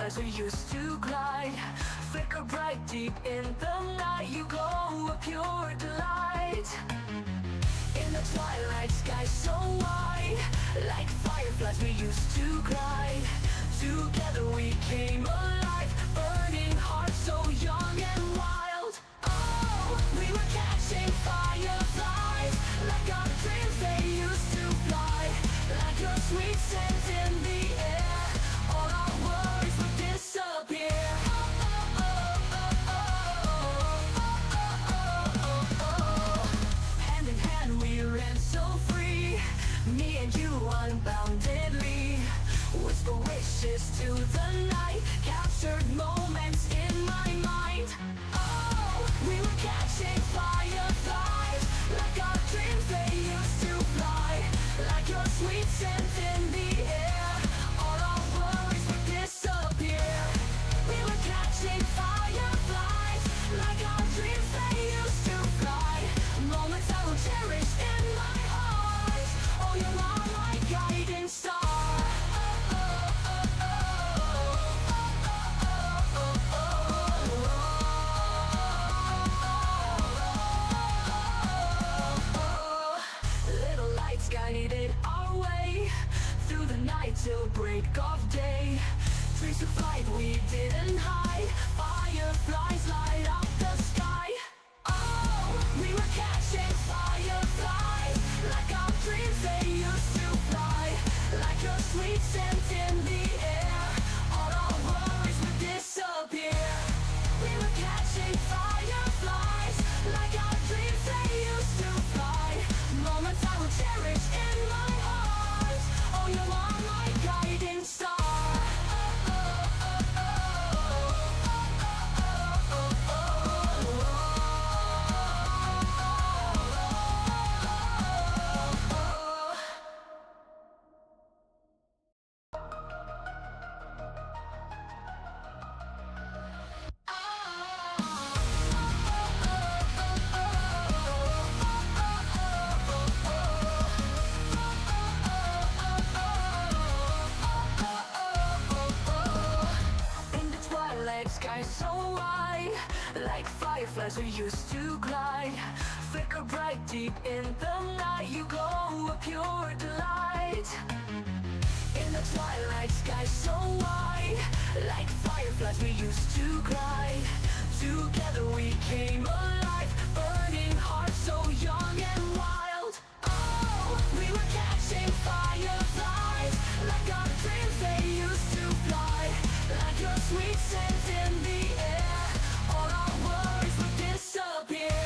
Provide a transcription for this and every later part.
fireflies we used to glide, flicker bright deep in the night. You glow a pure delight. In the twilight sky so wide, like fireflies we used to glide. Together we came alive, burning hearts so young and wild. Oh, we were catching fireflies, like our dreams they used to fly. Like your sweet scent in the air, all our worries would disappear. Hand in hand we ran so free, me and you unboundedly. Whisper wishes to the night, captured moments in my mind. Oh, we were catching fireflies, like our dreams they used to fly. Like your sweet scent in the air, all our worries would disappear. We were catching fireflies, like our dreams they used to fly. Moments I will cherish in my heart. Oh, you are my guiding star. Little lights guided our way through the night till break of day. Dreams of flight we didn't hide, fireflies light up the sky. Oh, we were catching fireflies, like our dreams they used to fly. Like your sweet scent in the air, all our worries would disappear. We were catching fireflies, like our dreams they used to fly. Moments I will cherish in my heart. Oh, you are my guiding star. Sky so wide, like fireflies we used to glide, flicker bright deep in the night. You glow a pure delight. In the twilight sky so wide, like fireflies we used to glide. Together we came alive, burning hearts so young and wild. Oh, we were catching fireflies, like our dreams they used to fly. Like your sweet scent in the air, all our worries would disappear.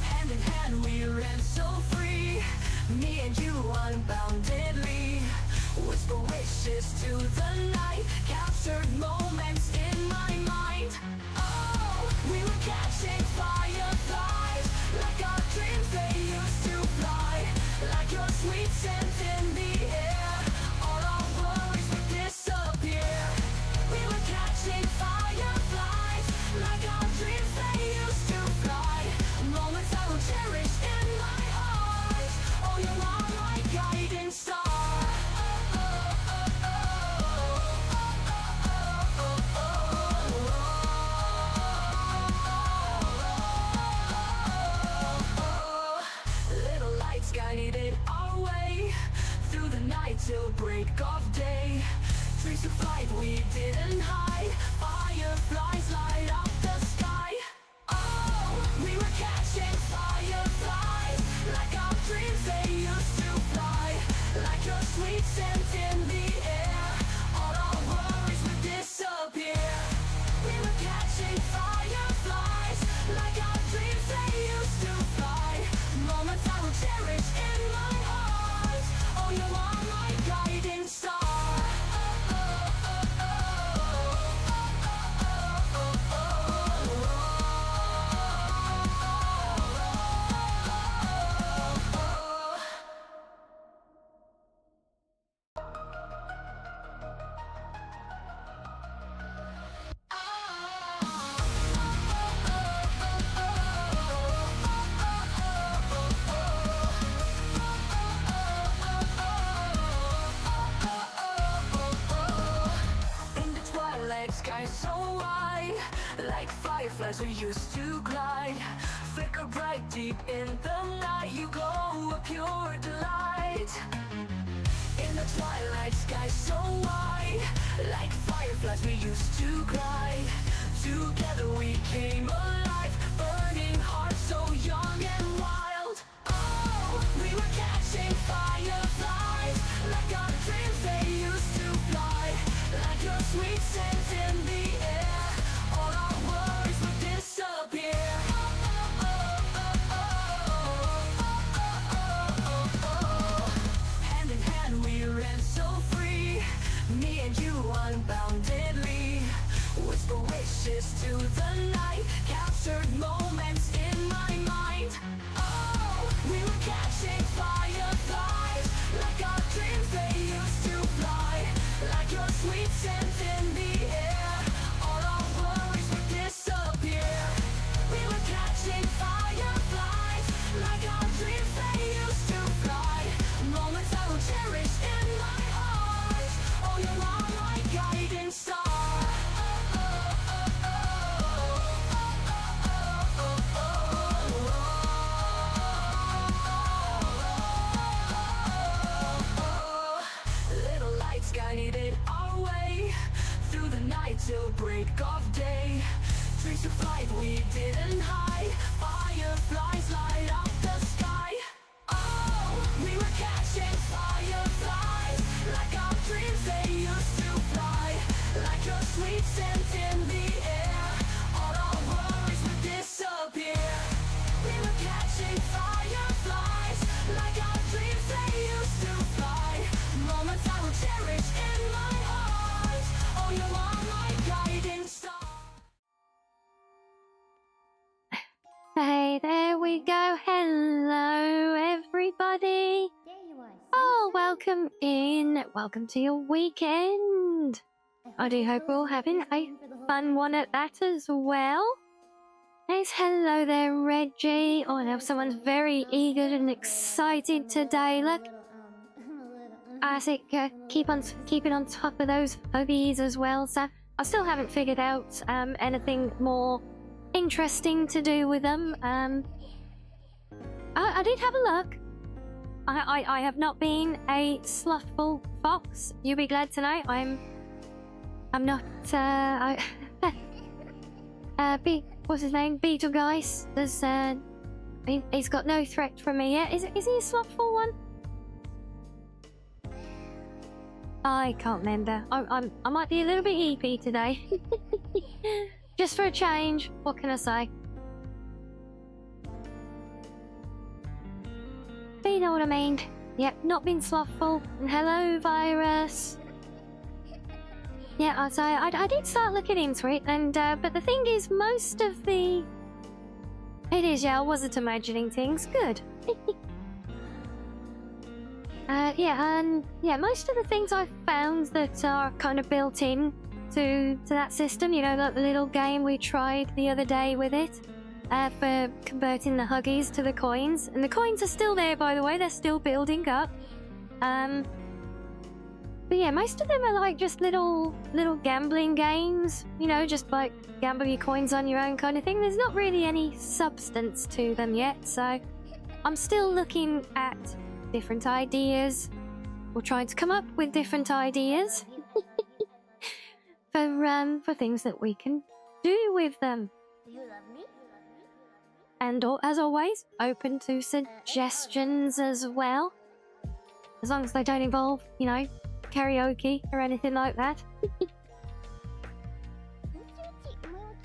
Hand in hand we ran so free, me and you unboundedly. Whisper wishes to the night, captured moments in my fireflies we used to glide. Flicker bright deep in the night, you glow a pure delight. In the twilight sky so wide, like fireflies we used to glide. Together we came alive, burning hearts so young and wild. Oh, we were catching fireflies, like our dreams they used to fly. Like your sweet scent in the air, all our worries would disappear. Hand in hand we ran so free, me and you unboundedly. Whisper wishes to the night, captured moments in my mind. Oh, we were catching fireflies, like our dreams they used to fly. Like your sweet scent in the air, all our worries would disappear. We were catching fireflies, like our dreams they used to fly. Moments I will cherish in my heart. Oh, you are my guiding star. Little lights guided our way through the night till break of day. Dreams to flight we didn't hide, fireflies light up the sky. Oh, we were catching fireflies, like our dreams they used to fly. Like your sweet scent in the air, all our worries would disappear. We were catching fireflies, like our dreams they used to fly. Moments I will cherish in my heart. Oh, you are my guiding star. Hey, there we go. Hello, everybody. Oh, welcome in. Welcome to your weekend. I do hope we're all having a fun one at that as well. Yes, hello there, Reggie. Oh, now someone's very eager and excited today. Look, I think keeping on top of those hobbies as well. So I still haven't figured out anything more interesting to do with them. I did have a look. I have not been a slothful fox. You'll be glad to know I'm not. What's his name? Beetlegeist. He's got no threat from me yet. Is he a slothful one? I can't remember. I might be a little bit eepy today. Just for a change. What can I say? But you know what I mean. Yep, not been slothful. And hello, virus. Yeah, I'd say I did start looking into it, and but the thing is, most of the... It is, yeah, I wasn't imagining things. Good. Most of the things I've found that are kind of built in to that system, you know, like the little game we tried the other day with it, for converting the huggies to the coins. And the coins are still there, by the way, they're still building up. But yeah, most of them are like just little gambling games, you know, just like gamble your coins on your own kind of thing. There's not really any substance to them yet, so I'm still looking at different ideas. We're trying to come up with different ideas for things that we can do with them. And as always, open to suggestions as well. As long as they don't involve, you know, karaoke or anything like that.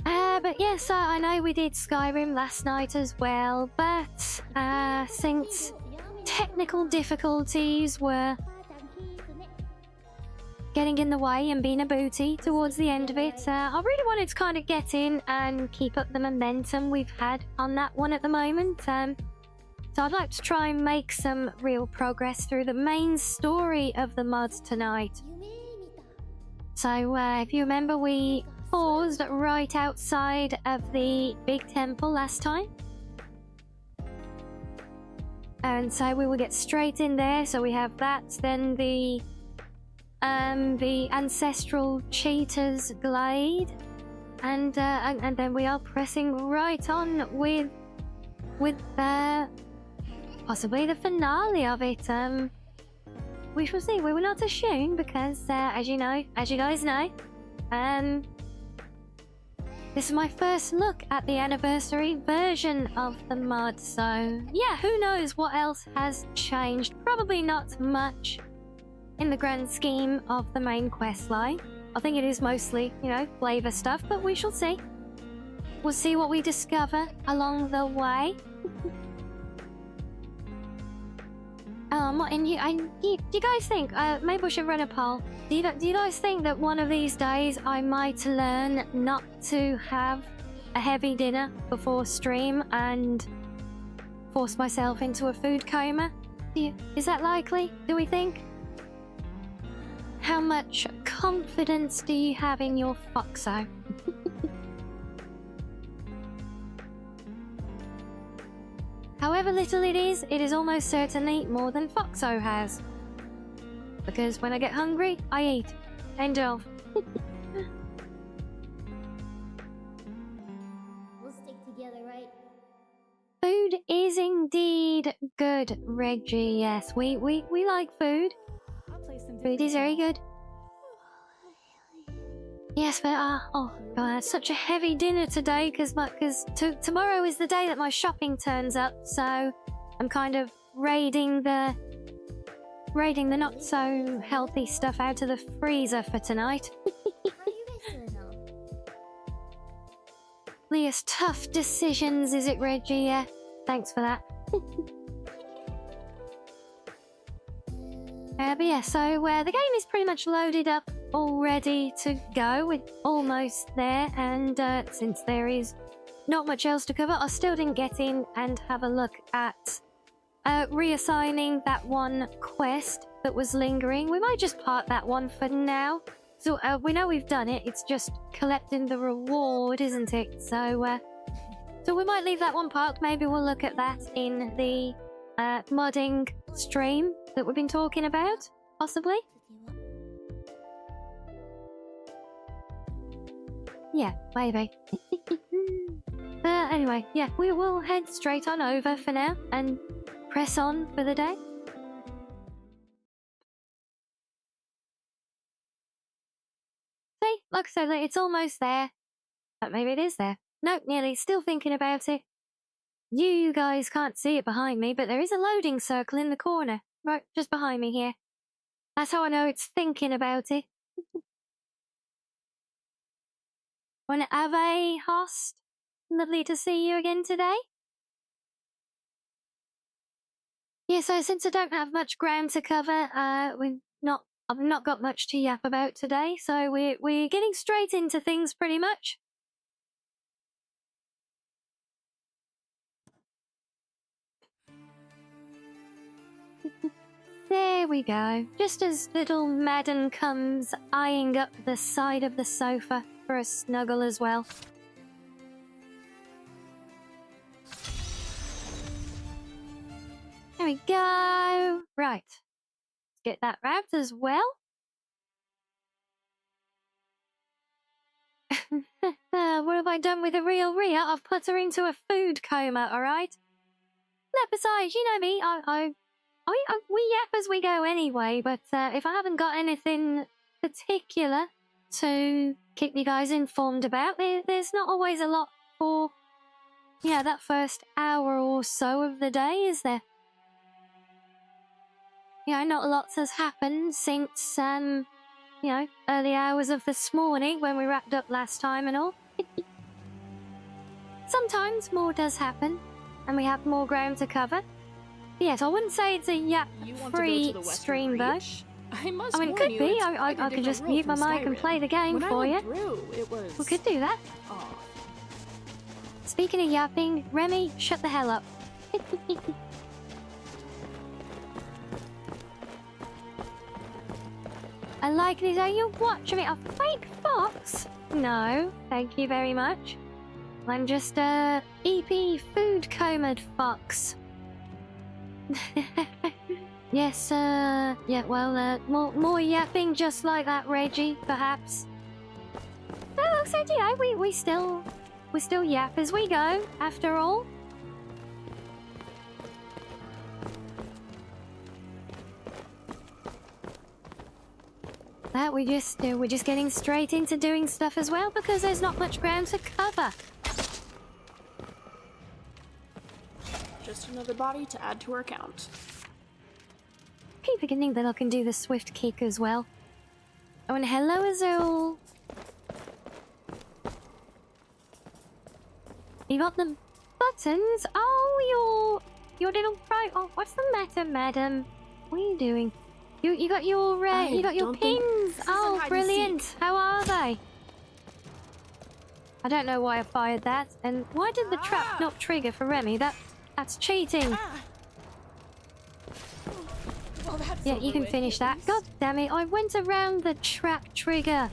But yes, I know we did Skyrim last night as well, but since technical difficulties were getting in the way and being a booty towards the end of it, I really wanted to kind of get in and keep up the momentum we've had on that one at the moment. So I'd like to try and make some real progress through the main story of the mod tonight. So if you remember, we paused right outside of the big temple last time. And so we will get straight in there. So we have that, then the ancestral cheetah's glade, and then we are pressing right on with possibly the finale of it. We shall see. We will not assume because, as you guys know, this is my first look at the anniversary version of the mod. So yeah, who knows what else has changed? Probably not much in the grand scheme of the main quest line. I think it is mostly, flavor stuff, but we shall see. We'll see what we discover along the way. And do you guys think, maybe we should run a poll. Do you guys think that one of these days I might learn not to have a heavy dinner before stream and force myself into a food coma? Is that likely, do we think? How much confidence do you have in your Foxo? However little it is almost certainly more than Foxo has. Because when I get hungry, I eat. End of. We'll stick together, right? Food is indeed good, Reggie. Yes, we like food. Food is very good. Yes, but oh god, such a heavy dinner today because tomorrow is the day that my shopping turns up. So I'm kind of raiding the not so healthy stuff out of the freezer for tonight. How are you guys doing now? Leah's tough decisions, is it, Reggie? Yeah, thanks for that. But yeah, so the game is pretty much loaded up, all ready to go. We're almost there, and since there is not much else to cover, I still didn't get in and have a look at reassigning that one quest that was lingering. We might just park that one for now. So we know we've done it, it's just collecting the reward, isn't it? So we might leave that one parked. Maybe we'll look at that in the modding stream that we've been talking about, possibly. Yeah, maybe. Anyway, yeah, we will head straight on over for now and press on for the day. See, like I said, it's almost there. But maybe it is there. Nope, nearly. Still thinking about it. You guys can't see it behind me, but there is a loading circle in the corner. Right, just behind me here. That's how I know it's thinking about it. Wanna have a host? Lovely to see you again today. Yeah, so since I don't have much ground to cover, I've not got much to yap about today, so we're getting straight into things pretty much. There we go. Just as little Madden comes eyeing up the side of the sofa for a snuggle as well. There we go. Right. Let's get that wrapped as well. What have I done with the real Rhea? I've put her into a food coma, alright? No, besides, you know me, we yap as we go anyway, but if I haven't got anything particular to keep you guys informed about, there's not always a lot for, that first hour or so of the day, is there? Not a lot has happened since, early hours of this morning when we wrapped up last time and all. Sometimes more does happen, and we have more ground to cover. Yes, I wouldn't say it's a yap-free stream, though. I mean, it could be. I could just mute my mic and play the game for you. We could do that. Speaking of yapping, Remy, shut the hell up. I like this. Are you watching me? A fake fox? No, thank you very much. I'm just a EP food comed fox. Yes, yeah, well, more yapping just like that, Reggie, perhaps. Well, so you know, we still yap as we go. After all. That we're just getting straight into doing stuff as well because there's not much ground to cover. Just another body to add to our count. Keep forgetting that I can do the swift kick as well. Oh, and hello, Azul. You got the buttons? Oh, your little right. Oh, what's the matter, madam? What are you doing? You got your pins. Oh, brilliant! How are they? I don't know why I fired that, and why did the trap not trigger for Remy? That's cheating. Well, that's Yeah, you can finish that. God damn it! I went around the trap trigger.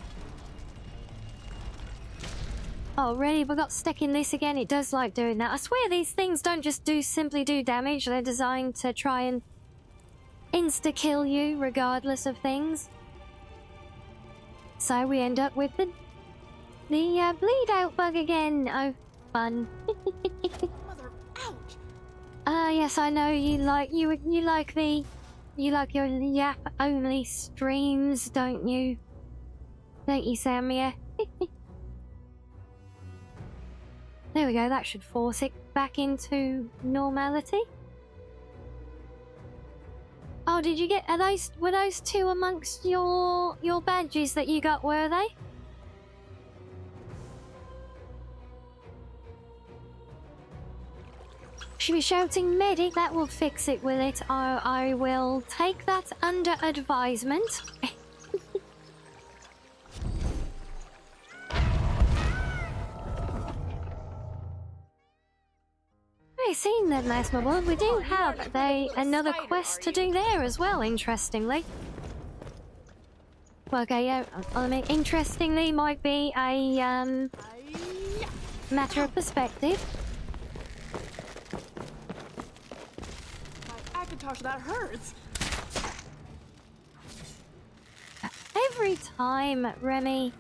Oh, really? We got stuck in this again. It does like doing that. I swear these things don't just simply do damage. They're designed to try and insta-kill you regardless of things. So we end up with the bleed out bug again. Oh, fun. Mother, ouch! Yes, I know you like your yap only streams, don't you? Don't you, Samia? There we go. That should force it back into normality. Oh, did you get? Were those two amongst your badges that you got? Were they? Should be shouting medic. That will fix it, will it? I will take that under advisement. I've seen that last mobile. We do have another quest to do there as well, interestingly. Well, okay, yeah, I mean, interestingly might be a matter of perspective. My Akatosh, that hurts. Every time, Remy.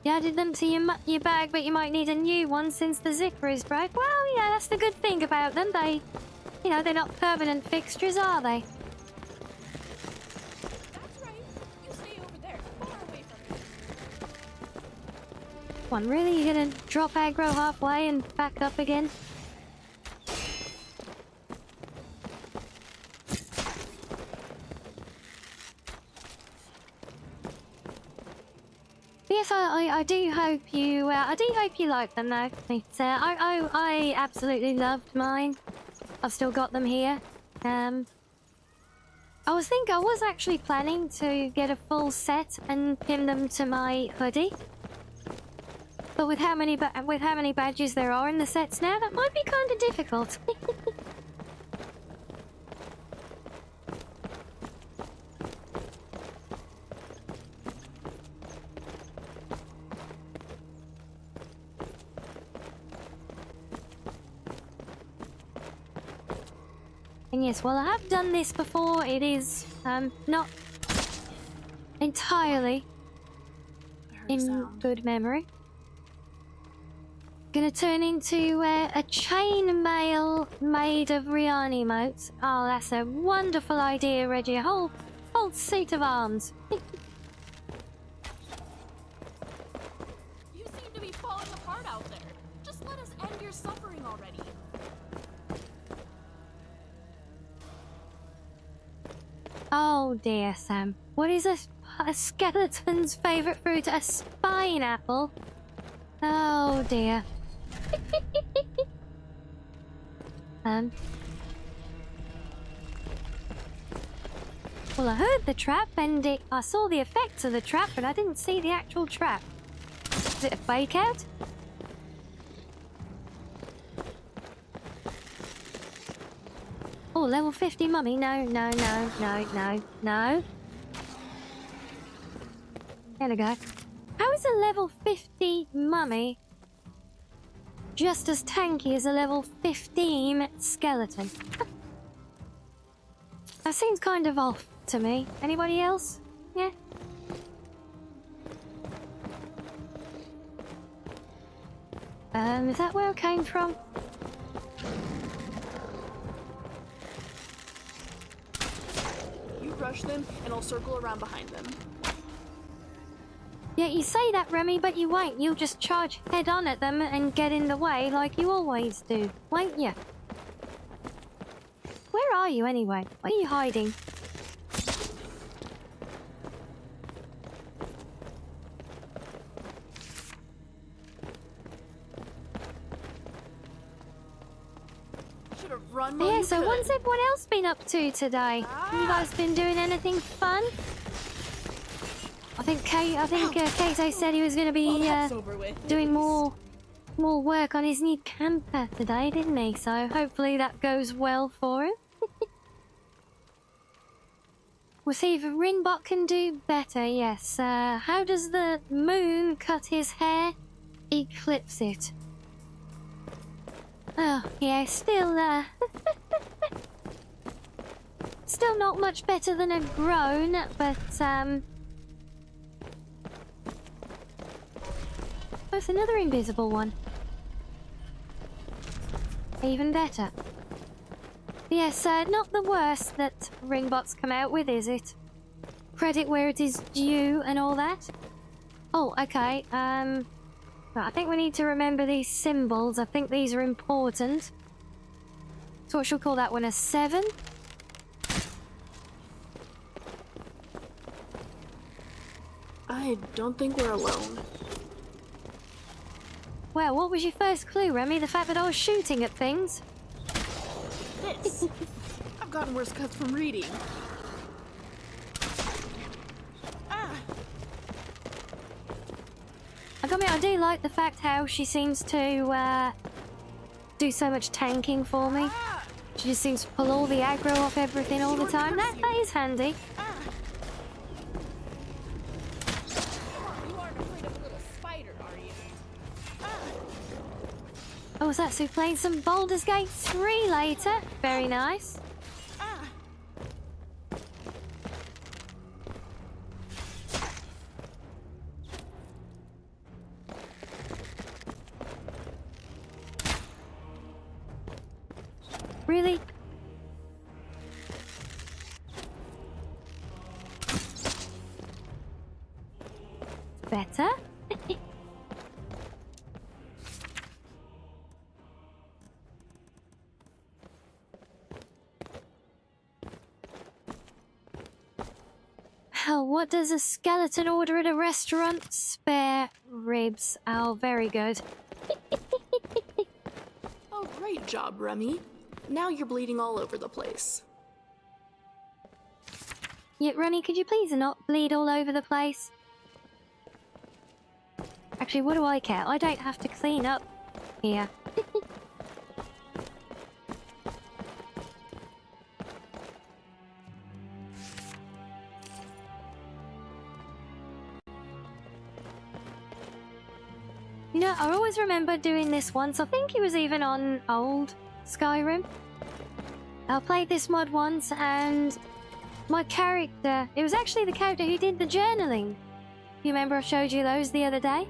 You added them to your bag, but you might need a new one since the zipper is broke. Well, yeah, that's the good thing about them. They're not permanent fixtures, are they? That's right. You stay over there, far away from me. One, really? You're gonna drop aggro halfway and back up again? Yes, I do hope you. I do hope you like them, though. I absolutely loved mine. I've still got them here. I was actually planning to get a full set and pin them to my hoodie. But with how many badges there are in the sets now, that might be kind of difficult. And yes, well, I have done this before. It is not entirely in good memory. Gonna turn into a chainmail made of Rianni motes. Oh, that's a wonderful idea, Reggie. A whole suit of arms. You seem to be falling apart out there. Just let us end your suffering already. Oh dear, Sam. What is a skeleton's favourite fruit? A spine apple? Oh dear. Well, I heard the trap and I saw the effects of the trap, but I didn't see the actual trap. Is it a fake out? Oh, level 50 mummy. No. There we go. How is a level 50 mummy just as tanky as a level 15 skeleton? That seems kind of off to me. Anybody else? Yeah? Is that where I came from? You rush them, and I'll circle around behind them. Yeah, you say that, Remy, but you won't. You'll just charge head on at them and get in the way like you always do, won't you? Where are you anyway? Where are you hiding? Should have run while Yeah, you so could. what's everyone else been up to today? You guys been doing anything fun? I think Kato said he was going to be That's over with. doing more work on his new camper today, didn't he? So hopefully that goes well for him. We'll see if Rinbot can do better, yes. How does the moon cut his hair? Eclipse it. Oh, yeah, still still not much better than a groan, but, oh, it's another invisible one. Even better. Yes, not the worst that Ringbot's come out with, is it? Credit where it is due and all that. Oh, okay, right, I think we need to remember these symbols. I think these are important. So what shall we call that one? A 7? I don't think we're alone. Well, what was your first clue, Remy? The fact that I was shooting at things? This. I've gotten worse cuts from reading. I do like the fact how she seems to do so much tanking for me. She just seems to pull all the aggro off everything all the time. That is handy. You aren't afraid of a little spider, are you? Oh, was that so playing some Baldur's Gate 3 later? Very nice. Really? Better? Oh, what does a skeleton order at a restaurant? Spare ribs. Oh, very good. Oh, great job, Remy. Now you're bleeding all over the place. Yeah, Ronnie, could you please not bleed all over the place? Actually, what do I care? I don't have to clean up here. You know, I always remember doing this once. I think it was even on old Skyrim. I played this mod once and my character, it was actually the character who did the journaling. You remember I showed you those the other day?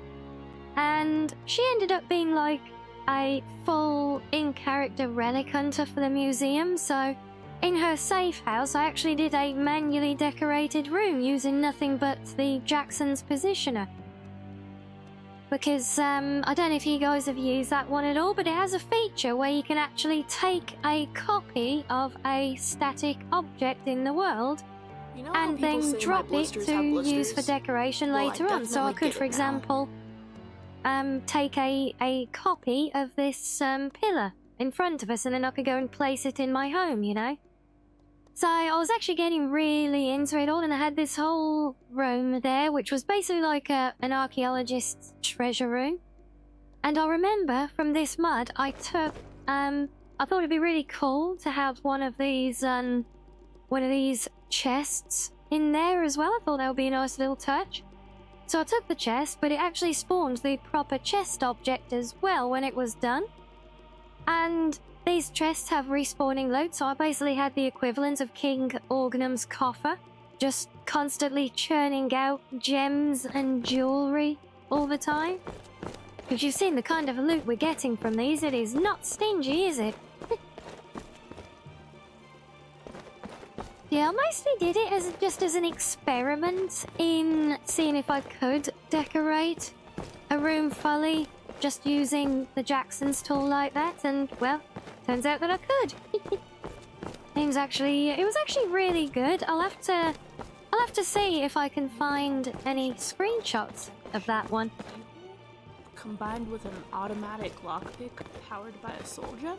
And she ended up being like a full in-character relic hunter for the museum. So in her safe house, I actually did a manually decorated room using nothing but the Jackson's positioner. Because, I don't know if you guys have used that one at all, but it has a feature where you can actually take a copy of a static object in the world You know how and people then say my drop it blisters to have use blisters? for decoration Well, I later on. So I definitely could, get for it now. example, take a copy of this pillar in front of us, and then I could go and place it in my home, you know? So I was actually getting really into it all, and I had this whole room there, which was basically like an archaeologist's treasure room. And I remember from this mod, I took, I thought it'd be really cool to have one of these chests in there as well. I thought that would be a nice little touch. So I took the chest, but it actually spawned the proper chest object as well when it was done. And these chests have respawning loot, so I basically had the equivalent of King Organum's coffer, just constantly churning out gems and jewelry all the time. Because you've seen the kind of loot we're getting from these. It is not stingy, is it? Yeah, I mostly did it as just as an experiment in seeing if I could decorate a room fully just using the Jackson's tool like that, and well, turns out that I could. It was actually really good. I'll have to see if I can find any screenshots of that one. Combined with an automatic lockpick powered by a soul gem?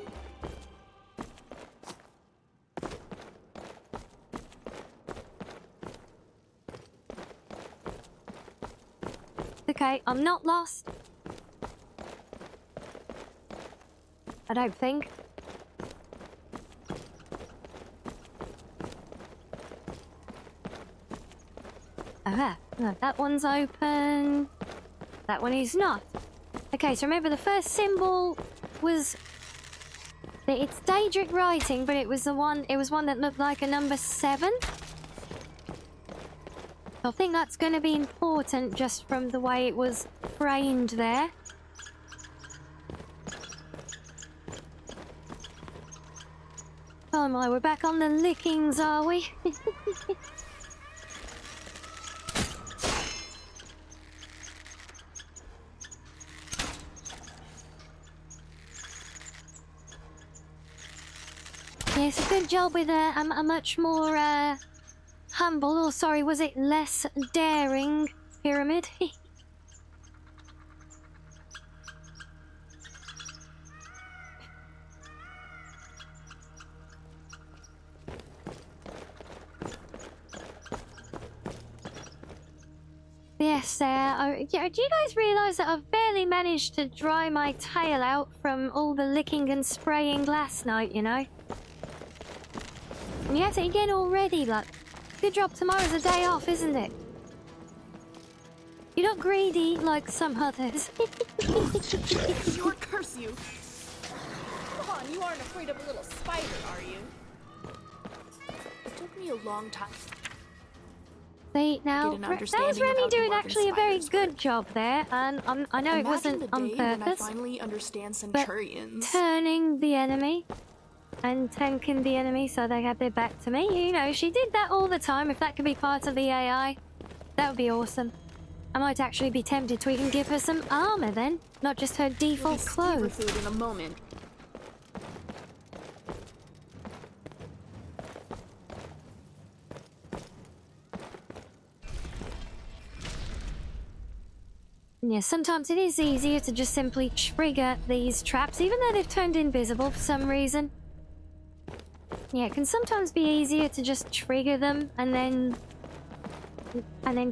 Okay, I'm not lost. I don't think. Ah, that one's open. That one is not. Okay, so remember the first symbol was... It's Daedric writing, but it was one that looked like a number 7. I think that's going to be important just from the way it was framed there. Oh my, we're back on the lickings, are we? Yes, a good job with a much more humble, or sorry, was it less daring pyramid? Yes, yeah, do you guys realise that I've barely managed to dry my tail out from all the licking and spraying last night, you know? And yet again already, like, good job tomorrow's a day off, isn't it? You're not greedy like some others. Lord curse you! Come on, you aren't afraid of a little spider, are you? It took me a long time. See, now, Get an that was understanding of Remy how doing dwarven actually a very spiders good work. job there, and I know it Imagine wasn't the on day when I purpose, finally understand but centurions. turning the enemy and tanking the enemy so they had their back to me. You know, she did that all the time. If that could be part of the AI, that would be awesome. I might actually be tempted to even give her some armor then, not just her default clothes. Food in a moment. Yeah, sometimes it is easier to just simply trigger these traps, even though they've turned invisible for some reason. Yeah, it can sometimes be easier to just trigger them and then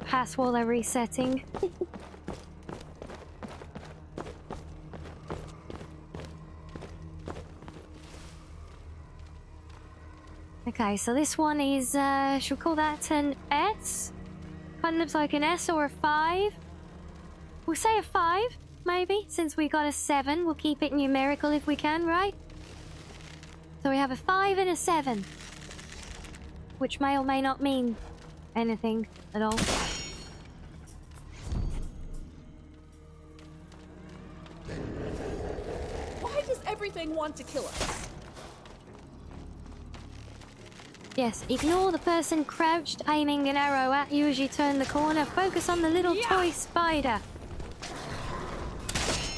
pass while they're resetting. Okay, so this one is, should we call that an S? Kind of looks like an S or a 5. We'll say a 5, maybe, since we got a 7. We'll keep it numerical if we can, right? So we have a 5 and a 7. Which may or may not mean anything at all. Why does everything want to kill us? Yes, ignore the person crouched aiming an arrow at you as you turn the corner. Focus on the little toy spider.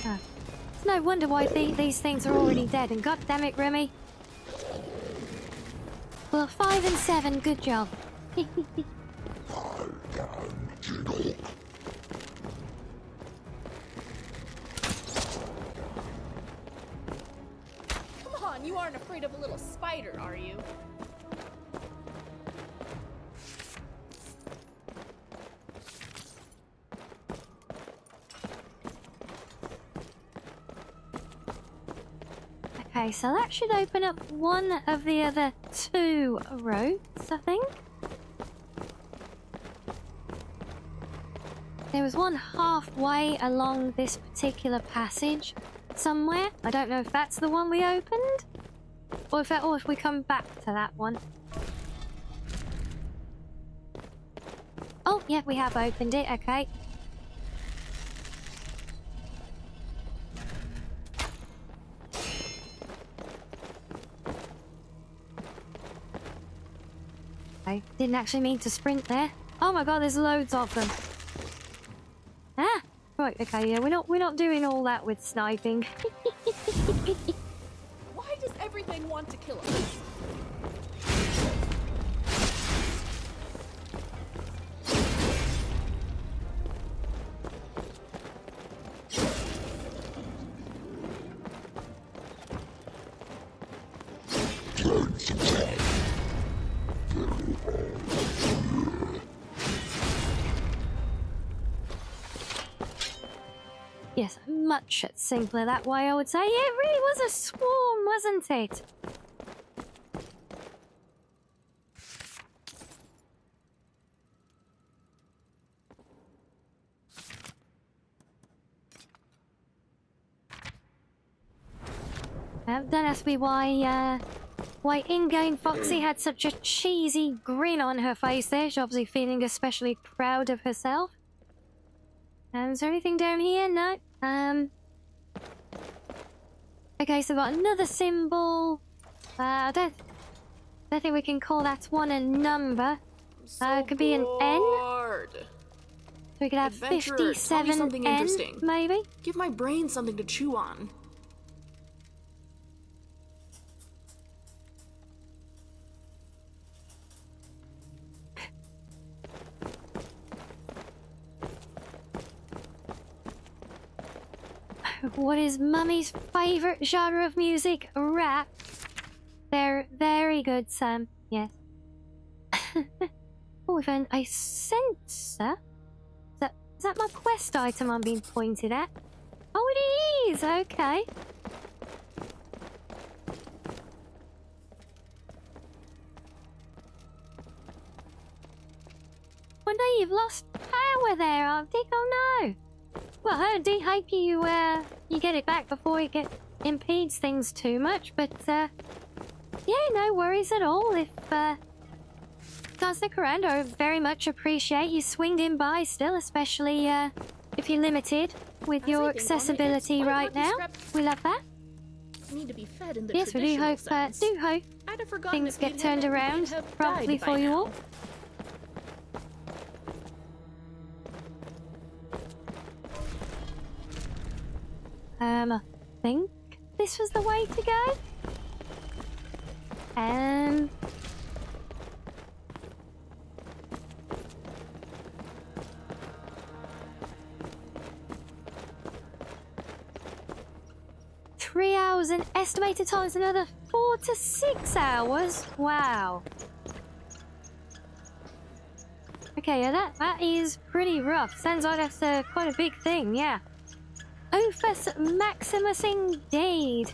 Oh. It's no wonder why these things are already dead, and god damn it, Remy. Well, 5 and 7, good job. Come on, you aren't afraid of a little spider, are you? Okay, so that should open up one of the other 2 roads, I think. There was one halfway along this particular passage somewhere. I don't know if that's the one we opened, or if we come back to that one. Oh, yeah, we have opened it, okay. I didn't actually mean to sprint there. Oh my god, there's loads of them. Ah! Right, okay, yeah, we're not doing all that with sniping. Why does everything want to kill us? Yes, much simpler that way, I would say. Yeah, it really was a swarm, wasn't it? Don't ask me why in-game Foxy had such a cheesy grin on her face there. She's obviously feeling especially proud of herself. Is there anything down here? No. Okay, so we've got another symbol. I don't think we can call that one a number. It could be an N. bored. So we could have Adventurer, tell me 57 something N, interesting. maybe? Give my brain something to chew on. What is Mummy's favourite genre of music? Rap. They're very good, Sam. Yes. Oh, we found a sensor. Is that my quest item I'm being pointed at? Oh, it is! Okay. One day you've lost power there, Arctic. Oh no! Well, I do hope you get it back before it impedes things too much, but yeah, no worries at all. If can't stick around, I very much appreciate you swinging by still, especially if you're limited with your Everything on it, accessibility it's right now. We love that. Need to be fed in the Yes, we do traditional hope sense. I'd have forgotten things if get we'd turned had it, around we'd have promptly died by for you now. all. I think this was the way to go. 3 hours and estimated time is another 4 to 6 hours. Wow. Okay, yeah, that is pretty rough. Sounds like that's quite a big thing, yeah. Ophus Maximus indeed.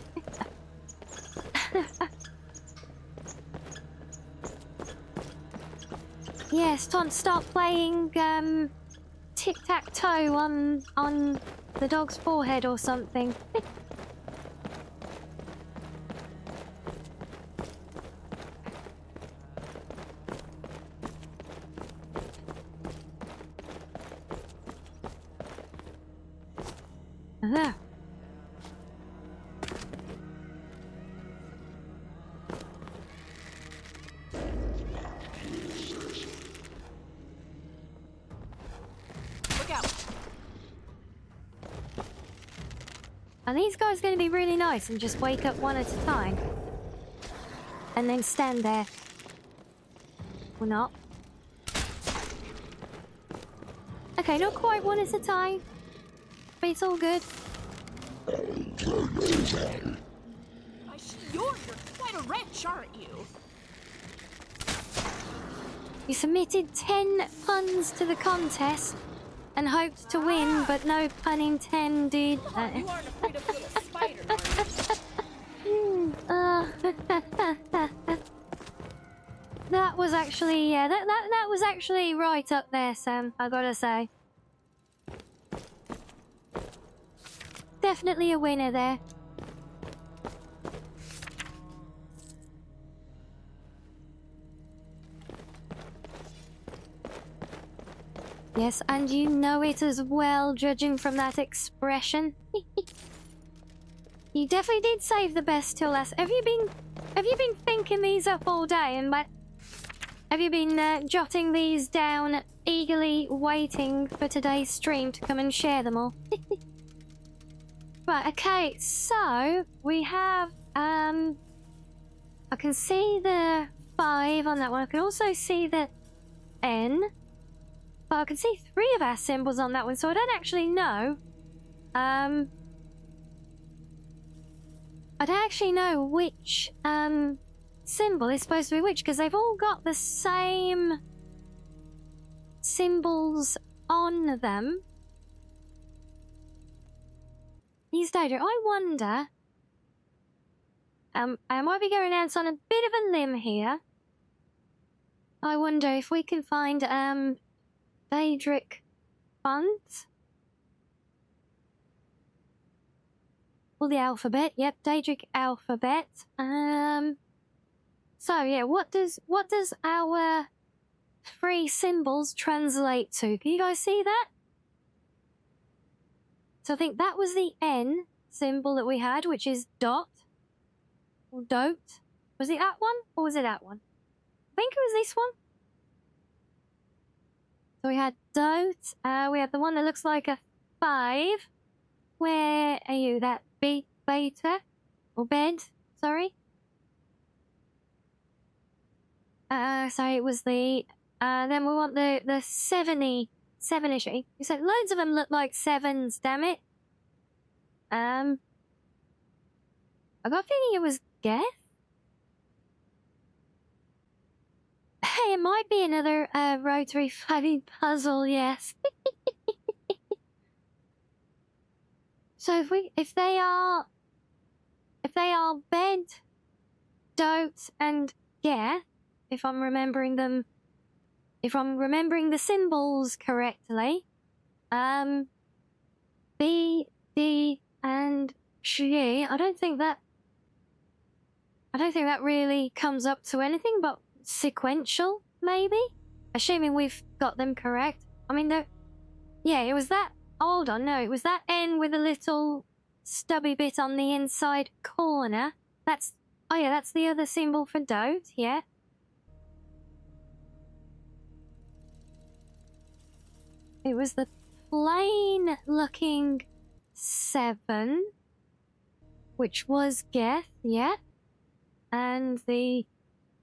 Yes, time to start playing tic-tac-toe on the dog's forehead or something. There. Look out! Are these guys going to be really nice and just wake up one at a time? And then stand there? Or not? Okay, not quite one at a time. But it's all good. You're quite a wrench, aren't you? You submitted 10 puns to the contest and hoped to win, but no pun intended. Come on, you aren't afraid of a little spider, are you? That was actually, yeah, that was actually right up there, Sam, I gotta say. Definitely a winner there. Yes, and you know it as well, judging from that expression. You definitely did save the best till last. Have you been thinking these up all day Have you been jotting these down, eagerly waiting for today's stream to come and share them all? Right, okay, so we have, I can see the 5 on that one. I can also see the N. But I can see 3 of our symbols on that one, so I don't actually know. I don't actually know which, symbol is supposed to be which, because they've all got the same symbols on them. These data, I wonder, I might be going out on a bit of a limb here. I wonder if we can find, Daedric fonts. Well, the alphabet, yep, Daedric alphabet. So yeah, what does our 3 symbols translate to? Can you guys see that? So I think that was the N symbol that we had, which is dot. Or dote. Was it that one? Or was it that one? I think it was this one. So we had dote. We had the one that looks like a 5. Where are you? That beta? Or bed? Sorry. Sorry, it was the... then we want the 7-ish. You said loads of them look like 7s, damn it. I got a feeling it was Geth. Hey, it might be another rotary funny puzzle, yes. So if they are bed, dote, and Geth, if I'm remembering the symbols correctly, B, D, and G, I don't think that really comes up to anything but sequential, maybe? Assuming we've got them correct. I mean, yeah, it was that, hold on, no, it was that N with a little stubby bit on the inside corner. Oh yeah, that's the other symbol for dote, yeah. It was the plain looking 7, which was Geth, yeah. And the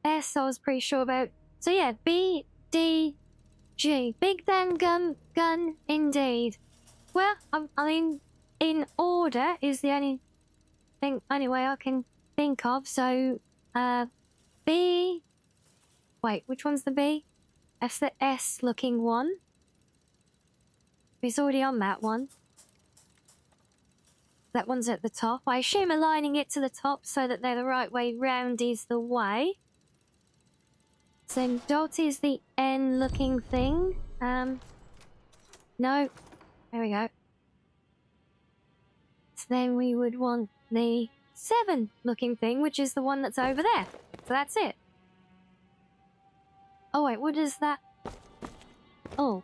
S I was pretty sure about. So yeah, B, D, G. Big Dan gun, indeed. Well, I mean, in order is the only thing, anyway, I can think of. So, B. Wait, which one's the B? That's the S looking one. He's already on that one. That one's at the top. I assume aligning it to the top so that they're the right way round is the way. So dot is the N looking thing. No. There we go. So then we would want the 7 looking thing, which is the one that's over there. So that's it. Oh wait, what is that? Oh.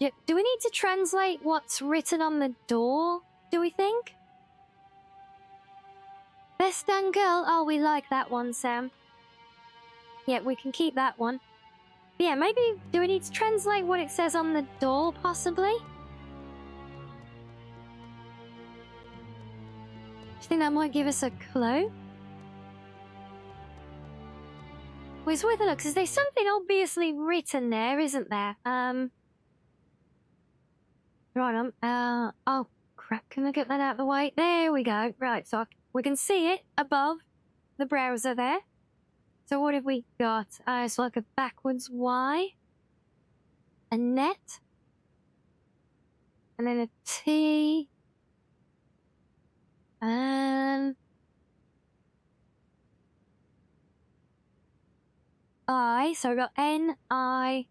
Yeah, do we need to translate what's written on the door, do we think? Best done girl. Oh, we like that one, Sam. Yeah, we can keep that one. But yeah, maybe, do we need to translate what it says on the door, possibly? Do you think that might give us a clue? Well, it's worth a look, because there's something obviously written there, isn't there? Right, oh, crap, can I get that out of the way? There we go. Right, so we can see it above the browser there. So what have we got? It's like a backwards Y. A net. And then a T. I. So we've got N, I.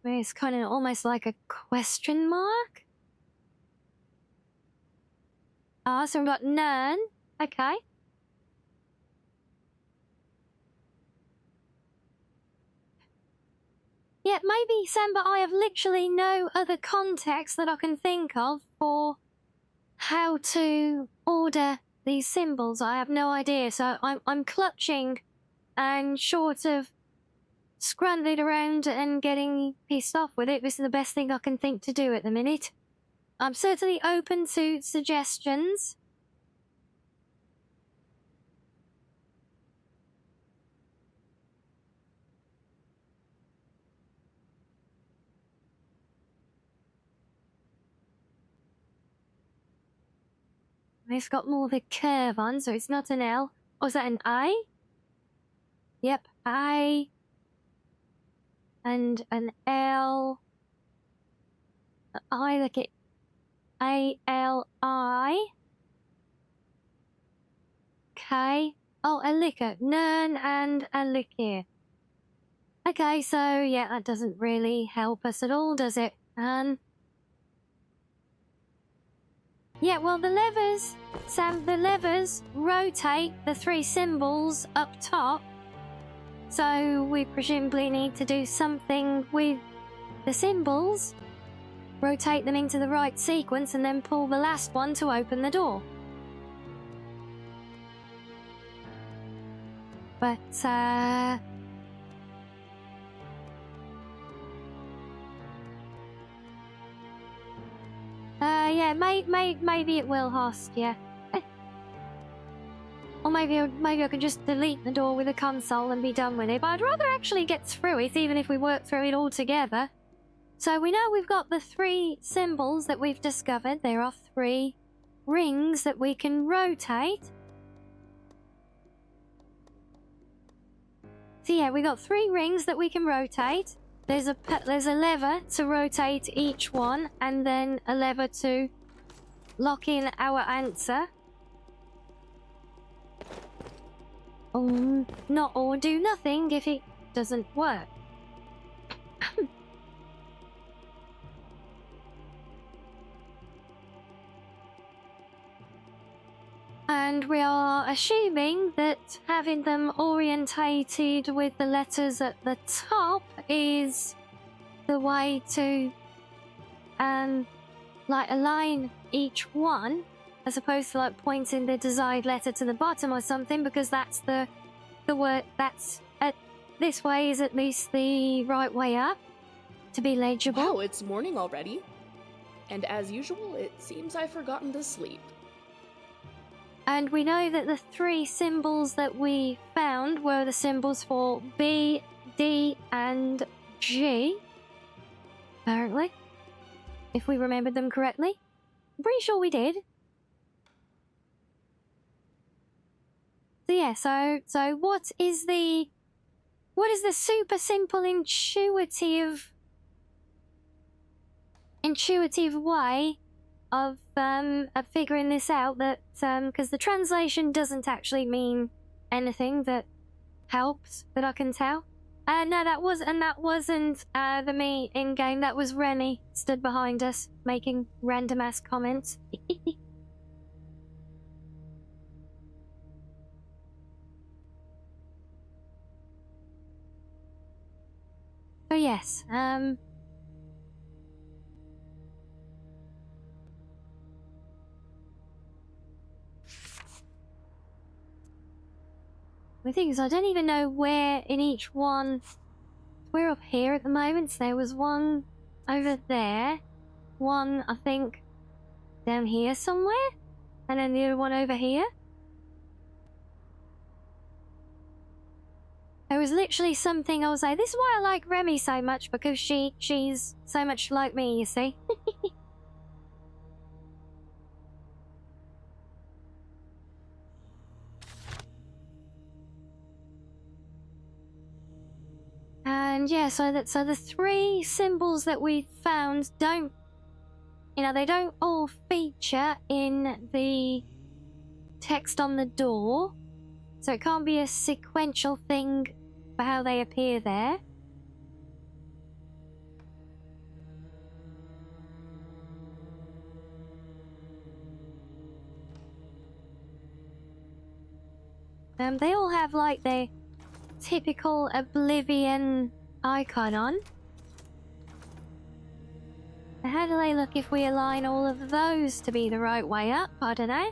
I mean, it's kind of almost like a question mark. So we've got none. Okay. Yeah, maybe, Sam, but I have literally no other context that I can think of for how to order these symbols. I have no idea, so I'm clutching and short of scrambling around and getting pissed off with it, this is the best thing I can think to do at the minute. I'm certainly open to suggestions. It's got more of a curve on, so it's not an L. Oh, is that an I? Yep, I. And an L. I, look at A-L-I. Okay. Oh, Alik'r. Nern and Alik'r. Okay, so yeah, that doesn't really help us at all, does it? Yeah, well, the levers, Sam, the levers rotate the three symbols up top. So we presumably need to do something with the symbols, rotate them into the right sequence, and then pull the last one to open the door. But, yeah, maybe it will, host, yeah. Or maybe I can just delete the door with a console and be done with it. But I'd rather actually get through it, even if we work through it all together. So we know we've got the three symbols that we've discovered. There are three rings that we can rotate. So yeah, we got three rings that we can rotate. There's a lever to rotate each one, and then a lever to lock in our answer. Not or do nothing if it doesn't work. And we are assuming that having them orientated with the letters at the top is the way to like align each one, as opposed to like pointing the desired letter to the bottom or something, because that's the word that's this way is at least the right way up to be legible. Wow, it's morning already. And as usual, it seems I've forgotten to sleep. And we know that the three symbols that we found were the symbols for B, D, and G. Apparently. If we remembered them correctly. I'm pretty sure we did. So yeah, so what is the super simple intuitive way of figuring this out, that because the translation doesn't actually mean anything that helps that I can tell. No, that wasn't the me in game. That was Remy stood behind us making random ass comments. So yes, the thing is, I don't even know where in each one. We're up here at the moment, so there was one over there, one, I think, down here somewhere, and then the other one over here. There was literally something I was like, this is why I like Remy so much, because she's so much like me, you see. And yeah, so the three symbols that we found don't, they don't all feature in the text on the door. So it can't be a sequential thing for how they appear there. They all have like their typical Oblivion icon on. How do they look if we align all of those to be the right way up? I don't know.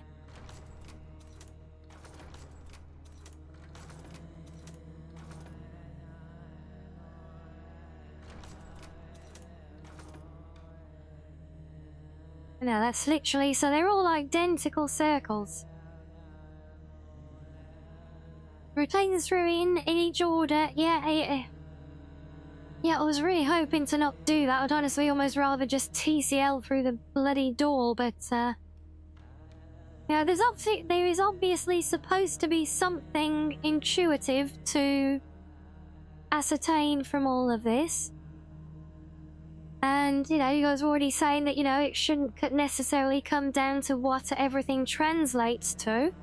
no, that's literally... So they're all identical circles. Rotate the through in each order. Yeah, I was really hoping to not do that. I'd honestly almost rather just TCL through the bloody door, but, yeah, there is obviously supposed to be something intuitive to ascertain from all of this. And, you know, you guys were already saying that, you know, it shouldn't necessarily come down to what everything translates to.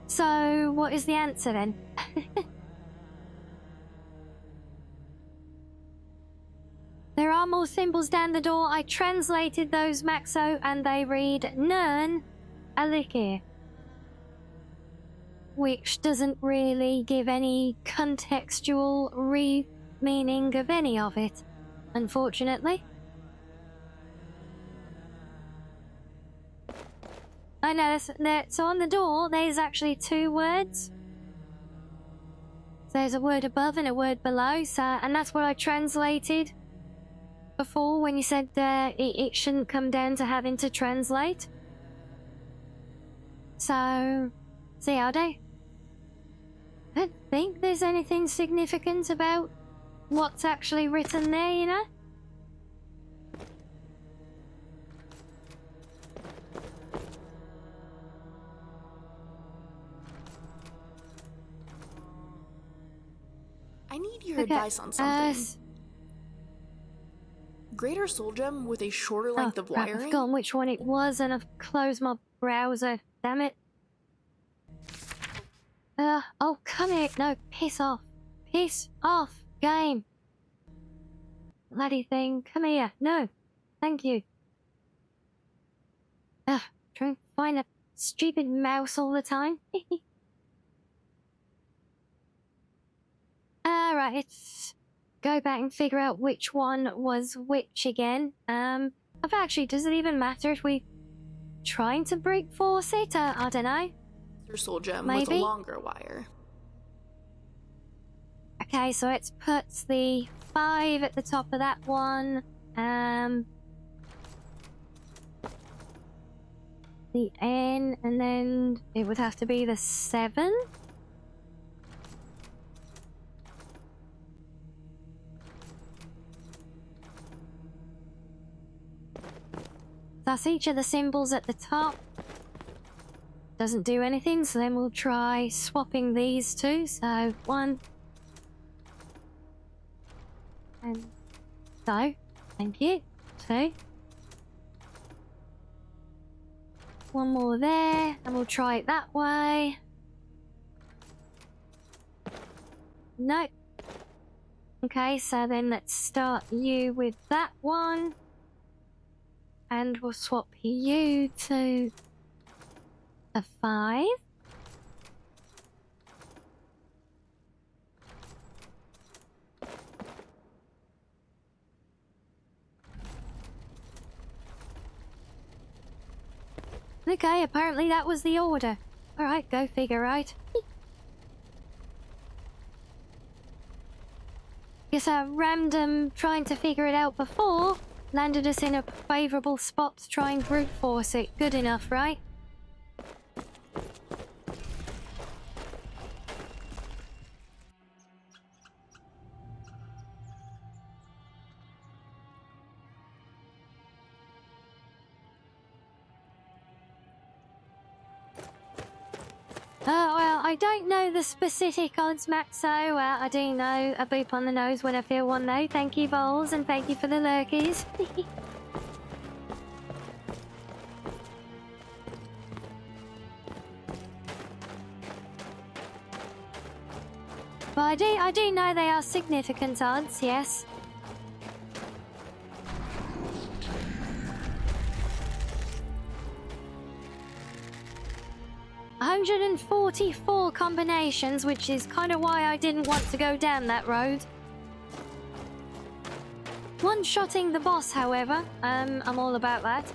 So, what is the answer then? There are more symbols down the door. I translated those, Maxo, and they read Nern Alik'r, which doesn't really give any contextual meaning of any of it, unfortunately. I know, so on the door, there's actually 2 words. So there's a word above and a word below, so, and that's what I translated before when you said it shouldn't come down to having to translate. So, see how do? I don't think there's anything significant about what's actually written there, you know? I need your advice on something. Greater soul gem with a shorter length of crap, wiring? I've forgotten which one it was and I've closed my browser. Damn it. Oh, come here. No, piss off. Piss off, game. Bloody thing. Come here. No. Thank you. Trying to find a stupid mouse all the time. Alright, let's go back and figure out which one was which again. Does it even matter if we trying to brute force it? I don't know. Your soul gem Maybe? with a longer wire. Okay, so let's put the 5 at the top of that one. The N, and then it would have to be the 7. That's each of the symbols at the top. Doesn't do anything, so then we'll try swapping these 2. So 1. And so, thank you. 2. One more there, and we'll try it that way. Nope. Okay, so then let's start you with that one. And we'll swap you to a 5. Okay, apparently that was the order. Alright, go figure, right? Guess our random trying to figure it out before landed us in a favourable spot to try and brute force it. Good enough, right? Well, I don't know the specific odds, Max, so I do know a boop on the nose when I feel one, though. Thank you, Vols, and thank you for the lurkies. But I do know they are significant odds, yes. $144 combinations, which is kind of why I didn't want to go down that road. One-shotting the boss, however, I'm all about that.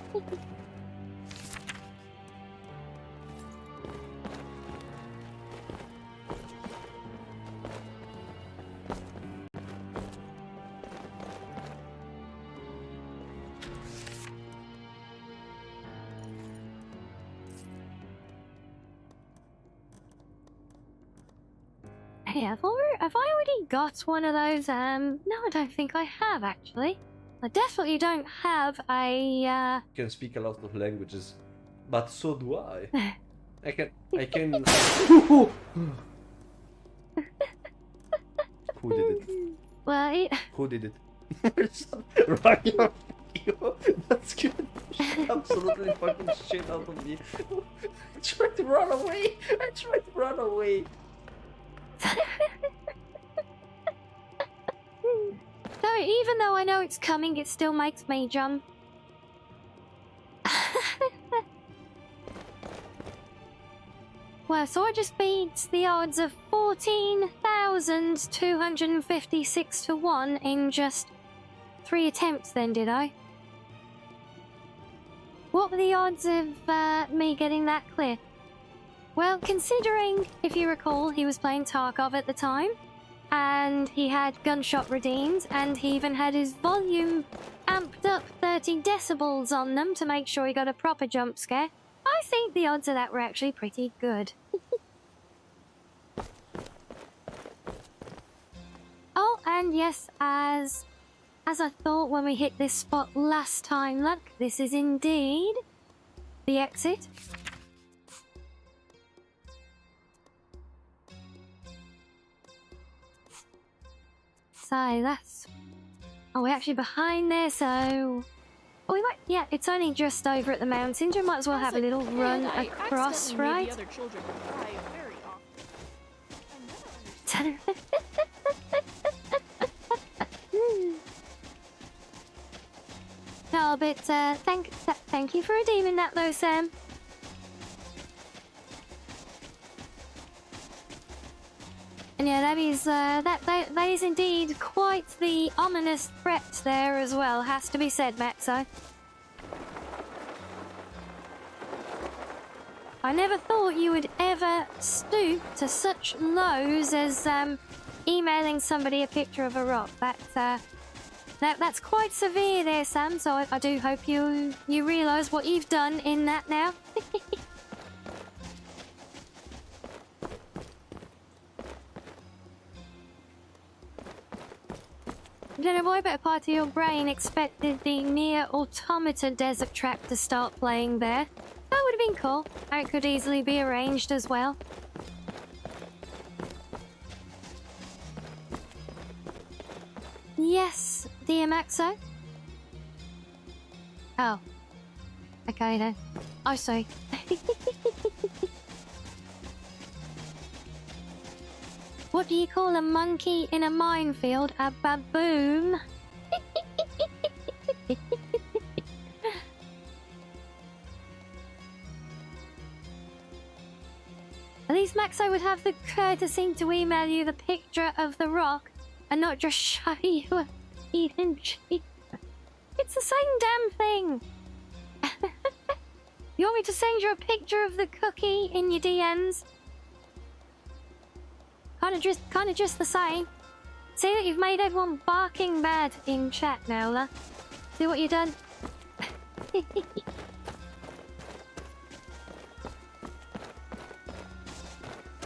Hey, have I already got one of those? No, I don't think I have, actually. I definitely don't have a, Can speak a lot of languages, but so do I. I can. Who did it? Well, Who did it? Ryan, you. That's good. Absolutely fucking shit out of me. I tried to run away. No, even though I know it's coming, it still makes me jump. Well, so I just beat the odds of 14,256 to 1 in just 3 attempts then, did I? What were the odds of me getting that clear? Well, considering, if you recall, he was playing Tarkov at the time, and he had gunshot redeemed, and he even had his volume amped up 30 decibels on them to make sure he got a proper jump scare. I think the odds of that were actually pretty good. Oh, and yes, as I thought when we hit this spot last time, look, this is indeed the exit. So that's... Oh, we're actually behind there, so... Oh, we might... Yeah, it's only just over at the mountains. We might as well have a little run across, right? The other children cry very often. No, but thank you for redeeming that, though, Sam. And yeah, that is indeed quite the ominous threat there as well, has to be said, Maxo. I never thought you would ever stoop to such lows as emailing somebody a picture of a rock. That's quite severe there, Sam, so I do hope you realise what you've done in that now. I don't know why, but a part of your brain expected the near automata desert track to start playing there. That would have been cool. It could easily be arranged as well. Yes, dear Maxo. Oh. Okay then. I see. What do you call a monkey in a minefield? A baboon. At least Maxo would have the courtesy to email you the picture of the rock and not just show you a eating cheese. It's the same damn thing. You want me to send you a picture of the cookie in your DMs? Kind of just the same. See that you've made everyone barking bad in chat now, lah. See what you done?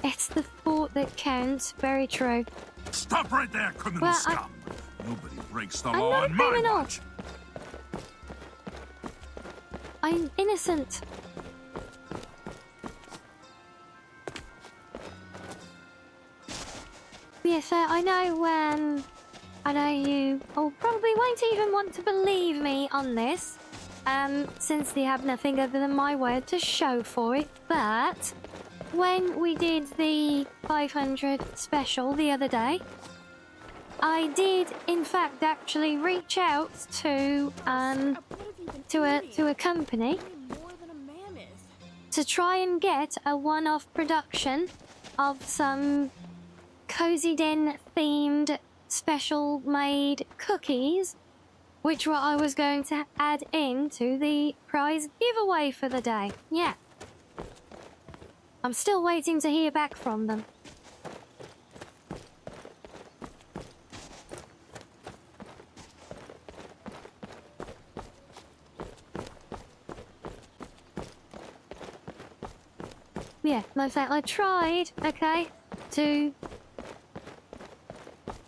It's the thought that counts. Very true. Stop right there, criminal scum! Nobody breaks the I'm law not a on my criminal. watch! I'm innocent. Yes, I know you probably won't even want to believe me on this, since you have nothing other than my word to show for it, but when we did the 500 special the other day, I did in fact actually reach out to a company to try and get a one-off production of some Cozy Den themed special made cookies, which I was going to add into the prize giveaway for the day. Yeah. I'm still waiting to hear back from them. Yeah, like I tried, okay, to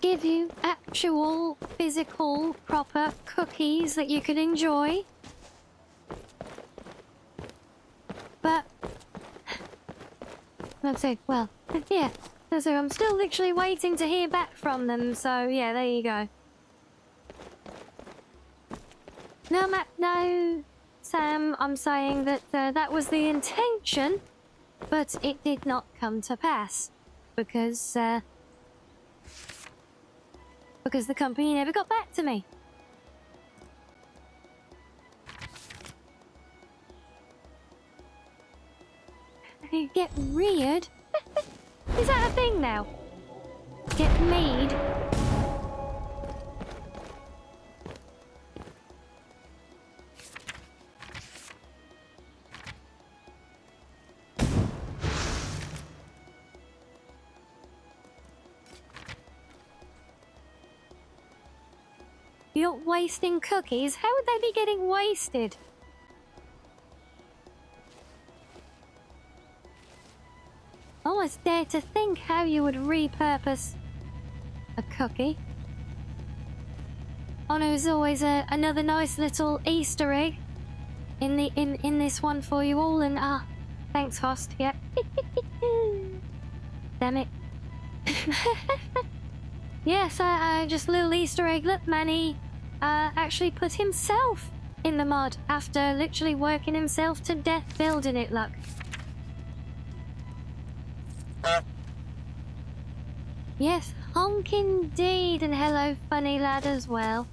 give you actual, physical, proper cookies that you could enjoy. But I'm saying, well, yeah. So I'm still literally waiting to hear back from them. So yeah, there you go. No, Matt, no, Sam. I'm saying that that was the intention, but it did not come to pass because the company never got back to me. Get reared? Is that a thing now? Get mead? You're wasting cookies? How would they be getting wasted? Almost dare to think how you would repurpose a cookie. Oh no, there's always another nice little Easter egg in this one for you all, and thanks, host. Yep. Damn it. Yes, just a little Easter egg. Look, Manny actually put himself in the mud after literally working himself to death building it. Look. Yes, honk indeed, and hello, funny lad, as well.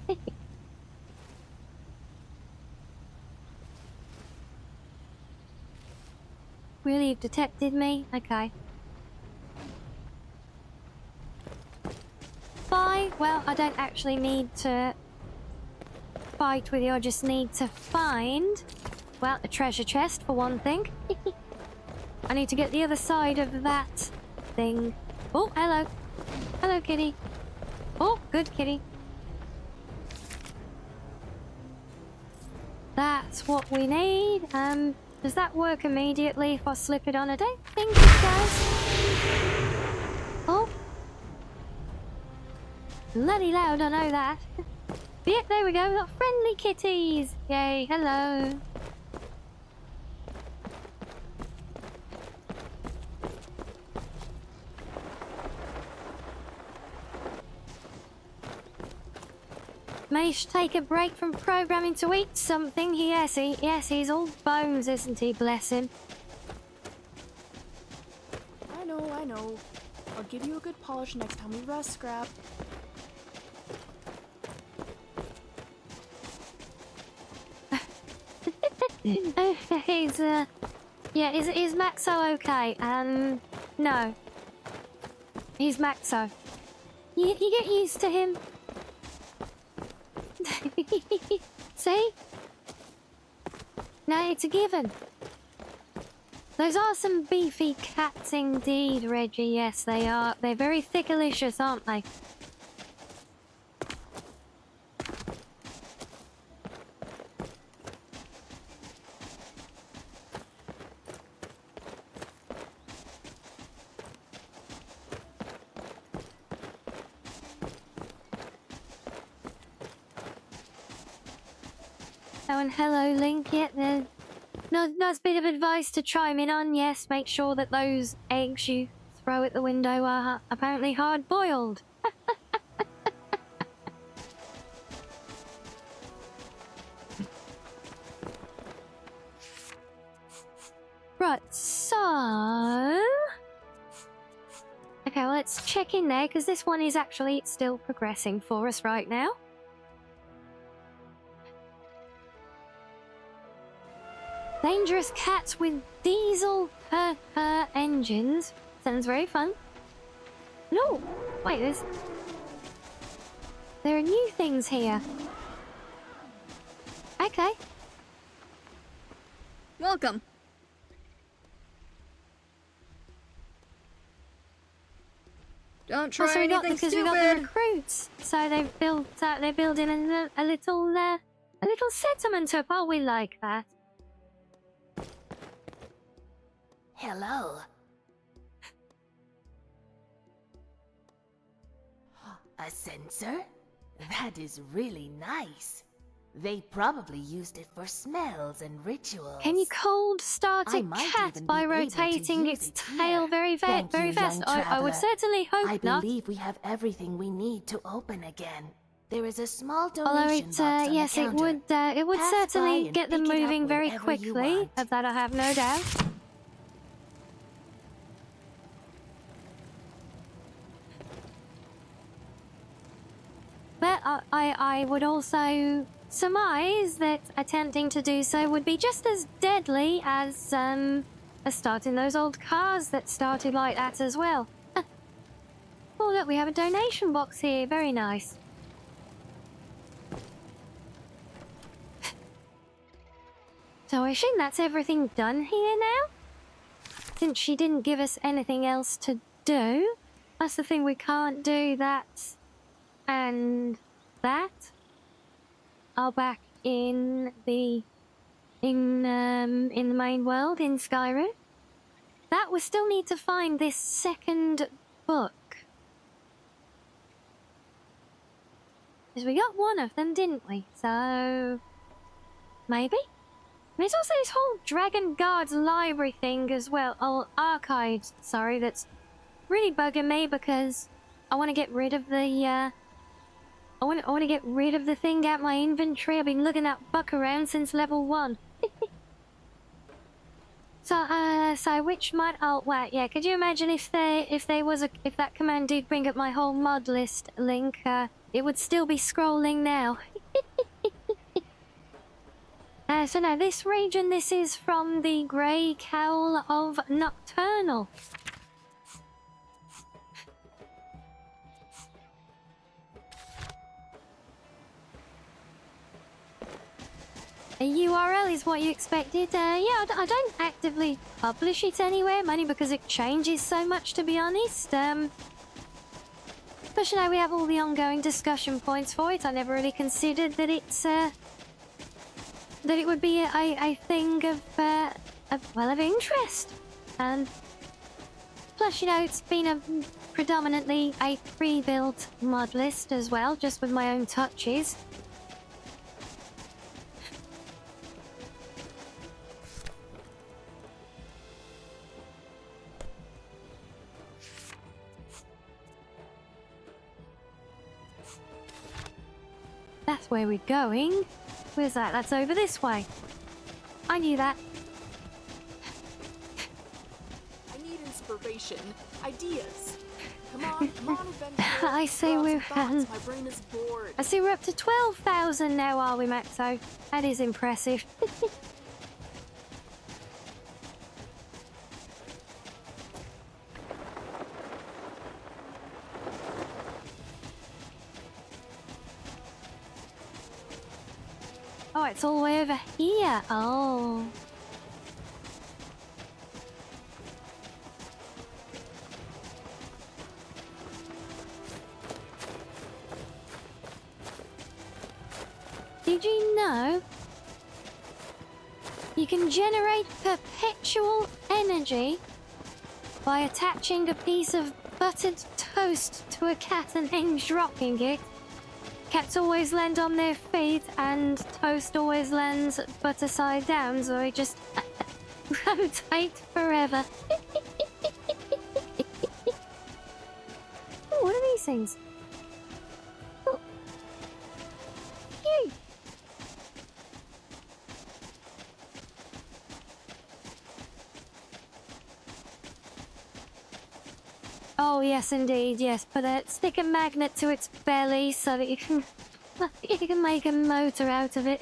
Really, you've detected me? Okay. Bye. Well, I don't actually need to fight with you. I just need to find, well, a treasure chest, for one thing. I need to get the other side of that thing. Oh, hello. Hello, kitty. Oh, good kitty. That's what we need. Does that work immediately if I slip it on? I don't think it does. Oh. Bloody loud, I know that. Yep, there we go. We've got friendly kitties. Yay, hello. May take a break from programming to eat something. Yes, he's all bones, isn't he? Bless him. I know. I'll give you a good polish next time we rest, Scrap. Yeah, is Maxo okay? No. He's Maxo. You get used to him. See? No, it's a given. Those are some beefy cats indeed, Reggie. Yes, they are. They're very thickalicious, aren't they? Oh, and hello, Link. Yeah, nice bit of advice to chime in on. Yes, make sure that those eggs you throw at the window are apparently hard-boiled. Right, so... Okay, well, let's check in there, because this one is actually still progressing for us right now. Dangerous cats with diesel engines. Sounds very fun. No, wait, there are new things here. Okay. Welcome. Don't try Also, anything because stupid. we got the recruits, so they're building a little settlement up. Oh, we like that. Hello. A sensor? That is really nice. They probably used it for smells and rituals. Can you cold start I a might cat even by be able to rotating use its it tail here. very Thank very you, fast? young I would traveler. certainly hope I not. believe we have everything we need to open again. There is a small donation Although it, box on yes, the it counter. would Pass by certainly and get them pick it up moving very whenever you quickly. want. Of that I have no doubt. But I would also surmise that attempting to do so would be just as deadly as starting those old cars that started like that as well. Oh look, we have a donation box here. Very nice. So I assume that's everything done here now? Since she didn't give us anything else to do. That's the thing, we can't do that and that are back in the main world in Skyrim. That we still need to find this second book. Because we got one of them, didn't we? So maybe? And there's also this whole Dragon Guard's library thing as well. Oh, archives, sorry, that's really bugging me because I want to get rid of the I want to get rid of the thing out my inventory. I've been looking that buck around since level 1. So which mod? Oh, wow, yeah. Could you imagine if that command did bring up my whole mod list link? It would still be scrolling now. So now this region, this is from the Gray Cowl of Nocturnal. A URL is what you expected. Yeah, I don't actively publish it anywhere, mainly because it changes so much, to be honest. Especially now we have all the ongoing discussion points for it. I never really considered that it's that it would be a thing of interest. And plus, you know, it's been predominantly a pre-built mod list as well, just with my own touches. That's where we're going. Where's that? That's over this way. I knew that. I need inspiration, ideas. Come on, adventure. I see we're My brain is bored. I see we're up to 12,000 now, are we, Maxo? That is impressive. Oh, it's all the way over here. Oh. Did you know you can generate perpetual energy by attaching a piece of buttered toast to a cat and then dropping it? Cats always land on their feet and toast always lands butter side down, so it just rotate forever. Oh, what are these things? Oh. Cute. Oh yes, indeed, yes. Put a stick a magnet to its belly so that you can make a motor out of it.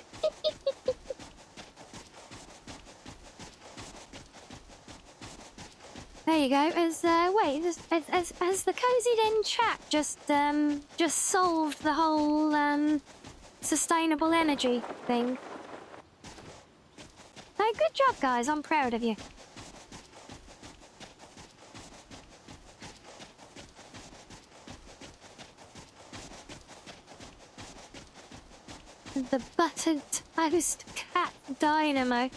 There you go. Has the Cozy Den chat just solved the whole sustainable energy thing? Hey, good job, guys. I'm proud of you. The buttered toast cat dynamo.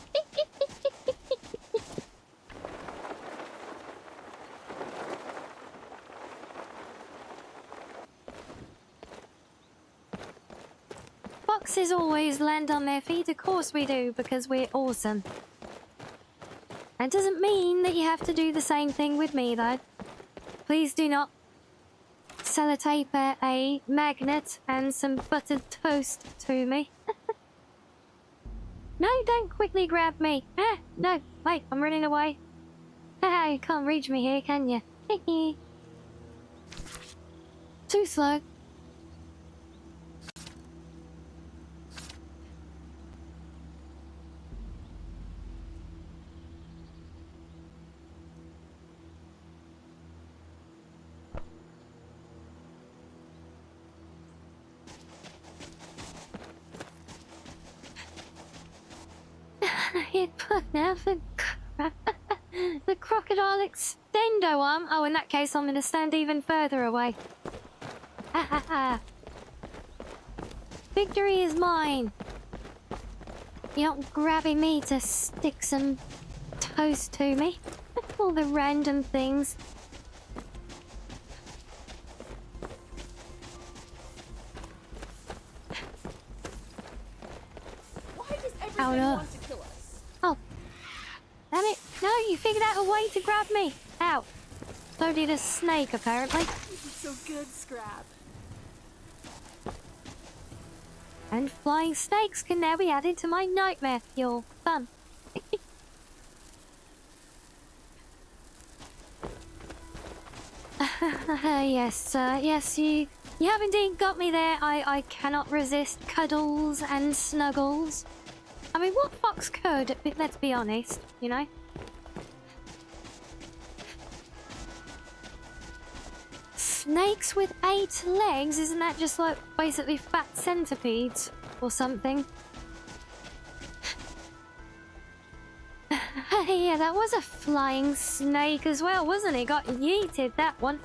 foxes always land on their feet? Of course we do, because we're awesome. That doesn't mean that you have to do the same thing with me, though. Please do not sellotape a magnet and some buttered toast to me. No, don't quickly grab me. Ah, no, wait, I'm running away. Haha, you can't reach me here, can you? Too slow. He'd put now for the crocodile extendo arm. Oh, in that case, I'm going to stand even further away. Ha ha ha. Victory is mine. You're not grabbing me to stick some toast to me. All the random things. Why does everyone no. want to kill us? Oh. Damn it. No, you figured out a way to grab me. Ow. So did a snake, apparently. You did so good, Scrap. And flying snakes can now be added to my nightmare fuel. Fun. Yes, you have indeed got me there. I cannot resist cuddles and snuggles. I mean, what fox could? Let's be honest, you know? Snakes with 8 legs? Isn't that just like basically fat centipedes or something? Yeah, that was a flying snake as well, wasn't it? Got yeeted, that one.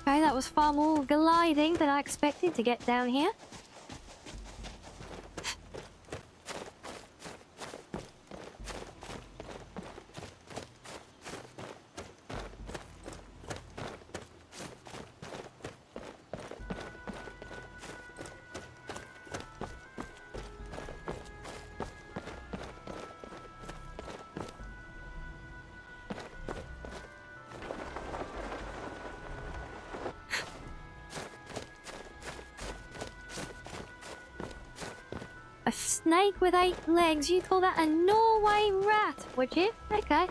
Okay, that was far more gliding than I expected to get down here. A snake with 8 legs? You call that a Norway rat, would you? Okay.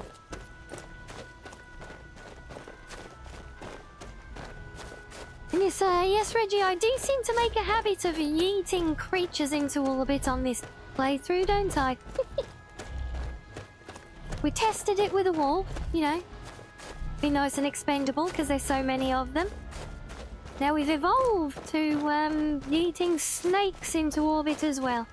And yes, Reggie, I do seem to make a habit of yeeting creatures into orbit on this playthrough, don't I? We tested it with a wolf, you know. Be nice and expendable because there's so many of them. Now we've evolved to yeeting snakes into orbit as well.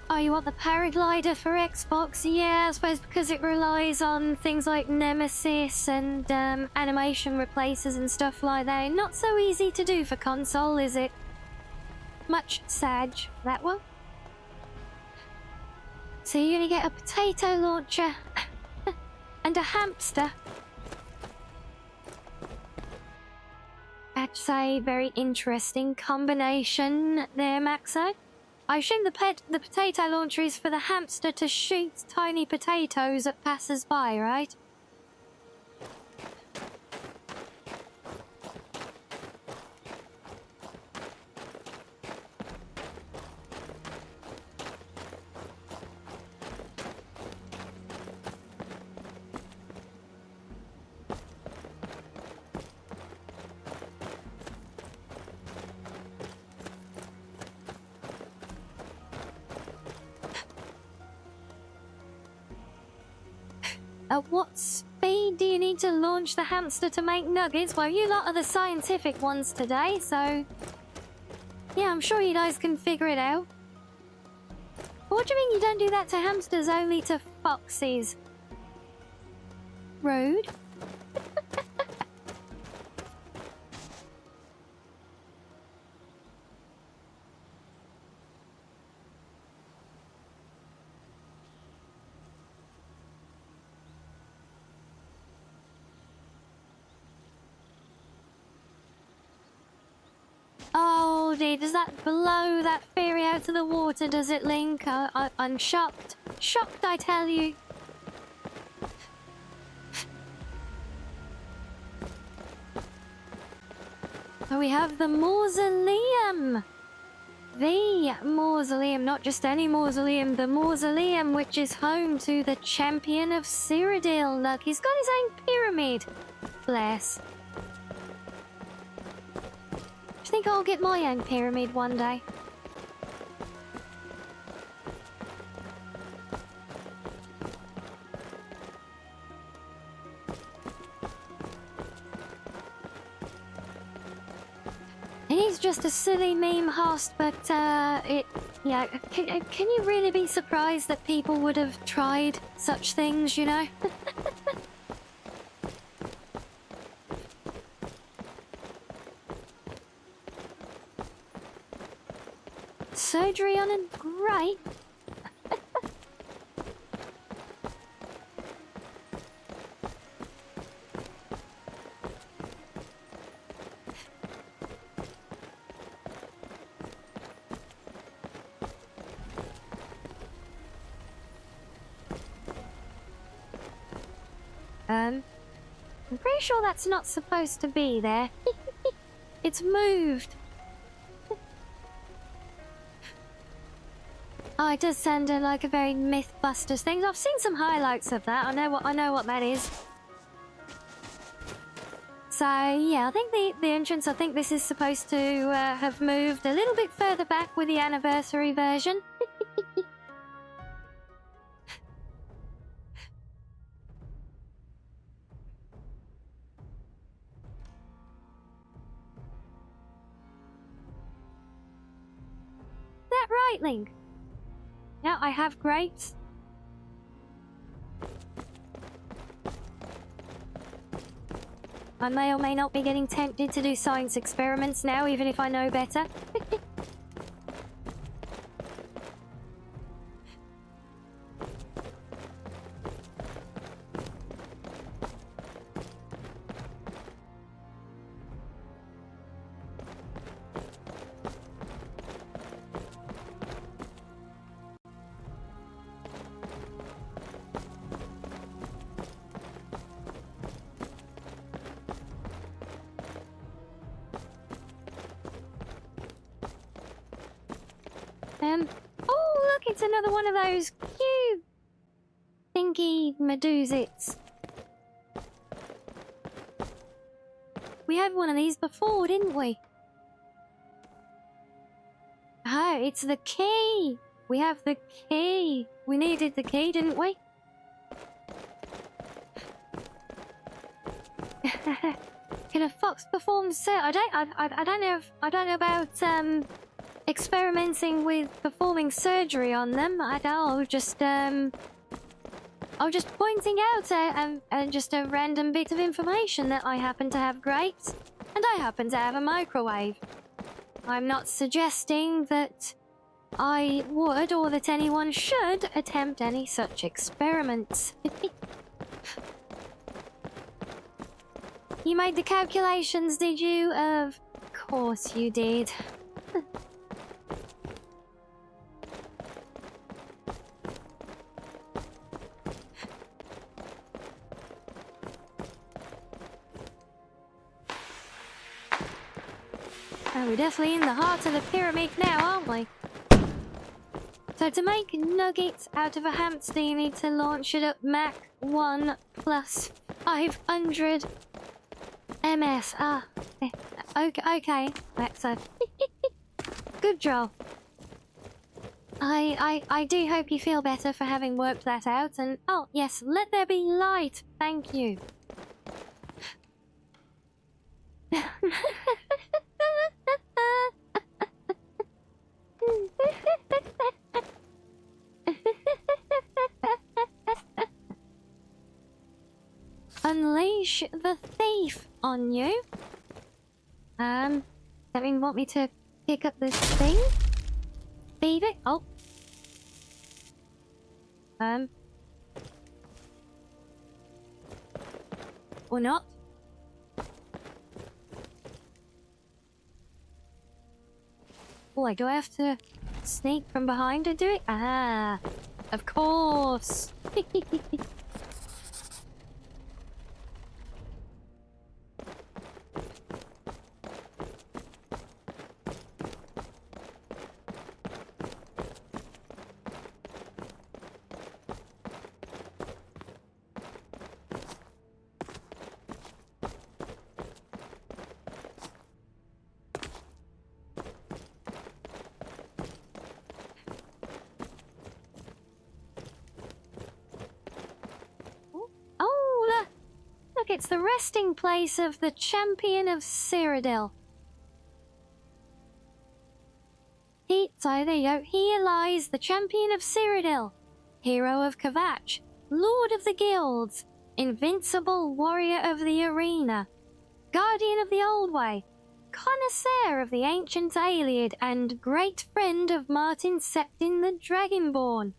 Oh, you want the paraglider for Xbox? Yeah, I suppose because it relies on things like Nemesis and animation replacers and stuff like that. Not so easy to do for console, is it? Much sag, that one. So you're gonna get a potato launcher and a hamster. That's a very interesting combination there, Maxo. I assume the potato launcher is for the hamster to shoot tiny potatoes at passers-by, right? At what speed do you need to launch the hamster to make nuggets? Well, you lot are the scientific ones today, so... yeah, I'm sure you guys can figure it out. What do you mean you don't do that to hamsters, only to foxes? Rude. gravity, does that blow that theory out of the water, does it, Link? I'm shocked. Shocked, I tell you. So we have the mausoleum. The mausoleum, not just any mausoleum, the mausoleum which is home to the champion of Cyrodiil. Look, he's got his own pyramid. Bless. I think I'll get my own pyramid one day. It is just a silly meme host, but yeah, can you really be surprised that people would have tried such things, you know? Surgery on a great. I'm pretty sure that's not supposed to be there. It's moved. Oh, it does sound like a very Mythbusters thing. I've seen some highlights of that. I know what that is. So yeah, I think the entrance. I think this is supposed to have moved a little bit further back with the anniversary version. Is that right, Link? Yeah, I have grapes. I may or may not be getting tempted to do science experiments now, even if I know better. Oh, look, it's another one of those cute thingy medusits. We had one of these before, didn't we? Oh, it's the key. We have the key. We needed the key, didn't we? Can a fox perform I don't know about experimenting with performing surgery on them. I'm just pointing out just a random bit of information that I happen to have grapes and I happen to have a microwave. I'm not suggesting that I would or that anyone should attempt any such experiments. You made the calculations, did you? Of course you did. Oh, we're definitely in the heart of the pyramid now, aren't we? So to make nuggets out of a hamster, you need to launch it at Mach 1 plus 500 ms. Ah, okay, that's a good job. I do hope you feel better for having worked that out. And oh yes, let there be light. Thank you. Unleash the thief on you. That mean you want me to pick up this thing? Feed it? Oh. Or not? Oh, do I have to sneak from behind to do it? Ah, of course. Oh, look, it's the resting place of the champion of Cyrodiil. So there you go. Here lies the champion of Cyrodiil, hero of Kvatch, lord of the guilds, invincible warrior of the arena, guardian of the old way, connoisseur of the ancient Alik'r, and great friend of Martin Septim the Dragonborn.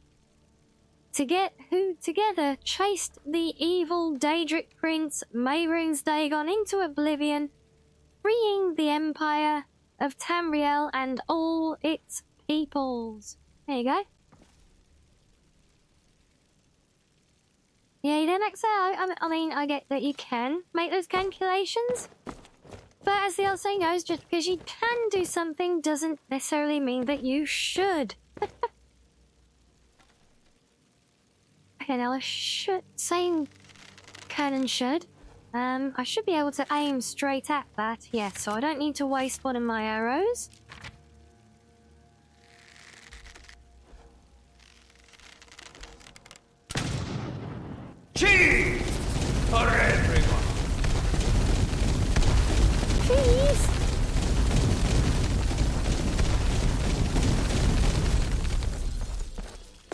Who together chased the evil Daedric prince Mehrunes Dagon into oblivion, freeing the empire of Tamriel and all its peoples. There you go. Yeah, you don't excel. I mean, I get that you can make those calculations, but as the old saying goes, just because you can do something doesn't necessarily mean that you should. Okay, now saying can and should. I should be able to aim straight at that, yes, so I don't need to waste one of my arrows. Cheese for everyone. Cheese!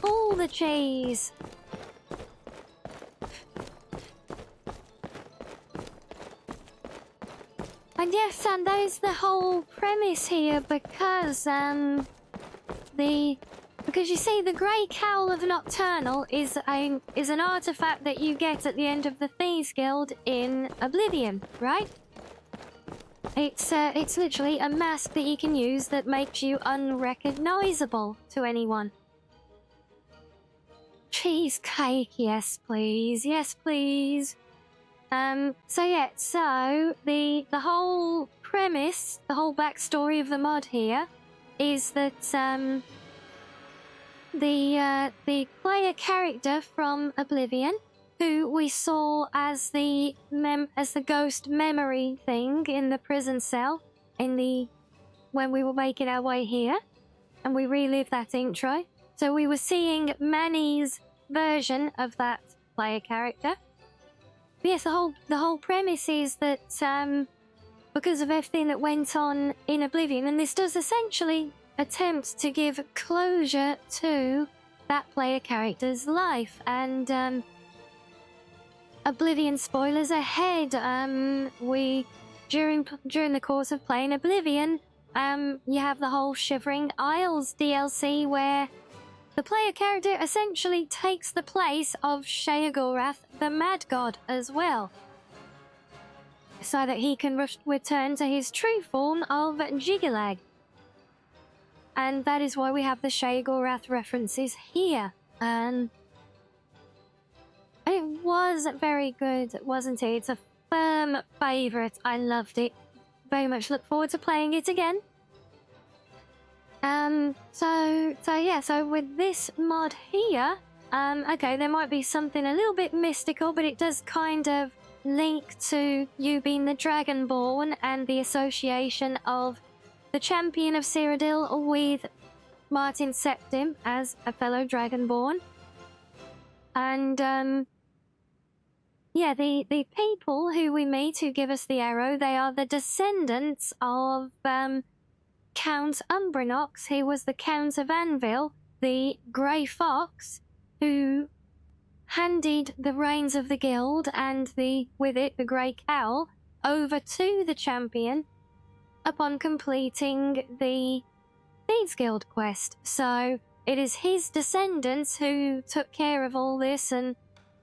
All the cheese! And yes, and that is the whole premise here, because because you see, the Gray Cowl of Nocturnal is an artifact that you get at the end of the Thieves Guild in Oblivion, right? It's literally a mask that you can use that makes you unrecognizable to anyone. Cheesecake, yes please, yes please. So the whole premise, the whole backstory of the mod here is that the player character from Oblivion, who we saw as the ghost memory thing in the prison cell when we were making our way here, and we relived that intro. So we were seeing Manny's version of that player character. But yes, the whole premise is that because of everything that went on in Oblivion, and this does essentially attempt to give closure to that player character's life. And Oblivion spoilers ahead. We during the course of playing Oblivion, you have the whole Shivering Isles DLC where the player character essentially takes the place of Sheogorath, the Mad God, as well, so that he can return to his true form of Jiggalag. And that is why we have the Sheogorath references here. And it was very good, wasn't it? It's a firm favourite. I loved it. Very much look forward to playing it again. So with this mod here, okay, there might be something a little bit mystical, but it does kind of link to you being the Dragonborn and the association of the champion of Cyrodiil with Martin Septim as a fellow Dragonborn. And yeah, the people who we meet who give us the arrow, they are the descendants of Count Umbranox, who was the Count of Anvil, the Grey Fox, who handed the reins of the guild and with it the Grey Cowl over to the champion upon completing the Thieves Guild quest. So it is his descendants who took care of all this, and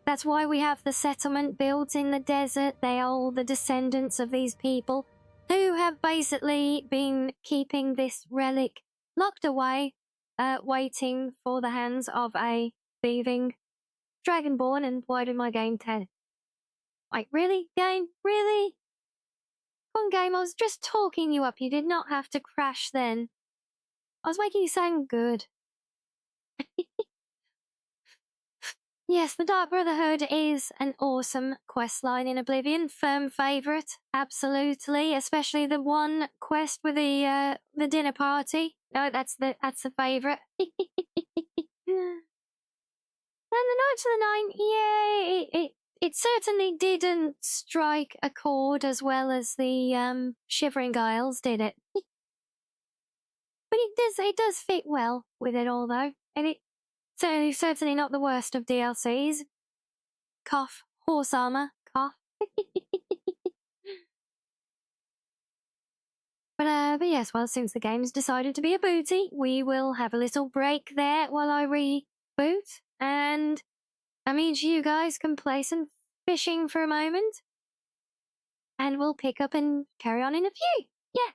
that's why we have the settlement built in the desert. They are all the descendants of these people who have basically been keeping this relic locked away, waiting for the hands of a thieving dragonborn, and why did my game tell? Like, really, game? Really? Come on, game, I was just talking you up. You did not have to crash then. I was making you sound good. Yes, the Dark Brotherhood is an awesome questline in Oblivion. Firm favourite, absolutely. Especially the one quest with the dinner party. No, that's the favourite. And the Knights of the Nine, yeah, it certainly didn't strike a chord as well as the Shivering Isles, did it? But it does fit well with it all, though, and it certainly not the worst of DLCs. Cough, horse armor, cough. But yes, well, since the game's decided to be a booty, we will have a little break there while I reboot, and that means you guys can play some fishing for a moment, and we'll pick up and carry on in a few. Yeah.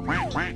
Quack, quack.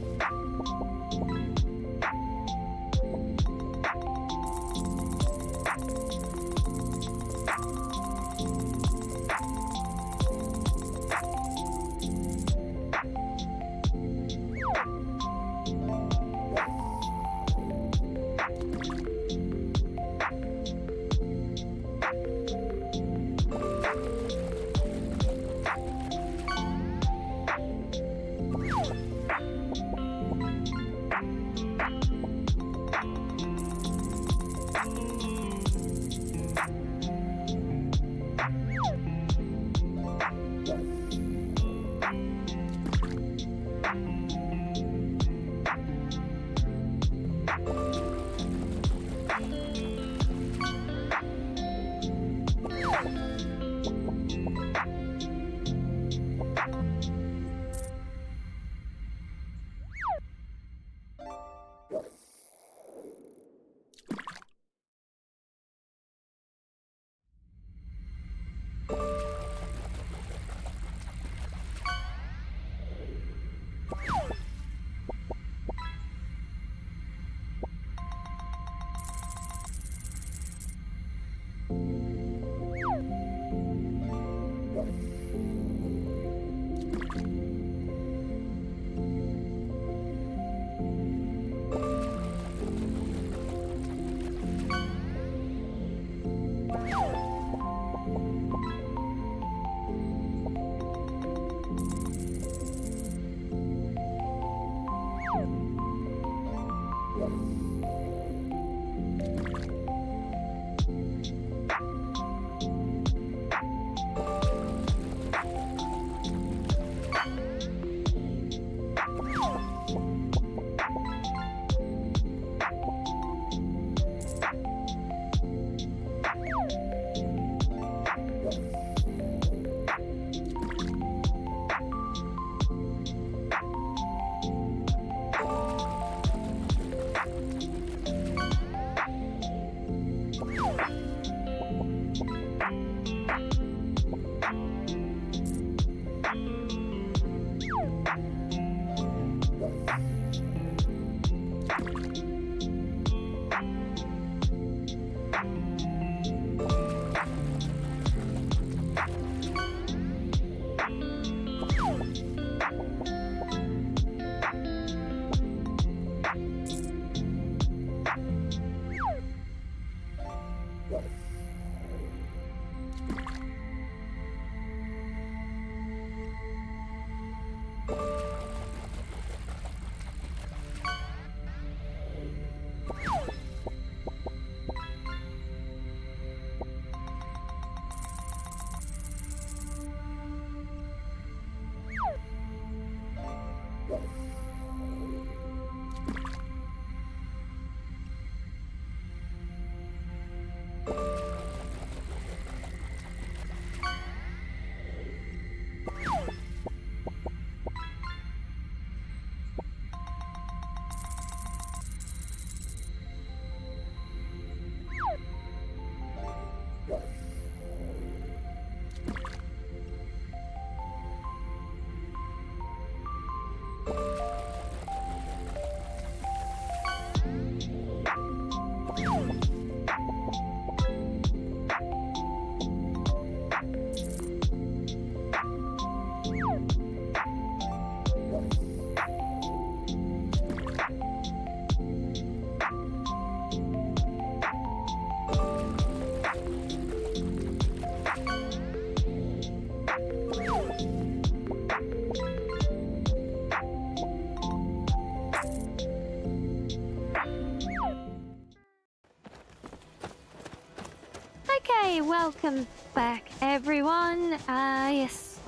Okay, welcome back, everyone. Yes,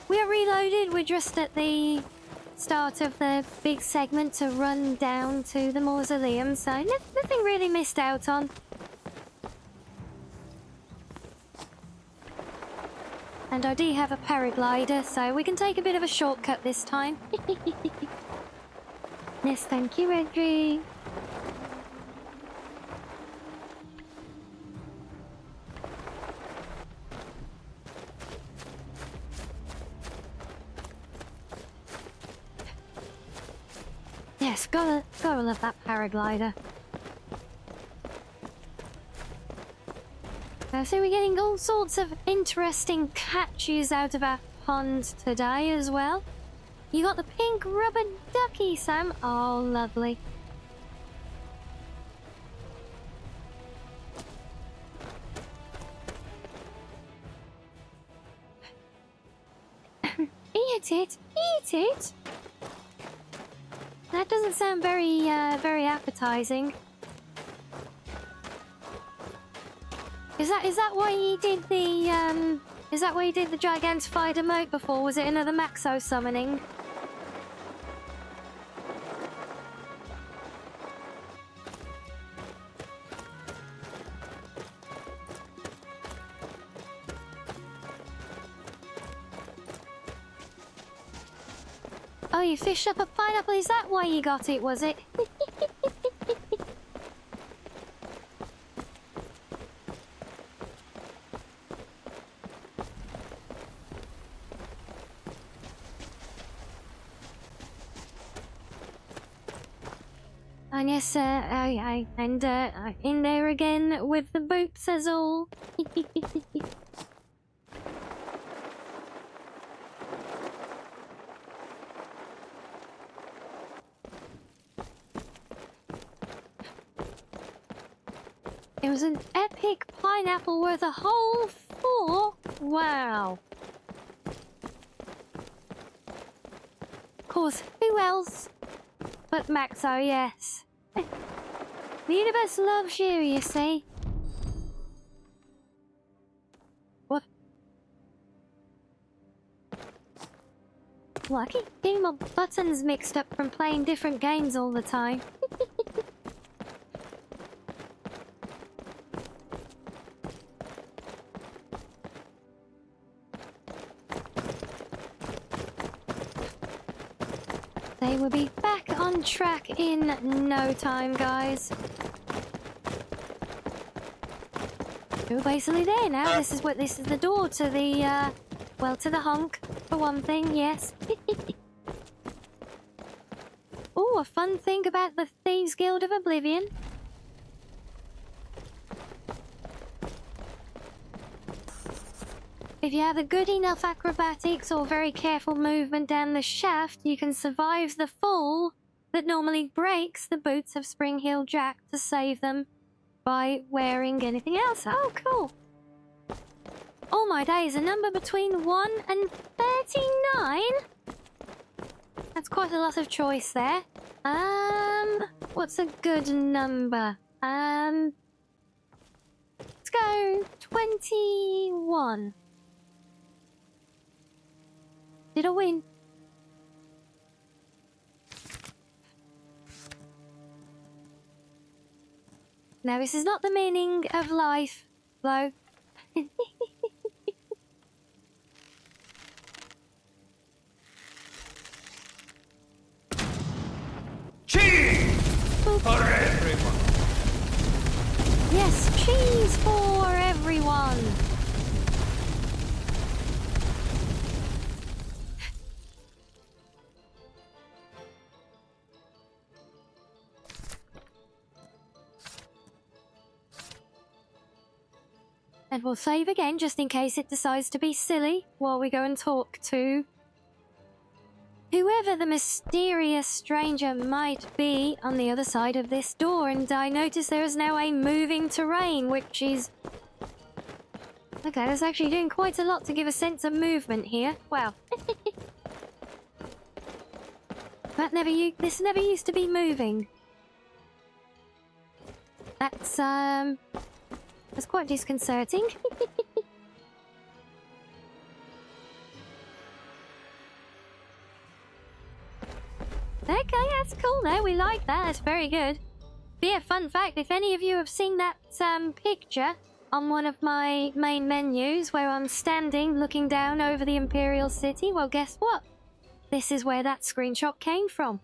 we are reloaded. We're just at the start of the big segment to run down to the mausoleum, so nothing really missed out on. And I do have a paraglider, so we can take a bit of a shortcut this time. Yes, thank you, Andrew. Yes, gotta love that paraglider. So we're getting all sorts of interesting catches out of our pond today as well. You got the pink rubber ducky, Sam. Oh, lovely. Eat it, eat it. That doesn't sound very appetizing. Is that why you did the is that why you did the Gigantified emote before? Was it another Maxo summoning? Oh, you fished up a pineapple, is that why you got it, was it? And yes, in there again with the boots as all. It was an epic pineapple worth a whole 4. Wow. Of course, who else but Maxo, yes. The universe loves you, you see. What? Well, I keep getting my buttons mixed up from playing different games all the time. They will be back on track in no time, guys. We're basically there now. This is the door to the, well, to the honk, for one thing, yes. Oh, a fun thing about the Thieves Guild of Oblivion. If you have a good enough acrobatics or very careful movement down the shaft, you can survive the fall that normally breaks the boots of Spring-Heel Jack to save them by wearing anything else. Oh, cool. Oh my days, a number between 1 and 39? That's quite a lot of choice there. What's a good number? Let's go 21. Did I win? Now, this is not the meaning of life, though. Cheese for everyone. Yes, cheese for everyone. And we'll save again just in case it decides to be silly while we go and talk to whoever the mysterious stranger might be on the other side of this door. And I notice there is now a moving terrain, which is... Okay, that's actually doing quite a lot to give a sense of movement here. Wow. This never used to be moving. That's quite disconcerting. Okay, that's cool though. We like that. That's very good. But yeah, fun fact, if any of you have seen that picture on one of my main menus where I'm standing looking down over the Imperial City, well, guess what? This is where that screenshot came from.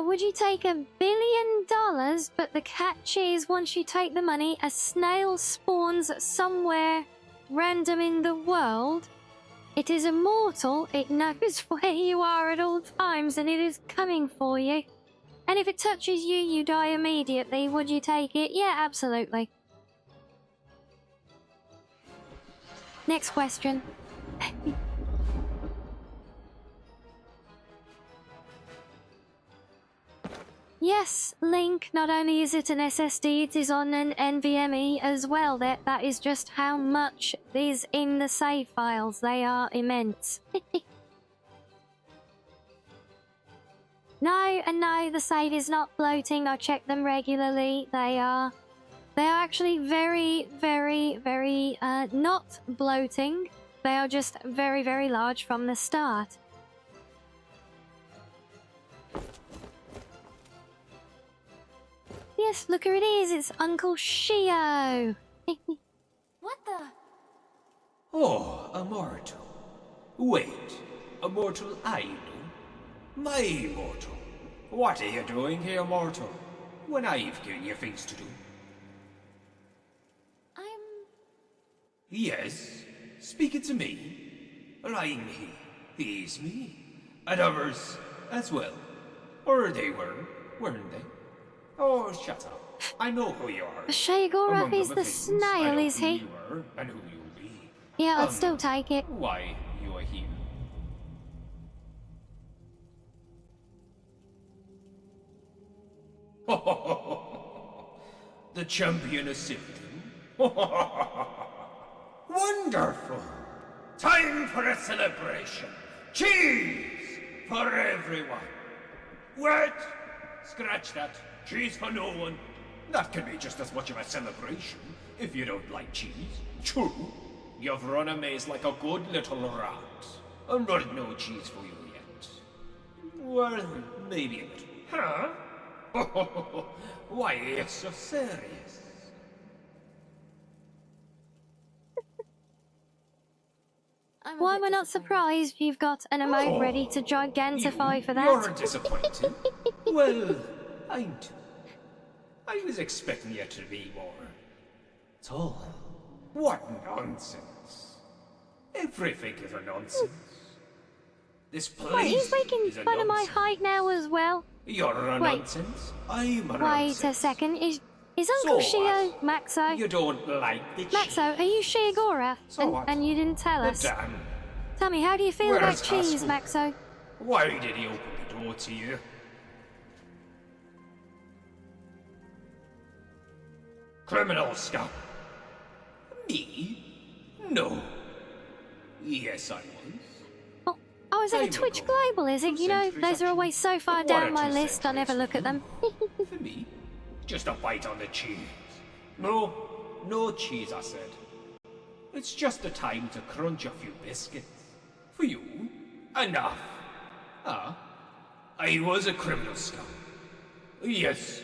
Would you take $1 billion, but the catch is once you take the money, a snail spawns somewhere random in the world. It is immortal, it knows where you are at all times, and it is coming for you. And if it touches you, you die immediately. Would you take it? Yeah, absolutely. Next question. Yes, Link, not only is it an SSD, it is on an NVMe as well. That is just how much is in the save files. They are immense. No, the save is not bloating. I check them regularly. They are actually very, very, very not bloating. They are just very, very large from the start. Yes, look who it is. It's Uncle Shio. What the? Oh, a mortal. Wait, a mortal I know? My mortal. What are you doing here, mortal? When I've given you things to do. Yes, speak it to me. I'm he. He's me. And others as well. Or they were, weren't they? Oh, shut up. I know who you are. Shagorath is the snail, is he? Who you are and who you'll be. Yeah, I'd still take it. Why you are here? The champion is symptom. Wonderful! Time for a celebration. Cheese for everyone. What? Scratch that. Cheese for no one. That can be just as much of a celebration if you don't like cheese. True. You've run a maze like a good little rat. And there's no cheese for you yet. Well, maybe a little. Huh? Why are you so serious? Why am I not surprised you've got an emote ready to gigantify for that? You're disappointed. Well, I'm too. I was expecting you to be more tall. What nonsense. Everything is a nonsense. This place Wait, he's making is a fun of my nonsense. height now as well. You're a Wait. nonsense. I'm a Wait nonsense. a second. Is Uncle So Shio what? Maxo? You don't like the Maxo, are you Shiogora? So what? And you didn't tell us. Damn. Tell me, how do you feel about Where's cheese, Haskell? Maxo? Why did he open the door to you? Criminal scum. Me? No. Yes, I was. Oh, I was at a Time Twitch ago. Global, is it? You know, Centuries, those are actually. always so far What down are my 2 list, I never centuries look at them. For me? Just a bite on the cheese. No, no cheese, I said. It's just a time to crunch a few biscuits. For you, enough. Ah, I was a criminal scum. Yes,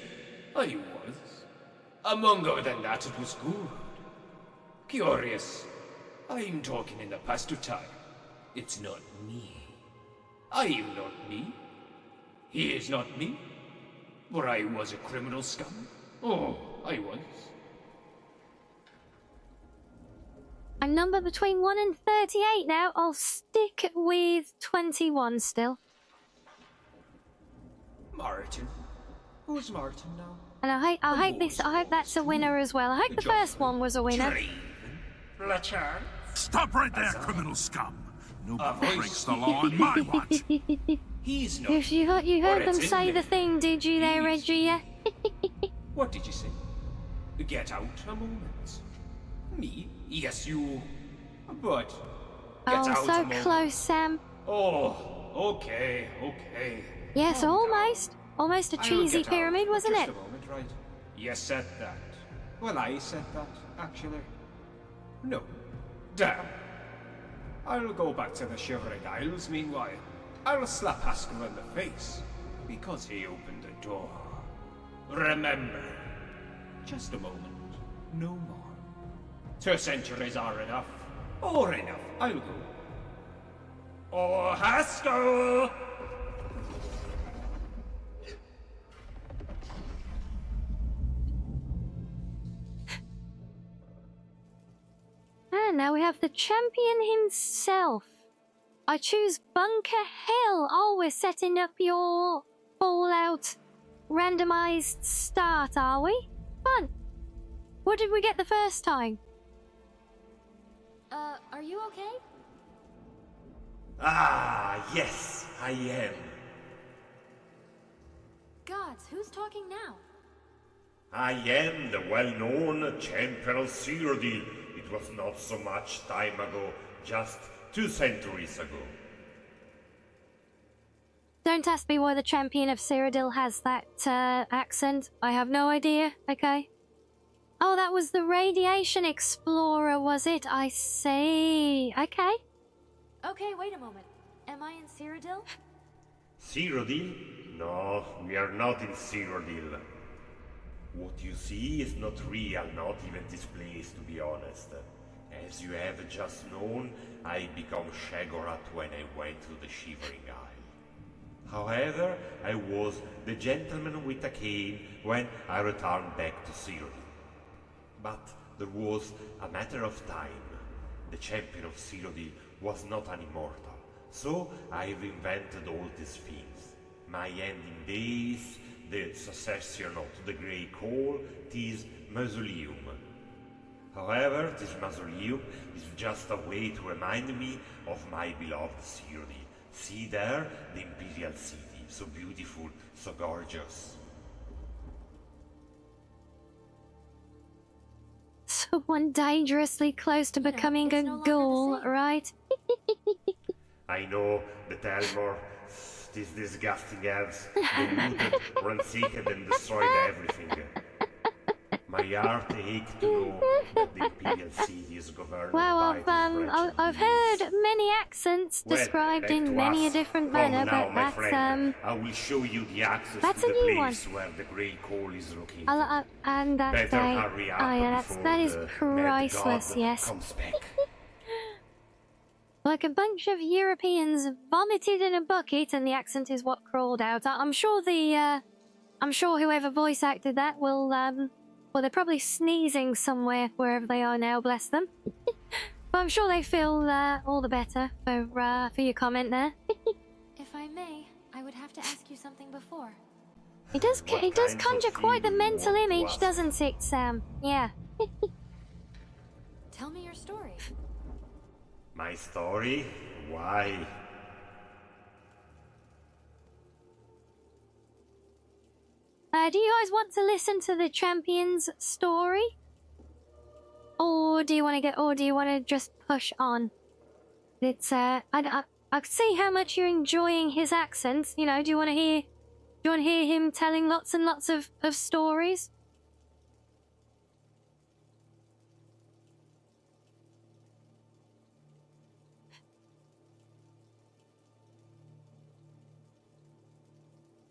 I was. Among other than that, it was good. Curious. I'm talking in the past of time. It's not me. I am not me. He is not me. But I was a criminal scum. Oh, I was. I'm numbered between 1 and 38 now. I'll stick with 21 still. Martin. Who's Martin now? And I hope that's a winner as well. I hope the first one was a winner. Fletcher. Stop right there, criminal scum. Nobody voice. breaks the law on my watch. He's not. You heard them it's in say there. the thing, did you there, He's- Reggie? Yeah? What did you say? Get out a moment. Me? Yes, you. But. Get Oh, out a so moment. close, Sam. Oh, okay, okay. Yes, Calm down. almost a I will cheesy get out. pyramid, wasn't Just it? a moment, right? You said that. Well, I said that, actually. No. Damn. I'll go back to the Shivering Isles meanwhile. I'll slap Haskell in the face, because he opened the door. Remember, just a moment, no more. 2 centuries are enough. Or enough, I'll go. Oh, Haskell! And now we have the champion himself. I choose Bunker Hill. Oh, we're setting up your Fallout randomized start, are we? Fun. What did we get the first time? Are you okay? Ah, yes, I am. Gods, who's talking now? I am the well-known champion of Cyrodiil. It was not so much time ago, just 2 centuries ago. Don't ask me why the champion of Cyrodiil has that accent. I have no idea, okay? Oh, that was the Radiation Explorer, was it? I see. Okay. Okay, wait a moment. Am I in Cyrodiil? Cyrodiil? No, we are not in Cyrodiil. What you see is not real, not even this place, to be honest. As you have just known, I became Shagorat when I went to the Shivering Isle. However, I was the gentleman with a cane when I returned back to Cyrodiil. But there was a matter of time. The champion of Cyrodiil was not an immortal, so I've invented all these things. My ending days, the succession to the Gray Cowl, this mausoleum. However, this mausoleum is just a way to remind me of my beloved Cyrodiil. See there, the Imperial City, so beautiful, so gorgeous. Someone dangerously close to becoming it's a no longer the ghoul, same. right? I know, but Elmore, these disgusting elves, they looted, ransacked and destroyed everything. My heart aches to know that the Imperial City is governed Wow, by these wretched I've beings. heard many accents Well, described back in to many a us. different Come manner, now, but my that's friend. I will show you the access that's to a the new place where the Gray Cowl is located. and that Better they, hurry up oh yeah, before that is the priceless. mad god Yes. comes back. Like a bunch of Europeans vomited in a bucket, and the accent is what crawled out. I'm sure I'm sure whoever voice acted that will, well, they're probably sneezing somewhere, wherever they are now, bless them. But I'm sure they feel, all the better for your comment there. If I may, I would have to ask you something before. It does conjure quite the mental image, doesn't it, Sam? Yeah. Tell me your story. My story? Why? Do you guys want to listen to the champion's story? Or do you want to just push on? It's, I see how much you're enjoying his accent. You know, do you want to hear him telling lots and lots of stories?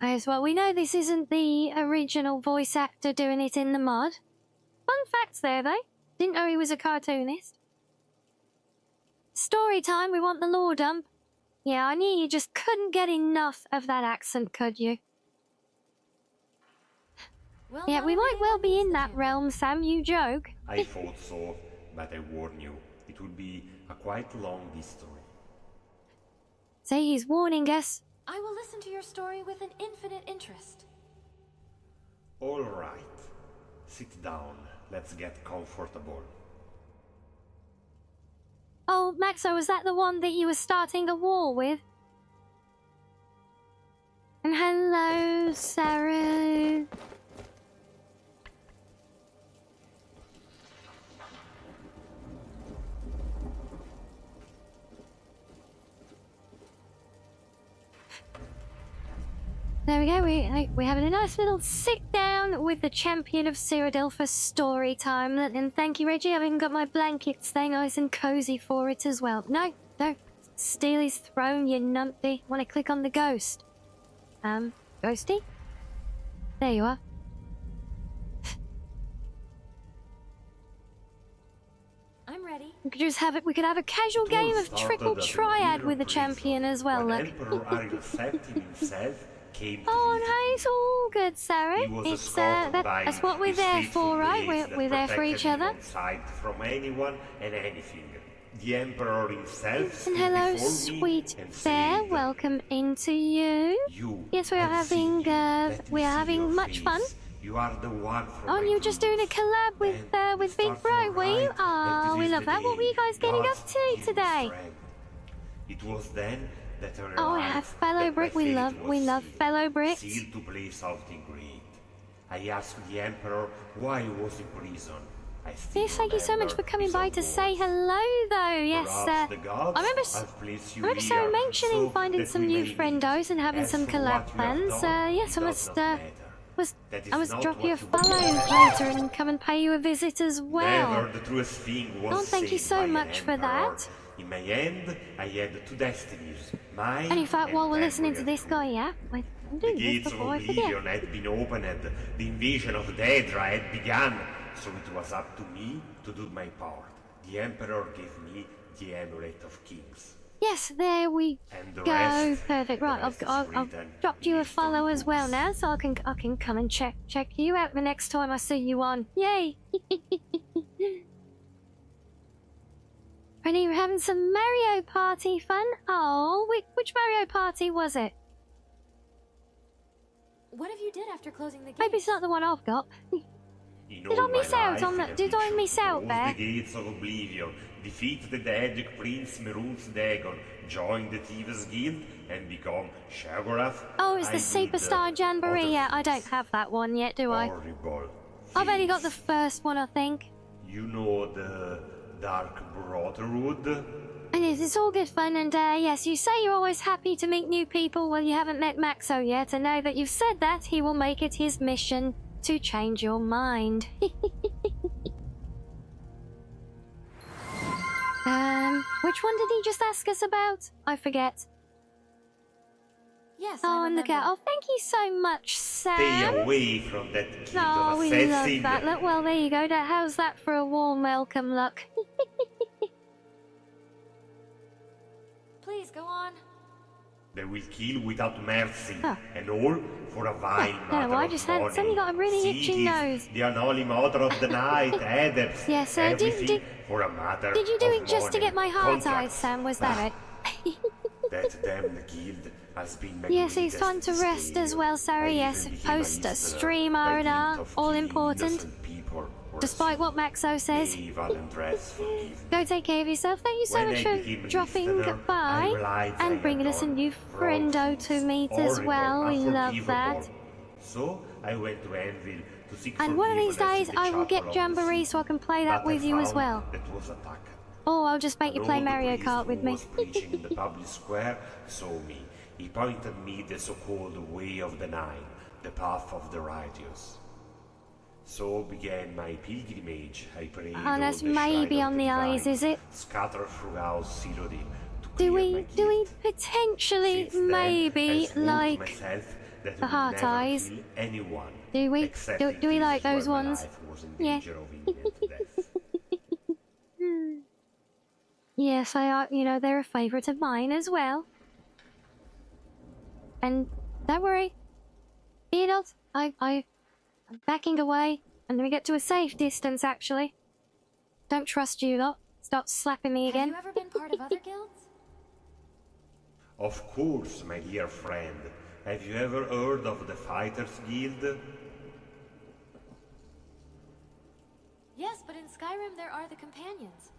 As well, we know this isn't the original voice actor doing it in the mod. Fun facts there, though. Didn't know he was a cartoonist. Story time, we want the lore dump. Yeah, I knew you just couldn't get enough of that accent, could you? Well, Yeah, we might well be in that realm, Sam, you joke. I thought so, but I warn you, it would be a quite long history. See, he's warning us. I will listen to your story with an infinite interest. All right. Sit down. Let's get comfortable. Oh, Maxo, was that the one that you were starting a war with? And hello, Sarah. There we go, we're having a nice little sit down with the champion of Cyrodiil for story time. And thank you, Reggie, I've even got my blankets, stay nice and cozy for it as well. No, don't steal his throne, you numpty. Want to click on the ghost? Ghosty? There you are. I'm ready. We could just have it. We could have a casual game of triple triad with the champion as well. Look. Emperor Alik'r himself came to Oh visit no, it's all good, Sarah. He was It's escorted by that's what we're his there faithful for, right? maids that We're there for protected each him other. on sight from anyone and anything. The Emperor himself And stood hello, before sweet me and bear. said, Welcome into you. "You Yes, we are have seen having me. Let me we are see having your much fun. face. You are the one from Oh, and my you were just doing a dreams." collab with Then with we Big start Bro, from were you? right, Oh, and we this love is that. the What were you day guys getting God's up to dearest today? friend. It was then that I realized Oh, yeah, fellow that brick. my We fate love was fellow bricks. sealed to play something great. I asked the Emperor why he was in prison. I still Yes, thank you so much remember for coming his by own to say words. hello, though. Yes, Perhaps the gods I remember. have placed you I remember here Sarah mentioning so finding that some we new may meet. friendos and having As some for collab what you have plans. done, Yes, it I does must not matter. That is I must not drop you a what you want follow to know. later and come and pay you a visit as well. Never the truest thing was Oh, thank you said so by an much for emperor. that. In my end, I had two destinies, mine And in fact, while we're and listening to Emperor this guy, yeah, I'm The doing this gates of before I forget. oblivion had been opened, the invasion of Daedra had begun, so it was up to me to do my part. The Emperor gave me the Amulet of Kings. Yes, there we And the go. rest, Perfect. Right, the rest is I've written dropped you in a follow as well storybooks. now, so I can come and check you out the next time I see you on. Yay! And you were having some Mario Party fun. Oh, which Mario Party was it? What have you did after closing the gate? Maybe it's not the one I've got. In Did all I miss my out life, on that? Did I miss out close there? the gates of oblivion, defeat the Daedric Prince Merun's Dagon, join the Thieves Guild, and become Shaggorath. Oh, it's the I did, Superstar Jamboree. other Yeah, I don't things. have that one yet, do I? Horrible I've only got the things. first one, I think. You know the Dark Brotherhood? And it's all good fun, and yes, you say you're always happy to meet new people. Well, you haven't met Maxo yet, and now that you've said that, he will make it his mission to change your mind. Which one did he just ask us about? I forget. Yes, Oh, I and the cat. remember. Oh, thank you so much, Sam. Stay away from that guild Oh, of we love assassin. that. Look, well, there you go. How's that for a warm welcome, look? go on. They will kill without mercy, Huh. and all for a vile matter I of just had money. suddenly got a really See, itchy it is nose. The unholy mother of the night, Adepts. Yes, sir. Everything for a matter Did you do of it just to money. get my heart eyes, Contracts. Sam? Was that it? That damned guild has been Yes, it's magnificent time to this rest day. as well, Sarah. I Yes, even became a poster, listener stream by owner, dint of all killing important. innocent people for Despite what Maxo says. May Valendress forgive me. Go take care of yourself. Thank you so When much I for became a dropping listener, I by realized I and had bringing us a done new wrong friendo things, to meet as horrible, well. We love unforgivable. that. So I went to Anvil to seek And one of these forgiveness days, in the I will get chapel of the Jamboree sea. so I can play that But with I you as found well. That was attack. Or I'll just make you An play old Mario priest Kart with who me. was preaching in the public square saw me. He pointed me the so-called way of the nine, the path of the righteous. So began my pilgrimage. I prayed Oh, that's all the shrine maybe of on the the eyes, divine, is it? scattered throughout Cyrodiil to Do clear my we guilt. potentially Since then, maybe I swore to like myself that the I would heart never eyes? kill anyone, Do we? except Do in we like cases those where my ones? life was in Yeah. danger of imminent death. Yes, I are. You know, they're a favourite of mine as well. And don't worry, you know, I'm backing away, and we get to a safe distance. Actually, don't trust you lot. Stop slapping me Have again. you ever been part of other guilds? Of course, my dear friend. Have you ever heard of the Fighters Guild? Yes, but in Skyrim there are the companions.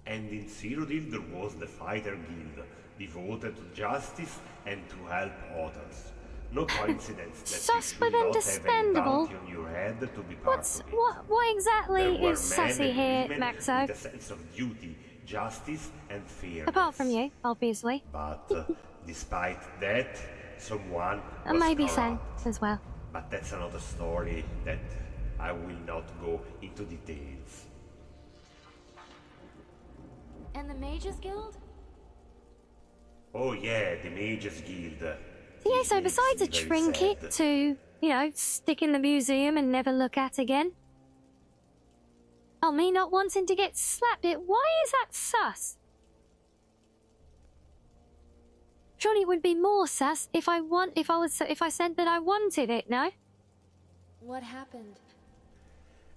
And in Cyrodiil there was the Fighter Guild, devoted to justice and to help others. No coincidence that Sus you but should not have any understandable. bounty on your head to be part What of it. exactly There were is men sussy and here, women Maxo? with a sense of duty, justice and fairness. Apart from you, obviously. But despite that, someone was And maybe Sam corrupt. as well. But that's another story that I will not go into details. And the Mages Guild? Oh yeah, the Mages Guild. Yeah, so It besides a makes me very trinket sad. to, you know, stick in the museum and never look at again. Oh, me not wanting to get slapped. Why is that sus? Surely it would be more sus if I said that I wanted it, no? What happened?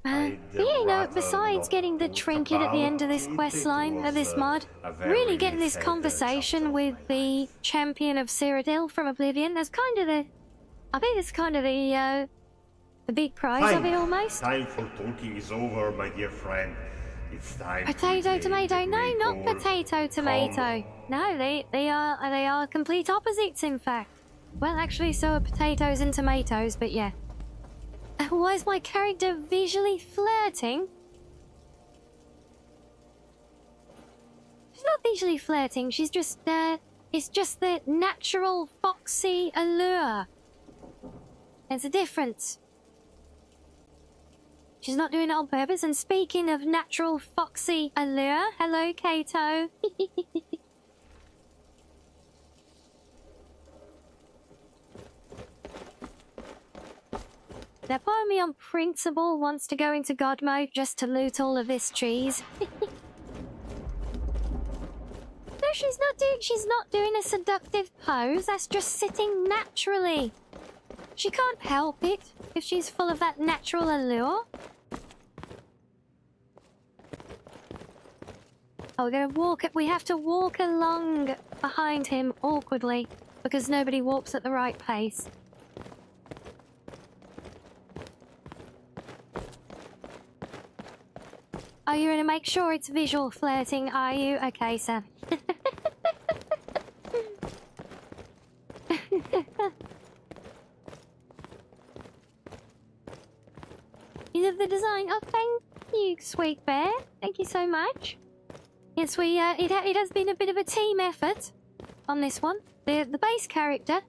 I'd You know, rather besides not getting the talk trinket at the end of this about quest it. line, It of this was, mod, a very really getting this sad, conversation chapter with of my the life. champion of Cyrodiil from Oblivion, that's kind of the... I think it's kind of the big prize of it almost. Time for talking is over, my dear friend. It's time to Potato, reclaim tomato. the No, Gray not Cowl. potato, tomato. No, they are complete opposites, in fact. Well, actually, so are potatoes and tomatoes, but yeah. Why is my character visually flirting? She's not visually flirting. She's just it's just the natural foxy allure. There's a difference. She's not doing it on purpose. And speaking of natural foxy allure, hello, Kato. Now, part of me on principle wants to go into God mode just to loot all of this cheese. No, she's not doing a seductive pose. That's just sitting naturally. She can't help it if she's full of that natural allure. Oh, we have to walk along behind him awkwardly because nobody walks at the right pace. Oh, you're gonna make sure it's visual flirting, are you? Okay, Sam. You love the design? Oh, thank you, sweet bear. Thank you so much. Yes, it has been a bit of a team effort on this one. The base character,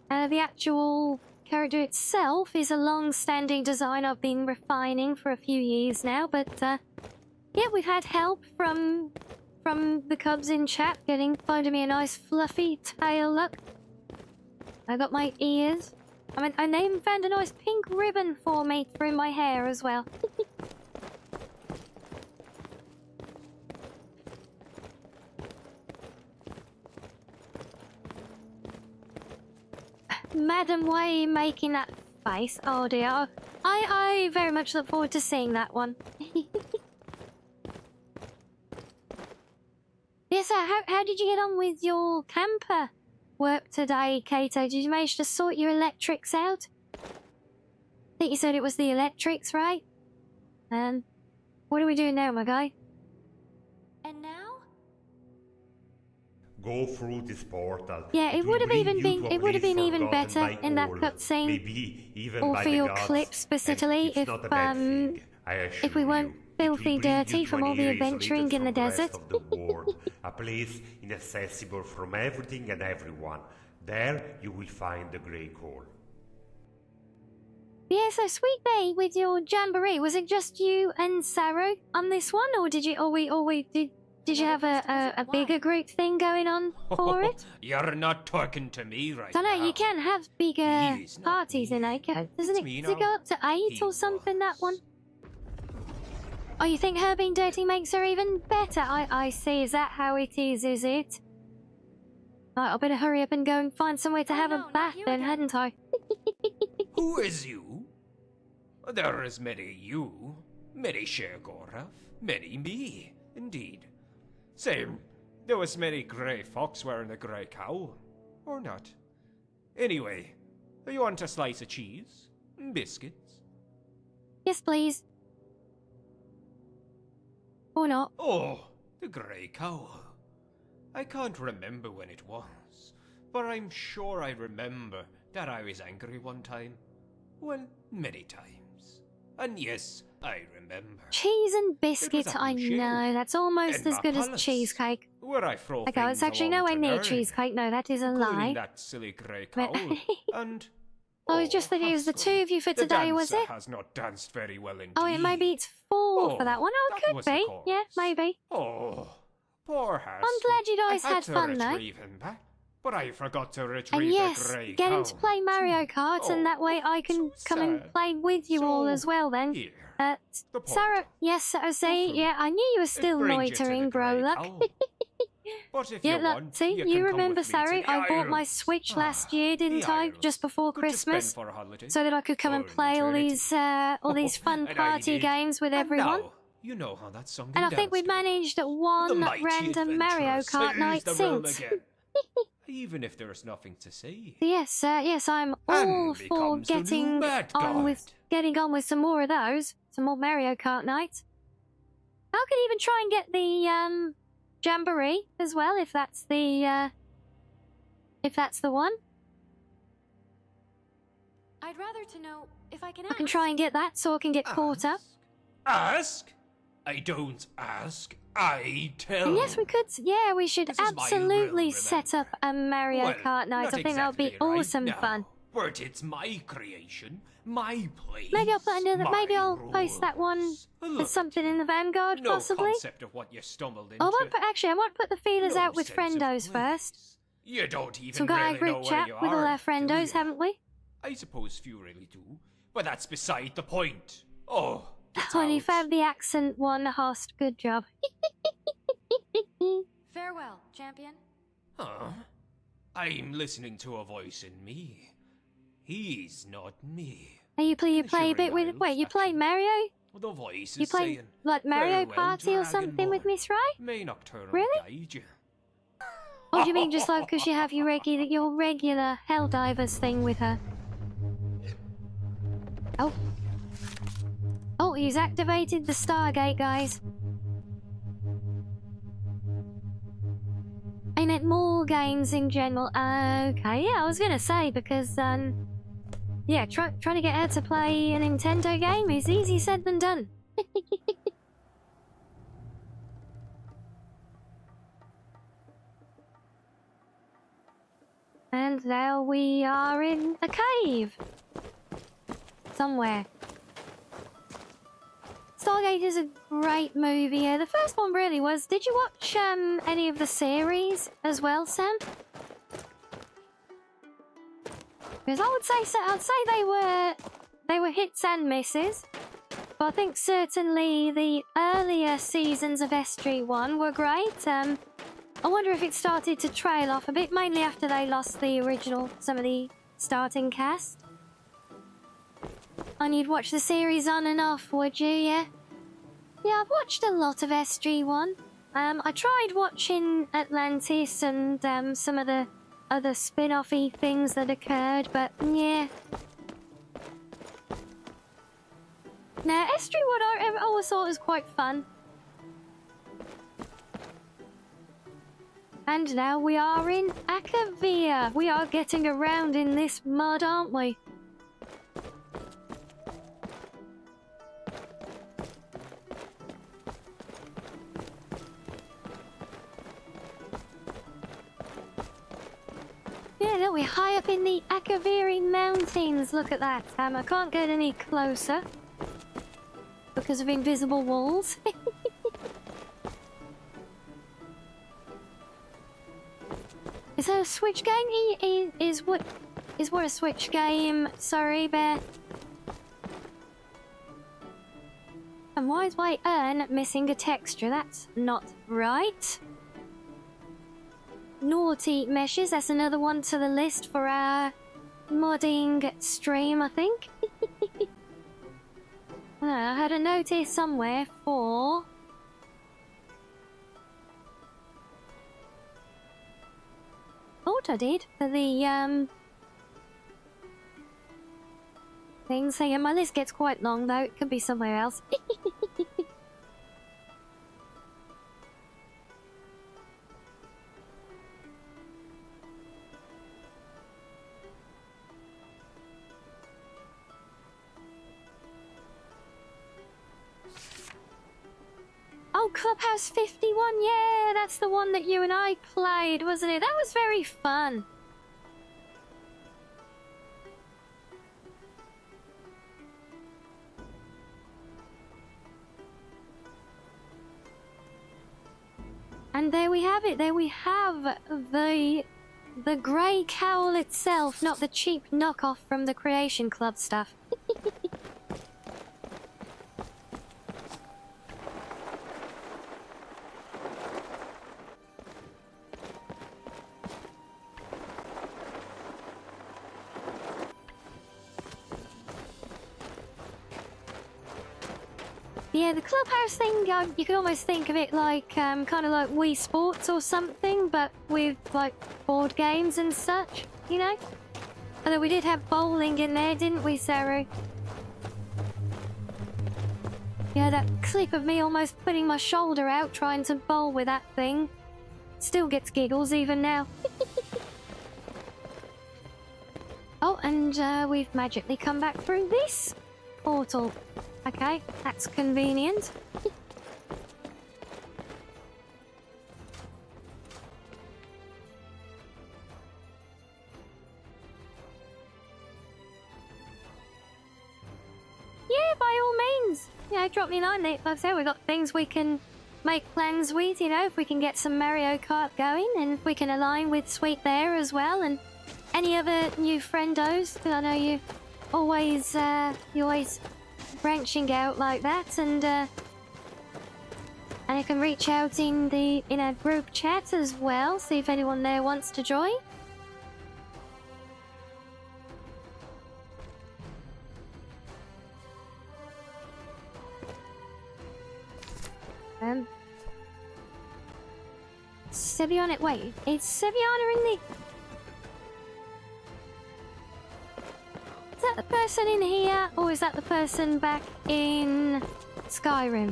the actual character itself, is a long-standing design I've been refining for a few years now, but yeah, we've had help from the cubs in chat, finding me a nice fluffy tail look. I got my ears. I even found a nice pink ribbon for me through my hair as well. Madam, why are you making that face? Oh dear. I very much look forward to seeing that one. Yes, how did you get on with your camper work today, Kato? Did you manage to sort your electrics out? I think you said it was the electrics, right? And what do we do now, my guy? And now? Go through this portal. Yeah, it would have even been even better by in that all. cutscene, Maybe even or by for the your gods. clips specifically, And it's not a bad thing, I if assure we weren't you. It filthy will bring you dirty to from an all the area adventuring isolated in the from rest desert. of the world, a place inaccessible from everything and everyone. There you will find the Gray Cowl. Yeah, so Sweet Bee, with your jamboree, was it just you and Saru on this one, or did you did you have a bigger group thing going on for it? You're not talking to me right Don't know, now. you can have bigger He's not parties me. in Alik'r. Does It's it me go now. up to 8 He or something, that one? was. Oh, you think her being dirty makes her even better? I see. Is that how it is it? Right, I better hurry up and go and find somewhere to have no, a not bath you then, again. hadn't I? Who is you? There is many you, many Shegorath, many me, indeed. Same, there was many grey fox wearing a grey cowl. Or not. Anyway, you want a slice of cheese? Biscuits? Yes, please. Or not. Oh, the grey cowl. I can't remember when it was, but I'm sure I remember that I was angry one time. Well, many times. And yes, I remember. Cheese and biscuits, up I in Shale, know. That's almost in as my good as palace, cheesecake. Where I throw Okay, things it's actually along nowhere to near learn, cheesecake. No, that is a including lie. that silly grey cowl. And I was just thinking it was the Haskell, two of you for the today, was dancer it? has not danced very well indeed. Oh, maybe it's 4 for that one. Oh, it that could was the be. cause. Yeah, maybe. Oh, poor Haskell. I'm glad you guys I had fun, though. to retrieve him back, but I forgot to retrieve And the yes, grey get him cowl. to play Mario Kart, and that way I can so come and sad. play with you all So, as well then. Here, the Sarah, portal. yes, I see. Yeah, I knew you were still brings you to loitering, the bro. grey Look. cowl. But if Yeah, you look, want, see, you you can come remember, with me to Saru? the I bought my Isles. Switch last Ah, year, didn't the I? Just Isles. before Good to spend Christmas, for a holiday. so that I could come and Or an play all eternity. these fun And I party did. games with And everyone. now, you know how that song And I and think we dance go. managed The one mighty random Mario adventurer Kart night saves the world since. again. Even if there's nothing to say. Yes, yes, I'm And all for becomes the new getting bad on with god. some more of those, some more Mario Kart nights. I could even try and get the jamboree as well, if that's the one. I'd rather to know if I can I ask. can try and get that, so I can get caught up. Ask? I don't ask. I tell. And yes, we could. Yeah, we should This is my absolutely realm, set up a Mario Well, Kart night. not I think that would be exactly right awesome now, fun. But it's my creation, my place. Maybe I'll put another. my Maybe I'll post that one rules. as Look, something in the Vanguard, no possibly. concept of what you stumbled into. I might put, actually, I might put the feelers No out with sense of friendos place. first. You don't even So we've got really a group know where chat you with all are, our do friendos, you? haven't we? I suppose few really do, but that's beside the point. Oh, get When you out. found the accent one, host. Good job. Farewell, champion. Huh? I'm listening to a voice in me. He's not me. Are you play Sure a bit with? Miles, Wait, you play actually. Mario? The voice You is play saying, like Mario "Farewell, Party or something with Dragonborn. Miss Rai? May Nocturnal Really? guide you." Or do you mean just like because you have your regular Helldivers thing with her? Oh. Oh, he's activated the Stargate, guys. I meant more games in general. Okay, yeah, I was gonna say because yeah, trying to get her to play a Nintendo game is easier said than done. And now we are in a cave. Somewhere. Stargate is a great movie. Yeah, the first one really was. Did you watch any of the series as well, Sam? Because I'd say they were hits and misses. But I think certainly the earlier seasons of SG-1 were great. I wonder if it started to trail off a bit, mainly after they lost some of the starting cast. And you'd watch the series on and off, would you? Yeah? Yeah, I've watched a lot of SG-1. I tried watching Atlantis and some of the other spin-off-y things that occurred, but yeah. Now, SG-1 I always thought was quite fun. And now we are in Akavia. We are getting around in this mud, aren't we? Yeah, look, we're high up in the Akaviri Mountains. Look at that. I can't get any closer because of invisible walls. Is that a Switch game? Is what a Switch game? Sorry, Bear. And why is my urn missing a texture? That's not right. Naughty meshes. That's another one to the list for our modding stream, I think. I had a note here somewhere for... Thought I did for the thing saying my list gets quite long though. It could be somewhere else. Oh, Clubhouse 51, yeah, that's the one that you and I played, wasn't it? That was very fun. And there we have it. There we have the Gray Cowl itself, not the cheap knockoff from the Creation Club stuff. Yeah, the Clubhouse thing, you could almost think of it like, kind of like Wii Sports or something, but with, like, board games and such, you know? Although we did have bowling in there, didn't we, Saru? Yeah, that clip of me almost putting my shoulder out trying to bowl with that thing still gets giggles even now. Oh, and we've magically come back through this portal. Okay, that's convenient. Yeah, by all means. You know, drop me a line. Like I said, we've got things we can make plans with, you know, if we can get some Mario Kart going and if we can align with Sweet there as well and any other new friendos, because I know you always branching out like that, and I can reach out in a group chat as well, see if anyone there wants to join. Sebiana, wait, is Sebiana in the... Is that the person in here, or is that the person back in Skyrim?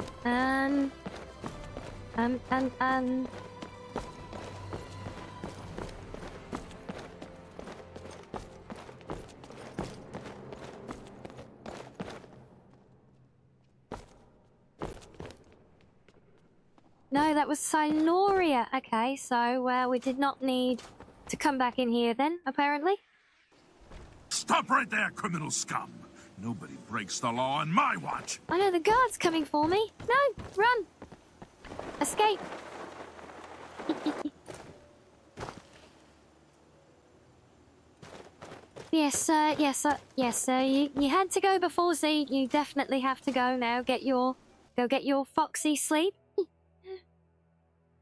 No, that was Siloria. Okay, so we did not need to come back in here then, apparently. Stop right there, criminal scum! Nobody breaks the law on my watch! I know, the guard's coming for me. No, run! Escape! Yes, sir. You had to go before, so you definitely have to go now. Go get your foxy sleep.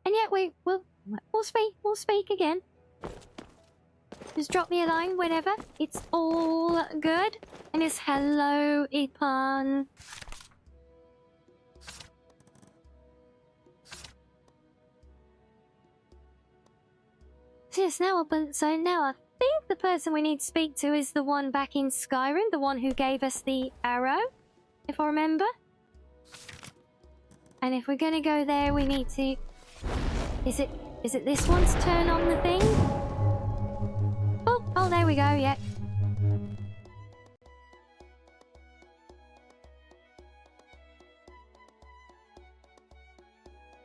And yet we'll speak again. Just drop me a line whenever. It's all good. And it's hello, Ipan. Yes, now I think the person we need to speak to is the one back in Skyrim, the one who gave us the arrow, if I remember. And if we're gonna go there, we need to... Is it this one's turn on the thing? Oh, there we go, yeah.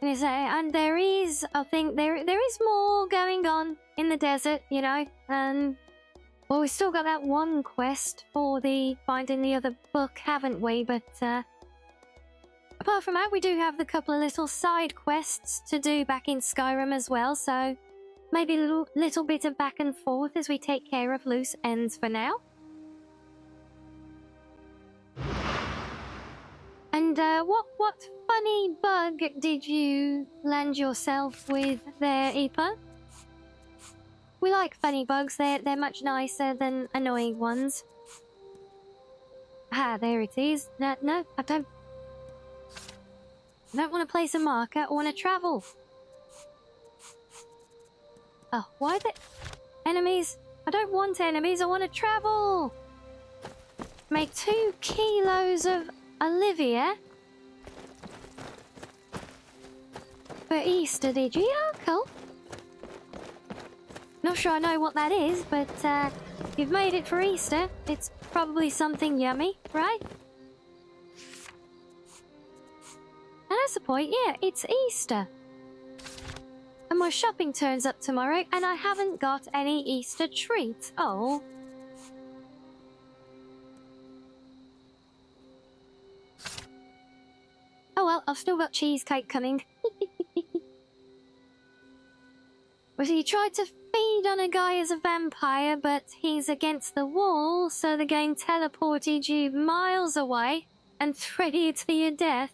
And there is, I think, there is more going on in the desert, you know. Well, we've still got that one quest for the finding the other book, haven't we? But apart from that, we do have the couple of little side quests to do back in Skyrim as well. So maybe a little bit of back and forth as we take care of loose ends for now. And what funny bug did you land yourself with there, Ipa? We like funny bugs. They're much nicer than annoying ones. Ah, there it is. No, I don't want to place a marker. I want to travel. Oh, why the enemies? I don't want enemies. I want to travel. Make 2 kilos of Olivia for Easter, did you? Oh, cool. Not sure I know what that is, but you've made it for Easter. It's probably something yummy, right? And that's the point, yeah, it's Easter. And my shopping turns up tomorrow, and I haven't got any Easter treats. Oh. Oh well, I've still got cheesecake coming. Well, so you tried to feed on a guy as a vampire, but he's against the wall, so the game teleported you miles away and threaded you to your death.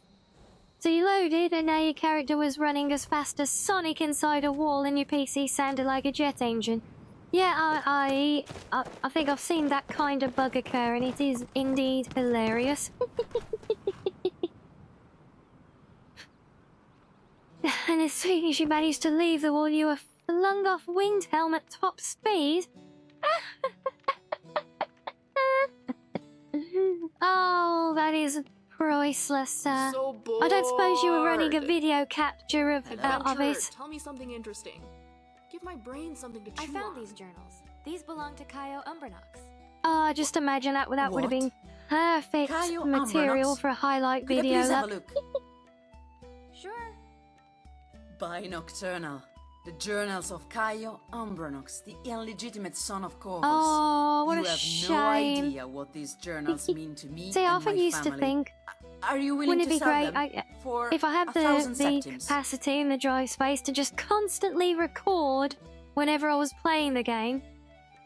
So you loaded, and now your character was running as fast as Sonic inside a wall, and your PC sounded like a jet engine. Yeah, I think I've seen that kind of bug occur, and it is indeed hilarious. And as soon as you managed to leave the wall, you were flung off wind helm at top speed. Oh, that is priceless, sir. So bored. I don't suppose you were running a video capture of it. Tell me something interesting. Give my brain something to chew I found on. these journals. These belong to Caio Umbernox. Oh, just imagine that would have been perfect Caio material Umbernox? for a highlight Could I video. please have a look? Sure. By Nocturnal, the journals of Caio Umbernox, the illegitimate son of Corvus. Oh, what you a have shame. no idea what these journals mean to me See, I and often my used family. to think, Are you willing wouldn't it to be sell great them for if I had the 1,000 septims? capacity and the drive space to just constantly record whenever I was playing the game?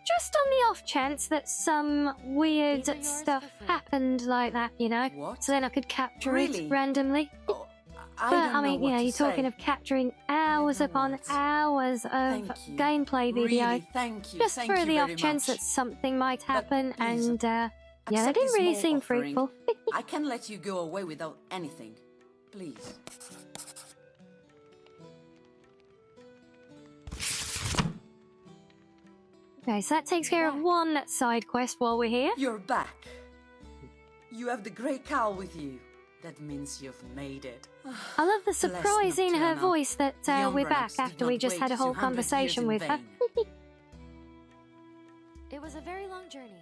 Just on the off chance that some weird These are yours stuff for free. happened like that, you know? What? So then I could capture Really? it randomly. Oh, I But don't I mean, know you know, what you're to talking say. of capturing hours know upon what. hours of Thank you. gameplay video. Really, thank you. Just Thank for you the very off chance much. that something might But happen, please, and yeah, they accept didn't this really small seem offering. fruitful. I can't let you go away without anything. Please. Okay, so that takes care of one side quest while we're here. You're back. You have the Gray Cowl with you. That means you've made it. I love the surprise in her Nocturnal. voice that The we're Umbernox back did after not we just wait had a whole 200 conversation years with in her. vain. It was a very long journey.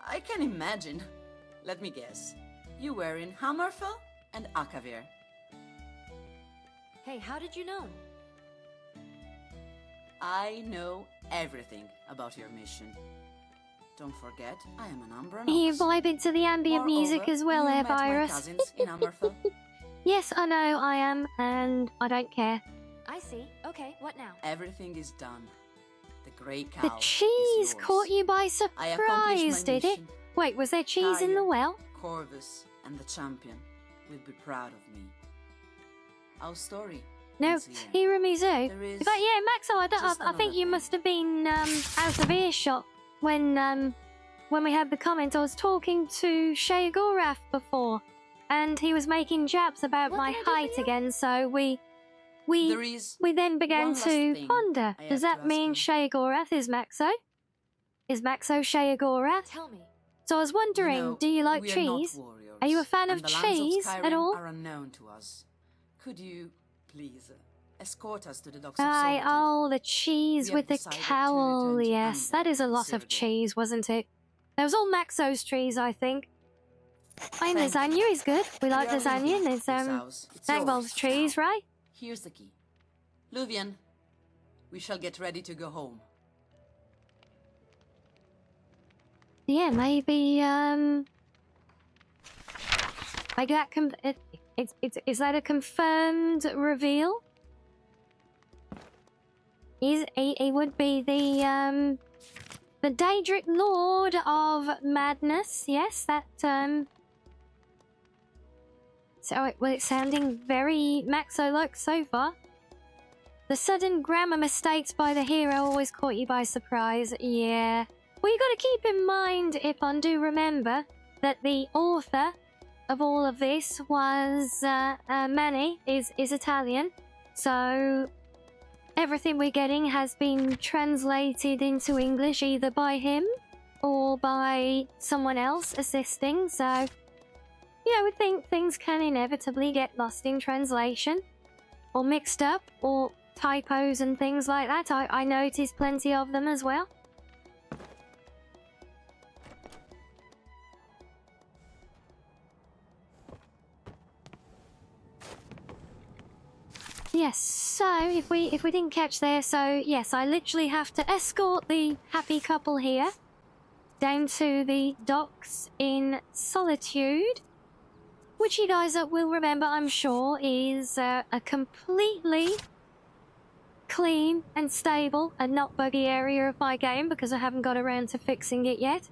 I can imagine. Let me guess. You were in Hammerfell and Akavir. Hey, how did you know? I know everything about your mission. Don't forget, I am an Umbernox. You vibe into the ambient music Moreover, as well, you there, met my Virus. cousins in Hammerfell. Yes, I know I am, and I don't care. I see. Okay, what now? Everything is done. The Gray Cowl The is cheese yours. caught you by I accomplished my surprise, did it? mission. Wait, was there cheese in the Caio, well? Corvus and the champion will be proud of me. Our story No, tiramisu. There is But yeah, Maxo, I just think another you thing. must have been out of earshot when we had the comment. I was talking to Shay Gorath before, and he was making jabs about What my can I do for height you? again. So we then began one last to thing ponder. I have Does to that ask mean you. Shay Gorath is Maxo? Is Maxo Shay Gorath? Tell me. So I was wondering, You know, do you like we are not cheese? warriors, Are you a fan and of the lands cheese of at Skyrim all? are unknown to us. Could you please escort us to the docks Aye, of Solitude? oh, the cheese We have with the decided to cowl. return to Yes, that is a lot of Cyrodiil. cheese, wasn't it? There was all Maxo's trees, I think. I mean, Thank you. lasagna is good. We like are lasagna. leaving There's this house. It's Dangball's yours trees, now. right? Here's the key. Luvian, we shall get ready to go home. Yeah, maybe like that. Is that a confirmed reveal? He would be the Daedric Lord of Madness. Yes, that So it's sounding very Maxo-like so far. The sudden grammar mistakes by the hero always caught you by surprise. Yeah. Well, you got to keep in mind, if I do remember, that the author of all of this was Manny is Italian, so everything we're getting has been translated into English either by him or by someone else assisting. So, yeah, I would think things can inevitably get lost in translation or mixed up or typos and things like that. I noticed plenty of them as well. Yes, so if we didn't catch there, so yes, I literally have to escort the happy couple here down to the docks in Solitude, which you guys will remember, I'm sure, is a completely clean and stable and not buggy area of my game because I haven't got around to fixing it yet.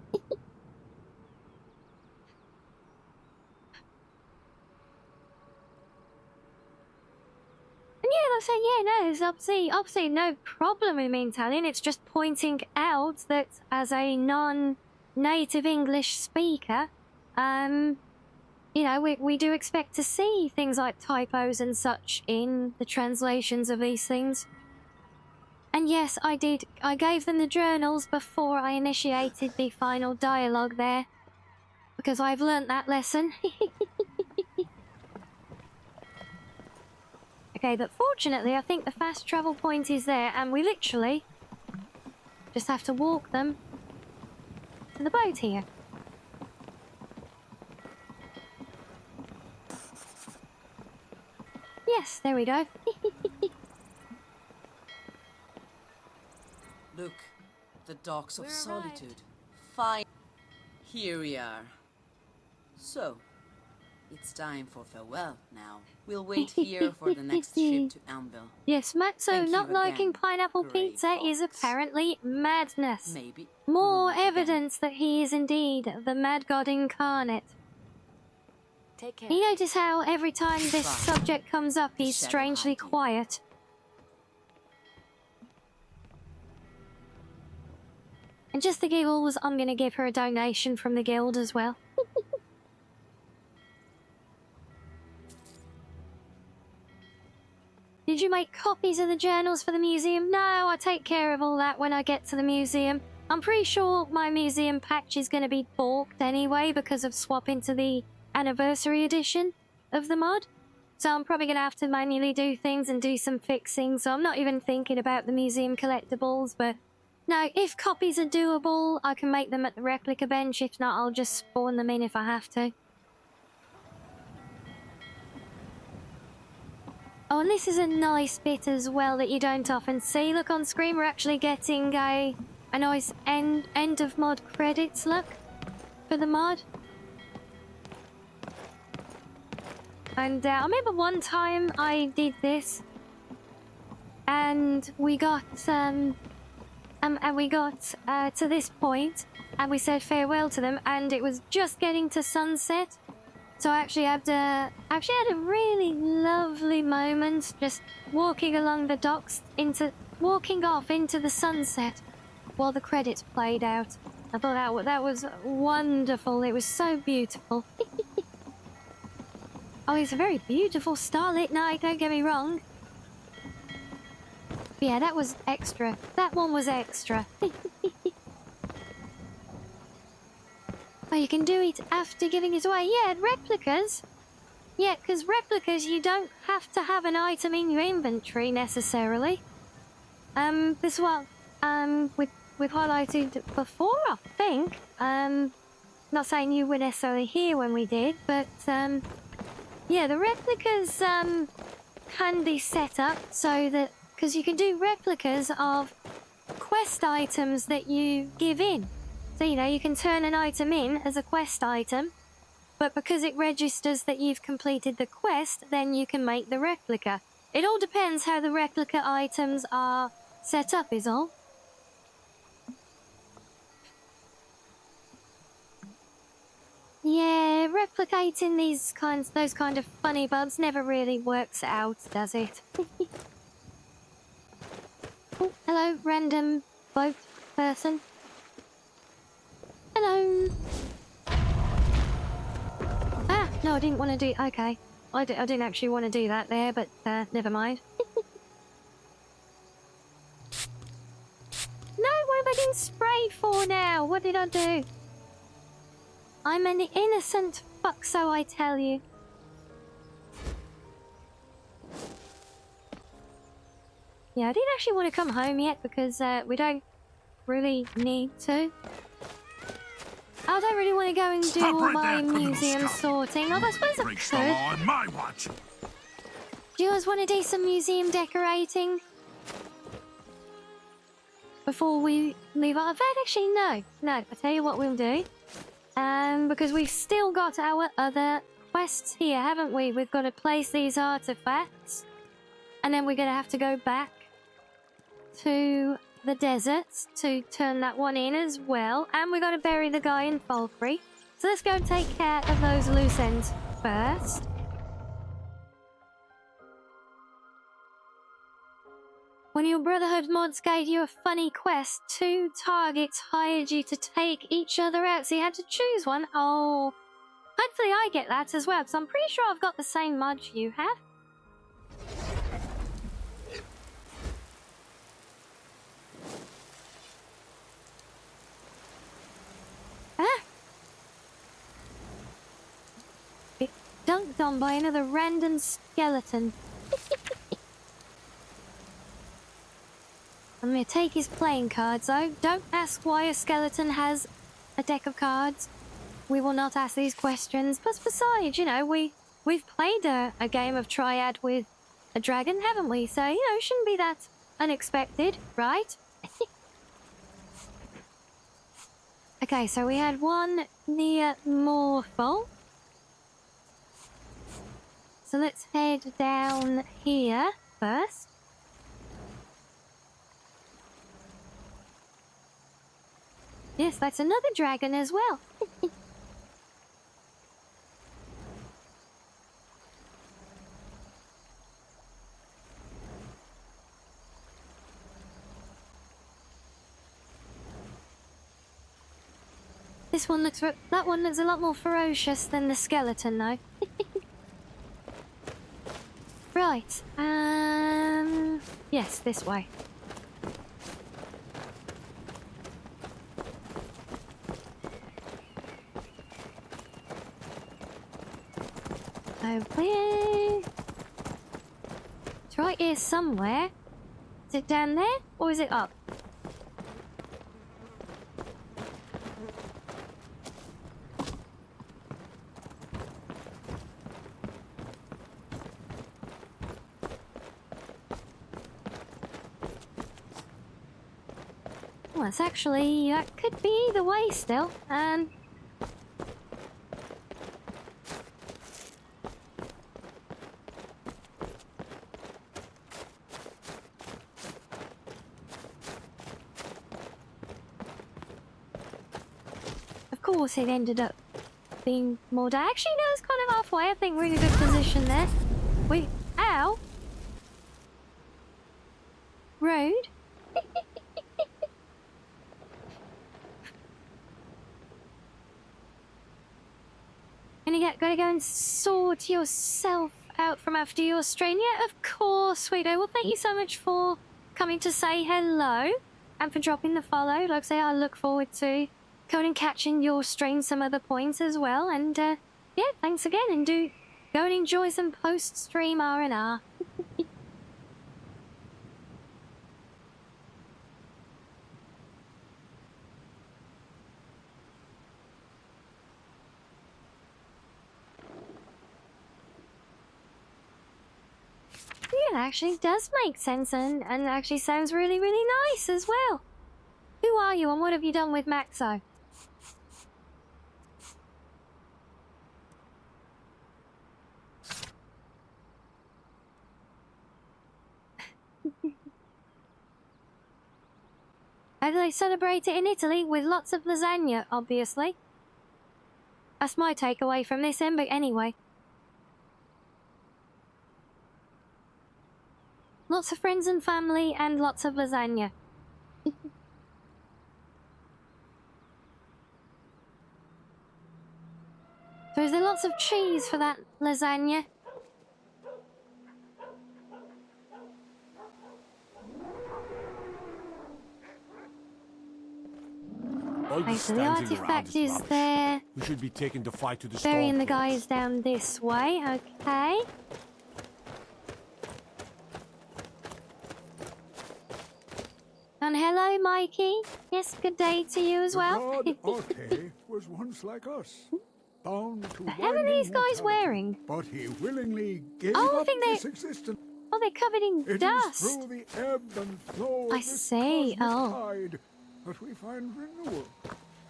And yeah, like I say, yeah, no, there's obviously no problem with me Italian. It's just pointing out that as a non-native English speaker, you know, we do expect to see things like typos and such in the translations of these things. And yes, I did. I gave them the journals before I initiated the final dialogue there, because I've learnt that lesson. Okay, but fortunately, I think the fast travel point is there, and we literally just have to walk them to the boat here. Yes, there we go. Look, the docks of We're Solitude. Fine. Here we are. So, it's time for farewell now. We'll wait here for the next ship to Anvil. Yes, Matzo, Thank you not liking again, pineapple Gray pizza is Fox. apparently madness. Maybe. More we'll meet again. evidence that he is indeed the mad god incarnate. Take care. You notice how every time this Fine. subject comes up, he's Shadow strangely hide you. quiet. And just the giggles, I'm going to give her a donation from the guild as well. Did you make copies of the journals for the museum? No, I'll take care of all that when I get to the museum. I'm pretty sure my museum patch is going to be balked anyway because of swapping to the anniversary edition of the mod. So I'm probably going to have to manually do things and do some fixing. So I'm not even thinking about the museum collectibles, but no, if copies are doable, I can make them at the replica bench. If not, I'll just spawn them in if I have to. Oh, and this is a nice bit as well that you don't often see. Look, on screen we're actually getting a nice end of mod credits look for the mod. And I remember one time I did this, and we got to this point, and we said farewell to them, and it was just getting to sunset. So I actually had a really lovely moment just walking along the docks walking off into the sunset while the credits played out. I thought that was wonderful. It was so beautiful. Oh, it's a very beautiful starlit night, don't get me wrong. But yeah, that was extra. That one was extra. Oh, you can do it after giving it away. Yeah, replicas. Yeah, because replicas, you don't have to have an item in your inventory necessarily. This is what we've highlighted before, I think. Not saying you were necessarily here when we did, but yeah, the replicas can be set up so that because you can do replicas of quest items that you give in. So, you know, you can turn an item in as a quest item, but because it registers that you've completed the quest, then you can make the replica. It all depends how the replica items are set up, is all. Yeah, replicating those kind of funny bugs never really works out, does it? Oh, hello, random boat person. Hello. Ah, no, I didn't want to do... Okay. I didn't actually want to do that there, but never mind. No, what am I getting sprayed for now? What did I do? I'm an innocent fuck, so I tell you. Yeah, I didn't actually want to come home yet because we don't really need to. I don't really want to go and do all my museum sorting. I suppose I Breaks the law on my watch. Do you guys want to do some museum decorating? Before we leave off? Actually, no. No, I'll tell you what we'll do. Because we've still got our other quests here, haven't we? We've got to place these artifacts. And then we're going to have to go back to the desert to turn that one in as well. And we've got to bury the guy in Falkbury. So let's go and take care of those loose ends first. When your Brotherhood mods gave you a funny quest, 2 targets hired you to take each other out, so you had to choose one. Oh, hopefully I get that as well, because I'm pretty sure I've got the same mod you have. Ah! It dunked on by another random skeleton. I'm going to take his playing cards, though. Don't ask why a skeleton has a deck of cards. We will not ask these questions. Plus, besides, you know, we've played a game of Triad with a dragon, haven't we? So, you know, it shouldn't be that unexpected, right? Okay, so we had one near Morphle. So let's head down here first. Yes, that's another dragon as well. That one looks a lot more ferocious than the skeleton, though. Right, yes, this way. Over here. It's right here somewhere. Is it down there or is it up? Well, it's actually, that could be either way still. Of course it ended up being more day. Actually, no, it's kind of halfway. I think we're in a good position there. Ow! Rude. And you gotta go and sort yourself out from after your strain. Yeah, of course, sweeto. Well, thank you so much for coming to say hello and for dropping the follow. Like I say, I look forward to going and catching your strain some other points as well. And yeah, thanks again, and do go and enjoy some post-stream R&R. Yeah, it actually does make sense and actually sounds really, really nice as well. Who are you and what have you done with Maxo? How do they celebrate it in Italy? With lots of lasagna, obviously. That's my takeaway from this end, but anyway. Lots of friends and family and lots of lasagna. So is there lots of cheese for that lasagna? Okay, so the artifact is there. We should be taking the fight to the Burying the Stormcloaks. guys down this way, okay. And hello, Mikey. Yes, good day to you as well. God Arte was once like us, bound to The hell are these guys mortality, wearing? But he willingly gave Oh, I up think this existence. Oh, they're covered in It dust. is through the ebb and flow I of this see. cosmic Oh. tide that we find renewal.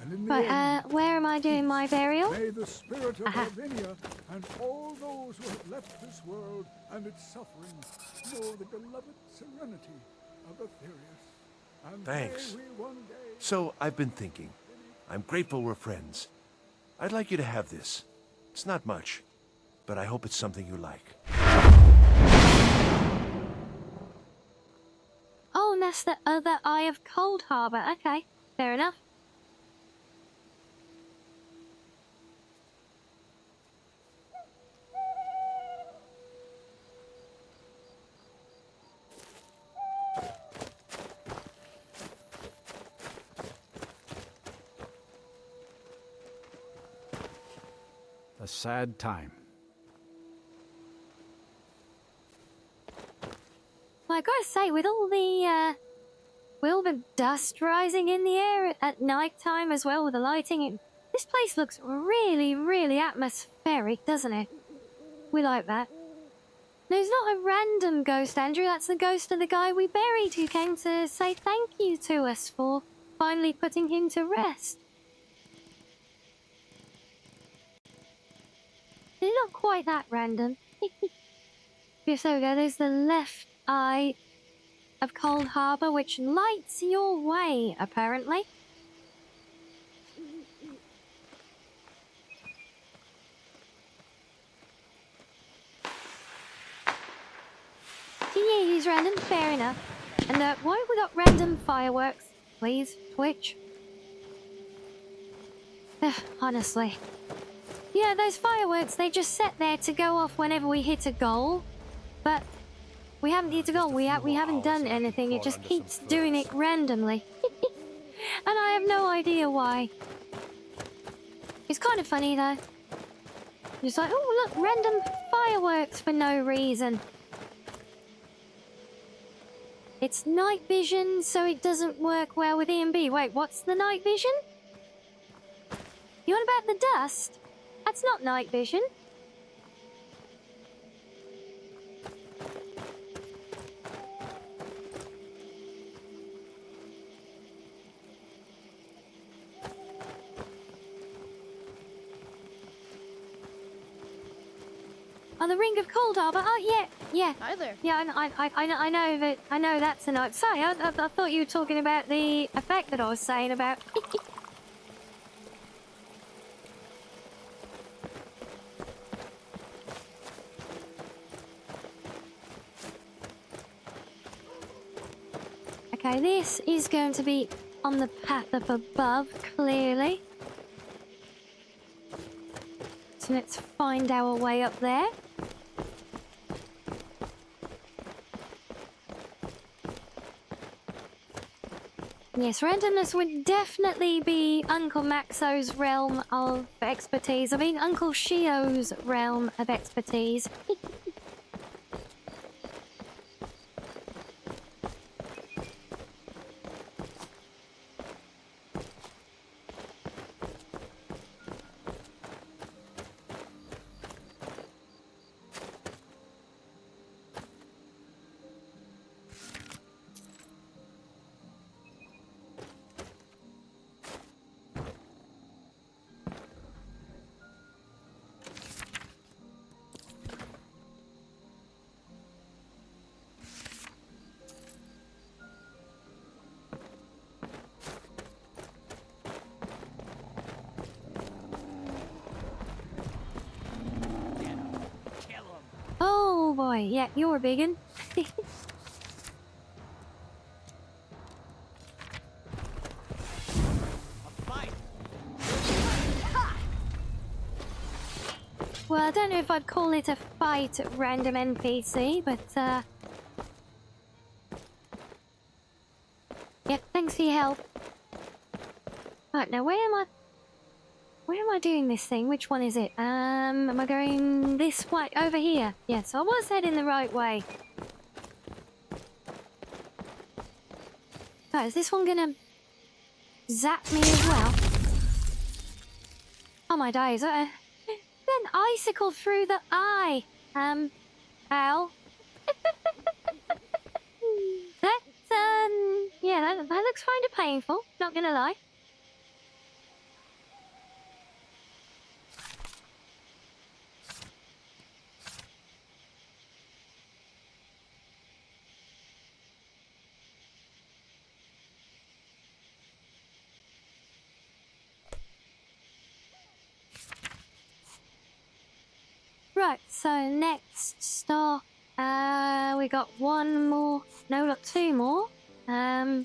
And in the Right, end, where am I doing my burial? may the spirit of Aha. Lavinia and all those who have left this world and its suffering know the beloved serenity of Aetherius. And Thanks. may we one day So, I've been thinking. I'm grateful we're friends. I'd like you to have this. It's not much, but I hope it's something you like. Oh, and that's the other Eye of Cold Harbor. Okay, fair enough. A sad time. Well, I gotta say, with all the dust rising in the air at night time as well with the lighting, this place looks really, really atmospheric, doesn't it? We like that. No, it's not a random ghost, Andrew. That's the ghost of the guy we buried who came to say thank you to us for finally putting him to rest. It's not quite that random. Yes, there we go. There's the left eye of Cold Harbor, which lights your way, apparently. Yeah, he's random. Fair enough. And why have we got random fireworks? Please, Twitch. Honestly. Yeah, those fireworks, they just set there to go off whenever we hit a goal. But we haven't hit a goal. We haven't done anything. It just keeps doing it randomly. And I have no idea why. It's kind of funny, though. Just like, oh, look, random fireworks for no reason. It's night vision, so it doesn't work well with EMB. Wait, what's the night vision? You on about the dust? That's not night vision. Oh, the Ring of Cold Harbor. Oh, yeah. Hi there. Yeah, I know that's a night. Sorry, I thought you were talking about the effect that I was saying about. Okay, this is going to be on the path up above, clearly. So let's find our way up there. Yes, randomness would definitely be Uncle Maxo's realm of expertise. I mean, Uncle Shio's realm of expertise. Oh boy, yeah, you're a biggin. Well, I don't know if I'd call it a fight, random NPC, but yeah, thanks for your help. Right, now where am I doing this thing? Which one is it? Am I going this way? Over here. Yes, I was heading the right way. Oh, is this one gonna zap me as well? Oh my days, an icicle through the eye. Ow. Yeah, that looks kind of painful, not gonna lie. Right, so next stop, we got one more, no, look, two more. Oh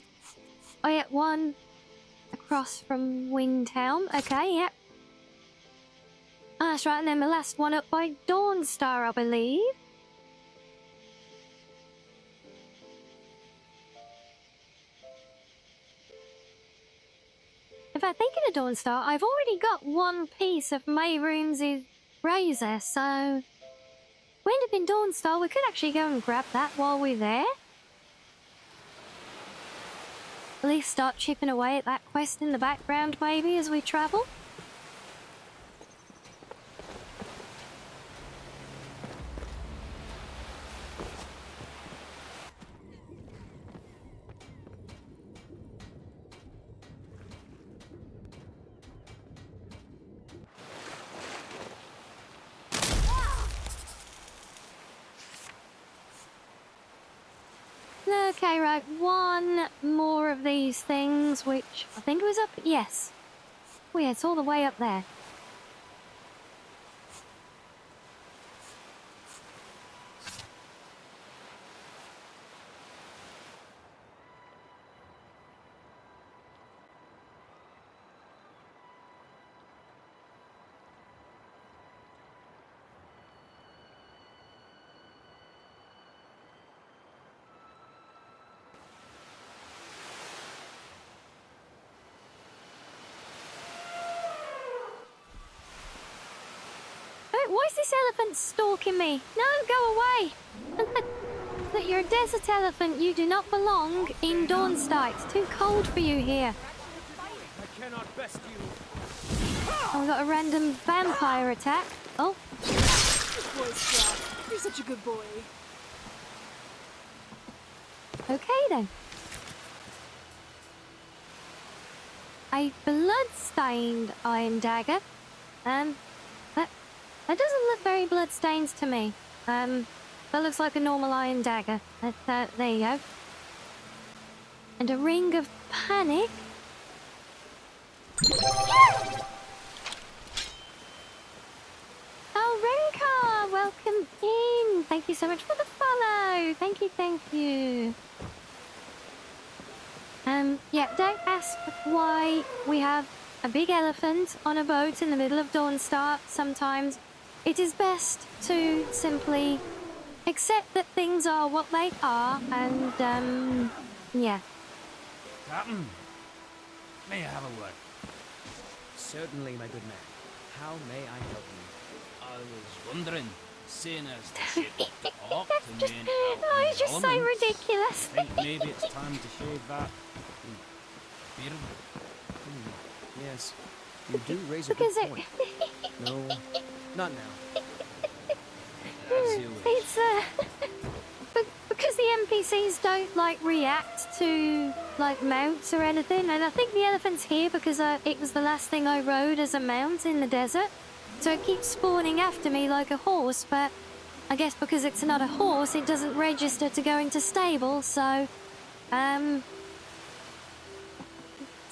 yeah, one across from Windhelm, okay, yep. Ah, that's right, and then the last one up by Dawnstar, I believe. In fact, thinking of Dawnstar, I've already got one piece of Mayroon's razor, so we end up in Dawnstar. We could actually go and grab that while we're there. At least start chipping away at that quest in the background, maybe, as we travel. Okay, right, one more of these things, which I think it was up, yes. Oh yeah, it's all the way up there. Why is this elephant stalking me? No, go away! That you're a desert elephant. You do not belong in Dawnstar. It's too cold for you here. I cannot best you. Oh, we got a random vampire attack. Oh. Good boy, Scott. You're such a good boy. Okay then. A blood-stained iron dagger. That doesn't look very bloodstained to me. That looks like a normal iron dagger. There you go. And a ring of panic. Oh, Rencar, welcome in. Thank you so much for the follow. Thank you, thank you. Yeah, don't ask why we have a big elephant on a boat in the middle of Dawnstar. Sometimes it is best to simply accept that things are what they are, and, yeah. Captain, may I have a word? Certainly, my good man. How may I help you? I was wondering, seeing as the ship docked and being out Oh, in it's the just so elements, ridiculous. I think maybe it's time to shave that beard. Yes, you do raise a Look, good is it? point. No, not now. As you wish. It's, because the NPCs don't, like, react to, like, mounts or anything, and I think the elephant's here because it was the last thing I rode as a mount in the desert, so it keeps spawning after me like a horse, but I guess because it's not a horse, it doesn't register to go into stable, so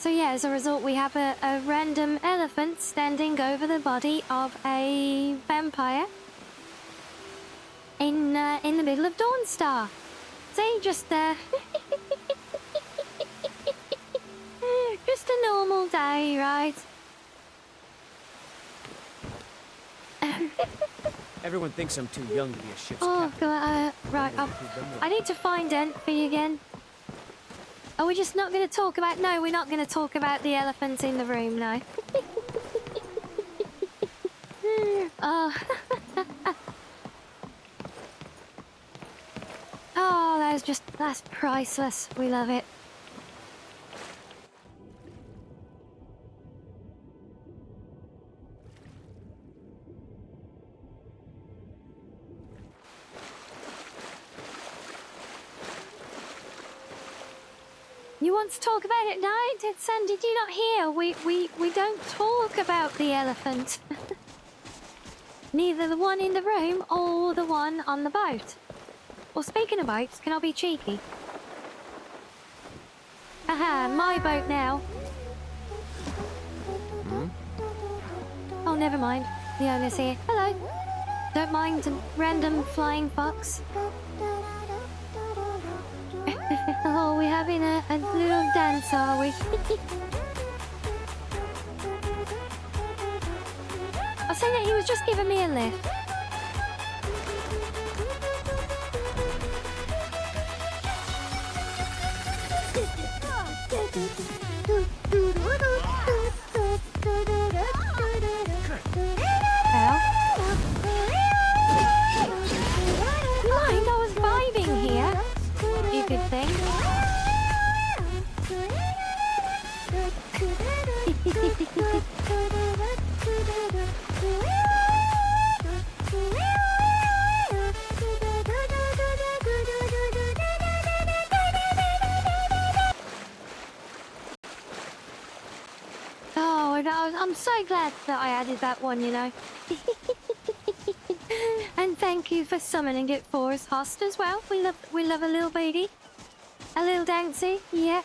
yeah, as a result, we have a random elephant standing over the body of a vampire in the middle of Dawnstar. See, just just a normal day, right? Everyone thinks I'm too young to be a ship's Oh, captain. God, right. I need to find Entfy again. Are we just not going to talk about... No, we're not going to talk about the elephant in the room, no. Oh. Oh, that's priceless. We love it. You want to talk about it now? Did you not hear? We don't talk about the elephant. Neither the one in the room or the one on the boat. Well, speaking of boats, can I be cheeky? Aha, my boat now. Oh, never mind. The owner's here. Hello. Don't mind a random flying fox. Oh, we're having a little dance, are we? I say that he was just giving me a lift. Mind, I was vibing here. You could think. Oh, I'm so glad that I added that one, you know. And thank you for summoning it for us, Host, as well. We love a little baby. A little dancy, yeah.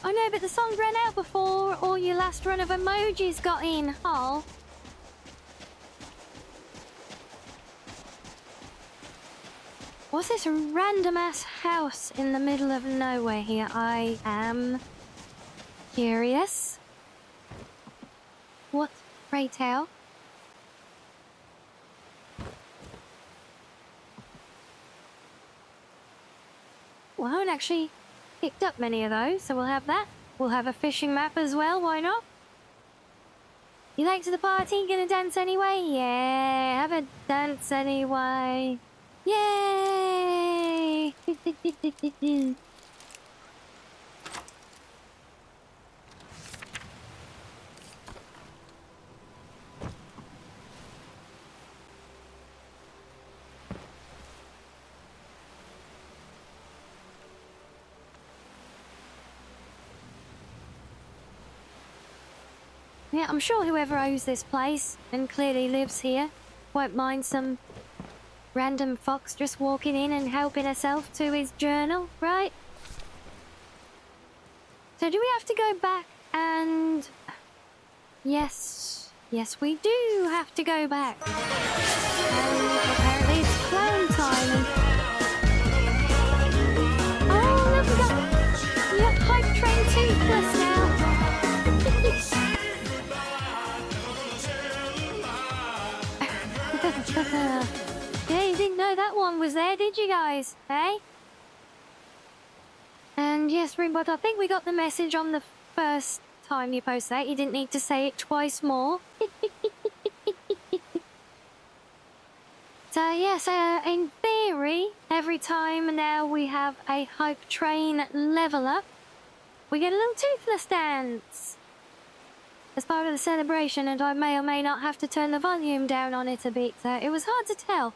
Oh no, but the song ran out before all your last run of emojis got in, oh. What's this random ass house in the middle of nowhere here? I am curious. What, pray tell? Well, I haven't actually picked up many of those, so we'll have that. We'll have a fishing map as well, why not? You late to the party? Gonna dance anyway? Yeah, have a dance anyway. Yay! Yeah, I'm sure whoever owns this place and clearly lives here won't mind some random fox just walking in and helping herself to his journal, right? So do we have to go back and... Yes, Yes, we do have to go back. Apparently it's clown time. Oh, look, we got Hype Train Toothless now. Yeah, you didn't know that one was there, did you guys? Hey? And yes, Rimbot, I think we got the message on the first time you post that. You didn't need to say it twice more. So yes, in theory, every time now we have a Hype Train level up, we get a little Toothless dance as part of the celebration, and I may or may not have to turn the volume down on it a bit. It was hard to tell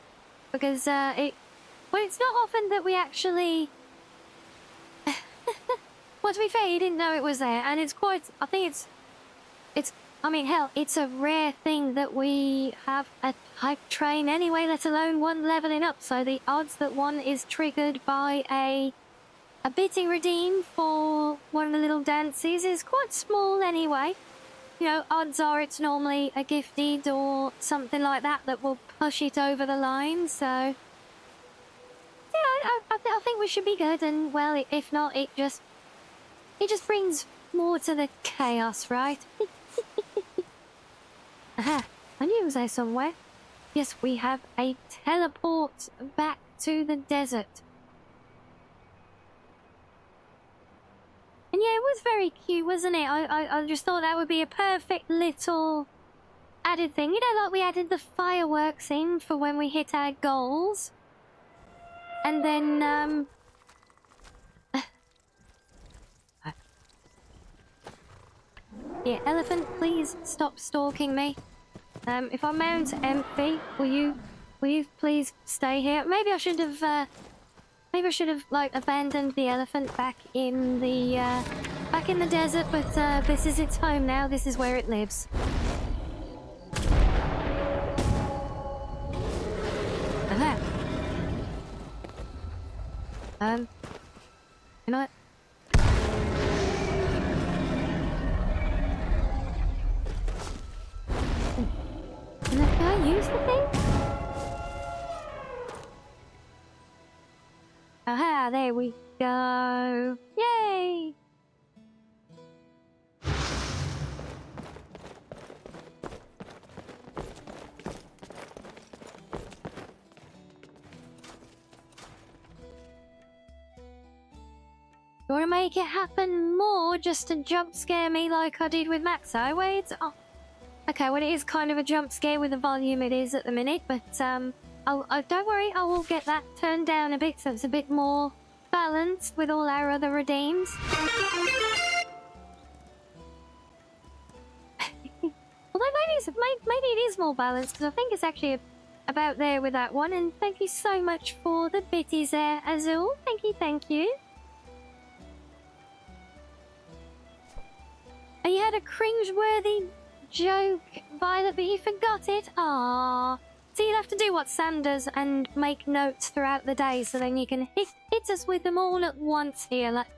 because well, it's not often that we actually. Well, to be fair, you didn't know it was there, and it's quite. I think it's. I mean, hell, it's a rare thing that we have a Hype Train anyway, let alone one leveling up. So the odds that one is triggered by a bitty redeem for one of the little dances is quite small anyway. You know, odds are it's normally a gifted or something like that that will push it over the line. So yeah, I think we should be good. And well, if not, it just brings more to the chaos, right? Aha, I knew it was there somewhere. Yes, we have a teleport back to the desert. And yeah, it was very cute, wasn't it? I just thought that would be a perfect little added thing. You know, like we added the fireworks in for when we hit our goals. And then, yeah, elephant, please stop stalking me. If our mount's empty, will you please stay here? Maybe I should have like abandoned the elephant back in the desert, but this is its home now. This is where it lives. Aha. You know what? Can I use the thing? Aha, there we go. Yay! You want to make it happen more just to jump scare me like I did with Maxo? Wait, oh. Okay, well, it is kind of a jump scare with the volume it is at the minute, but don't worry, I will get that turned down a bit so it's a bit more balanced with all our other redeems. Although maybe it is more balanced, because I think it's actually about there with that one. And thank you so much for the bitties there, Azul. Thank you. And you had a cringeworthy joke, Violet, but you forgot it. Aww. So you'll have to do what Sam does and make notes throughout the day, so then you can hit us with them all at once here. Like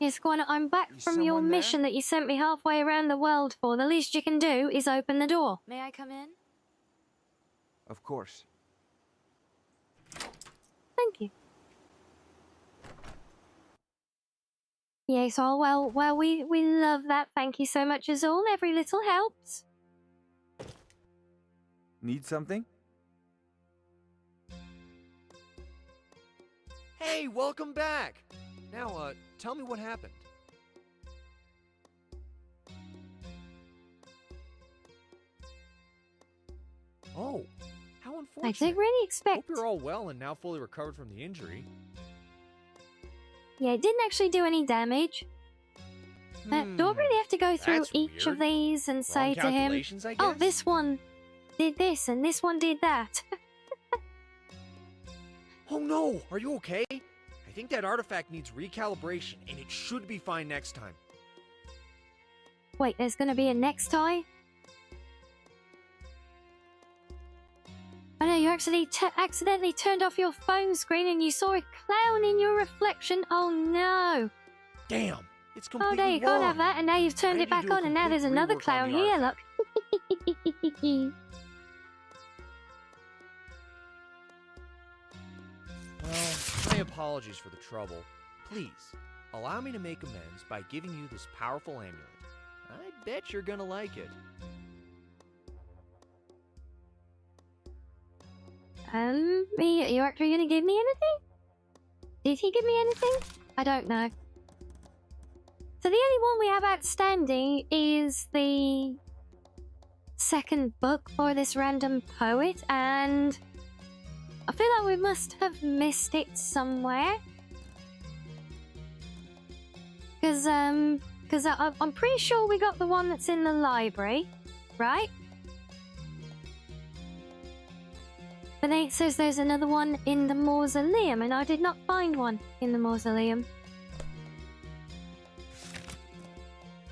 Yes, Guana, I'm back from your mission that you sent me halfway around the world for. The least you can do is open the door. May I come in? Of course. Thank you. Yes, oh, well, we love that. Thank you so much, Azul. Every little helps. Need something? Hey, welcome back! Now, tell me what happened. Oh, how unfortunate. I didn't really expect. Hope you're all well and now fully recovered from the injury. Yeah, it didn't actually do any damage. Do I really have to go through each of these and say to him, oh, this one did this and this one did that? Oh no, are you okay? I think that artifact needs recalibration, and it should be fine next time. Wait, there's gonna be a next time? Oh no, you actually accidentally turned off your phone screen and you saw a clown in your reflection. Oh no! Damn, it's completely Oh, there you can't have that, and now you've turned it back on, and now there's another clown here. Look. Well, my apologies for the trouble. Please, allow me to make amends by giving you this powerful amulet. I bet you're gonna like it. Are you actually gonna give me anything? Did he give me anything? I don't know. So the only one we have outstanding is the second book for this random poet, and I feel like we must have missed it somewhere. Because I'm pretty sure we got the one that's in the library, right? But then it says there's another one in the mausoleum, and I did not find one in the mausoleum.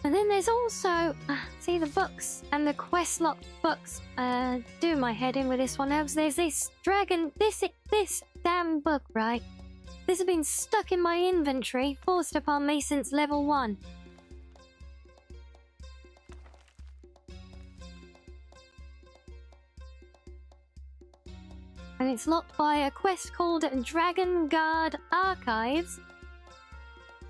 And then there's also, see the books and the quest locked books. Do my head in with this one. There's this dragon, this damn book, right? This has been stuck in my inventory, forced upon me since level 1. And it's locked by a quest called Dragon Guard Archives,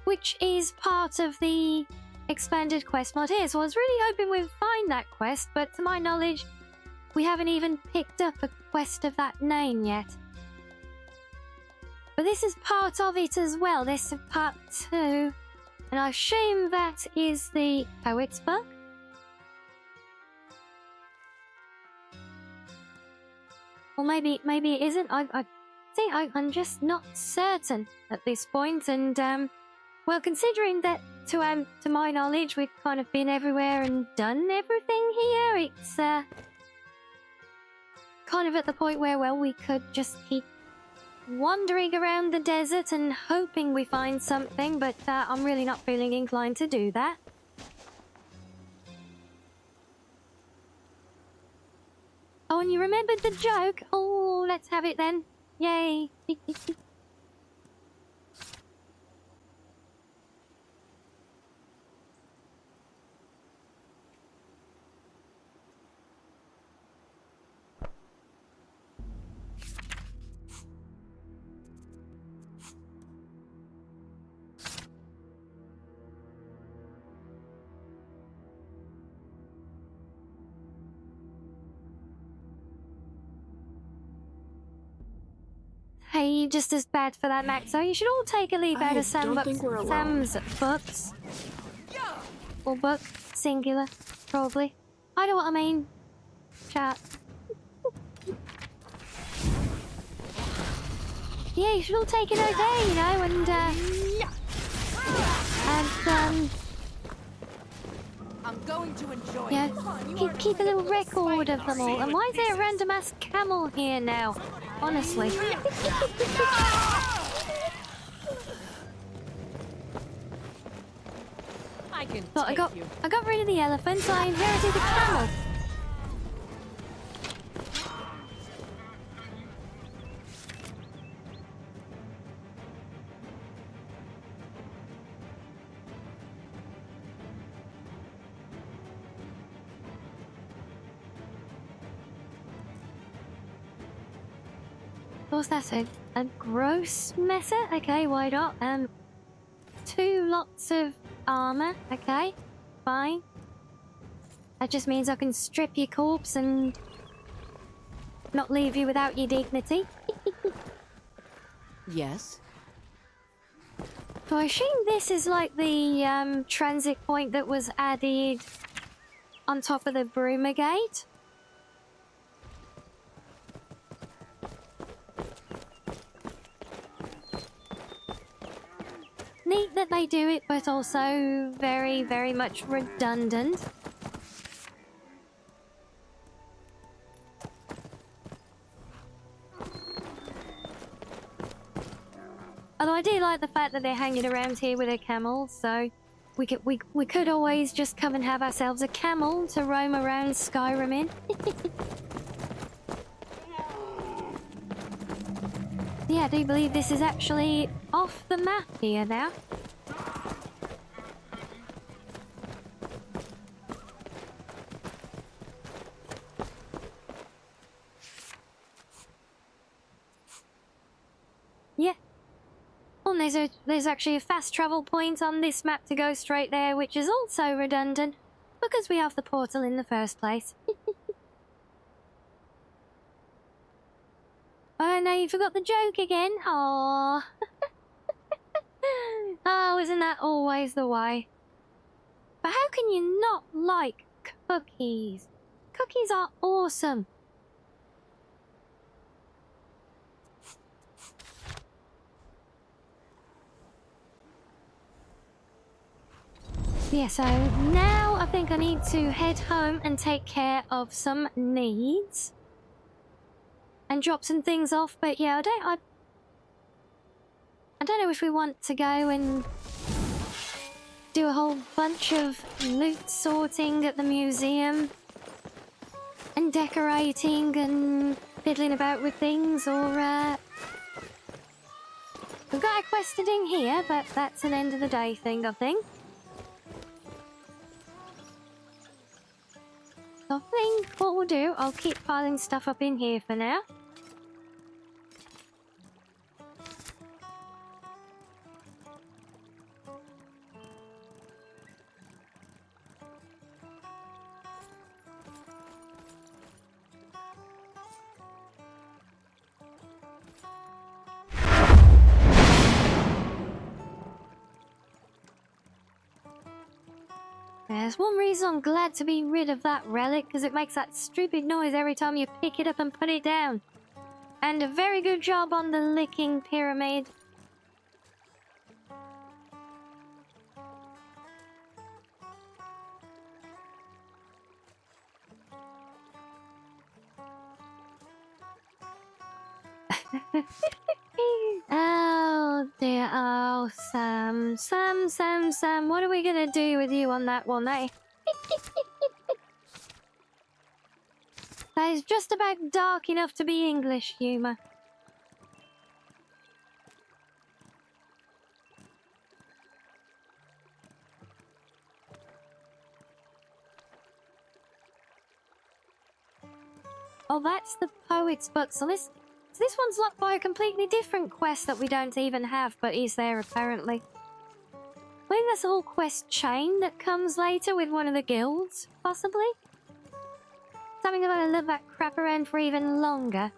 which is part of the expanded quest mod here. So I was really hoping we'd find that quest, but to my knowledge, we haven't even picked up a quest of that name yet. But this is part of it as well. This is part 2. And I assume that is the poet's book. Or maybe it isn't. I'm just not certain at this point. And well, considering that to my knowledge we've kind of been everywhere and done everything here, it's kind of at the point where, well, we could just keep wandering around the desert and hoping we find something, but I'm really not feeling inclined to do that. Oh, and you remembered the joke? Oh, let's have it then. Yay. Hey, just as bad for that, Maxo. You should all take a leaf out of Sam's books. Or book, singular, probably. I know what I mean. Chat. Yeah, you should all take it out there, you know, and I'm going to enjoy yeah, it. keep a little record of them all. And why is there a random ass camel here now? Honestly. But I got rid of the elephant, so I inherited the camel. What's that say? A gross messer? Okay, why not? 2 lots of armor. Okay, fine. That just means I can strip your corpse and not leave you without your dignity. Yes? So I assume this is like the transit point that was added on top of the Broomer Gate. Neat that they do it, but also very, very much redundant. Although I do like the fact that they're hanging around here with their camels, so we could always just come and have ourselves a camel to roam around Skyrim in. Yeah, I do believe this is actually off the map here now. Yeah. Oh, and there's actually a fast travel point on this map to go straight there, which is also redundant because we have the portal in the first place. Oh no, you forgot the joke again. Aww. Oh, isn't that always the way? But how can you not like cookies? Cookies are awesome. Yeah, so now I think I need to head home and take care of some needs. And drop some things off, but yeah, I don't know if we want to go and do a whole bunch of loot sorting at the museum and decorating and fiddling about with things, or we've got a quest to do here, but that's an end of the day thing, I think. So I think what we'll do, I'll keep piling stuff up in here for now. There's one reason I'm glad to be rid of that relic, because it makes that stupid noise every time you pick it up and put it down. And a very good job on the licking pyramid. Oh dear, oh Sam, what are we gonna do with you on that one, eh? That is just about dark enough to be English humour. Oh, that's the poet's book, so this one's locked by a completely different quest that we don't even have, but is there apparently. I think that's a whole quest chain that comes later with one of the guilds, possibly? Something about to live that crap around for even longer.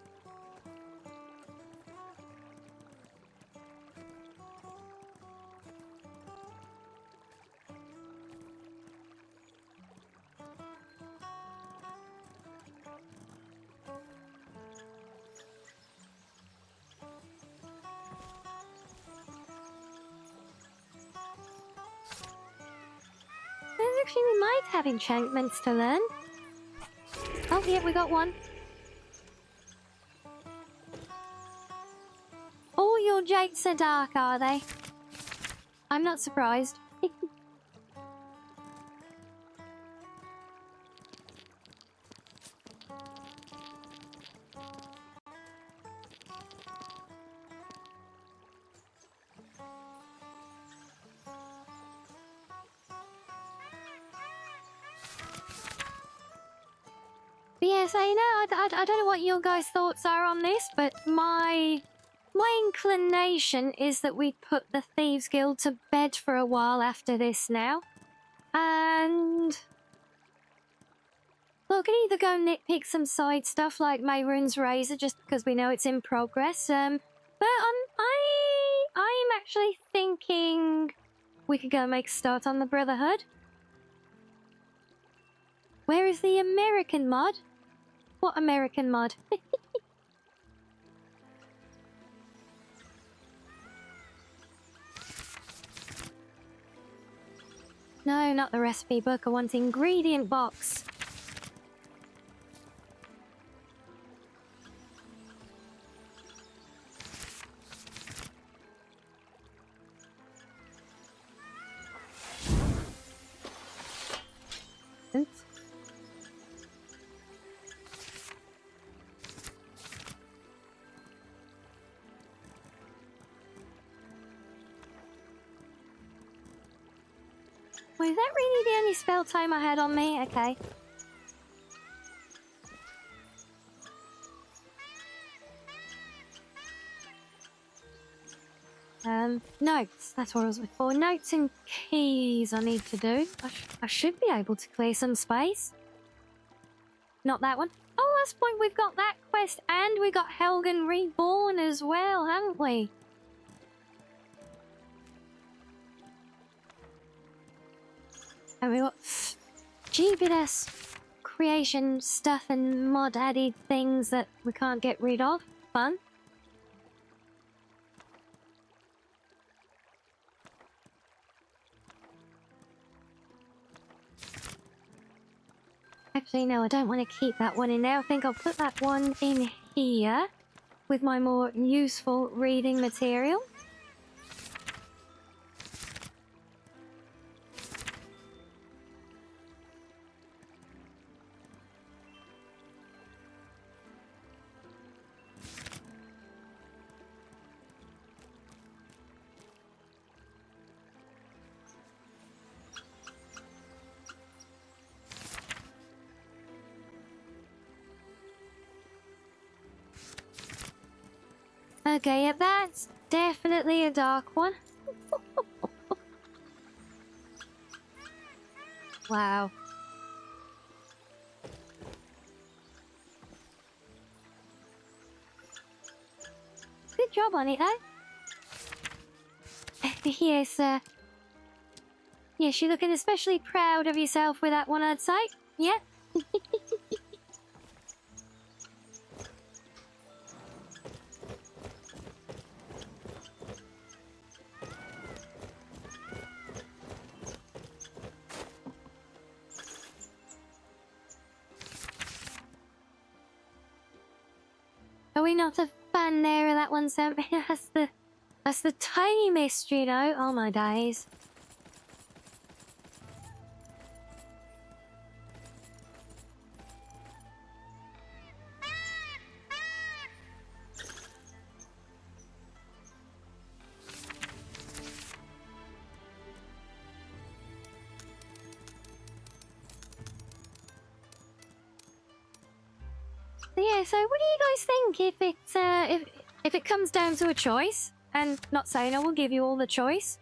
Actually, we might have enchantments to learn. Oh, yeah, we got one. All your jates are dark, are they? I'm not surprised. But yes, I don't know what your guys' thoughts are on this, but my inclination is that we put the Thieves Guild to bed for a while after this now. And look, we can either go nitpick some side stuff like Mayrune's Razor just because we know it's in progress. But I'm actually thinking we could go make a start on the Brotherhood. Where is the American mod? What American mod? No, not the recipe book. I want the ingredient box. Was that really the only spell tome I had on me? Okay. Notes. That's what I was looking for. Notes and keys I need to do. I should be able to clear some space. Not that one. Oh, last point, we've got that quest and we got Helgen Reborn as well, haven't we? And we got stupid-ass creation stuff and mod added things that we can't get rid of. Fun. Actually, no, I don't want to keep that one in there. I think I'll put that one in here with my more useful reading material. Okay, yeah, that's definitely a dark one. Wow. Good job on it, though. Yes, yes, you're looking especially proud of yourself with that one, I'd say. Yeah. Are we not a fan there of that one, Sam? That's the tiny mist, you know. Oh my days. Yeah, so what do you guys think if it's if it comes down to a choice? And not saying I will give you all the choice,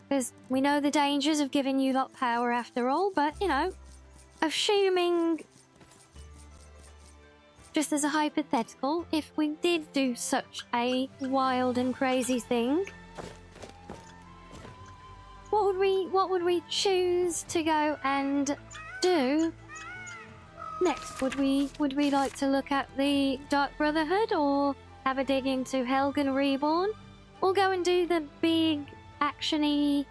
because we know the dangers of giving you that power after all, but you know, assuming, just as a hypothetical, if we did do such a wild and crazy thing, what would we choose to go and do next? Would we like to look at the Dark Brotherhood, or have a dig into Helgen Reborn, or go and do the big actiony,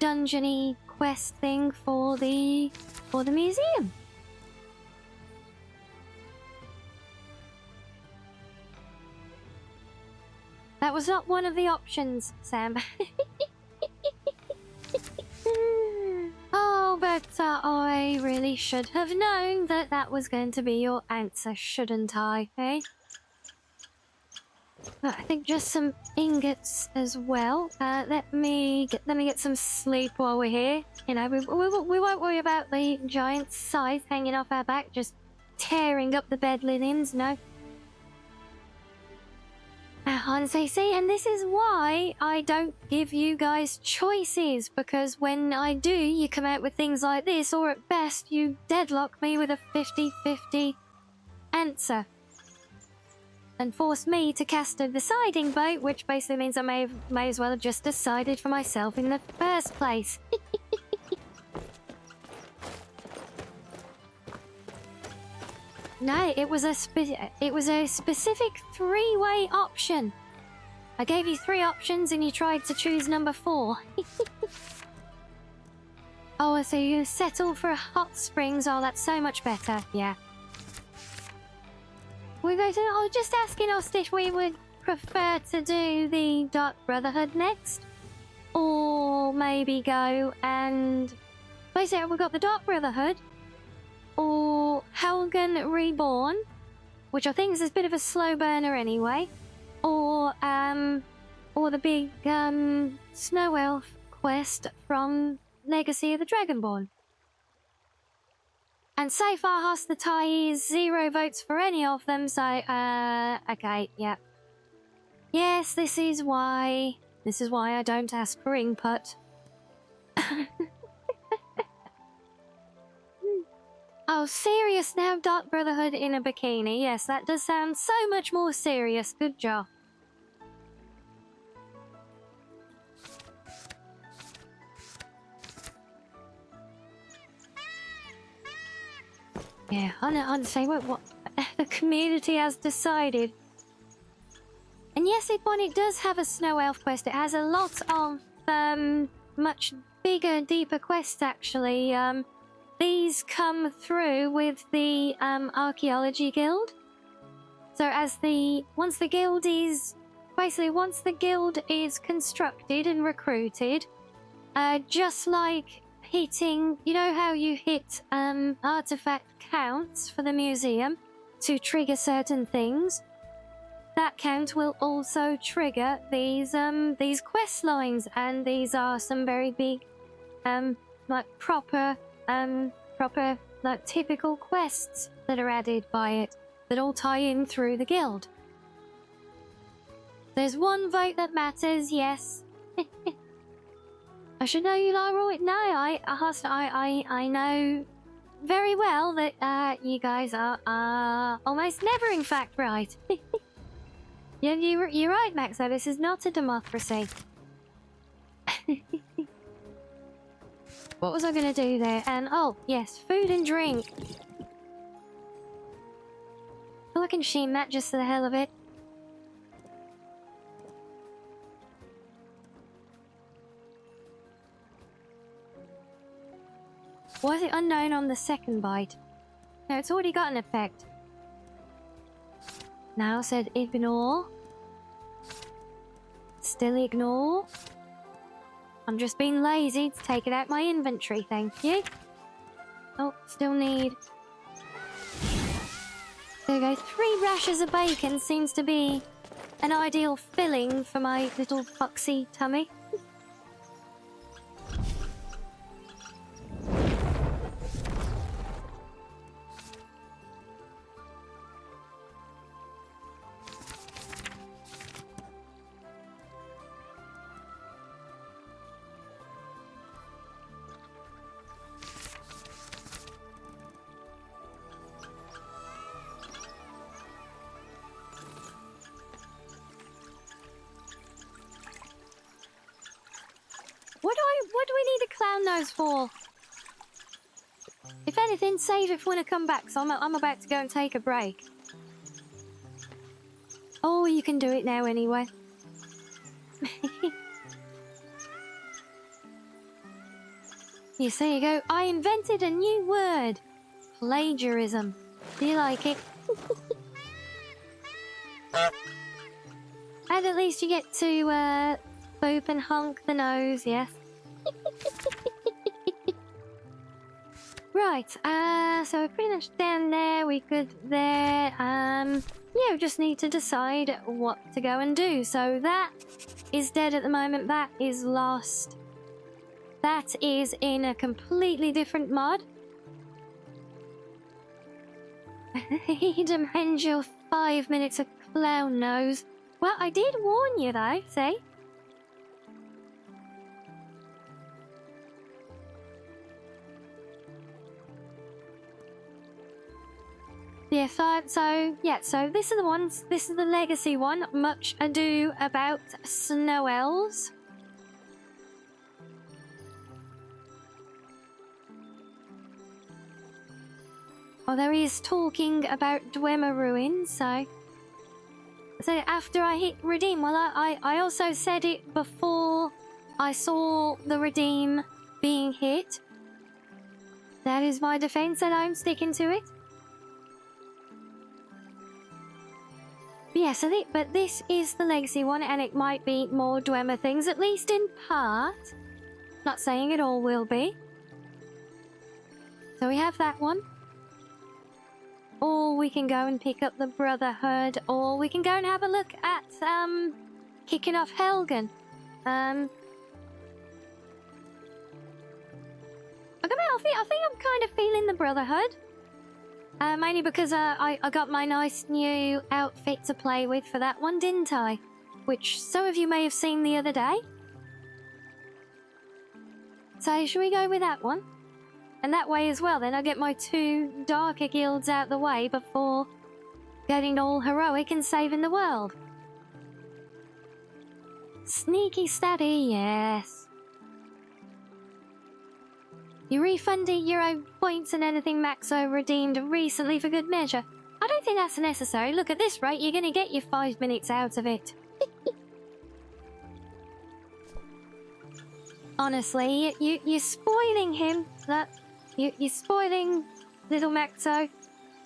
dungeony quest thing for the museum? That was not one of the options, Sam. Oh, but I really should have known that that was going to be your answer, shouldn't I, eh? But I think just some ingots as well. Let me get some sleep while we're here. You know, we won't worry about the giant scythe hanging off our back, just tearing up the bed linens, no. Honestly, see, and this is why I don't give you guys choices, because when I do, you come out with things like this, or at best, you deadlock me with a 50-50 answer. And force me to cast a deciding vote, which basically means I may as well have just decided for myself in the first place. No, it was a specific three-way option. I gave you 3 options and you tried to choose number 4. Oh, so you settled for hot springs. Oh, that's so much better. Yeah. We're going to... I was just asking us if we would prefer to do the Dark Brotherhood next, or maybe go and... Basically, we've got the Dark Brotherhood, or Helgen Reborn, which I think is a bit of a slow burner anyway, or the big Snow Elf quest from Legacy of the Dragonborn. And so far, Host the tie is 0 votes for any of them, so, okay, yeah. Yes, this is why I don't ask for input. Oh, serious now, Dark Brotherhood in a bikini. Yes, that does sound so much more serious. Good job. Yeah, I'll say what the community has decided. And yes, it does have a snow elf quest. It has a lot of much bigger, deeper quests actually. These come through with the archaeology guild. So once the guild is constructed and recruited, just like hitting, you know how you hit artifact counts for the museum to trigger certain things, that count will also trigger these quest lines, and these are some very big like proper like typical quests that are added by it that all tie in through the guild. There's one vote that matters, yes. I should know you lot right now. I know very well that you guys are almost never, in fact, right. Yeah, you're right, Maxo. This is not a democracy. What was I gonna do there? And oh yes, food and drink. I can shame that just for the hell of it. Was it unknown on the second bite? No, it's already got an effect. Now said ignore. Still ignore. I'm just being lazy to take it out my inventory, thank you. Oh, still need... There we go, 3 rashers of bacon seems to be an ideal filling for my little foxy tummy. What do we need a clown nose for? If anything, save it for when I come back, so I'm about to go and take a break. Oh, you can do it now anyway. Yes, there you go. I invented a new word. Plagiarism. Do you like it? And at least you get to boop and honk the nose, yes. Right, so we're pretty much down there, we're good there. Yeah, we just need to decide what to go and do. So that is dead at the moment, that is lost. That is in a completely different mod. Demand your 5 minutes of clown nose. Well, I did warn you though, see? Yeah, so this is the ones, this is the legacy one. Much Ado About Snow Elves. Oh, there is talking about Dwemer Ruins, so after I hit redeem, well, I also said it before I saw the redeem being hit. That is my defense, and I'm sticking to it. Yes, but this is the legacy one, and it might be more Dwemer things, at least in part. Not saying it all will be. So we have that one. Or we can go and pick up the Brotherhood, or we can go and have a look at kicking off Helgen. I think I'm kind of feeling the Brotherhood. Mainly because I got my nice new outfit to play with for that one, didn't I? Which some of you may have seen the other day. So should we go with that one? And that way as well, then I get my 2 darker guilds out the way before getting all heroic and saving the world. Sneaky statty, yes. You refunded your own points and anything Maxo redeemed recently for good measure. I don't think that's necessary. Look, at this rate, you're going to get your 5 minutes out of it. Honestly, you're spoiling him. You're spoiling little Maxo,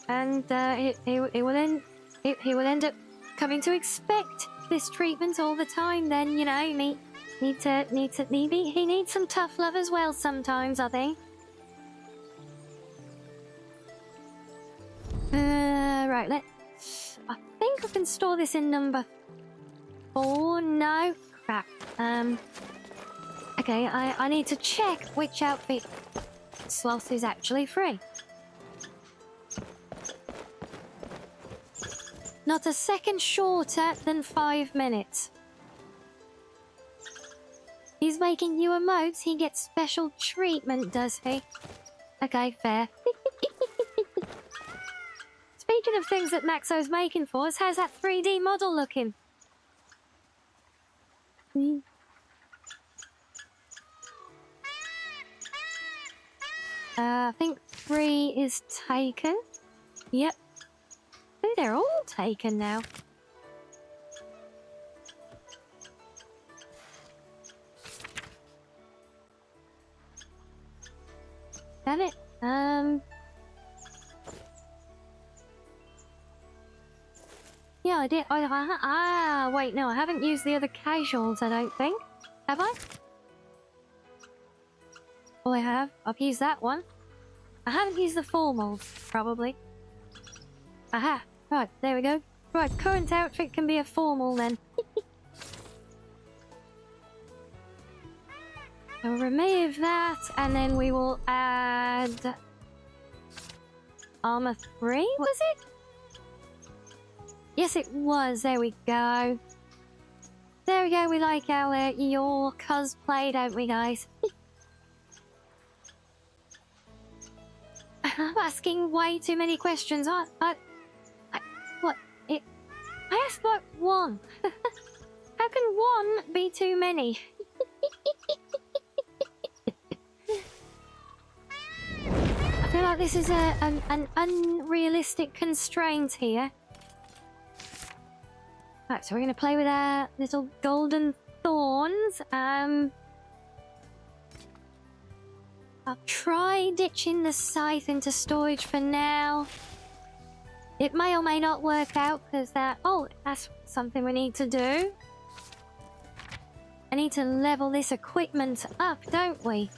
and he will end up coming to expect this treatment all the time. Then, you know, he needs some tough love as well sometimes, I think. Right, I think I can store this in number 4. No, crap. Okay, I need to check which outfit slot is actually free. Not a second shorter than 5 minutes. He's making you emotes, he gets special treatment, does he? Okay, fair. Speaking of things that Maxo's making for us, how's that 3D model looking? I think 3 is taken. Yep. Oh, they're all taken now. Damn it. Yeah, I did. Wait, no, I haven't used the other casuals, I don't think. Have I? Oh, I have. I've used that one. I haven't used the formals, probably. Aha. Right, there we go. Right, current outfit can be a formal then. I'll remove that, and then we will add... Armor 3, was it? Yes, it was. There we go. There we go. We like our your cosplay, don't we, guys? I'm asking way too many questions. I asked like 1. How can 1 be too many? I feel like this is an unrealistic constraint here. Right, so we're going to play with our little golden thorns. I'll try ditching the scythe into storage for now. It may or may not work out because that's something we need to do. I need to level this equipment up, don't we?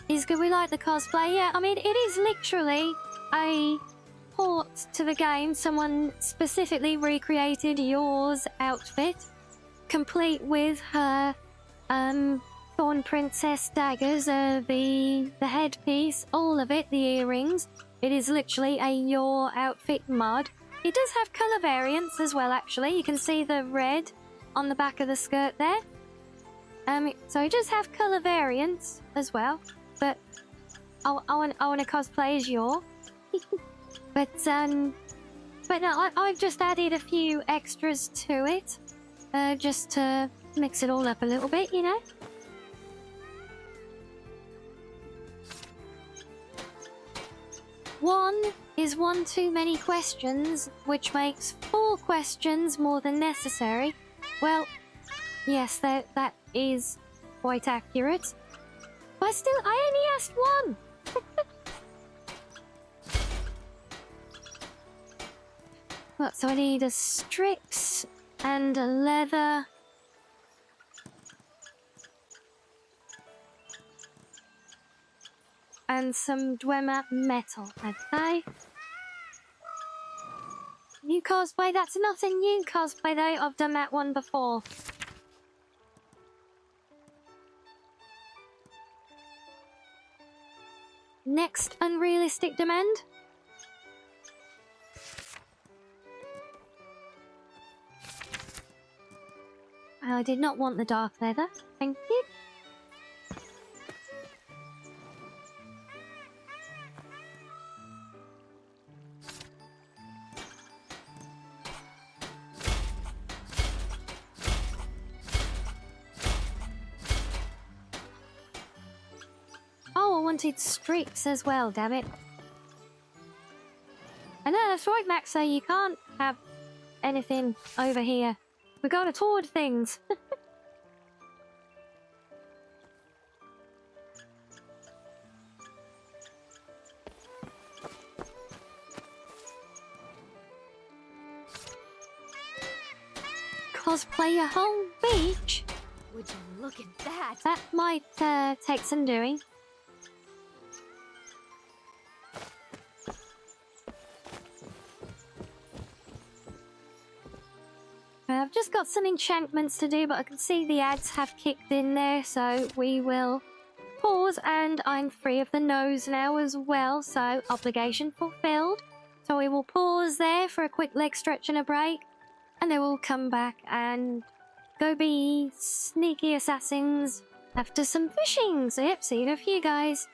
Is good. We like the cosplay. Yeah, I mean, it is literally a port to the game. Someone specifically recreated yours outfit, complete with her Thorn Princess daggers, the headpiece, all of it, the earrings. It is literally a your outfit mod. It does have colour variants as well, actually. You can see the red on the back of the skirt there. So it does have colour variants as well. But I want to cosplay as your. but no, I've just added a few extras to it, just to mix it all up a little bit, you know. One is one too many questions, which makes 4 questions more than necessary. Well, yes, that is quite accurate. But still, I only asked 1. Well, so I need a strips and a leather. And some Dwemer metal, okay? New new cosplay. That's not a new cosplay though. I've done that one before. Next unrealistic demand. I did not want the dark leather. Thank you. Oh, I wanted streaks as well, damn it. I know, that's right, Maxo, you can't have anything over here. We gotta toward things. Cosplay a whole beach? Would you look at that? That might take some doing. I've just got some enchantments to do, but I can see the ads have kicked in there, so we will pause, and I'm free of the nose now as well, so obligation fulfilled. So we will pause there for a quick leg stretch and a break, and then we'll come back and go be sneaky assassins after some fishing. So yep, see you in a few, guys.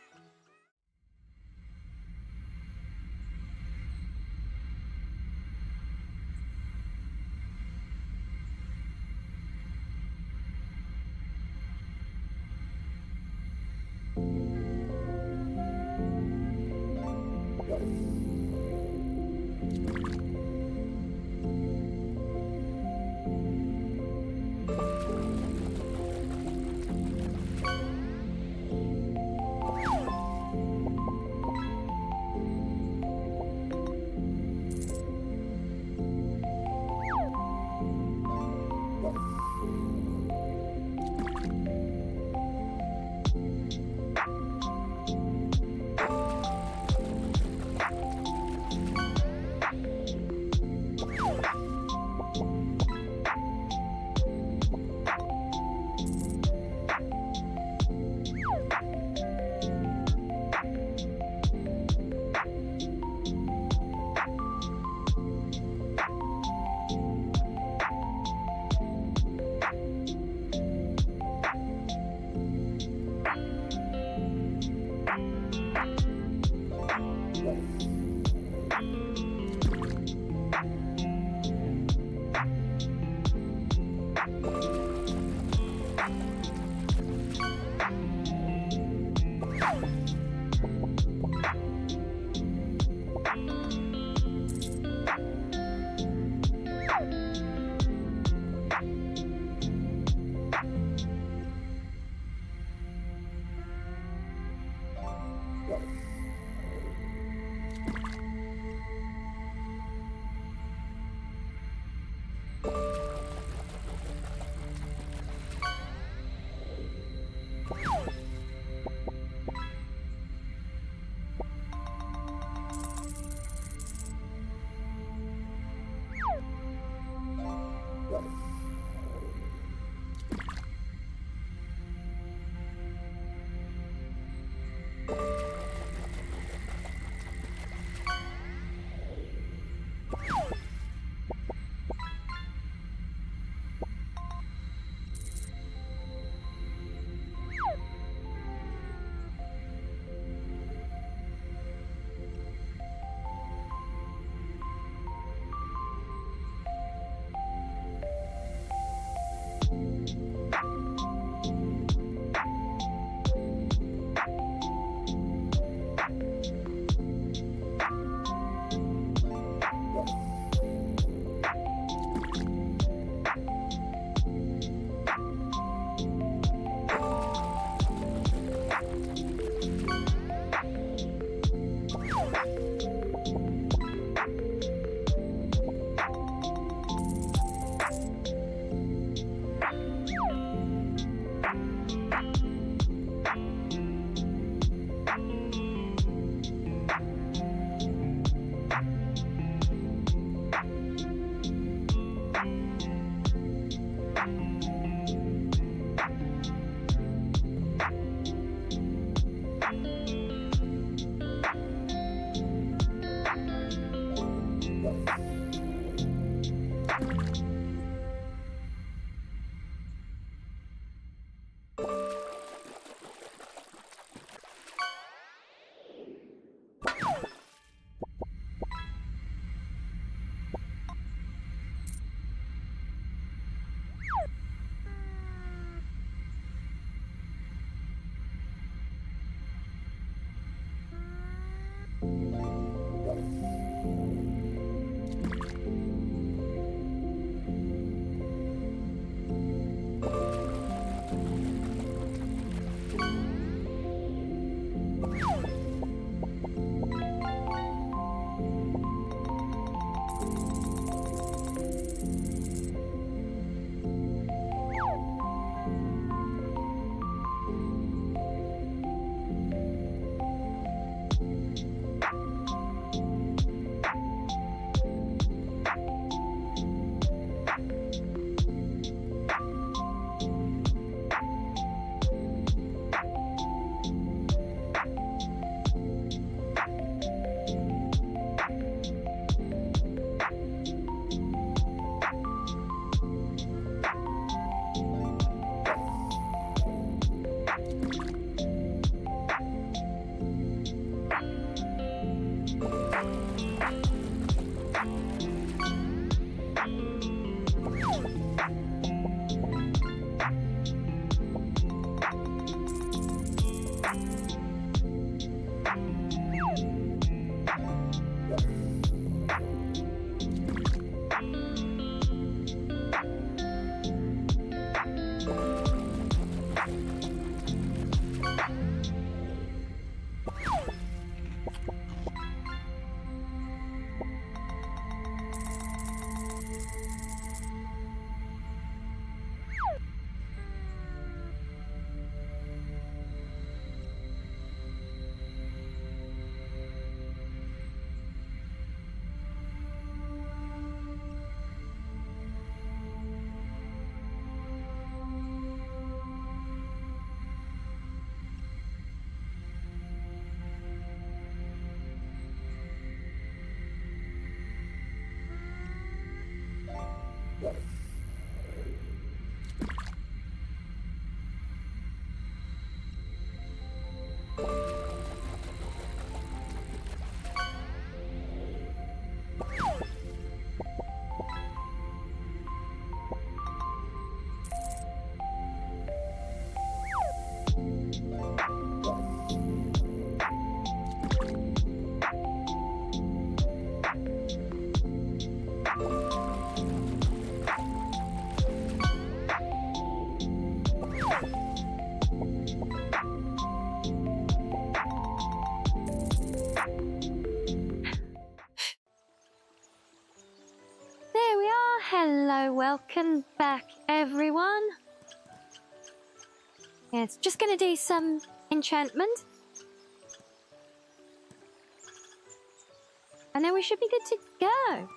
Hello, welcome back, everyone. Yeah, it's just gonna do some enchantment. And then we should be good to go.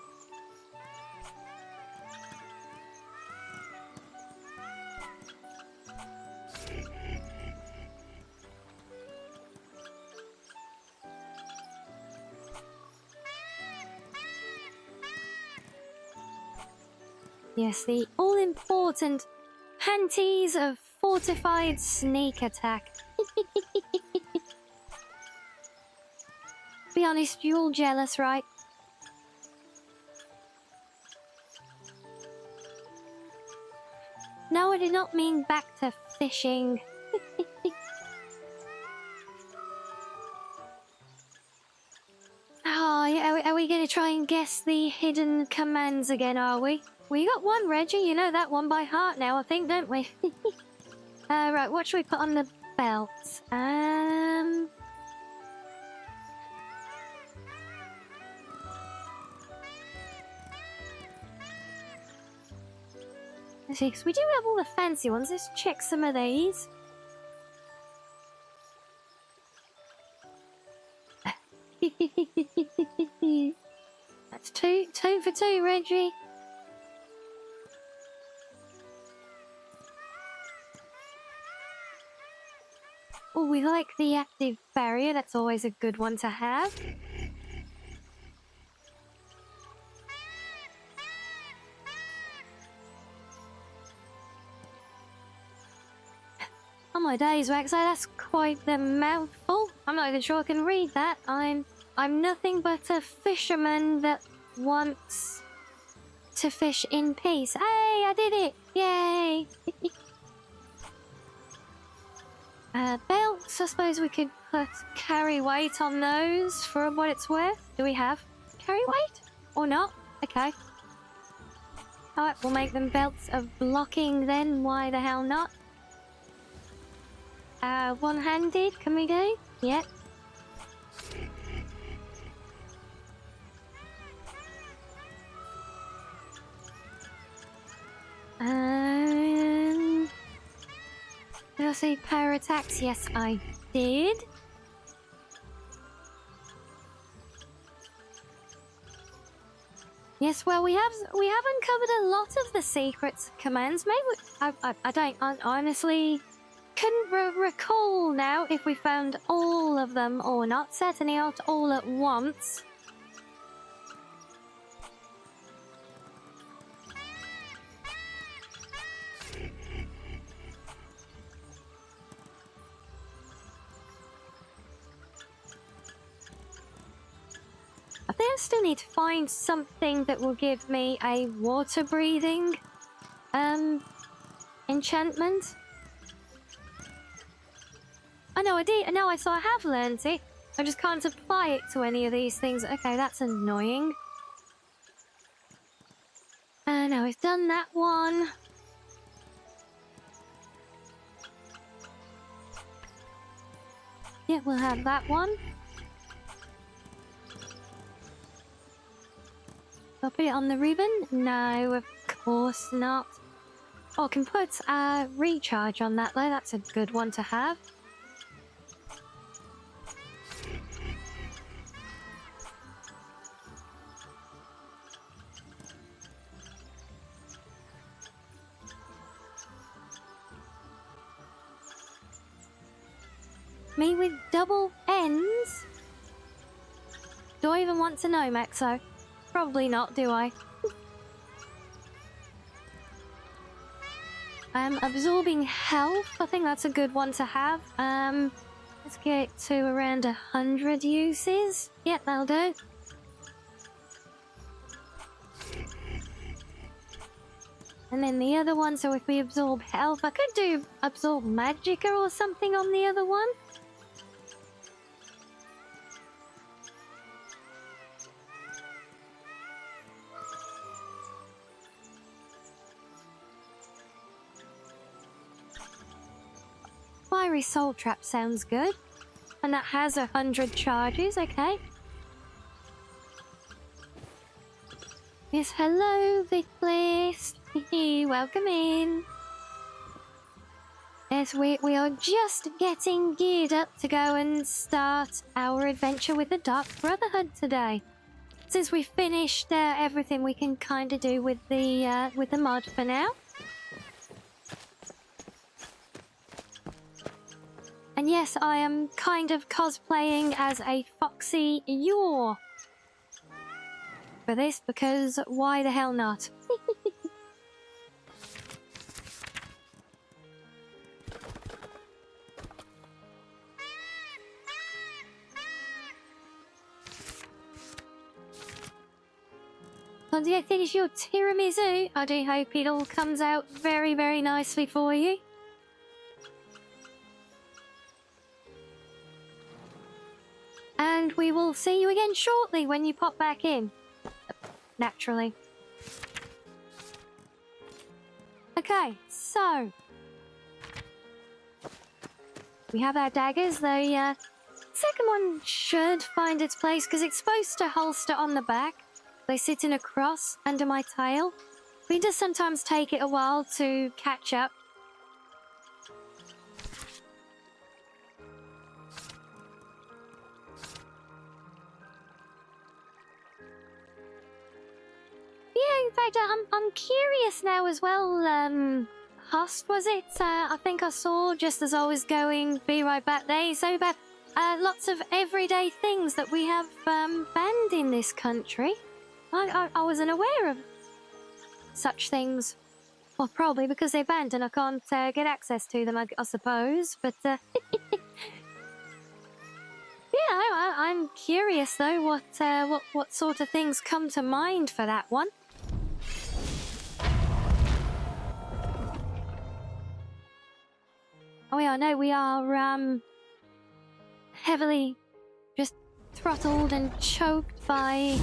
Yes, the all-important panties of fortified sneak attack. Be honest, you're all jealous, right? No, I did not mean back to fishing. Oh, yeah, are we going to try and guess the hidden commands again, are we? We got one, Reggie. You know that one by heart now, I think, don't we? Right, what should we put on the belt? Let's see, 'cause we do have all the fancy ones. Let's check some of these. That's two for two, Reggie. Oh, we like the active barrier. That's always a good one to have. Oh my days, Waxo, that's quite the mouthful. I'm not even sure I can read that. I'm nothing but a fisherman that wants to fish in peace. Hey, I did it! Yay! Belts, I suppose we could put carry weight on those for what it's worth. Do we have carry weight? Or not? Okay. Alright, we'll make them belts of blocking then. Why the hell not? One-handed, can we do? Yep. Did I say power attacks? Yes, I did. Yes, well, we have uncovered a lot of the secret commands. Maybe I honestly couldn't recall now if we found all of them or not. Certainly not all at once. I still need to find something that will give me a water breathing enchantment. I know I did. No, I have learned it. I just can't apply it to any of these things. Okay, that's annoying. Now I've done that one. Yeah, we'll have that one. I'll put it on the ribbon? No, of course not. Oh, I can put recharge on that though. That's a good one to have. Me with double ends? Do I even want to know, Maxo? Probably not, do I? Absorbing health. I think that's a good one to have. Let's get to around 100 uses. Yep, that'll do. And then the other one, so if we absorb health, I could do absorb magicka or something on the other one. Fiery Soul Trap sounds good. And that has 100 charges, okay. Yes, hello, Vicklist. Welcome in. Yes, we are just getting geared up to go and start our adventure with the Dark Brotherhood today. Since we finished everything we can kind of do with the mod for now. And yes, I am kind of cosplaying as a Foxy Yor for this, because why the hell not? So do you finish your tiramisu? I do hope it all comes out very, very nicely for you. And we will see you again shortly when you pop back in. Naturally. Okay, so we have our daggers. The second one should find its place because it's supposed to holster on the back. They sit in a cross under my tail. It does sometimes take it a while to catch up. Yeah, in fact, I'm curious now as well. Host, was it? I think I saw just as I was going, be right back there. So about lots of everyday things that we have banned in this country. I wasn't aware of such things. Well, probably because they're banned and I can't get access to them, I suppose. But yeah, I'm curious though what sort of things come to mind for that one. Oh yeah, I know we are heavily just throttled and choked by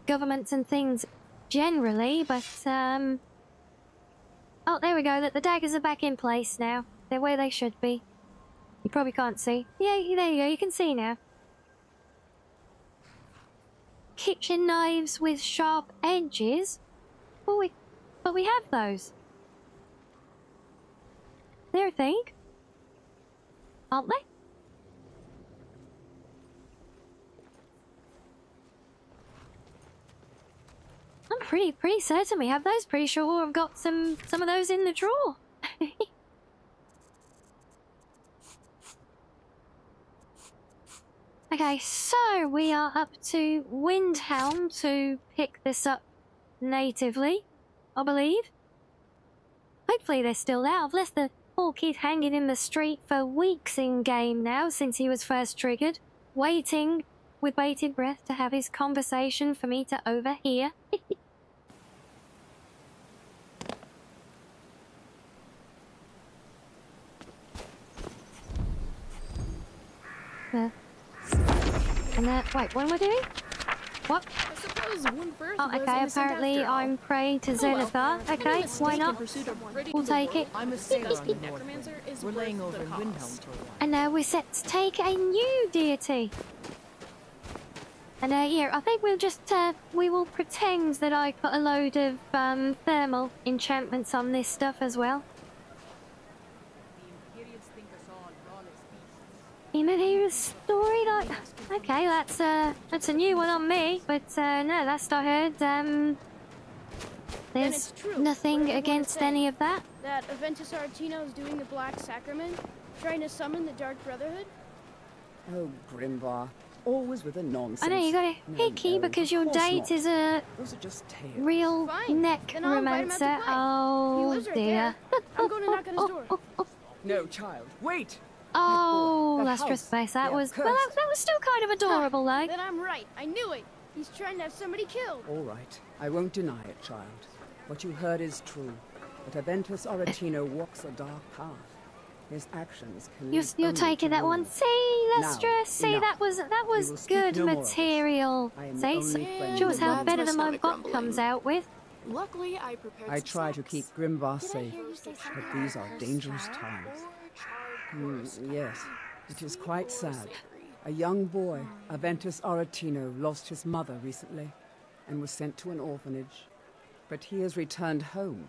governments and things generally, but oh, there we go. That the daggers are back in place now. They're where they should be. You probably can't see. Yeah, there you go. You can see now. Kitchen knives with sharp edges. Well, we have those. They're a thing, aren't they? I'm pretty certain we have those. Pretty sure I've got some of those in the drawer. Okay, so we are up to Windhelm to pick this up natively, I believe. Hopefully they're still there. I've left the poor kid hanging in the street for weeks in game now since he was first triggered, waiting with bated breath to have his conversation for me to overhear. Wait, what am I doing? What? I suppose one birth Oh, was okay, innocent apparently after all. I'm prey to Oh, well, Zenithar. Okay, why not? We'll take it. I'm a sailor on the North Necromancer Wind. is We're laying worth over the in cost. Windhelm for a while. And now we're set to take a new deity. And yeah, I think we'll just, we will pretend that I put a load of, thermal enchantments on this stuff as well. You never hear a story like... Okay, that's a new one on me, but, no, last I heard, there's nothing against any of that. That Aventus Aretino is doing the Black Sacrament, trying to summon the Dark Brotherhood? Oh, Grimvar. Always with a nonsense. I know, you got a hickey because your date is a Those are just tales. real Fine. Then I'll invite him out to necromancer. play. He Oh lives right dear. there. I'm going to knock on his door. No, child. Wait! Oh, That that's house, just space. That they are was well, cursed. that was still kind of adorable, though. Then I'm right. I knew it. He's trying to have somebody killed. All right. I won't deny it, child. What you heard is true. But Aventus Aretino walks a dark path. His actions can You're lead only taking to that one. ruin. See, Now, Lestrus. See, enough. that We was will speak good no more of this. material. I am the See, only friend shows you how have. better than my stomach bot grumbling. comes out with. Luckily, I prepared I some try to snacks. keep Grimvar Did I safe, hear you say but these are dangerous times. Yes, it is quite sad. A young boy, Aventus Aretino, lost his mother recently and was sent to an orphanage. But he has returned home,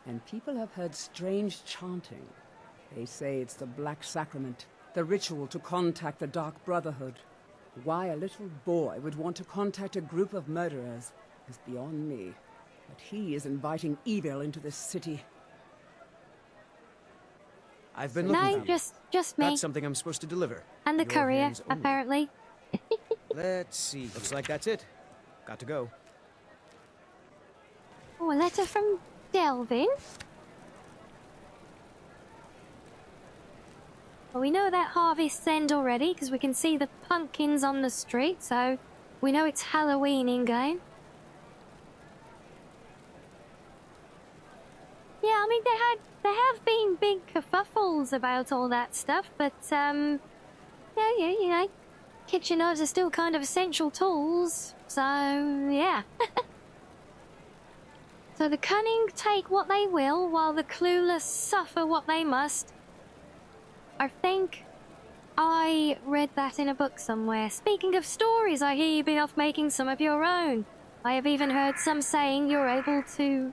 and people have heard strange chanting. They say it's the Black Sacrament, the ritual to contact the Dark Brotherhood. Why a little boy would want to contact a group of murderers is beyond me. But he is inviting evil into this city. I've been looking No, for you. just me That's something I'm supposed to deliver. and the Your courier, hands only. apparently. Let's see. Looks like that's it. Got to go. Oh, a letter from Delvin. Well, we know that harvest's end already because we can see the pumpkins on the street, so we know it's Halloween in game. Yeah, I mean there have been big kerfuffles about all that stuff, but yeah, you know, kitchen knives are still kind of essential tools, so yeah. So the cunning take what they will, while the clueless suffer what they must. I think I read that in a book somewhere. Speaking of stories, I hear you've been off making some of your own. I have even heard some saying you're able to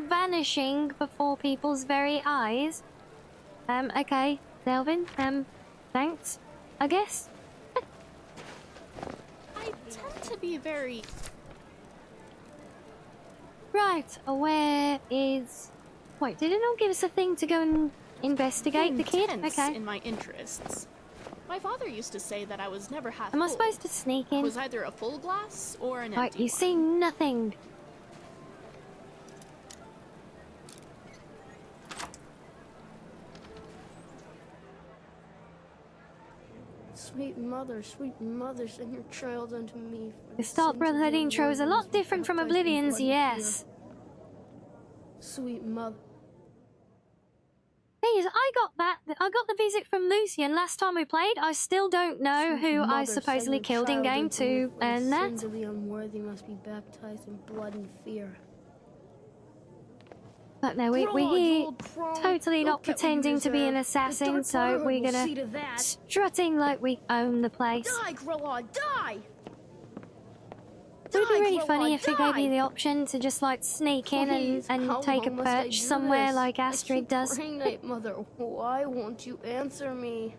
vanishing before people's very eyes. Okay, Delvin, thanks, I guess. I tend to be very... Right, where is... Wait, did it not give us a thing to go and investigate the kid? Intense Okay. in my interests. My father used to say that I was never half Am I full. supposed to sneak in? Was either a full glass or an Right, empty you one. see nothing. Sweet mother, send your child unto me. for The the Stark sins of Brotherhood the intro is a unworthy lot must be different from baptized in Oblivion's, blood and yes. fear. Sweet mother. Thing is, I got the visit from Lucian last time we played. I still don't know Sweet who I mother, supposedly send your killed in child game unto me, to for the earn that. sins of the unworthy must be baptized in blood and fear. But no, we're Fraud, you here old fraud. totally You'll not get what you pretending to be an deserve. The assassin, Dark so Brotherhood we're will gonna see to that. strutting like we own the place. Die, Grilla, die! It would be Die, really Grilla, funny if it gave die! you the option to just like sneak in Please, and how take a long must I perch do somewhere this? like I Astrid keep does. praying, Night Mother, why won't you answer me?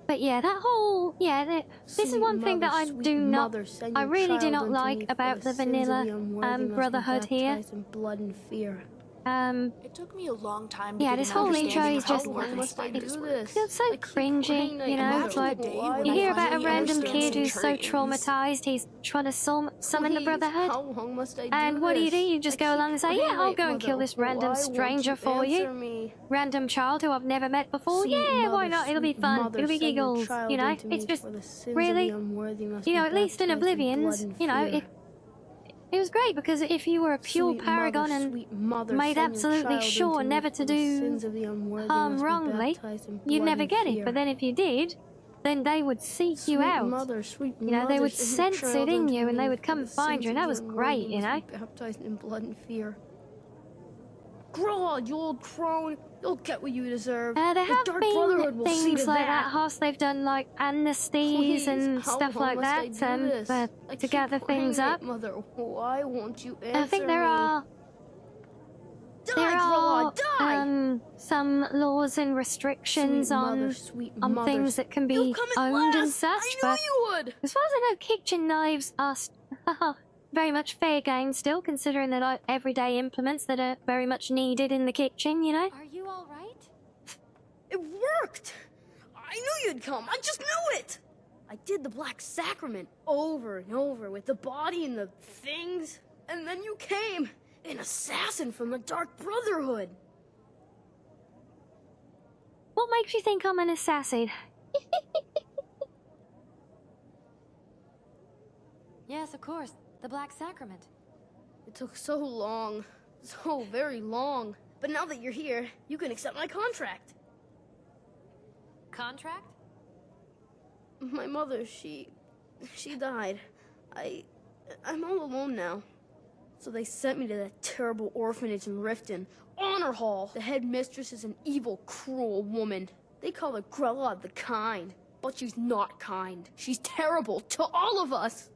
But yeah, that whole this is Sweet one thing that I mother, do sweet not, mother, send I your really do child not unto like me, for about the sins of vanilla the unworthy must be Brotherhood here. baptized in blood and fear. It took me a long time to yeah, get this an whole intro understanding is of how just, orphan must I do spiders work. this? feels so I keep cringy, praying you I know? can It's do like, it. Why you would hear I about a do random this? kid who's so Centurions. traumatized, he's trying to summon the Please, Brotherhood. How long must I do And what do? this? You just go along and say, yeah, I'll go and kill this random Why stranger won't for you. answer me? Random child who I've never met before. Sweet Yeah, why mother, not? It'll be sweet fun. mother, It'll be send your giggles, child you know? into It's me, just, for the sins really, of the unworthy must you know, be at least in baptized blood Oblivion's, and you know, fear. it was great because if you were a pure Sweet paragon mother, and sweet mother, made send your absolutely child sure into me, never for to the do sins of the unworthy harm must be wrongly, baptized in you'd blood never and get it. fear. But then if you did, then they would seek you Sweet out. mother, sweet You know, they mother, would send your sense it child in unto you and they me, would for come the find sins you, and of that the was unworthy great, you must know? be baptized in blood and fear. Grod, you old crone, you'll get what you deserve. There The have Dark been Brotherhood will see things to like that, Hoss. They've done like amnesties Please, and how stuff long like must I that do this? I to keep gather things praying, up. Mother, why won't you answer And I think there me? are some laws and restrictions Sweet on mother, things that can You've be come at owned and last! such. I knew But you would! as far as I know, kitchen knives are very much fair game still, considering they're like everyday implements that are very much needed in the kitchen, you know? Are you all right? It worked! I knew you'd come, I just knew it! I did the Black Sacrament over and over with the body and the things, and then you came, an assassin from the Dark Brotherhood. What makes you think I'm an assassin? Yes, of course. The Black Sacrament. It took so long, so very long. But now that you're here, you can accept my contract. Contract? My mother, she died. I'm all alone now. So they sent me to that terrible orphanage in Riften. Honor Hall. The headmistress is an evil, cruel woman. They call her Grella the Kind. But she's not kind. She's terrible to all of us.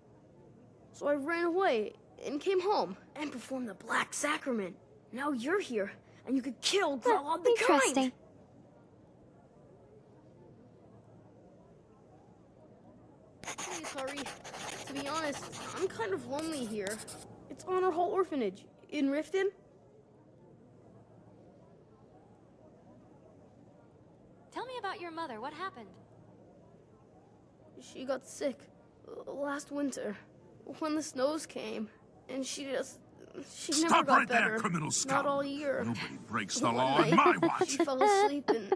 So I ran away and came home and performed the Black Sacrament. Now you're here, and you could kill Grella the Interesting. Kind. Please hurry. To be honest, I'm kind of lonely here. It's Honor Hall Orphanage in Riften. Tell me about your mother. What happened? She got sick last winter when the snows came, and she never Stop got right better. there, criminal scum. Not all year. Nobody breaks the One law on night, my watch. She fell asleep and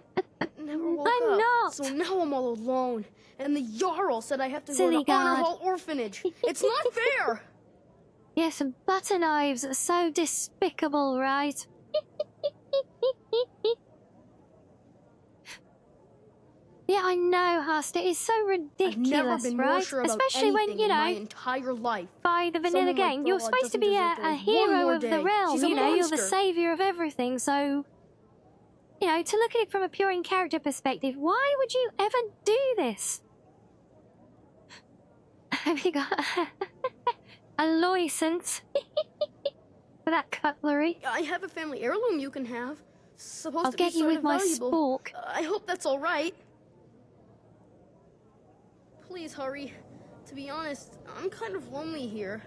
never woke I'm up. not. So now I'm all alone, and the Jarl said I have to Silly go to Honor God. Hall Orphanage. It's not fair. Yes, and butter knives are so despicable, right? Yeah, I know, Hust. It is so ridiculous, I've never been right? more sure about Especially when, anything you in my know, entire life. by the vanilla Someone like game, you're Grella supposed to doesn't be deserve to a live one hero more of the day. realm. She's a You know, you're the monster. savior of everything. So, you know, to look at it from a pure in-character perspective, why would you ever do this? Have you got a license for that cutlery? I have a family heirloom you can have. Supposed I'll to get be you sort with of my valuable. spork. I hope that's all right. Please hurry. To be honest, I'm kind of lonely here.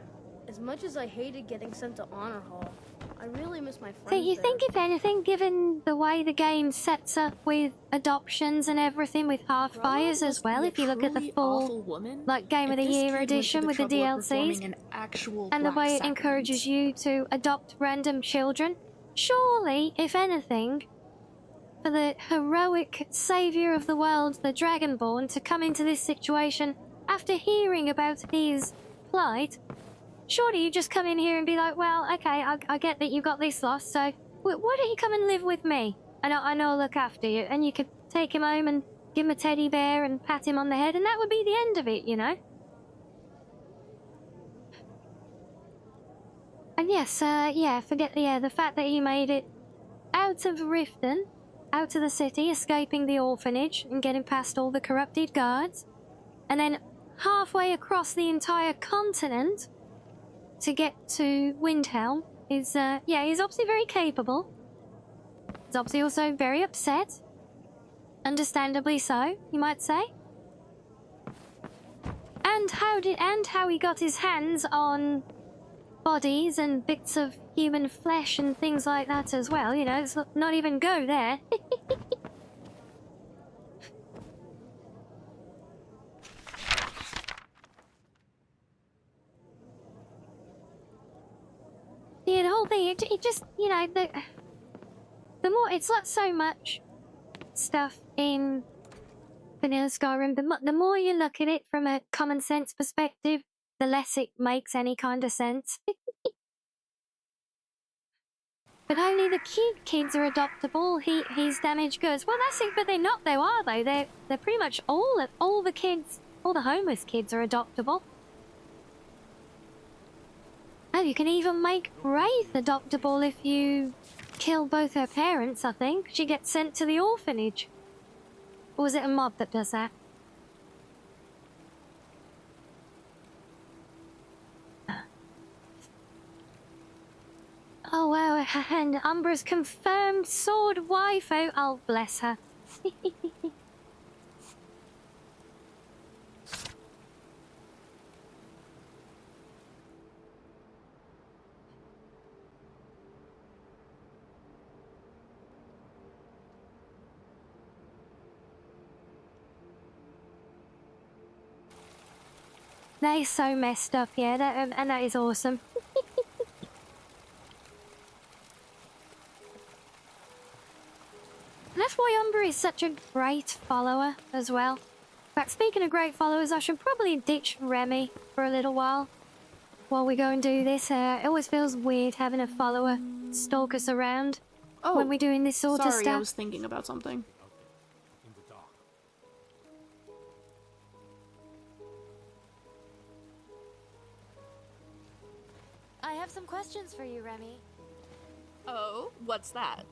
As much as I hated getting sent to Honor Hall, I really miss my friends So you there. think, if anything, given the way the game sets up with adoptions and everything, with Hearthfires as well, if you look at the full, like, Game of the Year edition with the DLCs, and the way it encourages you to adopt random children, surely, if anything, for the heroic savior of the world, the Dragonborn, to come into this situation after hearing about his plight, surely you just come in here and be like, well, okay, I get that you got this loss, so why don't you come and live with me? And I know I'll look after you. And you could take him home and give him a teddy bear and pat him on the head, and that would be the end of it, you know? And yes, forget the fact that he made it out of Riften, out of the city, escaping the orphanage and getting past all the corrupted guards, and then halfway across the entire continent to get to Windhelm is, he's obviously very capable. He's obviously also very upset. Understandably so, you might say. And how he got his hands on bodies and bits of human flesh and things like that as well. You know, it's not even go there. Yeah, the whole thing, it just, you know, the more, it's not so much stuff in Vanilla Skyrim, the more you look at it from a common sense perspective, the less it makes any kind of sense. But only the cute kids are adoptable. He's damaged goods. Well, that's it, but they're not though, are they? They're pretty much all the kids, all the homeless kids are adoptable. Oh, you can even make Wraith adoptable if you kill both her parents, I think. She gets sent to the orphanage. Or is it a mob that does that? Oh, wow, and Umbra's confirmed sword waifu. Oh, bless her. That is so messed up, yeah, and that is awesome. That's why Umbra is such a great follower as well. In fact, speaking of great followers, I should probably ditch Remy for a little while we go and do this. It always feels weird having a follower stalk us around when we're doing this sort of stuff. Sorry, I was thinking about something. I have some questions for you, Remy. Oh, what's that?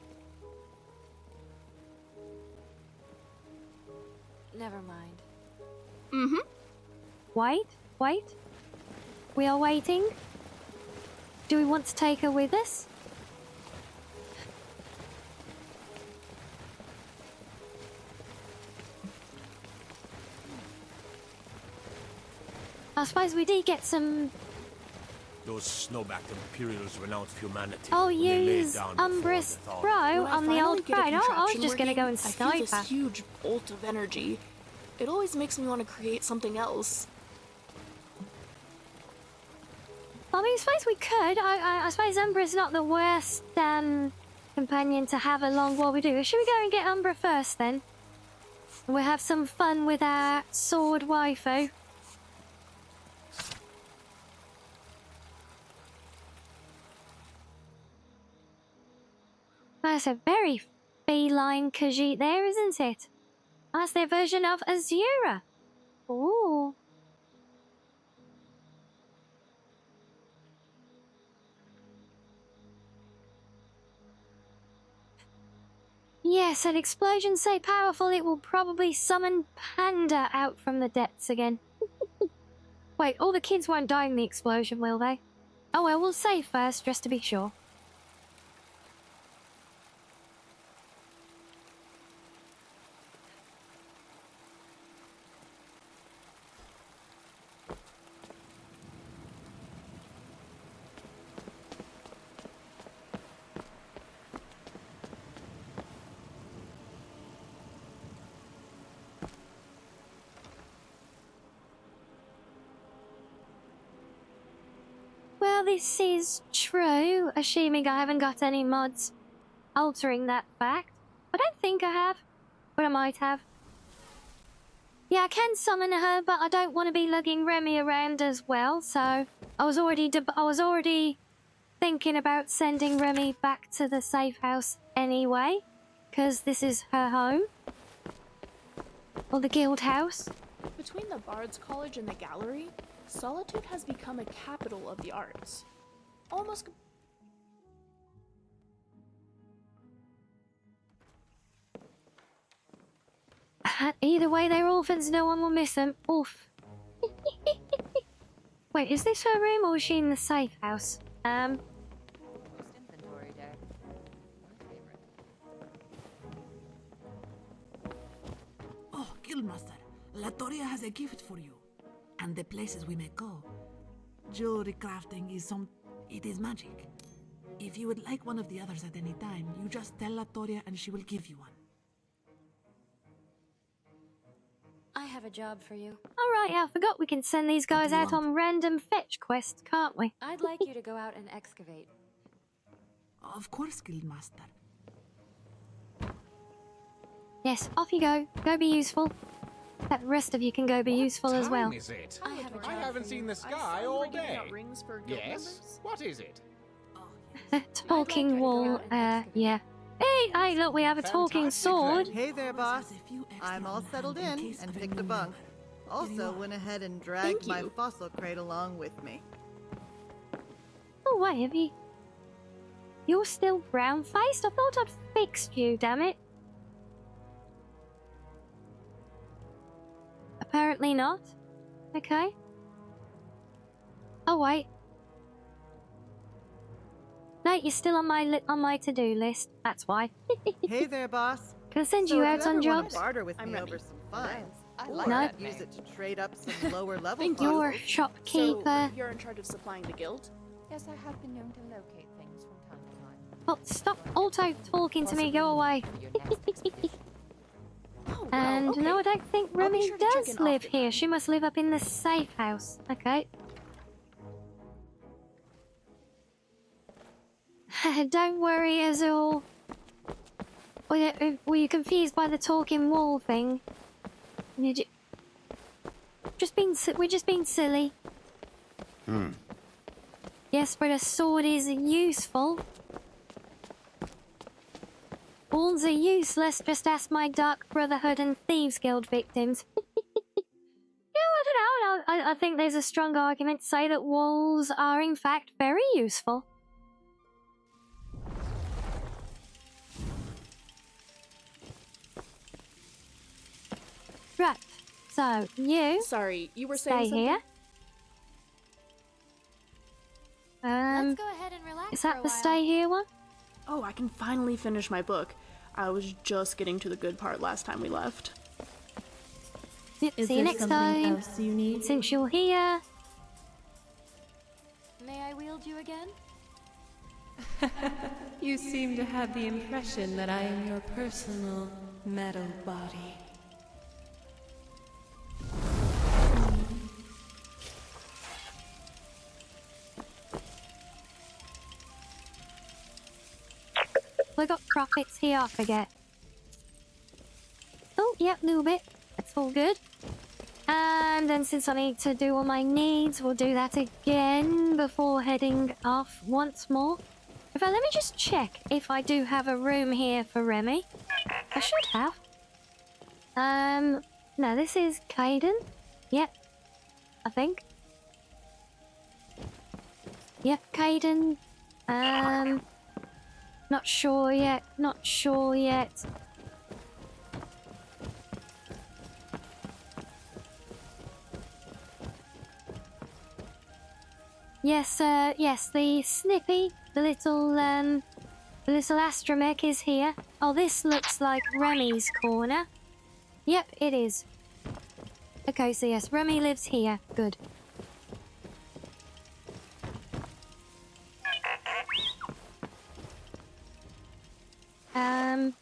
Never mind. Mm-hmm. Wait. We are waiting. Do we want to take her with us? I suppose we did get some... Those snowbacked Imperials renounced humanity. I'll when they laid use down Umbra's before the throw When I on the finally old get a crane. I was contraption just going to go and working, snipe I feel her. this huge bolt of energy. It always makes me want to create something else. I mean, I suppose we could. I suppose Umbra's not the worst companion to have along while we do. Should we go and get Umbra first then? We'll have some fun with our sword waifu. That's a very feline Khajiit there, isn't it? That's their version of Azura. Ooh. Yes, an explosion so powerful it will probably summon Panda out from the depths again. Wait, all the kids won't die in the explosion, will they? Oh well, we'll save first, just to be sure. Well, this is true, assuming I haven't got any mods altering that fact. I don't think I have, but I might have. Yeah, I can summon her, but I don't want to be lugging Remy around as well, so I was already thinking about sending Remy back to the safe house anyway, because this is her home. Or the guild house. Between the Bard's College and the Gallery, Solitude has become a capital of the arts. Almost... Either way, they're orphans, no one will miss them. Oof. Wait, is this her room or is she in the safe house? Oh, Guildmaster, Latoria has a gift for you. And the places we may go. Jewelry crafting is It is magic. If you would like one of the others at any time, you just tell Latoria and she will give you one. I have a job for you. Alright, yeah, I forgot we can send these guys out on random fetch quests, can't we? I'd like you to go out and excavate. Of course, Guildmaster. Yes, off you go. Go be useful. That rest of you can go be useful as well. Is it? I have a job I haven't for seen you. the sky all day. Rings for guild Yes? members? What is it? Talking wall, yeah. Hey, look, we have a talking sword. Hey there, boss. I'm all settled in and picked a bunk. Also went ahead and dragged my fossil crate along with me. Oh, wait, have you... You're still brown-faced? I thought I'd fixed you, damn it. Apparently not. Okay. Oh, wait. No, you're still on my to-do list. That's why. Hey there, boss. Can I send So you if out on ever wanna jobs? barter with me ready. over some finds, I or like that use it to trade up some lower level Thank you, fossils. shopkeeper. So, you're in charge of supplying the guild? Yes, I have been known to locate things from time to time. Oh, stop auto-talking to me. Go away. Oh, And okay. no, I don't think I'll be Remy sure to check does in live often. here. She must live up in the safe house. Okay. Don't worry, Azul. Were you confused by the talking wall thing? We're just being silly. Yes, but a sword is useful. Walls are useless. Just ask my Dark Brotherhood and Thieves Guild victims. Yeah, I don't know. I think there's a strong argument to say that walls are in fact very useful. Right. So you Sorry, you were stay saying something? here. Let's go ahead and relax Is for that a the while. stay here one? Oh, I can finally finish my book. I was just getting to the good part last time we left. Yep, Is see you there next something time. else you need? Since you're here. May I wield you again? You seem to have the impression that I am your personal metal body. We got profits here, I forget. Oh, yep, little bit. That's all good. And then since I need to do all my needs, we'll do that again before heading off once more. In fact, let me just check if I do have a room here for Remy. I should have. No, this is Caden. Yep, I think. Yep, Caden. Not sure yet. Not sure yet. Yes, yes, the Snippy, the little astromech is here. Oh, this looks like Remy's corner. Yep, it is. Okay, so yes, Remy lives here. Good.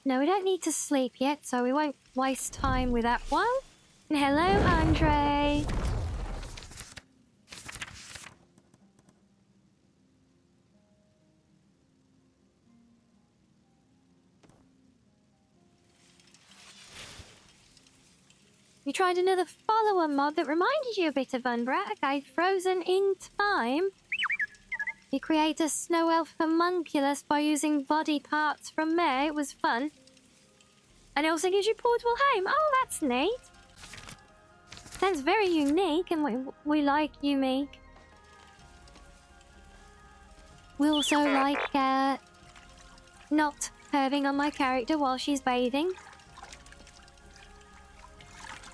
No, we don't need to sleep yet, so we won't waste time with that one. And hello, Andre. You tried another follower mod that reminded you a bit of Umbra. Okay, frozen in time. You create a snow elf homunculus by using body parts from Mare. It was fun. And it also gives you portable home. Oh, that's neat. Sounds very unique, and we like unique. We also like not curving on my character while she's bathing.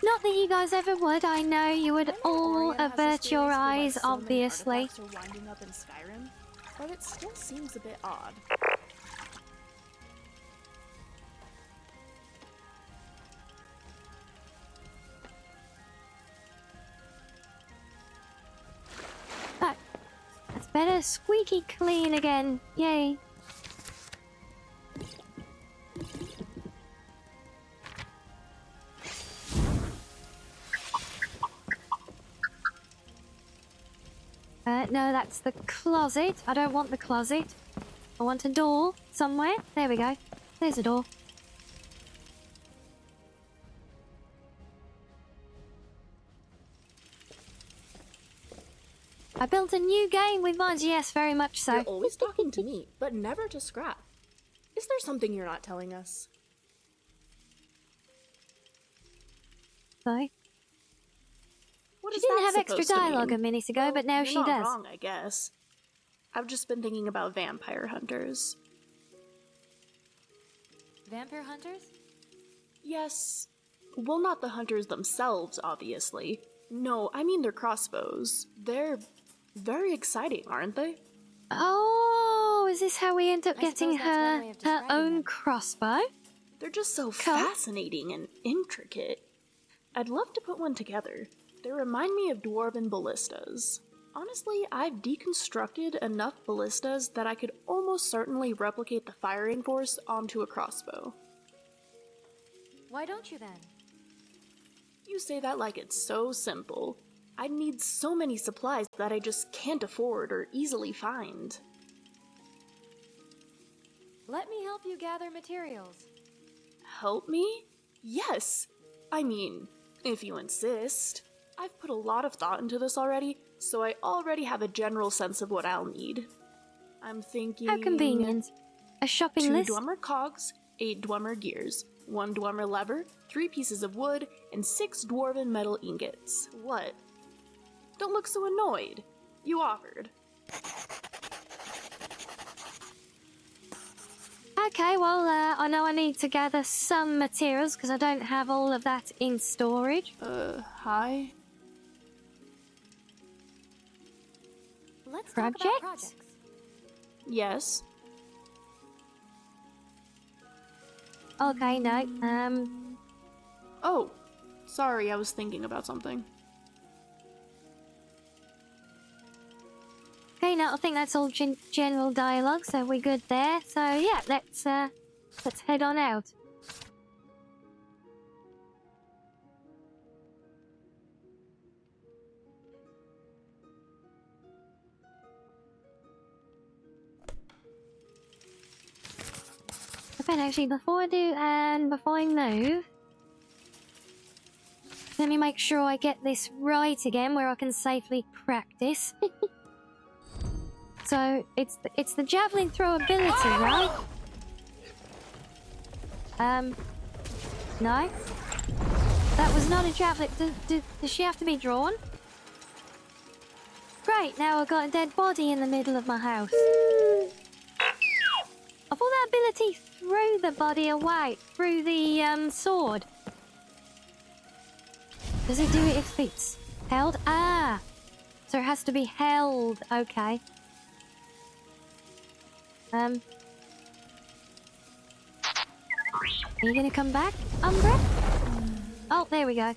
Not that you guys ever would. I know you would all avert your eyes, obviously. Artifacts are winding up in Skyrim, but it still seems a bit odd. better squeaky clean again. Yay. No, that's the closet. I don't want the closet. I want a door somewhere. There we go. There's a door. I built a new game with mods, yes, very much so. You're always talking to me, but never to Scrap. Is there something you're not telling us? Sorry? What She is didn't that have extra supposed to dialogue mean? a minute ago, but now You're she not does. wrong, I guess. I've just been thinking about vampire hunters. Vampire hunters? Yes. Well, not the hunters themselves, obviously. No, I mean their crossbows. They're very exciting, aren't they? Oh, is this how we end up getting her own crossbow? They're just so fascinating and intricate. I'd love to put one together. They remind me of dwarven ballistas. Honestly, I've deconstructed enough ballistas that I could almost certainly replicate the firing force onto a crossbow. Why don't you then? You say that like it's so simple. I'd need so many supplies that I just can't afford or easily find. Let me help you gather materials. Help me? Yes! I mean, if you insist. I've put a lot of thought into this already, so I already have a general sense of what I'll need. I'm thinking... How convenient. A shopping list? 2 Dwemer cogs, 8 Dwemer gears, 1 Dwemer lever, 3 pieces of wood, and 6 dwarven metal ingots. What? Don't look so annoyed. You offered. Okay, well, I know I need to gather some materials because I don't have all of that in storage. Hi? Let's talk about projects. Yes? Okay, no, Oh, sorry, I was thinking about something. Okay, now I think that's all general dialogue, so we're good there. So yeah, let's head on out. But actually, before I move, let me make sure I get this right again, where I can safely practice. So it's the javelin throw ability, right? No, that was not a javelin. Does she have to be drawn? Great, now I've got a dead body in the middle of my house. I thought that ability threw the body away, through the sword. Does it do it if it's held? Ah! So it has to be held, okay. Are you gonna come back, Umbra? Oh, there we go.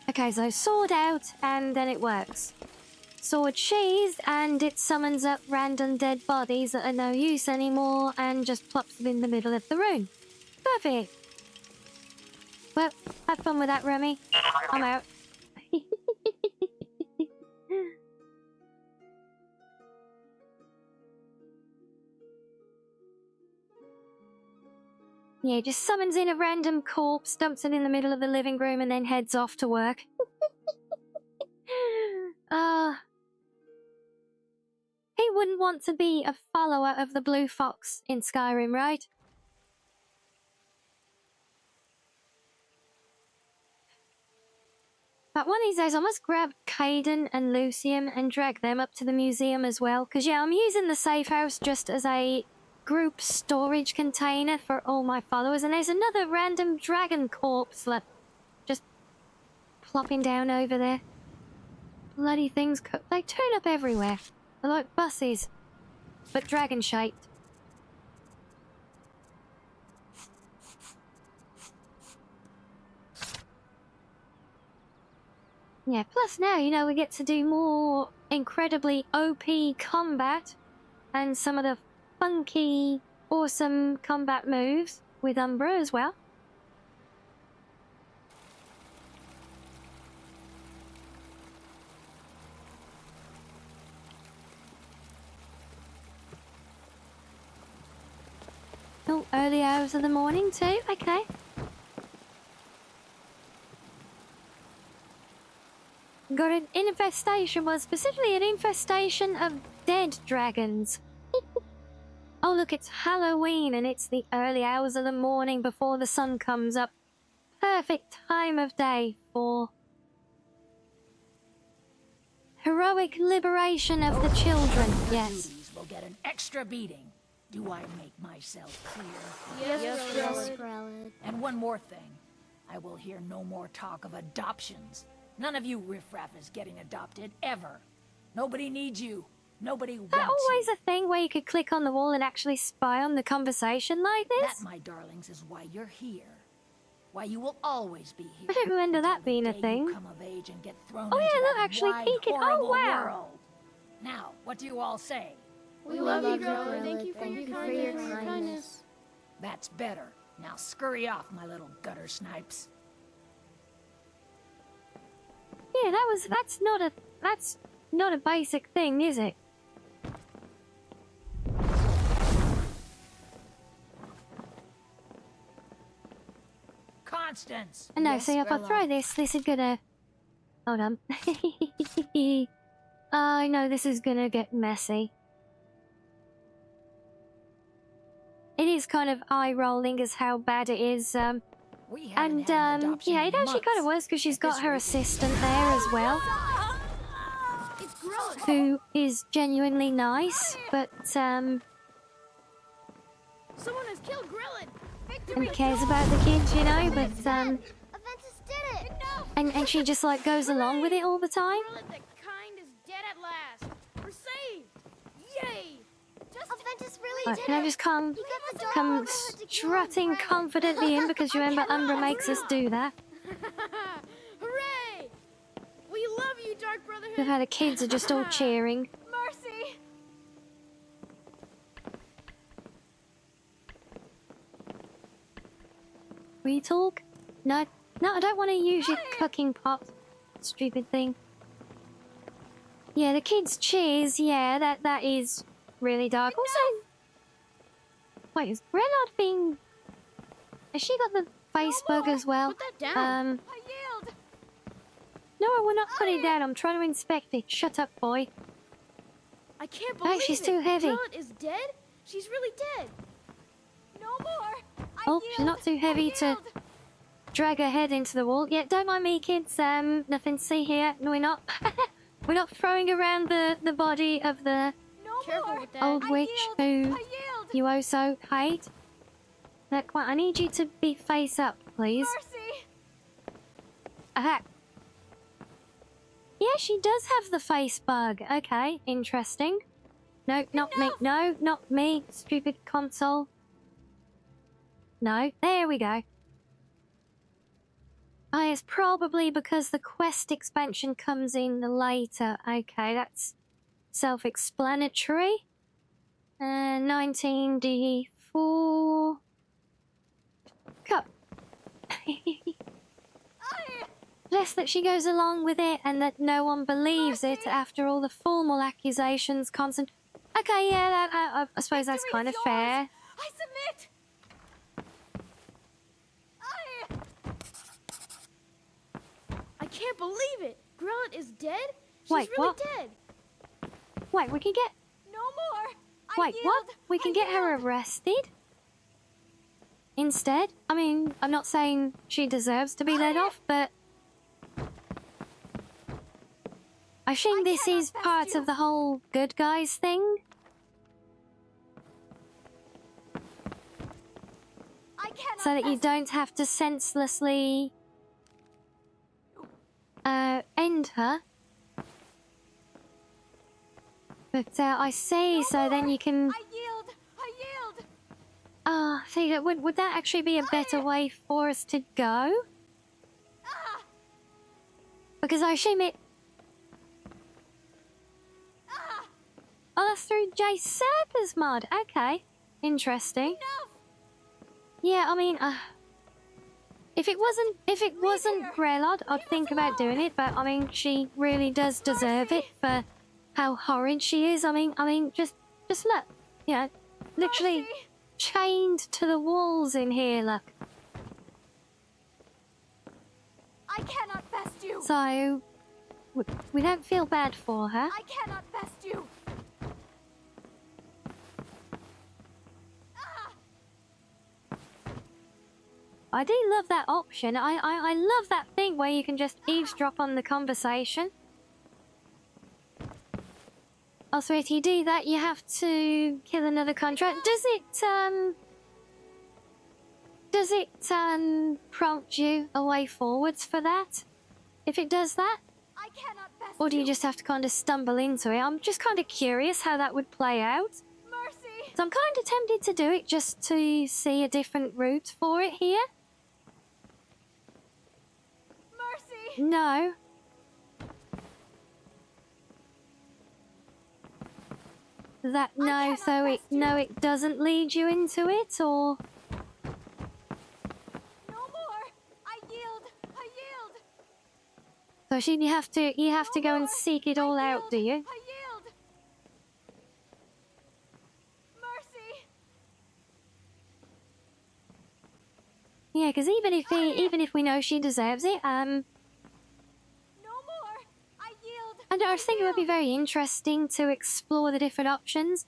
Okay, so sword out, and then it works. Sword sheathed, and it summons up random dead bodies that are no use anymore, and just plops them in the middle of the room. Perfect! Well, have fun with that, Remy. I'm out. Yeah, just summons in a random corpse, dumps it in the middle of the living room, and then heads off to work. He wouldn't want to be a follower of the Blue Fox in Skyrim, right? But one of these days I must grab Caden and Lucian and drag them up to the museum as well. Because yeah, I'm using the safe house just as a group storage container for all my followers. And there's another random dragon corpse left. Just plopping down over there. Bloody things, they turn up everywhere. They're like buses, but dragon-shaped. Yeah, plus now, you know, we get to do more incredibly OP combat and some of the funky, awesome combat moves with Umbra as well. Oh, early hours of the morning too, okay. Got an infestation, well, specifically an infestation of dead dragons. Oh, look, it's Halloween and it's the early hours of the morning before the sun comes up. Perfect time of day for heroic liberation of the children. Yes. Duties will get an extra beating. Do I make myself clear? Yes, Preroll. And one more thing. I will hear no more talk of adoptions. None of you riffraff is getting adopted, ever. Nobody needs you. Nobody wants That always a thing where you could click on the wall and actually spy on the conversation like this? That, my darlings, is why you're here. Why you will always be here. I don't remember that being a thing. Come of age and get thrown Oh into yeah, look, that actually wide, peeking. Oh horrible wow. world. Now, what do you all say? We love you, Preroll. Thank you for your kindness. That's better. Now scurry off, my little gutter snipes. Yeah, that's not a basic thing, is it? Constance! No, see, if I throw this is gonna... Hold on. I know this is gonna get messy. It is kind of eye-rolling as how bad it is, yeah, it actually kind of works because she's got her assistant there as well. Who is genuinely nice, but, Someone has killed Grillin! and cares about the kids, you know, but, Aventus did it! and she just, like, goes along with it all the time. Grillin the kind is dead at last! We're saved! Yay! Aventus really Right, did can I it! just come strutting confidently in because you remember Umbra makes us do that. Hooray! We love you, Dark Brotherhood! Look how the kids are just all cheering. Mercy! We talk? No, I don't want to use your cooking pot. Stupid thing. Yeah, the kids cheers. Yeah, that is really dark. Also, wait, is Brotherhood being... Has she got the face bug as well? Put that down. I yield. No, I will not put it down. I'm trying to inspect it. Shut up, boy. I can't believe she's it. too heavy. Grillin is dead? She's really dead. No more. Oh, she's not too heavy to drag her head into the wall. Yeah, don't mind me, kids. Nothing to see here. No, we're not. We're not throwing around the body of the old witch who you oh so hate. Look, I need you to be face up, please. Mercy. Aha. Yeah, she does have the face bug. Okay, interesting. No, not me. No, not me. Stupid console. No, there we go. Oh, it's probably because the quest expansion comes in later. Okay, that's self-explanatory. 19D4. Cup. Less that she goes along with it and that no one believes it after all the formal accusations constant. Okay, yeah, that I suppose that's kind of fair. I submit. I can't believe it. Grillin is dead? She's Wait, really what? dead. Wait, we can get... No more. Wait, what? We can get her arrested? Instead? I mean, I'm not saying she deserves to be let off, but... I think this is part of the whole good guys thing. So that you don't have to senselessly... end her. But, I see, so then you can... I yield. See, would that actually be a better way for us to go? Because I assume it... Oh, that's through Jay Serpa's mod. Okay. Interesting. Yeah, I mean, if it wasn't Preroll, I'd think about doing it, but I mean, she really does deserve it for how horrid she is. I mean, just look, you know, literally chained to the walls in here, look. I cannot best you. So, we don't feel bad for her. I cannot best you. I do love that option. I love that thing where you can just eavesdrop on the conversation. Also, if you do that, you have to kill another contract. Does it prompt you a way forwards for that? If it does that? I cannot best Or do you just have to kind of stumble into it? I'm just kind of curious how that would play out. Mercy. So I'm kind of tempted to do it just to see a different route for it here. Mercy. No. It doesn't lead you into it, or No more. I yield. so you have to go and seek it all out, do you? I yield. Mercy. Yeah, because even if we know she deserves it, And I think it would be very interesting to explore the different options.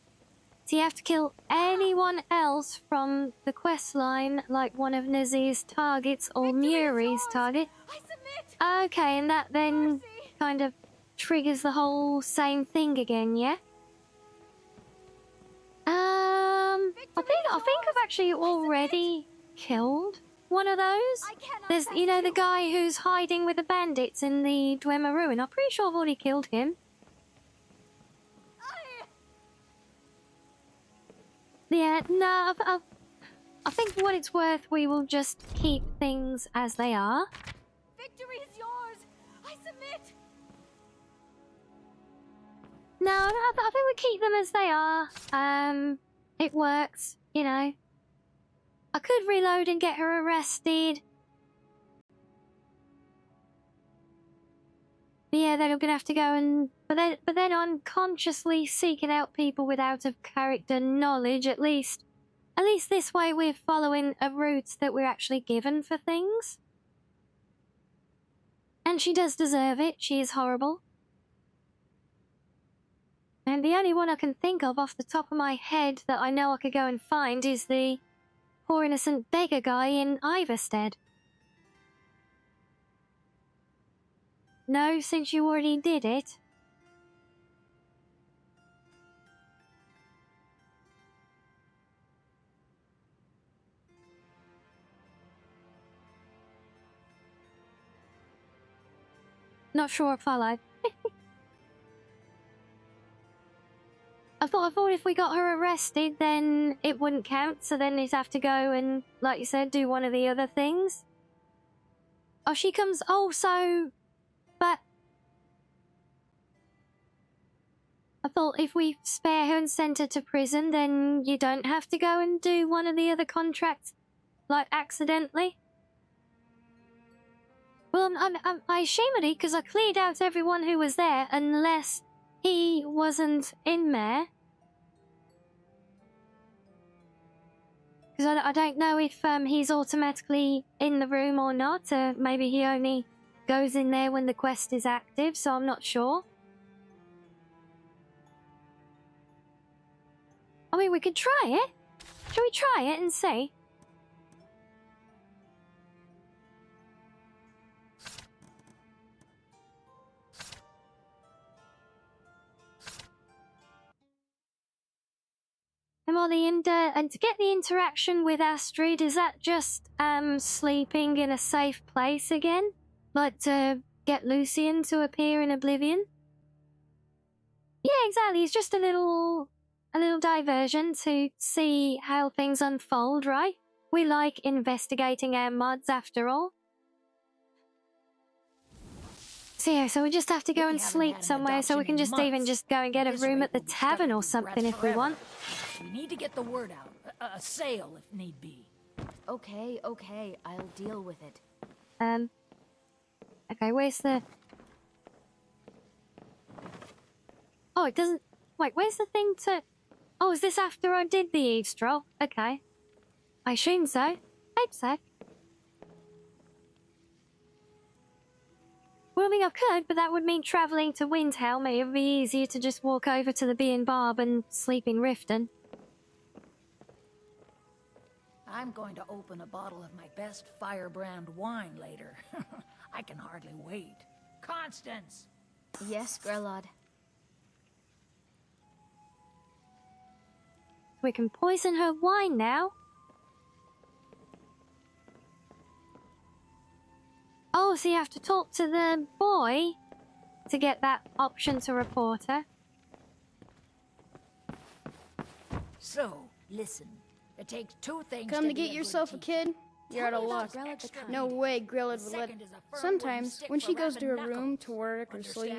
So you have to kill anyone else from the quest line, like one of Nizzy's targets or Muri's target. Okay, and that then kind of triggers the whole same thing again, yeah? I think I've actually already killed one of those. There's, you know, the guy who's hiding with the bandits in the Dwemer ruin. I'm pretty sure I've already killed him. Yeah, no, I think for what it's worth, we will just keep things as they are. Victory is yours. I submit. No, I think we keep them as they are. It works, you know. I could reload and get her arrested. But yeah, then I'm gonna have to go and... But then unconsciously seeking out people without of character knowledge, at least this way we're following a route that we're actually given for things. And she does deserve it. She is horrible. And the only one I can think of off the top of my head that I know I could go and find is the poor innocent beggar guy in Iverstead. No, since you already did it. Not sure I follow. I thought if we got her arrested, then it wouldn't count, so then he'd have to go and, like you said, do one of the other things. Oh, she comes... Oh, so... But... I thought if we spare her and send her to prison, then you don't have to go and do one of the other contracts, like, accidentally. Well, I assumed it, because I cleared out everyone who was there, unless he wasn't in there. Because I don't know if he's automatically in the room or not. Maybe he only goes in there when the quest is active, so I'm not sure. I mean, we could try it. Shall we try it and see? And to get the interaction with Astrid, is that just sleeping in a safe place again? Like to get Lucian to appear in Oblivion? Yeah, exactly. It's just a little diversion to see how things unfold, right? We like investigating our mods after all. So yeah, so we just have to go and sleep somewhere, so we can just even just go and get a room at the tavern or something if we want. We need to get the word out. A sale, if need be. Okay, okay, I'll deal with it. Okay, where's the... Oh, it doesn't... Wait, where's the thing to... Oh, is this after I did the eavesdrop? Okay. I assume so. Hope so. Well, I mean, I could, but that would mean travelling to Windhelm. It would be easier to just walk over to the Bee and Barb and sleep in Riften. I'm going to open a bottle of my best firebrand wine later. I can hardly wait. Constance! Yes, Grelod. We can poison her wine now. Oh, so you have to talk to the boy to get that option to report her. So, listen. It takes two things Come to be get a yourself a good kid? You're out of luck. No way Grillad would let... Sometimes, when she goes to her room to work or sleep,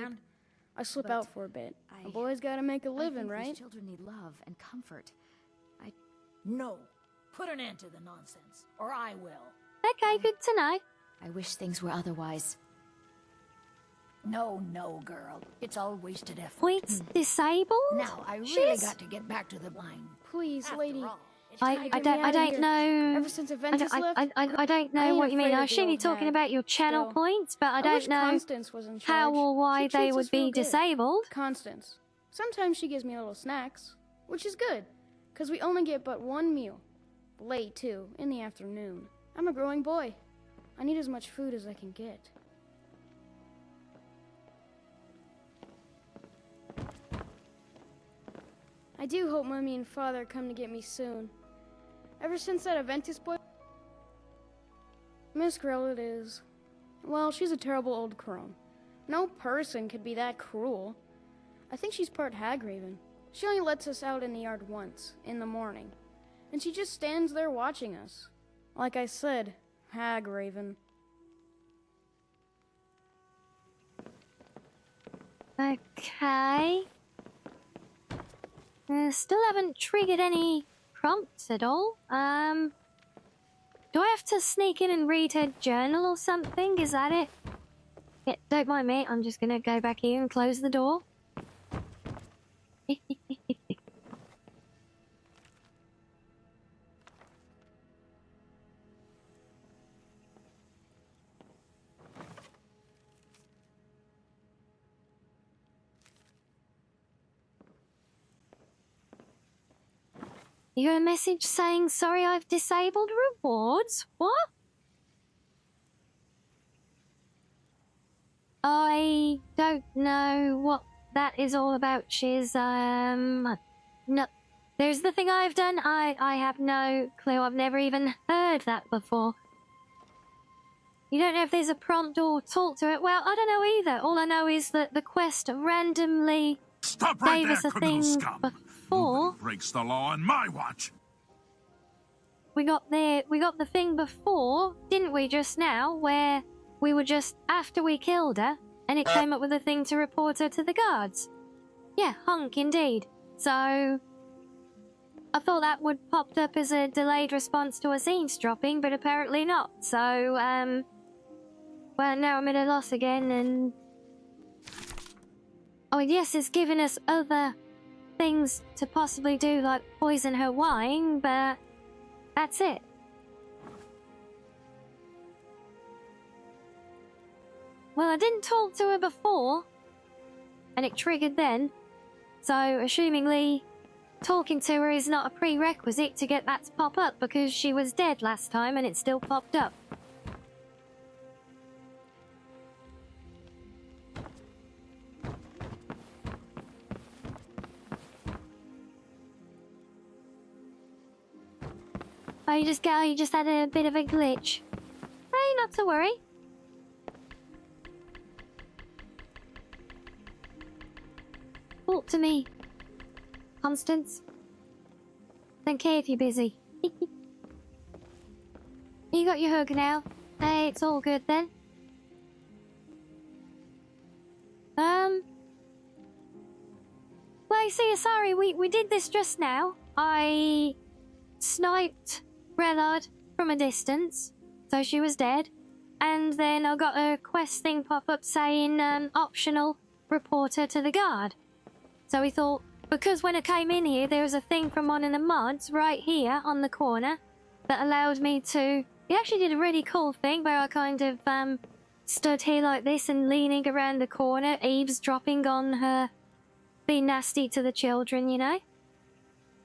I slip out for a bit. A boy's gotta make a living, right? These children need love and comfort. No. Put an end to the nonsense, or I will. Okay, good to know. I wish things were otherwise. No, girl. It's all wasted effort. Points disabled? Now, I really got to get back to the wine. Please, lady. I don't know. Ever since Aventus left, I don't know what you mean. I assume you're talking about your channel points, but I don't know Constance was in charge. how or why they would be disabled. Constance. Sometimes she gives me little snacks, which is good, because we only get but one meal. Late, too, in the afternoon. I'm a growing boy. I need as much food as I can get. I do hope Mummy and Father come to get me soon. Ever since that Aventus boy... Miss Grelad is... Well, she's a terrible old crone. No person could be that cruel. I think she's part Hagraven. She only lets us out in the yard once, in the morning. And she just stands there watching us. Like I said, Hagraven. Okay. Still haven't triggered any prompts at all. Do I have to sneak in and read her journal or something? Is that it? Yeah, don't mind me. I'm just gonna go back here and close the door. You got a message saying, sorry, I've disabled rewards? What? I don't know what that is all about, Shiz. No. There's the thing I've done. I have no clue. I've never even heard that before. You don't know if there's a prompt or talk to it? Well, I don't know either. All I know is that the quest randomly gave us a thing before. Nobody breaks the law on my watch. We got the thing before, didn't we, just now, where we were just after we killed her, and it came up with a thing to report her to the guards. Yeah, hunk indeed. So I thought that would popped up as a delayed response to us eavesdropping, but apparently not. So well, now I'm at a loss again, and oh yes, it's given us other things to possibly do, like poison her wine, but that's it. Well, I didn't talk to her before, and it triggered then, so assumingly talking to her is not a prerequisite to get that to pop up, because she was dead last time and it still popped up. Oh, you just had a bit of a glitch. Hey, not to worry. Talk to me, Constance. Don't care if you're busy. You got your hug now. Hey, it's all good then. Well, you see, sorry, we did this just now. I sniped Preroll from a distance, so she was dead. And then I got a quest thing pop up saying, optional, report her to the guard. So we thought, because when I came in here, there was a thing from one of the mods right here on the corner that allowed me to... He actually did a really cool thing where I kind of, stood here like this and leaning around the corner, eavesdropping on her being nasty to the children, you know?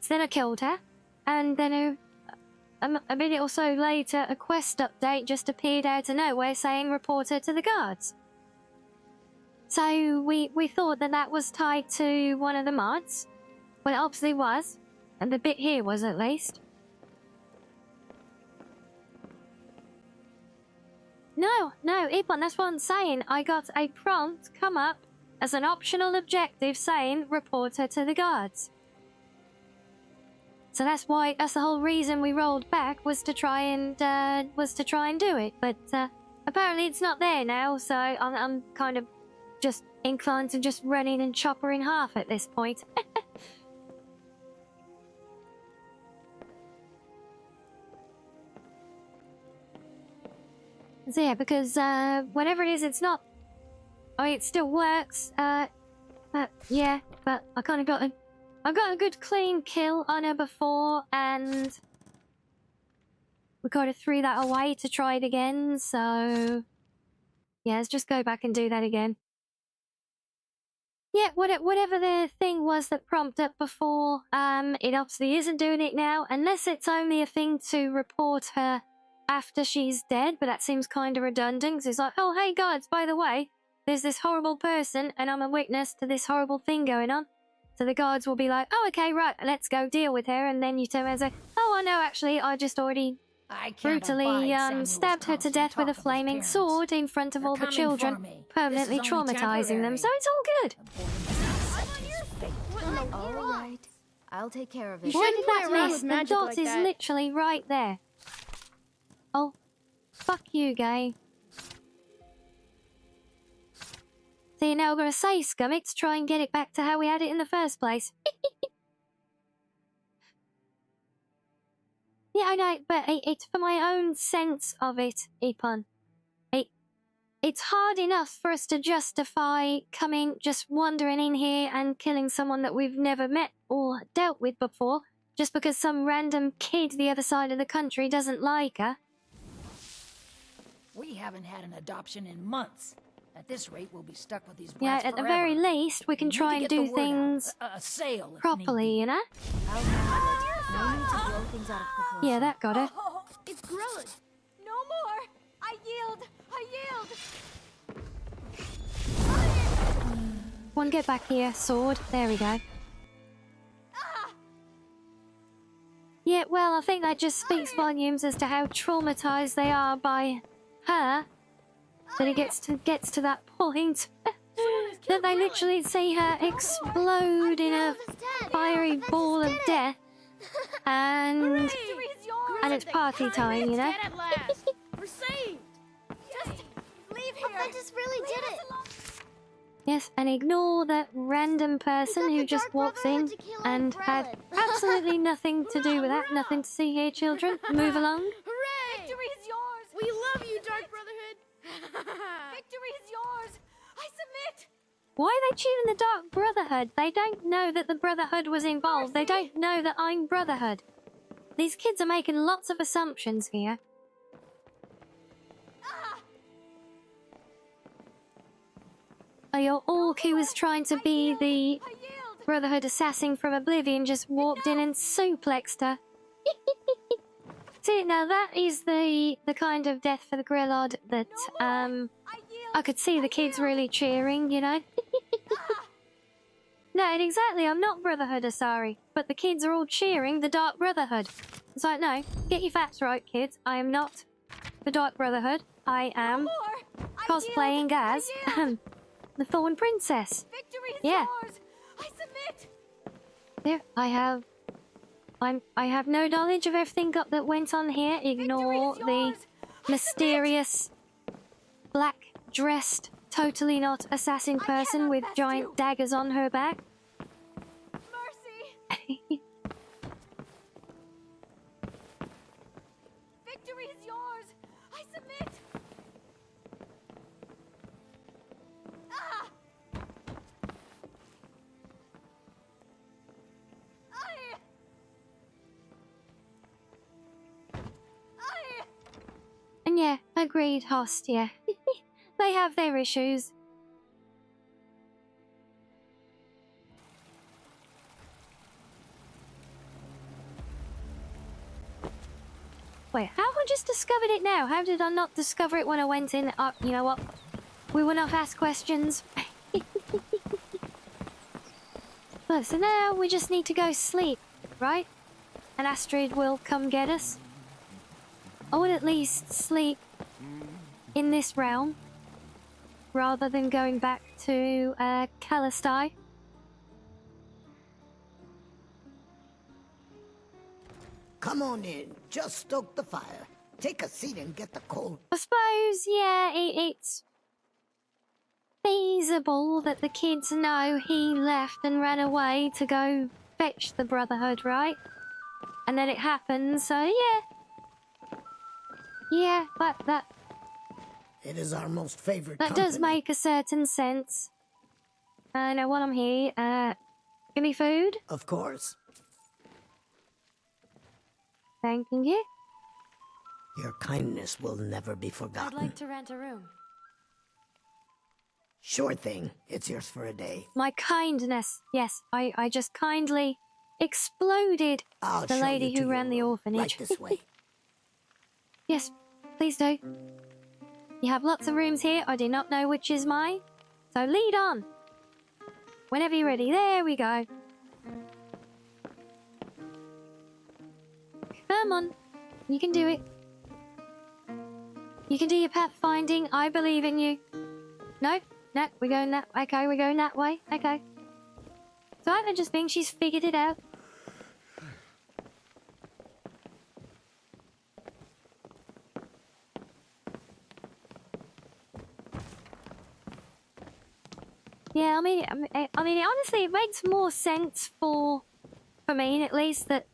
So then I killed her, and then a minute or so later, a quest update just appeared out of nowhere saying report her to the guards. So we thought that that was tied to one of the mods. Well, it obviously was, and the bit here was at least. No, Ipon, that's what I'm saying. I got a prompt come up as an optional objective saying report her to the guards. So that's the whole reason we rolled back was to try and do it. But apparently it's not there now, so I'm kind of just inclined to just run in and chop her in half at this point. So yeah, because whatever it is, it's not. I mean, it still works. Yeah, but I kind of got a good clean kill on her before, and we kind of threw that away to try it again. So yeah, let's just go back and do that again. Yeah, whatever the thing was that prompted up before, it obviously isn't doing it now, unless it's only a thing to report her after she's dead, but that seems kind of redundant, because it's like, oh, hey, guards, by the way, there's this horrible person, and I'm a witness to this horrible thing going on. So the guards will be like, oh, okay, right, let's go deal with her, and then you turn around and say, oh, I know, actually, I just already brutally stabbed her to death with a flaming sword in front of all the children, permanently traumatizing them, so it's all good. All right, I'll take care of it. Why did that miss? The dot is literally right there. Oh, fuck you, gay. See, now we're gonna say Scummit to try and get it back to how we had it in the first place. Yeah, I know, but it's for my own sense of it, Ipon. It's hard enough for us to justify coming, just wandering in here and killing someone that we've never met or dealt with before, just because some random kid the other side of the country doesn't like her. We haven't had an adoption in months. At this rate, we'll be stuck with these Yeah, brats at the forever. very least, we can try and do things properly, you know? No need to blow things out of proportion. Yeah, that got it. Oh, it's good. No more. I yield. One, get back here, sword. There we go. Yeah, well, I think that just speaks volumes as to how traumatized they are by her. That it gets to that point that they literally see her explode in a fiery ball of death, and it's party time, you know. We're saved. Just leave here. Aventus really did it. Yes, and ignore that random person who just walks in and had absolutely nothing to do with that. Nothing to see here, children. Move along. Hooray! Victory is yours. We love you, Dark Brotherhood. Victory is yours. I submit. Why are they choosing the Dark Brotherhood? They don't know that the Brotherhood was involved. They don't know that I'm Brotherhood. These kids are making lots of assumptions here. Your orc who was trying to be the Brotherhood assassin from Oblivion just walked in and suplexed her. See, now that is the kind of death for the Grillod that, I could see the kids really cheering, you know? No, exactly, I'm not Brotherhood, Asari, but the kids are all cheering the Dark Brotherhood. It's like, no, get your facts right, kids. I am not the Dark Brotherhood. I am cosplaying as the Thorn Princess. Yeah. I submit. Yeah, I have no knowledge of everything that went on here. Ignore the mysterious black-dressed totally not assassin person with giant daggers on her back. Mercy! Victory is yours! I submit! Ah! And yeah, agreed, Host, yeah. They have their issues. Wait, how have I just discovered it now? How did I not discover it when I went in? You know what? We will not ask questions. Well, so now we just need to go sleep, right? And Astrid will come get us. I would at least sleep in this realm rather than going back to Kallistai. Come on in. Just stoke the fire. Take a seat and get the cold. I suppose, yeah, it's feasible that the kids know he left and ran away to go fetch the Brotherhood, right? And then it happens, so yeah. Yeah, but that... It is our most favorite That company. does make a certain sense. Now while I'm here, give me food? Of course. Thank you. Your kindness will never be forgotten. I'd like to rent a room. Sure thing. It's yours for a day. My kindness. Yes, I just kindly exploded I'll the show lady you to who ran the your room. orphanage. Right this way. Yes, please do. You have lots of rooms here. I do not know which is mine. So lead on. Whenever you're ready. There we go. Come on. You can do it. You can do your pathfinding. I believe in you. No? No, we're going that... Okay, we're going that way. Okay. So I just think she's figured it out. Yeah, I mean, honestly, it makes more sense for me, at least, that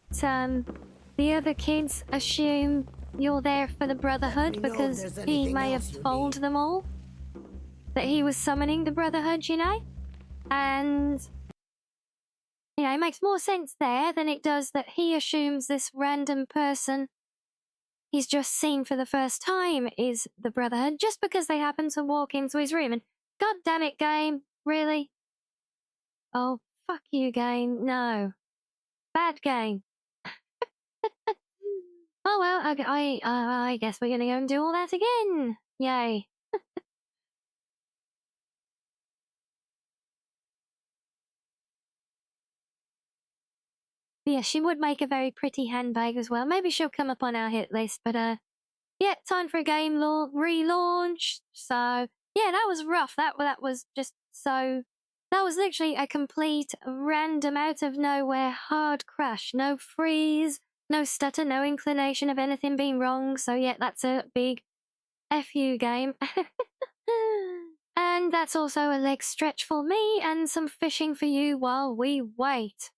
the other kids assume you're there for the Brotherhood because he may have told them all that he was summoning the Brotherhood, you know? And, you know, it makes more sense there than it does that he assumes this random person he's just seen for the first time is the Brotherhood just because they happen to walk into his room. And god damn it, game, really? Oh, fuck you, game. No. Bad game. Oh well, I guess we're gonna go and do all that again. Yay. Yeah, she would make a very pretty handbag as well. Maybe she'll come up on our hit list, but yeah, time for a game relaunch. So yeah, that was rough. That was just so. That was literally a complete random out of nowhere hard crash. No freeze, no stutter, no inclination of anything being wrong. So yeah, that's a big FU game. And that's also a leg stretch for me and some fishing for you while we wait.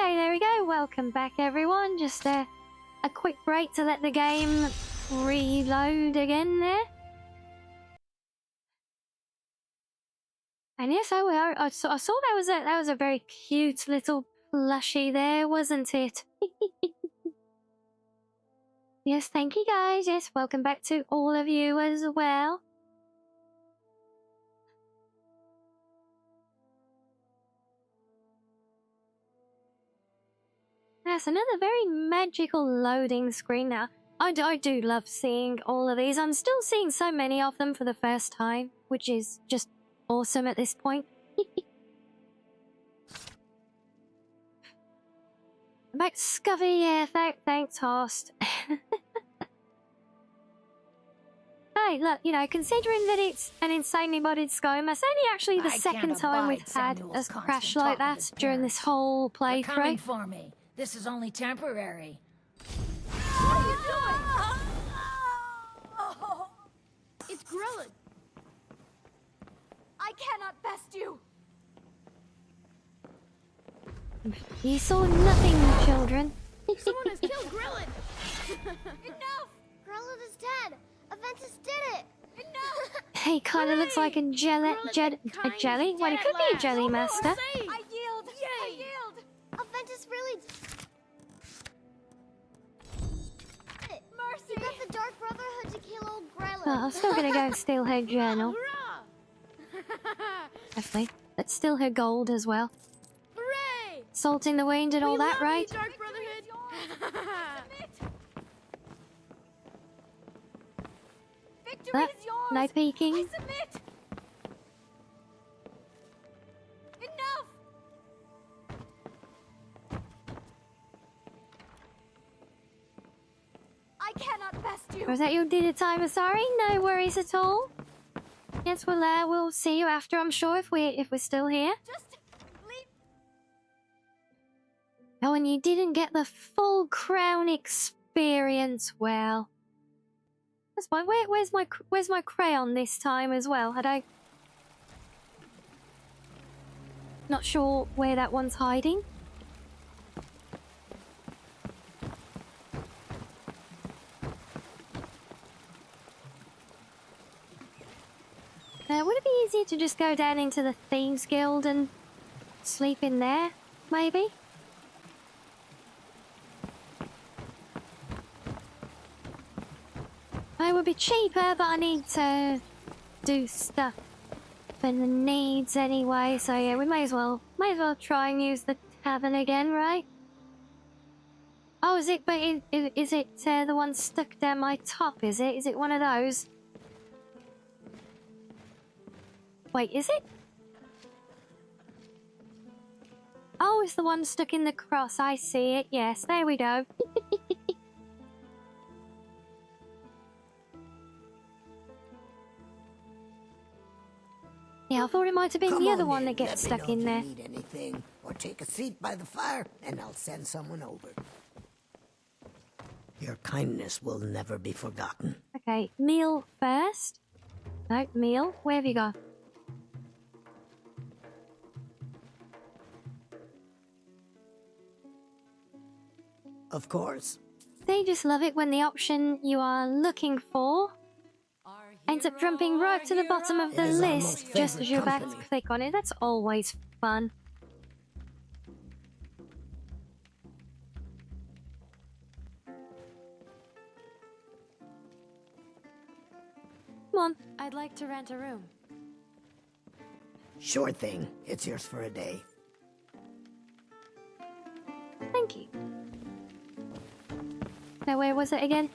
Okay, there we go. Welcome back, everyone. Just a quick break to let the game reload again there. And yes, I saw that was a very cute little plushie there, wasn't it? Yes, thank you guys. Yes, welcome back to all of you as well. That's another very magical loading screen now. I do love seeing all of these. I'm still seeing so many of them for the first time, which is just awesome at this point. Back Scovey, yeah, thanks, host. Hey, look, you know, considering that it's an insanely modded SCOMA, it's only actually the second time we've had a crash like that during this whole They're coming playthrough. for me. This is only temporary. What are you doing? Oh, it's Grelin. I cannot best you. You saw nothing, children. Someone has killed Grelin. Enough! Grelin is dead. Aventus did it. Enough! He kind of looks like a jelly. Well, he could be a jelly master. I yield. I yield. Aventus really. Mercy. You got the Dark Brotherhood to kill old Grelin. Oh, I'm still gonna go and steal her journal. Definitely. Let's steal her gold as well. Hooray! Salting the wind and all that, right? Dark Brotherhood. Victory is yours. No peeking. I submit. Enough. I cannot best you. Was that your dinner time? Sorry, no worries at all. Yes, we'll see you after, I'm sure, if we're still here. Just leave. Oh, and you didn't get the full crown experience. Well, that's fine. Where's my crayon this time as well? Had I? Not sure where that one's hiding. Would it be easier to just go down into the Thieves Guild and sleep in there, maybe? It would be cheaper, but I need to do stuff for the needs anyway, so yeah, we may as well try and use the tavern again, right? Oh, is it, but is it the one stuck down my top, is it? Is it one of those? Wait, is it? Oh, it's the one stuck in the cross. I see it. Yes, there we go. Yeah, I thought it might have been Come the on other one in. that gets Let me stuck know in if there. you need anything, or take a seat by the fire, and I'll send someone over. Your kindness will never be forgotten. Okay, meal first. No, meal. Where have you gone? Of course. They just love it when the option you are looking for ends up jumping right to the bottom of the It is our list most just as you're favorite about to company. click on it. That's always fun. Come on. I'd like to rent a room. Sure thing. It's yours for a day. Thank you. Now, where was it again?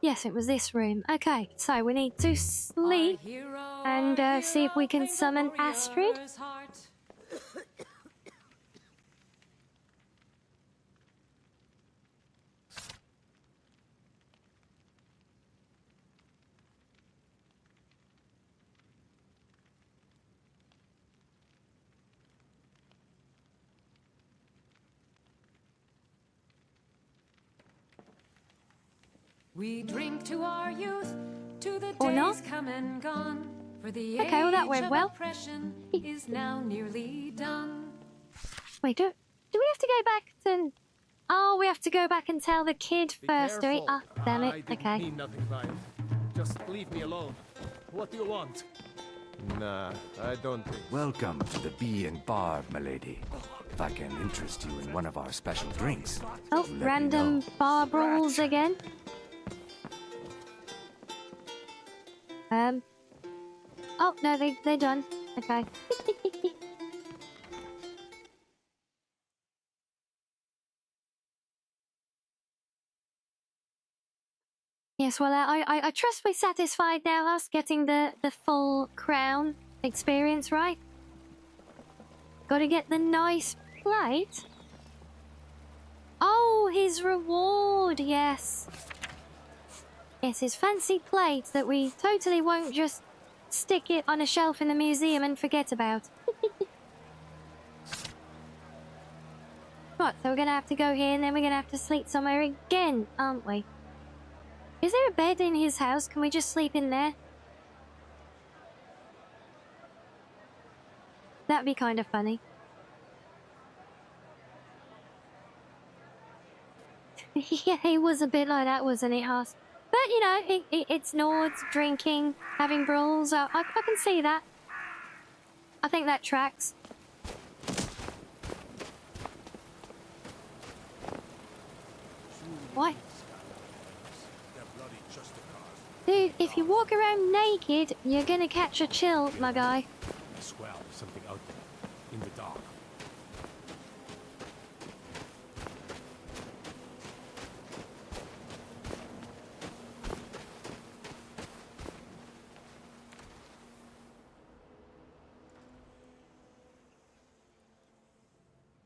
Yes, it was this room. Okay, so we need to sleep and see if we can summon Astrid. We drink to our youth To the Or not? days come and gone, for the Okay, well that age went of well. oppression is now nearly done. Wait, do we have to go back to... Oh, we have to go back and tell the kid first, do we? Ah, damn it. I didn't Okay. mean nothing by it. Just leave me alone. What do you want? Nah, I don't think. Welcome to the Bee and Barb, milady. If I can interest you in one of our special drinks. Oh, let me random know. bar brawls again. Oh, no, they're done. Okay. Yes, well, I trust we're satisfied now, us getting the full crown experience, right? Gotta get the nice plate. Oh, his reward, yes. Yes, his fancy plate that we totally won't just stick it on a shelf in the museum and forget about. Right, so we're gonna have to go here and then we're gonna have to sleep somewhere again, aren't we? Is there a bed in his house? Can we just sleep in there? That'd be kind of funny. Yeah, he was a bit like that, wasn't he, Haas? But, you know, it's Nords, drinking, having brawls. I can see that. I think that tracks. What? Dude, if you walk around naked, you're gonna catch a chill, my guy. I swear there's something out there. In the dark.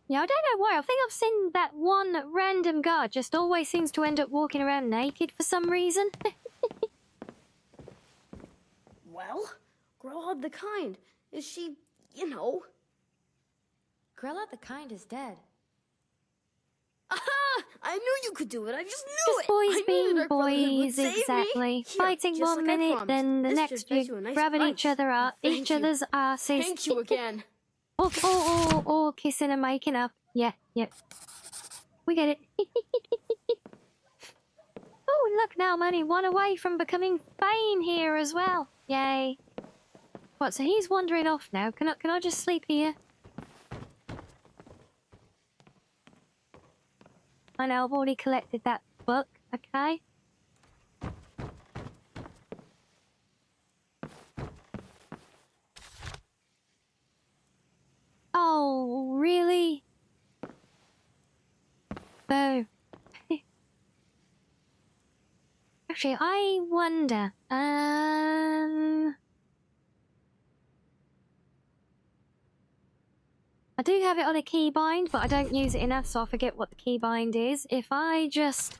Yeah, I don't know why. I think I've seen that one random guard just always seems to end up walking around naked for some reason. Well, Grelhub the Kind. Is she, you know? Grella the Kind is dead. Aha! I knew you could do it. I just knew it. Boys I knew being the Dark Brotherhood would boys, save me. exactly. Here, Fighting just one like I minute, promised. then the This next just fetched you're you a nice grabbing price. each other up, Thank each you. other's asses. Thank you again. or kissing and making up. Yeah. We get it. Oh, look now, I'm only one away from becoming Fane here as well. Yay. What, so he's wandering off now. Can I just sleep here? I know, I've already collected that book, okay? Oh, really? Boo. Actually, I wonder, I do have it on a keybind, but I don't use it enough, so I forget what the keybind is. If I just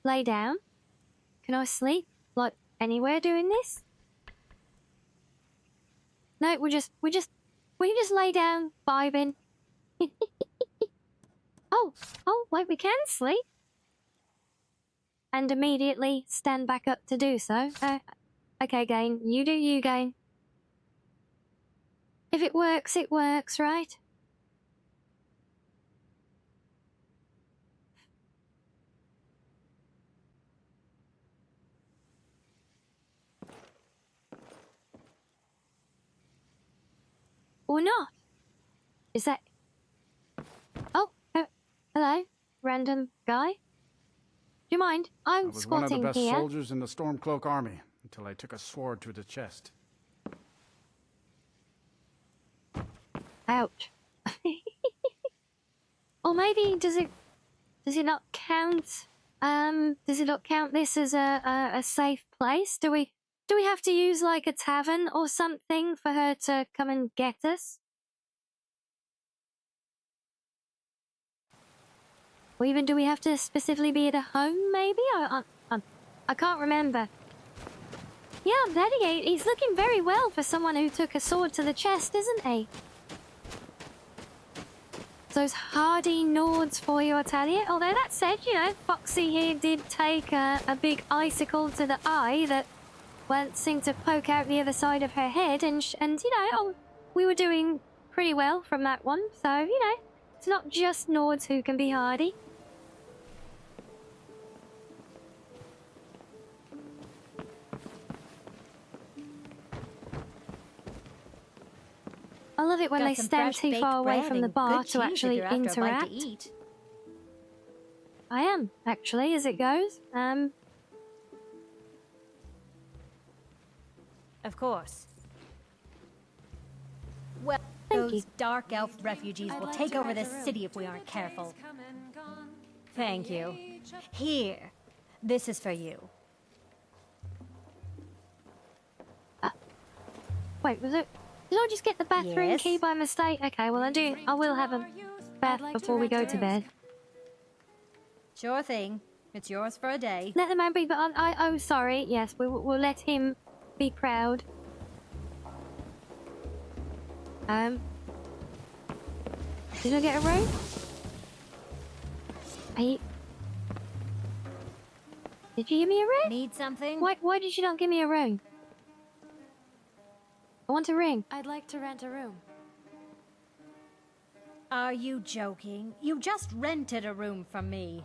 lay down, can I sleep? Like, anywhere doing this? No, we can just lay down, vibing. Oh, wait, we can sleep. And immediately stand back up to do so. Okay, Gain, you do you, Gain. If it works, right? Or not? Is that... Oh, hello, random guy. Do you mind? I I'm was one of the squatting best here. soldiers in the Stormcloak army until I took a sword to the chest. Ouch. Or maybe does it not count? Does it not count this as a safe place? Do we have to use like a tavern or something for her to come and get us? Or even do we have to specifically be at a home? Maybe I can't remember. Yeah, Daddy, he's looking very well for someone who took a sword to the chest, isn't he? those hardy Nords for you, I tell you. Although that said, you know, Foxy here did take a big icicle to the eye that, well, seemed to poke out the other side of her head, and you know, we were doing pretty well from that one. So, you know, it's not just Nords who can be hardy. I love it when they stand too far away from the bar to actually interact. I am, actually, as it goes. Of course. Well, Thank those dark elf refugees will take over this city if we aren't careful. Thank you. Here. This is for you. Wait, was it? Did I just get the bathroom key by mistake? Okay, well I will have a bath before we go to bed. Sure thing. It's yours for a day. Let the man be, but oh, sorry. Yes, we'll let him be proud. Did I get a room? Did you give me a room? Need something? Why did you not give me a room? I want a ring. I'd like to rent a room. Are you joking? You just rented a room from me.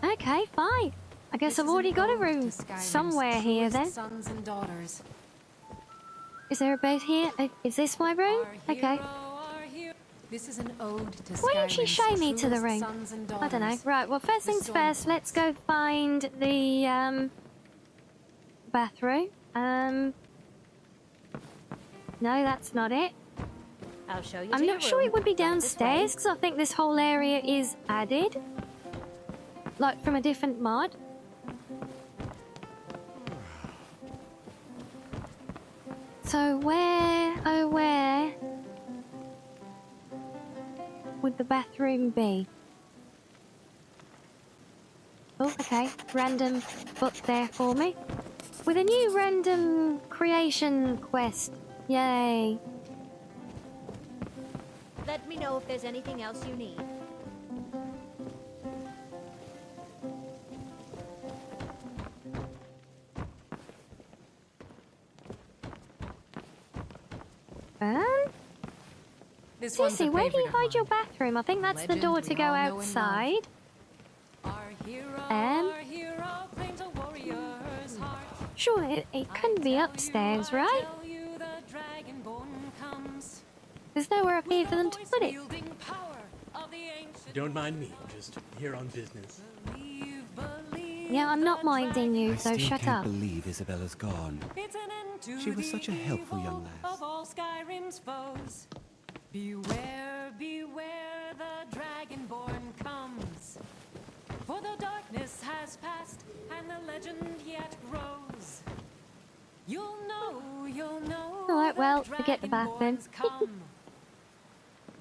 Okay, fine. I guess I've already got a room somewhere here then. Sons and daughters. Is there a bed here? Is this my room? Okay. This is an ode to Why didn't she show me to the room? I don't know. Right, well, first things first, let's go find the bathroom. No, that's not it. I'll show you. I'm not sure it would be downstairs because I think this whole area is added, like from a different mod. So where, oh where would the bathroom be? Oh, okay. Random book there for me. With a new random creation quest. Yay. Let me know if there's anything else you need. Cece, where do you hide your bathroom? I think that's the door to go outside. Sure, it couldn't be upstairs, right? There's nowhere up here for them to put it. Don't mind me, just here on business. Yeah, I'm not minding you, so shut up. I can't believe Isabella's gone. She was such a helpful young lass. Beware, beware, the Dragonborn comes. For the darkness has passed, and the legend yet grows. You'll know. Alright, well, forget the bath then.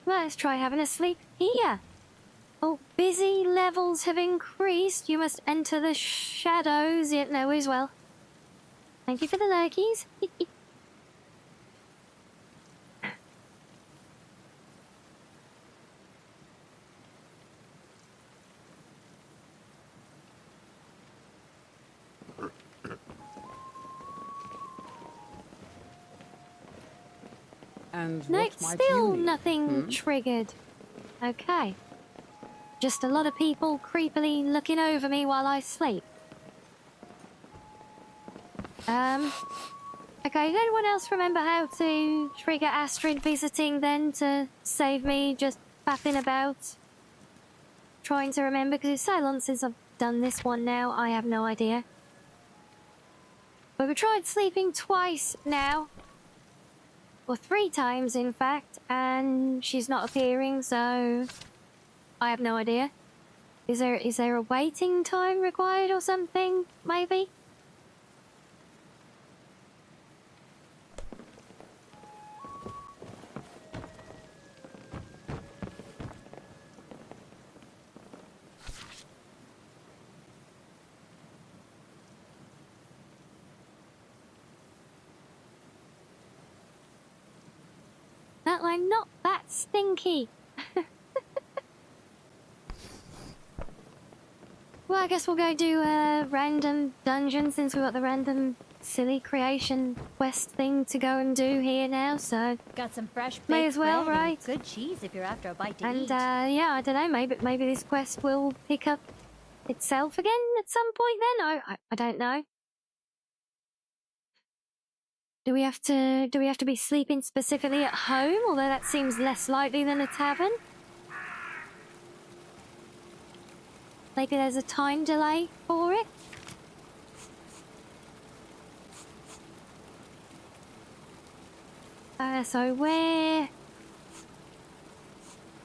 Let's try having a sleep here. Oh, busy levels have increased. You must enter the shadows. Yeah, no, as well. Thank you for the lurkies. And No, what might still you need? nothing triggered. Okay. Just a lot of people creepily looking over me while I sleep. Okay, did anyone else remember how to trigger Astrid visiting then to save me just faffing about? Trying to remember, because it's so long since I've done this one now, I have no idea. But we tried sleeping twice now. Or 3 times, in fact, and she's not appearing, so I have no idea. Is there a waiting time required or something, maybe? That That's stinky. Well, I guess we'll go do a random dungeon since we've got the random silly creation quest thing to go and do here now, so... Got some fresh baked may as well, bread and right? good cheese if you're after a bite to And, eat. yeah, I don't know, maybe this quest will pick up itself again at some point then? I don't know. Do we have to be sleeping specifically at home? Although that seems less likely than a tavern. Maybe there's a time delay for it. So where...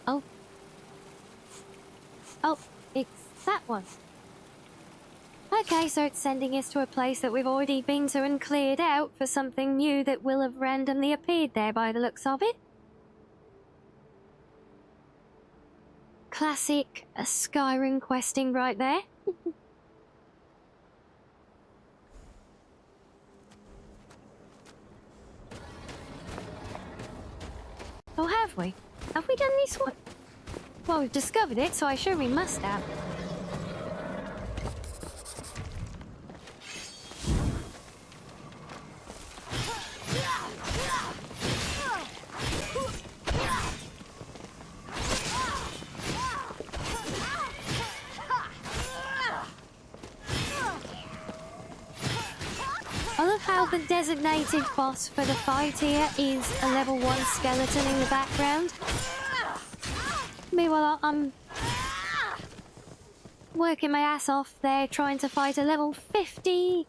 Oh, it's that one. Okay, so it's sending us to a place that we've already been to and cleared out for something new that will have randomly appeared there by the looks of it. Classic Skyrim questing right there. Oh, have we? Have we done this one? Well, we've discovered it, so I sure we must have. I love how the designated boss for the fight here is a level 1 skeleton in the background. Meanwhile, I'm working my ass off there trying to fight a level 50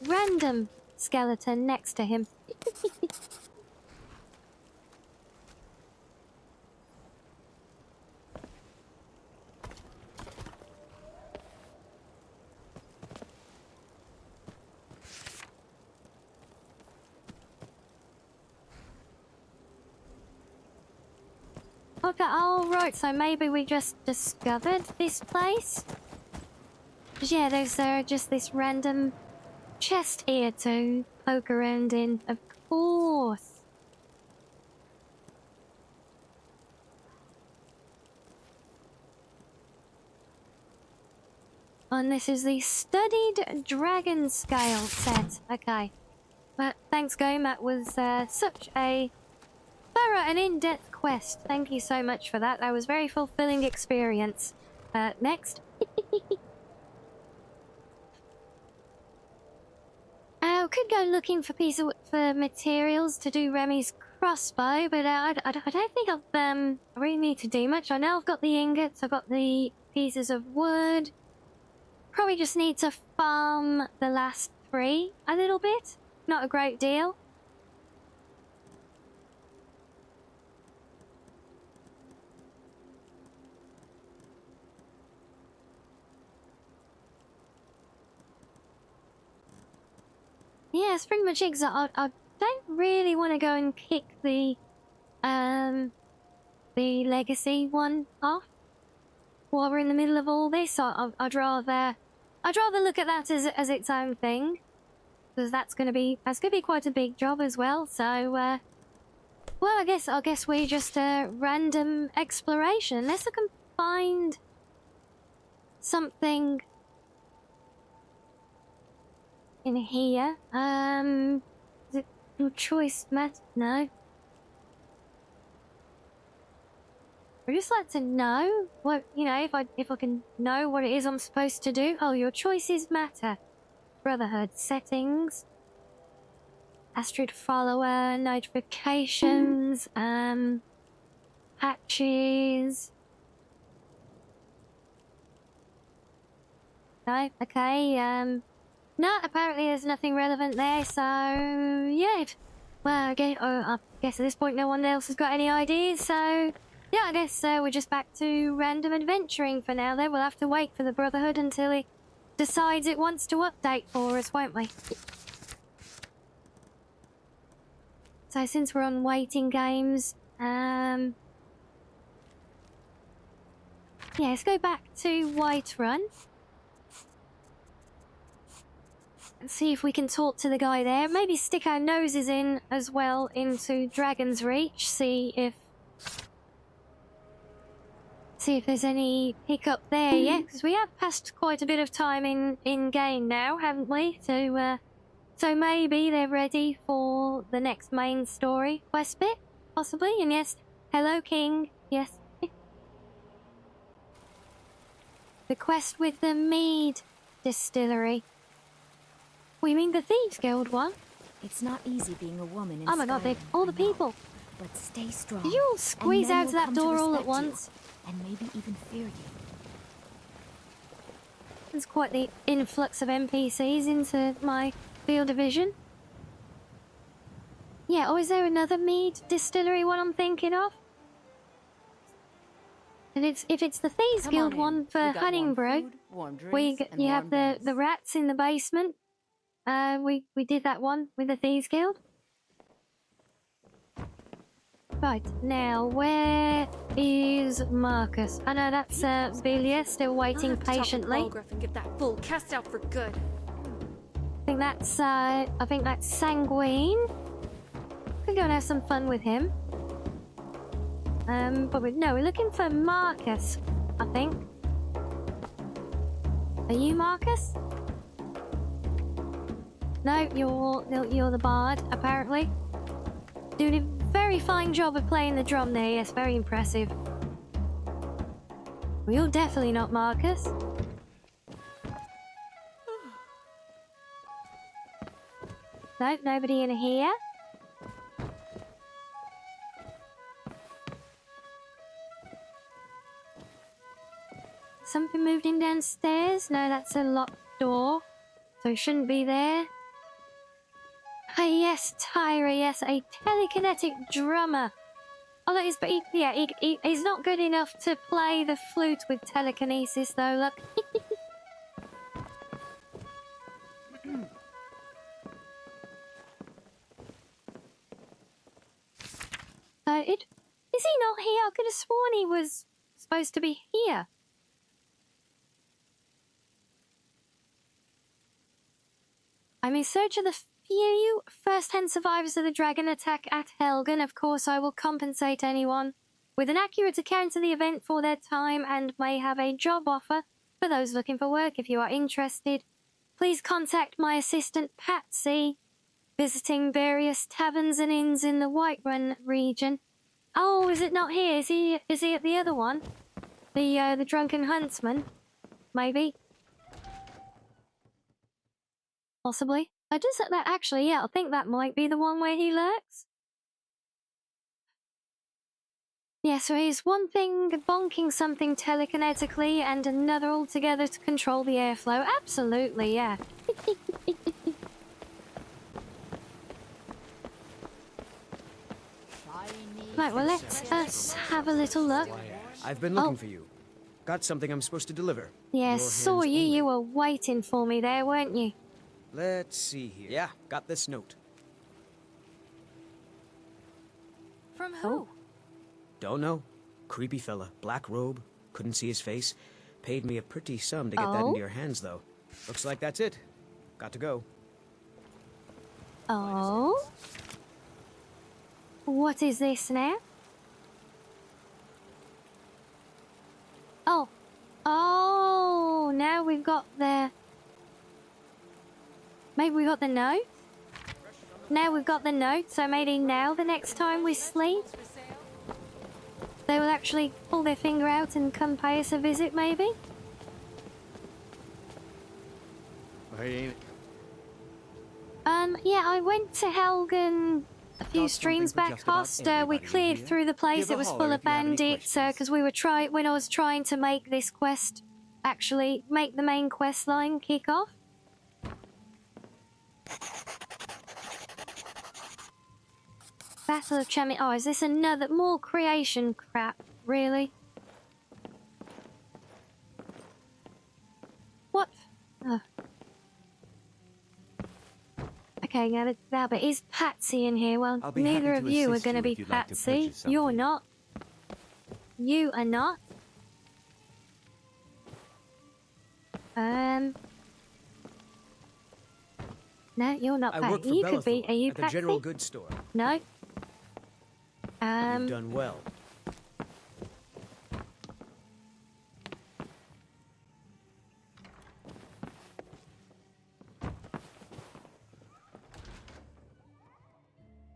random skeleton next to him. Okay, all right, so maybe we just discovered this place? Yeah, there's just this random chest here to poke around in, of course. And this is the Studied Dragon Scale set. Okay. But thanks, Game. That was such a thorough and in-depth quest. Thank you so much for that. That was a very fulfilling experience. Next. Could go looking for for materials to do Remy's crossbow, but I don't think I really need to do much. I know I've got the ingots, I've got the pieces of wood. Probably just need to farm the last 3 a little bit. Not a great deal. Yeah, that's pretty much it. I don't really want to go and kick the legacy one off while we're in the middle of all this. I'd rather look at that as its own thing, because that's gonna be quite a big job as well. So, well, I guess we just random exploration, unless I can find something in here. Is it your choice, Matt? No. I'd just like to know what, you know, if I can know what it is I'm supposed to do. Oh, your choices matter. Brotherhood settings. Astrid follower notifications. Patches. No, okay, no, apparently there's nothing relevant there, so yeah. Well, I guess at this point no one else has got any ideas, so yeah, I guess we're just back to random adventuring for now then. We'll have to wait for the Brotherhood until it decides it wants to update for us, won't we? So since we're on waiting games, yeah, let's go back to Whiterun. And see if we can talk to the guy there. Maybe stick our noses in as well into Dragon's Reach. See if see if there's any hiccup there yet, because we have passed quite a bit of time in game now, haven't we? So maybe they're ready for the next main story quest bit, possibly. And yes, hello King. Yes. The quest with the mead distillery. We mean the Thieves Guild one? It's not easy being a woman in Oh my god, they've all the people. But stay strong. Did you all squeeze out of that door all at once? And maybe even fear you. There's quite the influx of NPCs into my field of vision. Yeah, or is there another mead distillery one I'm thinking of? And if it's the Thieves Guild one for Hunningbrew, you have the rats in the basement. We did that one with the Thieves Guild. Right, now where is Marcus? I know that's Velia still waiting patiently. And get that fool cast out for good. I think that's Sanguine. Could go and have some fun with him. But we're looking for Marcus, I think. Are you Marcus? No, you're the bard, apparently. Doing a very fine job of playing the drum there, yes, very impressive. Well, you're definitely not Marcus. No, nobody in here. Something moved in downstairs? No, that's a locked door. So it shouldn't be there. Hey, yes, Tyra, yes, a telekinetic drummer. Oh, that is, but he's not good enough to play the flute with telekinesis, though, look. Is he not here? I could have sworn he was supposed to be here. I'm in search of the few first-hand survivors of the dragon attack at Helgen. Of course, I will compensate anyone with an accurate account of the event for their time and may have a job offer for those looking for work. If you are interested, please contact my assistant Patsy, visiting various taverns and inns in the Whiterun region. Oh, is it not here? Is he at the other one? The drunken huntsman? Maybe. Possibly. Does that actually? Yeah, I think that might be the one where he lurks. Yeah, so he's one thing bonking something telekinetically and another altogether to control the airflow. Absolutely, yeah. Right, well, let us have a little look. I've been looking for you. Got something I'm supposed to deliver. Yeah, saw you. Only. You were waiting for me there, weren't you? Let's see here. Yeah, got this note. From who? Don't know. Creepy fella. Black robe. Couldn't see his face. Paid me a pretty sum to get that into your hands, though. Looks like that's it. Got to go. Oh? What is this now? Oh. Oh, now we've got the... Maybe we got the note? Now we've got the note, so maybe now the next time we sleep, they will actually pull their finger out and come pay us a visit, maybe? Yeah, I went to Helgen a few streams back past. We cleared through the place. It was full of bandits, because we were when I was trying to make this quest, actually make the main quest line kick off. Battle of Champions. Oh, is this another more creation crap? Really? What? Oh. Okay, now but is Patsy in here? Well, neither of you are going to be Patsy. You're not. You are not. No, you're not Patsy. You could be. Are you at the Patsy? General Goods Store. No. You've done well.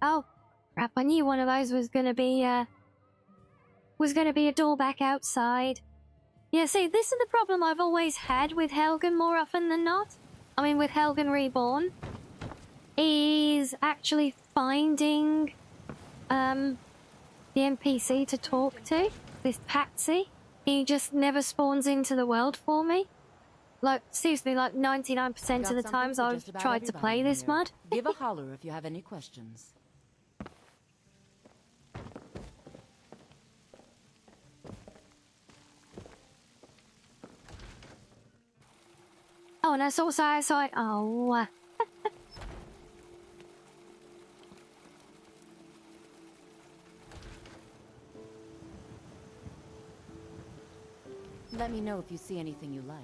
Oh, crap, I knew one of those was gonna be a door back outside. Yeah, see, this is the problem I've always had with Helgen more often than not. I mean, with Helgen Reborn. Is actually finding, the NPC to talk to. This Patsy. He just never spawns into the world for me. Like, seriously, like 99% of the times I've tried to play this mod. Give a holler if you have any questions. Oh, and that's also outside. Oh. Let me know if you see anything you like.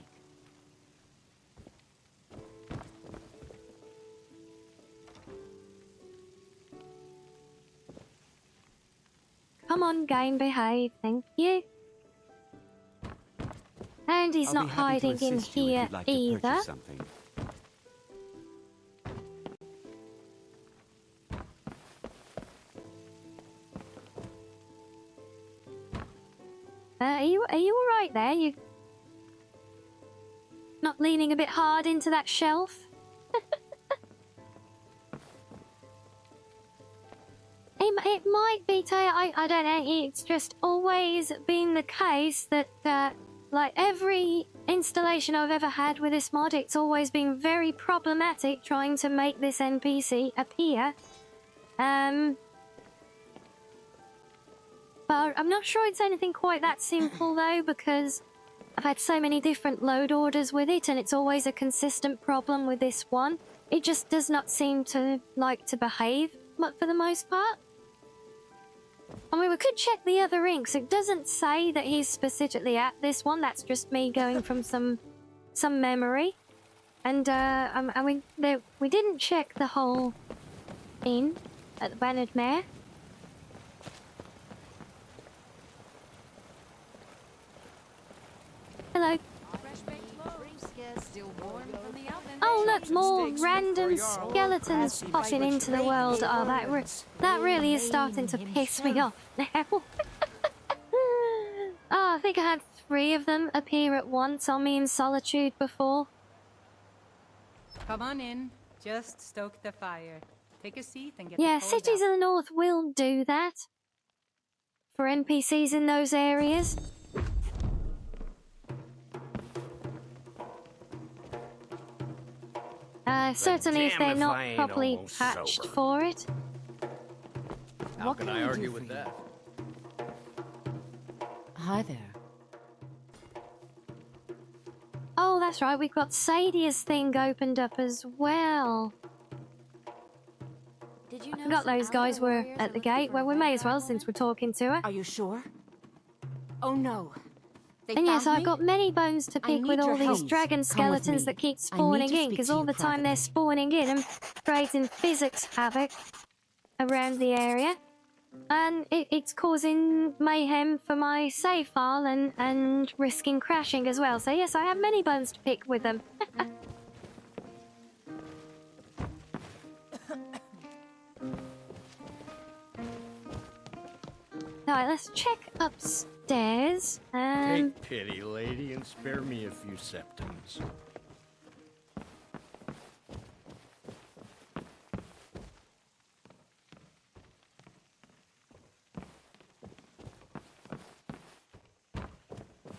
Come on, game, behave. Thank you. And he's not hiding in here either. Are you all right there? You not leaning a bit hard into that shelf? It might be, Taya. I don't know. It's just always been the case that, like every installation I've ever had with this mod, it's always been very problematic trying to make this NPC appear. But I'm not sure it's anything quite that simple though, because I've had so many different load orders with it, and it's always a consistent problem with this one. It just does not seem to like to behave for the most part. I mean, we could check the other inks. It doesn't say that he's specifically at this one. That's just me going from some memory. And I mean, we didn't check the whole inn at the Bannered Mare. Hello. Oh look, more random skeletons popping into the world. Oh, that really is starting to piss me off now. Oh, I think I had 3 of them appear at once on me in Solitude before. Come on in. Just stoke the fire. Take a seat and get Yeah, the cold cities out. of the north will do that. For NPCs in those areas. Certainly if they're not properly patched for it. How can I argue with that? Hi there. Oh, that's right, we've got Sadia's thing opened up as well. Did you I forgot those guys were at the gate. Well, we may as well since we're talking to her. Are you sure? Oh no. And yes, I've got many bones to pick with all these dragon skeletons that keep spawning in, because all the time they're spawning in and creating physics havoc around the area. And it's causing mayhem for my save file and risking crashing as well. So yes, I have many bones to pick with them. Alright, let's check upstairs. Take pity, lady, and spare me a few septums.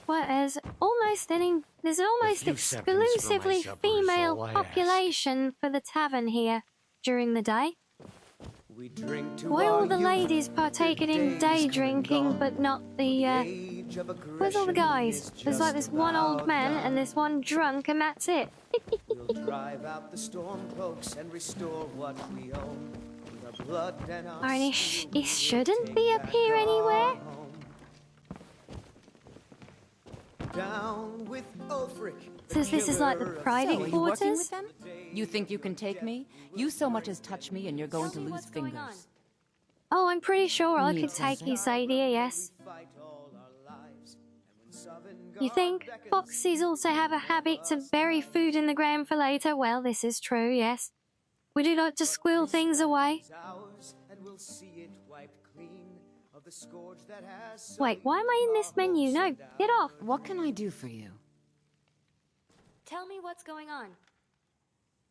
Well, there's almost exclusively female population for the tavern here during the day. Why all the ladies partaking in day drinking, but not the, where's all the guys? There's like this one old man and this one drunk, and that's it. We'll drive out the storm cloaks and restore what we own. With our blood and our Alright, he shouldn't be up here anywhere. Down with Ulfric. Since this is like the private Are you working quarters. with them? You think you can take me? You so much as touch me and you're going to lose fingers. Oh, I'm pretty sure I Need could some take you, help. Sadia, yes. You think foxes also have a habit to bury food in the ground for later? Well, this is true, yes. We do like to squirrel things away. will see it wiped clean of the scourge that has. Wait, why am I in this menu? No, get off. What can I do for you? Tell me what's going on.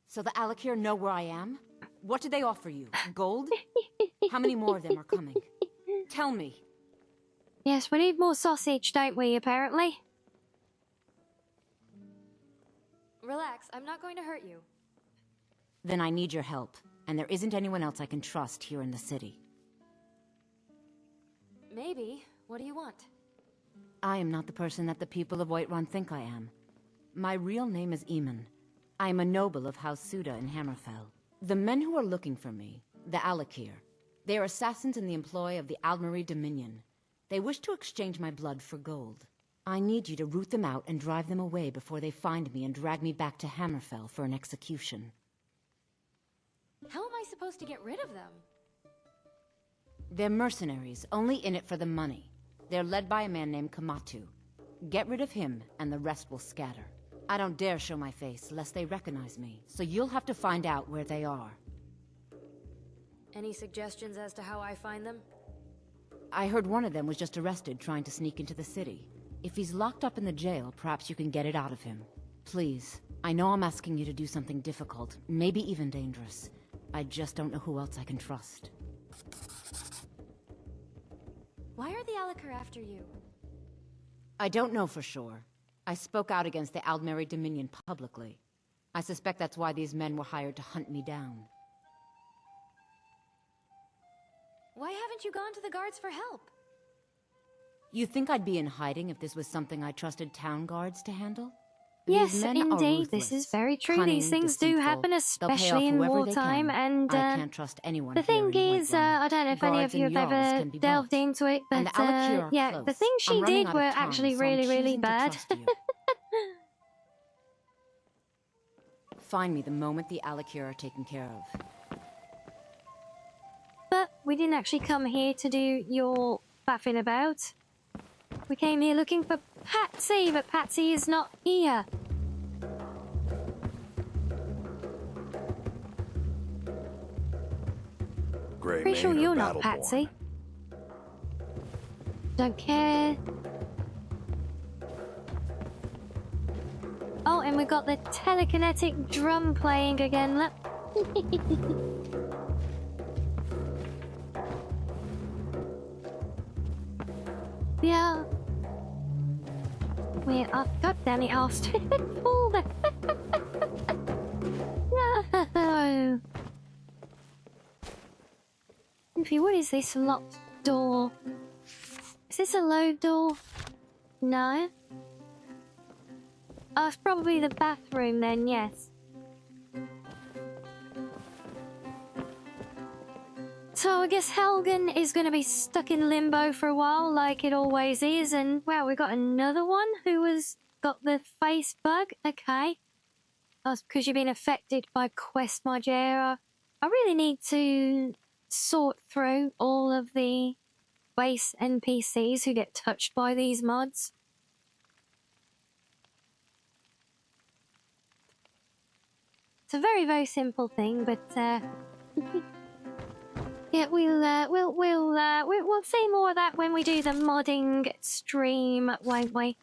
So the Alik'r know where I am? What did they offer you? Gold? How many more of them are coming? Tell me. Yes, we need more sausage, don't we, apparently? Relax, I'm not going to hurt you. Then I need your help, and there isn't anyone else I can trust here in the city. Maybe. What do you want? I am not the person that the people of Whiterun think I am. My real name is Eamon. I am a noble of House Suda in Hammerfell. The men who are looking for me, the Alik'r, they are assassins in the employ of the Aldmeri Dominion. They wish to exchange my blood for gold. I need you to root them out and drive them away before they find me and drag me back to Hammerfell for an execution. How am I supposed to get rid of them? They're mercenaries, only in it for the money. They're led by a man named Kamatu. Get rid of him, and the rest will scatter. I don't dare show my face, lest they recognize me, so you'll have to find out where they are. Any suggestions as to how I find them? I heard one of them was just arrested trying to sneak into the city. If he's locked up in the jail, perhaps you can get it out of him. Please, I know I'm asking you to do something difficult, maybe even dangerous. I just don't know who else I can trust. Why are the Alik'r after you? I don't know for sure. I spoke out against the Aldmeri Dominion publicly. I suspect that's why these men were hired to hunt me down. Why haven't you gone to the guards for help? You think I'd be in hiding if this was something I trusted town guards to handle? Yes, indeed, this is very true. Cunning, These things do happen, especially in wartime, and I can't trust anyone. the thing is, I don't know if any of you have ever delved into it, but yeah, the things she did were actually really, really bad. Find me the moment the Alik'r are taken care of. But we didn't actually come here to do your faffing about. We came here looking for Patsy, but Patsy is not here. Gray Pretty sure Mane or you're not Battleborn? Patsy. Don't care. Oh, and we got the telekinetic drum playing again. Look. Yeah. Wait, oh, God damn it, I'll pull the... No. Goofy, what is this locked door? Is this a load door? No. Oh, it's probably the bathroom then, yes. So I guess Helgen is going to be stuck in limbo for a while, like it always is. And wow, we got another one who has got the face bug. Okay. That's because you've been affected by quest mod. I really need to sort through all of the base NPCs who get touched by these mods. It's a very, very simple thing, but yeah, we'll see more of that when we do the modding stream, won't we?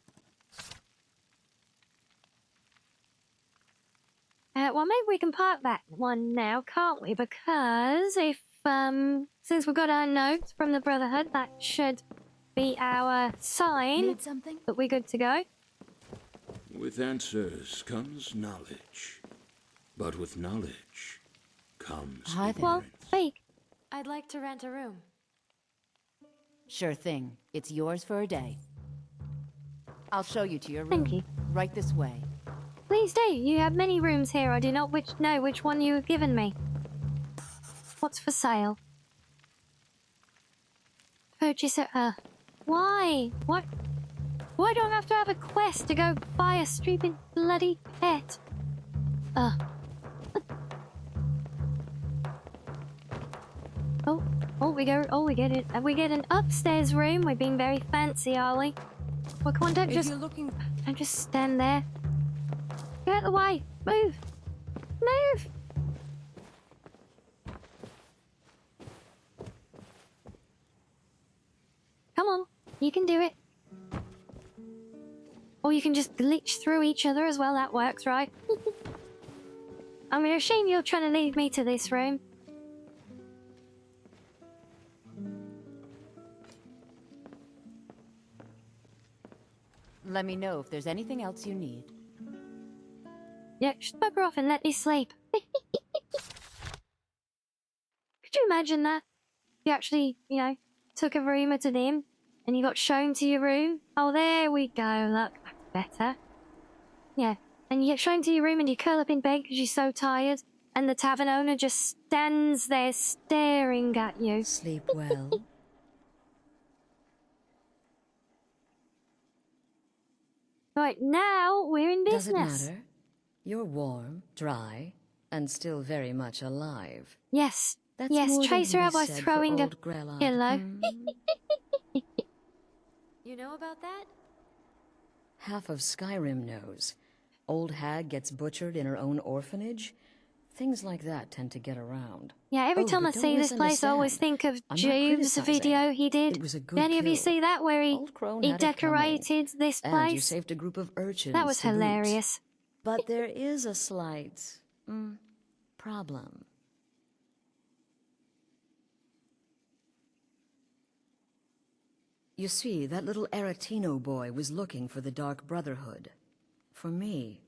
Well, maybe we can park that one now, can't we? Because if since we've got our notes from the Brotherhood, that should be our sign Need something? that we're good to go. With answers comes knowledge, but with knowledge comes Hi there. Well, fake. I'd like to rent a room. Sure thing. It's yours for a day. I'll show you to your room. Thank you. Right this way. Please do. You have many rooms here. I do not know which one you have given me. What's for sale? Purchase a... Why? What? Why do I have to have a quest to go buy a stupid bloody pet? Oh, we get it. We get an upstairs room. We're being very fancy, are we? Well, come on, don't just stand there. Get out of the way. Move. Move. You can do it. Or you can just glitch through each other as well. That works, right? I'm gonna assume you're trying to lead me to this room. Let me know if there's anything else you need. Yeah, just bugger off and let me sleep. Could you imagine that? You actually, you know, took a room at a inn and you got shown to your room. Oh, there we go. Look, that's better. Yeah, and you get shown to your room and you curl up in bed because you're so tired, and the tavern owner just stands there staring at you. Sleep well. Right, now we're in business. Does it matter? You're warm, dry, and still very much alive. Yes. That's Yes, more chase than her can out be by said for throwing a old Grelod. pillow. You know about that? Half of Skyrim knows. Old hag gets butchered in her own orphanage. Things like that tend to get around. Yeah, every time I see this place, I always think of Jude's video he did. It was a good Did any of you kill. see that, where he Crone had it decorated this And you place? saved a group of urchins. That was to boot. hilarious. But there is a slight problem. You see, that little Aretino boy was looking for the Dark Brotherhood. For me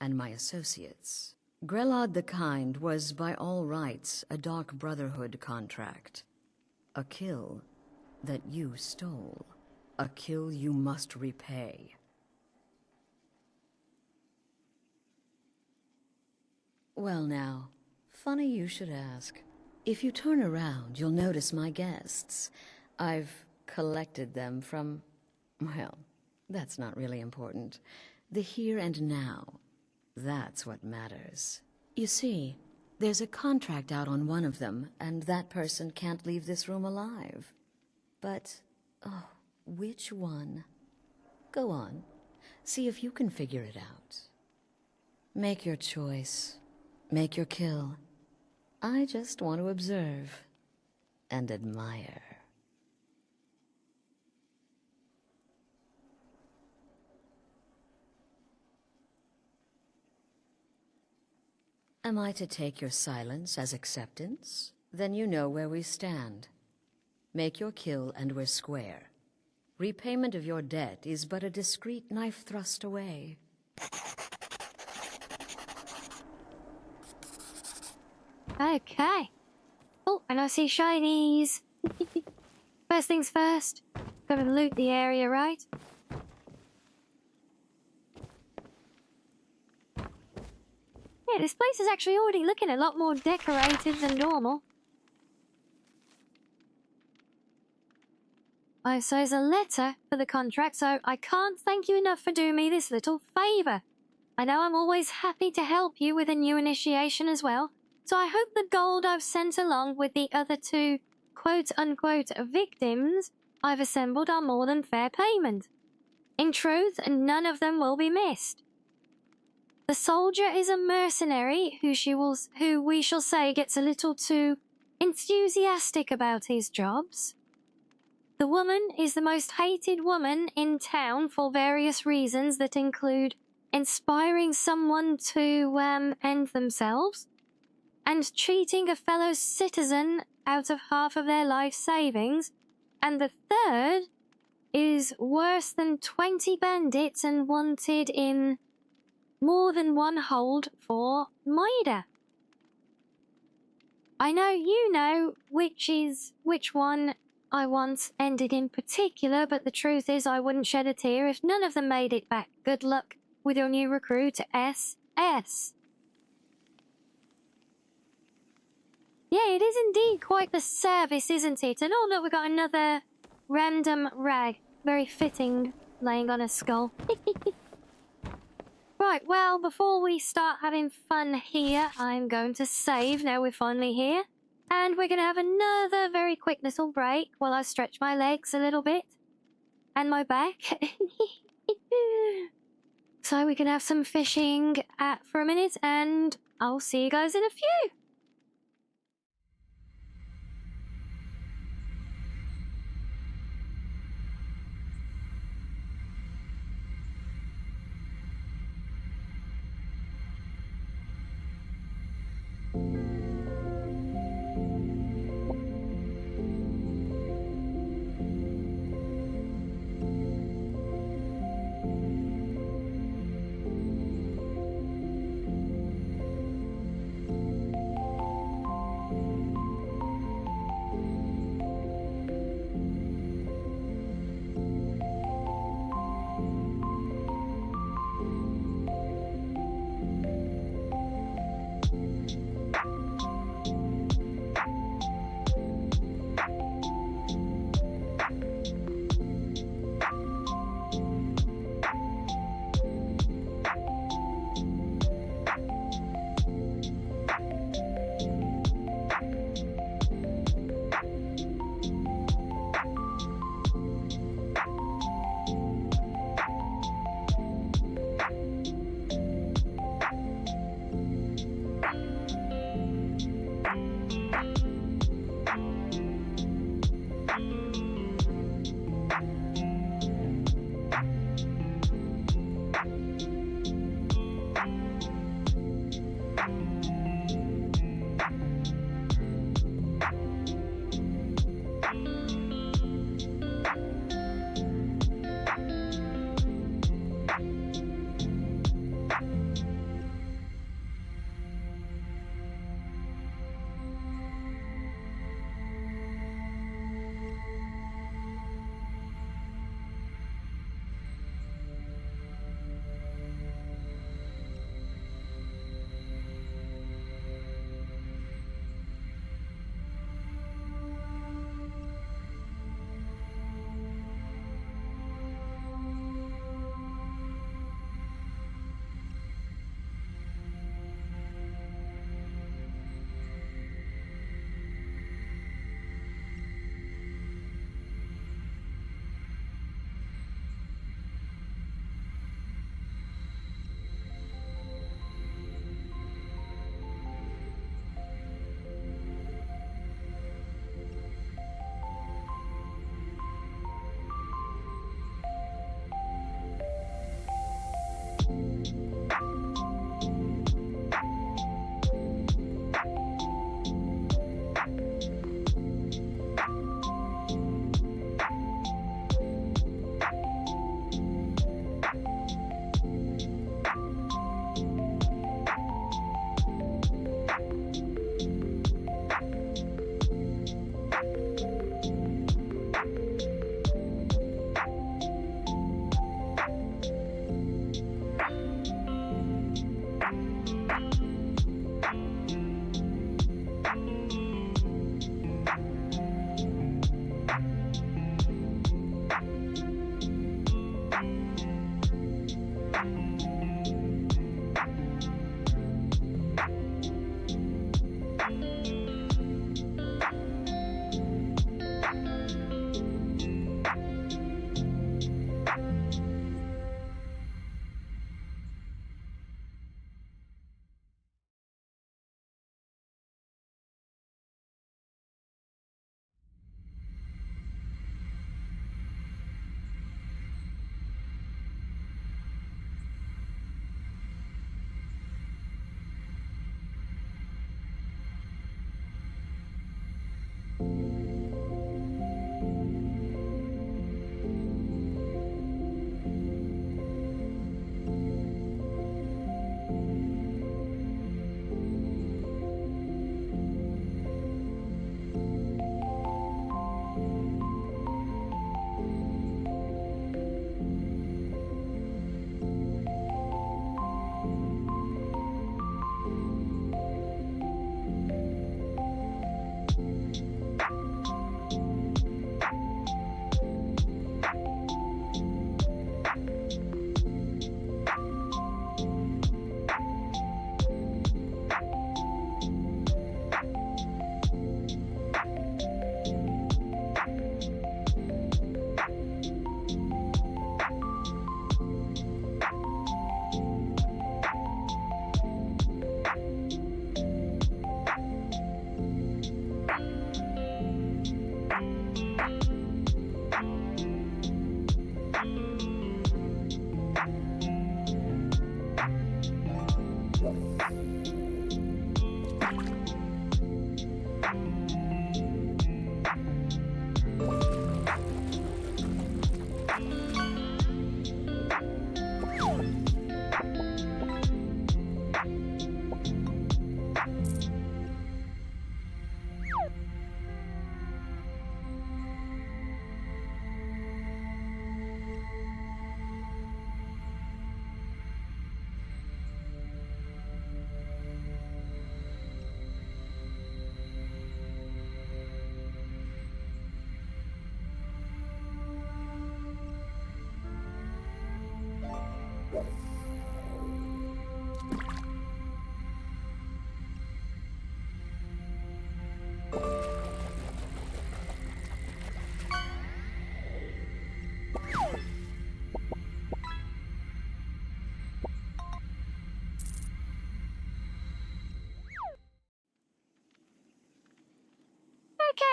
and my associates. Grelod the Kind was, by all rights, a Dark Brotherhood contract. A kill that you stole. A kill you must repay. Well now, funny you should ask. If you turn around, you'll notice my guests. I've collected them from, well, that's not really important. The here and now, that's what matters. You see, there's a contract out on one of them, and that person can't leave this room alive. But, oh, which one? Go on, see if you can figure it out. Make your choice. Make your kill. I just want to observe and admire. Am I to take your silence as acceptance? Then you know where we stand. Make your kill and we're square. Repayment of your debt is but a discreet knife thrust away. Okay. Oh, and I see shinies. First things first, gotta loot the area, right? Yeah, this place is actually already looking a lot more decorated than normal. Oh, so there's a letter for the contract, so I can't thank you enough for doing me this little favour. I know I'm always happy to help you with a new initiation as well, so I hope the gold I've sent along with the other two quote-unquote victims I've assembled are more than fair payment. In truth, none of them will be missed. The soldier is a mercenary who we shall say gets a little too enthusiastic about his jobs. The woman is the most hated woman in town for various reasons that include inspiring someone to end themselves and cheating a fellow citizen out of half of their life savings. And the third is worse than 20 bandits and wanted in more than one hold for murder. I know you know which one I once ended in particular, but the truth is I wouldn't shed a tear if none of them made it back. Good luck with your new recruit, SS. Yeah, it is indeed quite the service, isn't it? And oh look, we've got another random rag. Very fitting, laying on a skull. Right, well, before we start having fun here, I'm going to save. Now we're finally here. And we're going to have another very quick little break while I stretch my legs a little bit. And my back. So we can have some fishing for a minute, and I'll see you guys in a few.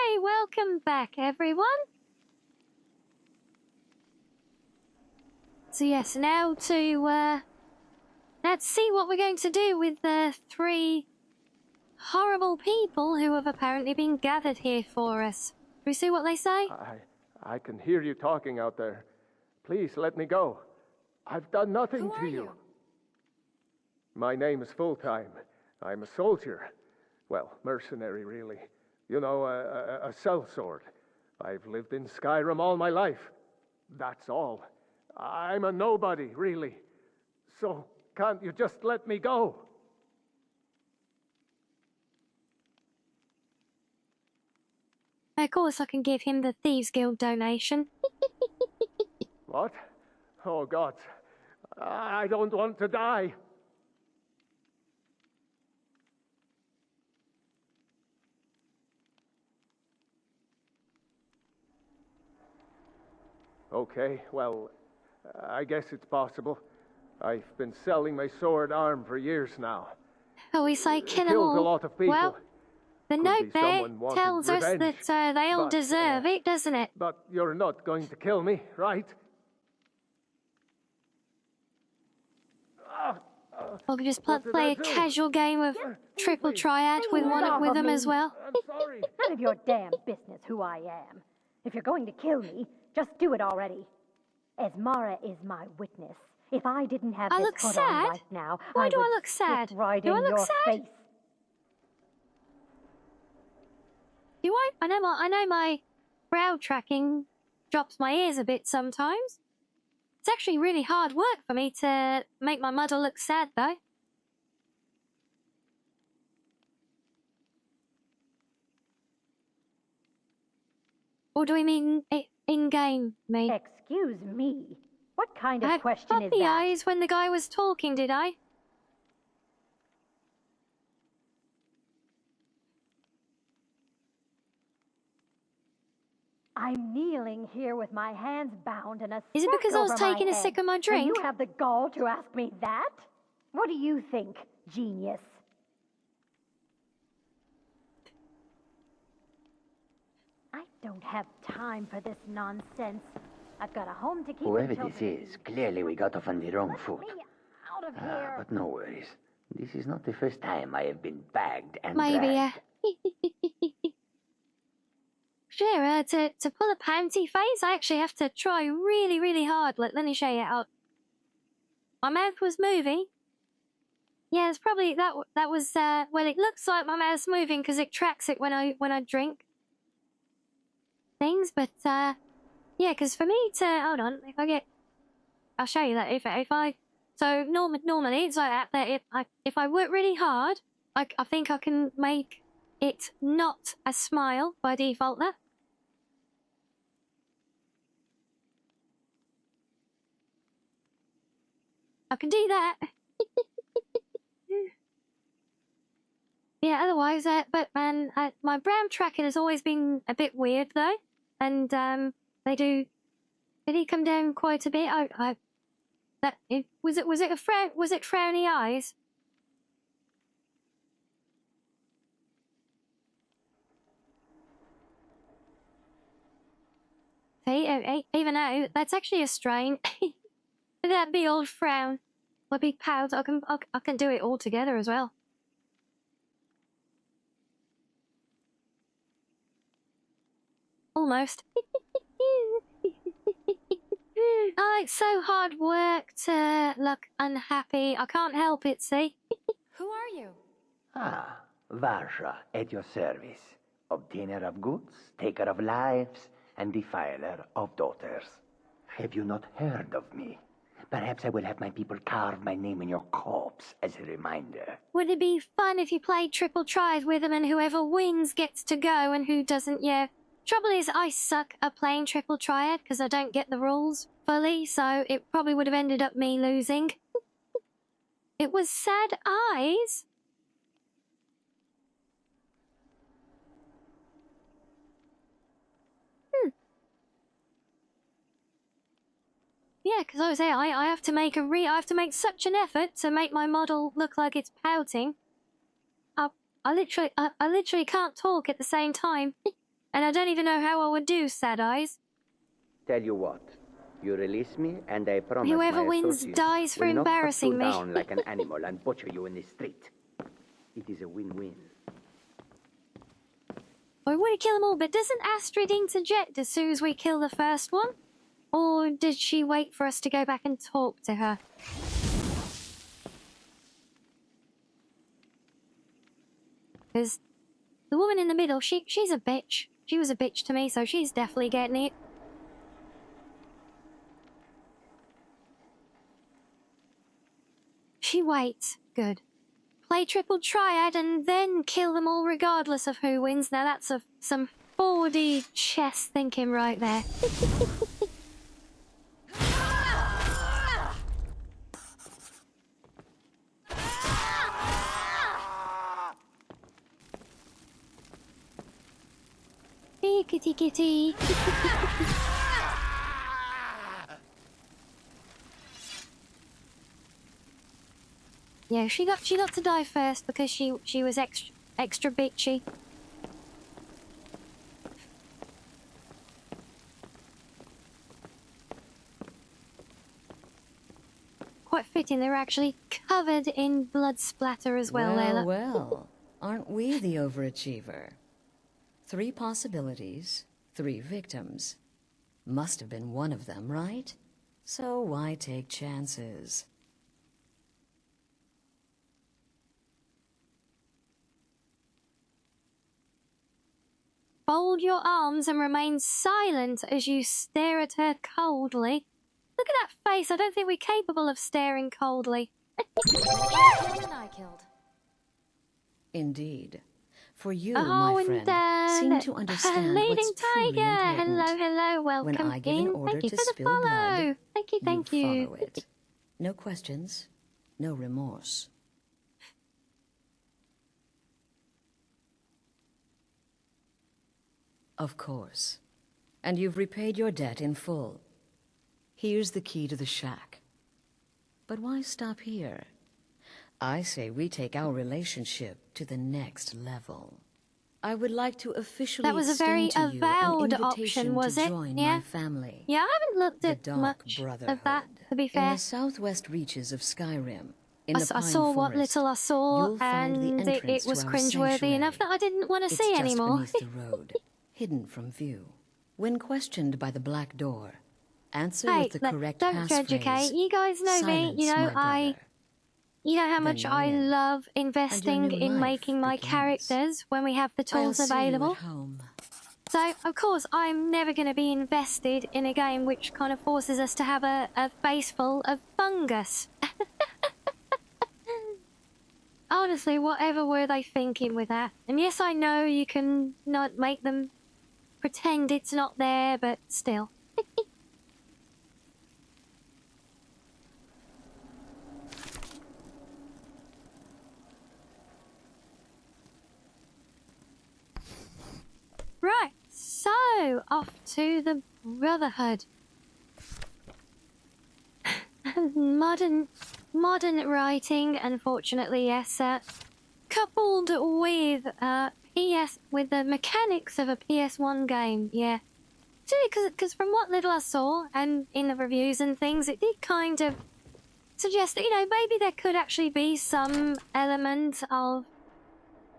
Hey, welcome back, everyone. So yes, now to see what we're going to do with the 3 horrible people who have apparently been gathered here for us. Do we see what they say? I can hear you talking out there. Please let me go. I've done nothing to you. My name is Full-Time. I'm a soldier. Well, mercenary, really. You know, a sellsword. I've lived in Skyrim all my life. That's all. I'm a nobody, really. So, can't you just let me go? Of course I can give him the Thieves Guild donation. What? Oh, God. I don't want to die. Okay, well, I guess it's possible. I've been selling my sword arm for years now. Oh, we say kill them Killed all. a lot of people. Well, the Could note be there someone wanting tells us revenge, that they all but, deserve it, doesn't it? But you're not going to kill me, right? Or we could just play a casual game of triple triad with them as well. None of your damn business who I am. If you're going to kill me, just do it already. Esmara is my witness. If I didn't have I this look hood sad? on right now, Why do I would look sad? spit right Do I in look your sad? face. Do I? I know my brow tracking drops my ears a bit sometimes. It's actually really hard work for me to make my mother look sad, though. Or do we mean in-game, me? Excuse me. What kind of I had question is puppy that? eyes when the guy was talking, did I? I'm kneeling here with my hands bound and a Is it sack because I was over my taking a head, sip of my and drink? you have the gall to ask me that? What do you think, genius? I don't have time for this nonsense. I've got a home to keep. Whoever and this children. is, clearly we got off on the wrong foot. Out of here. But no worries. This is not the first time I have been bagged and Maybe, dragged. Sure, to pull a panty face, I actually have to try really, really hard. Let me show you out. My mouth was moving. Yeah, it's probably that was well, it looks like my mouth's moving because it tracks it when I drink things, but yeah, because for me to hold on, I'll show you that if I so normally it's like that if I work really hard, I think I can make it not a smile by default there. I can do that. Yeah, otherwise, but man, my brow tracking has always been a bit weird though, and did he come down quite a bit? Was it frowny eyes? See, even though that's actually a strain. That big old frown, or big pout, I can do it all together as well. Almost. Oh, it's so hard work to look unhappy. I can't help it, see? Who are you? Ah, Varsha, at your service. Obtainer of goods, taker of lives, and defiler of daughters. Have you not heard of me? Perhaps I will have my people carve my name in your corpse as a reminder. Would it be fun if you played triple tries with them and whoever wins gets to go and who doesn't, yeah. Trouble is, I suck at playing triple triad because I don't get the rules fully, so it probably would have ended up me losing. It was sad eyes. Yeah, because I was there. I have to make I have to make such an effort to make my model look like it's pouting. I literally can't talk at the same time. And I don't even know how I would do Sad Eyes. Tell you what, you release me, and I promise Whoever my wins associates dies for will not cut embarrassing you me. down like an animal and butcher you in the street. It is a win-win. We want to kill them all, but doesn't Astrid interject as soon as we kill the first one? Or did she wait for us to go back and talk to her? Because the woman in the middle, she's a bitch. She was a bitch to me, so she's definitely getting it. She waits. Good. Play triple triad and then kill them all regardless of who wins. Now that's some 4D chess thinking right there. Kitty kitty. Yeah, she got to die first because she was extra bitchy. Quite fitting, they're actually covered in blood splatter as well, Layla. Well, aren't we the overachiever? 3 possibilities, 3 victims. Must have been one of them, right? So why take chances? Fold your arms and remain silent as you stare at her coldly. Look at that face. I don't think we're capable of staring coldly. I killed. Indeed. For you, Oh, my friend, seem to understand leading what's truly tiger. important. Hello, welcome When I give an in. order Thank you to for the spill follow. blood, Thank you. follow it. No questions, no remorse. Of course. And you've repaid your debt in full. Here's the key to the shack. But why stop here? I say we take our relationship to the next level. I would like to officially That was a very extend to you avowed an invitation option, was to it? join Yeah. my family. Yeah, I haven't looked The at Dark much Brotherhood. of that, to be In fair. the southwest reaches of Skyrim, in I the Pine saw what Forest, little I saw, you'll find the and it entrance was to our cringeworthy sanctuary. enough that I didn't want to It's see just anymore. beneath the road, hidden from view. When questioned by the Black Door, answer Hey, with the look, correct don't passphrase. judge, okay? You guys know me. Silence, You know, my you know how Then much you're I in. love investing new in life making my begins. characters when we have the I'll tools see you at available. home. So, of course, I'm never going to be invested in a game which kind of forces us to have a face full of fungus. Honestly, whatever were they thinking with that? And yes, I know you can not make them pretend it's not there, but still. Right, so off to the Brotherhood. modern writing, unfortunately, yes. Coupled with with the mechanics of a PS1 game, yeah. Because from what little I saw and in the reviews and things, it did kind of suggest that, you know, maybe there could actually be some element of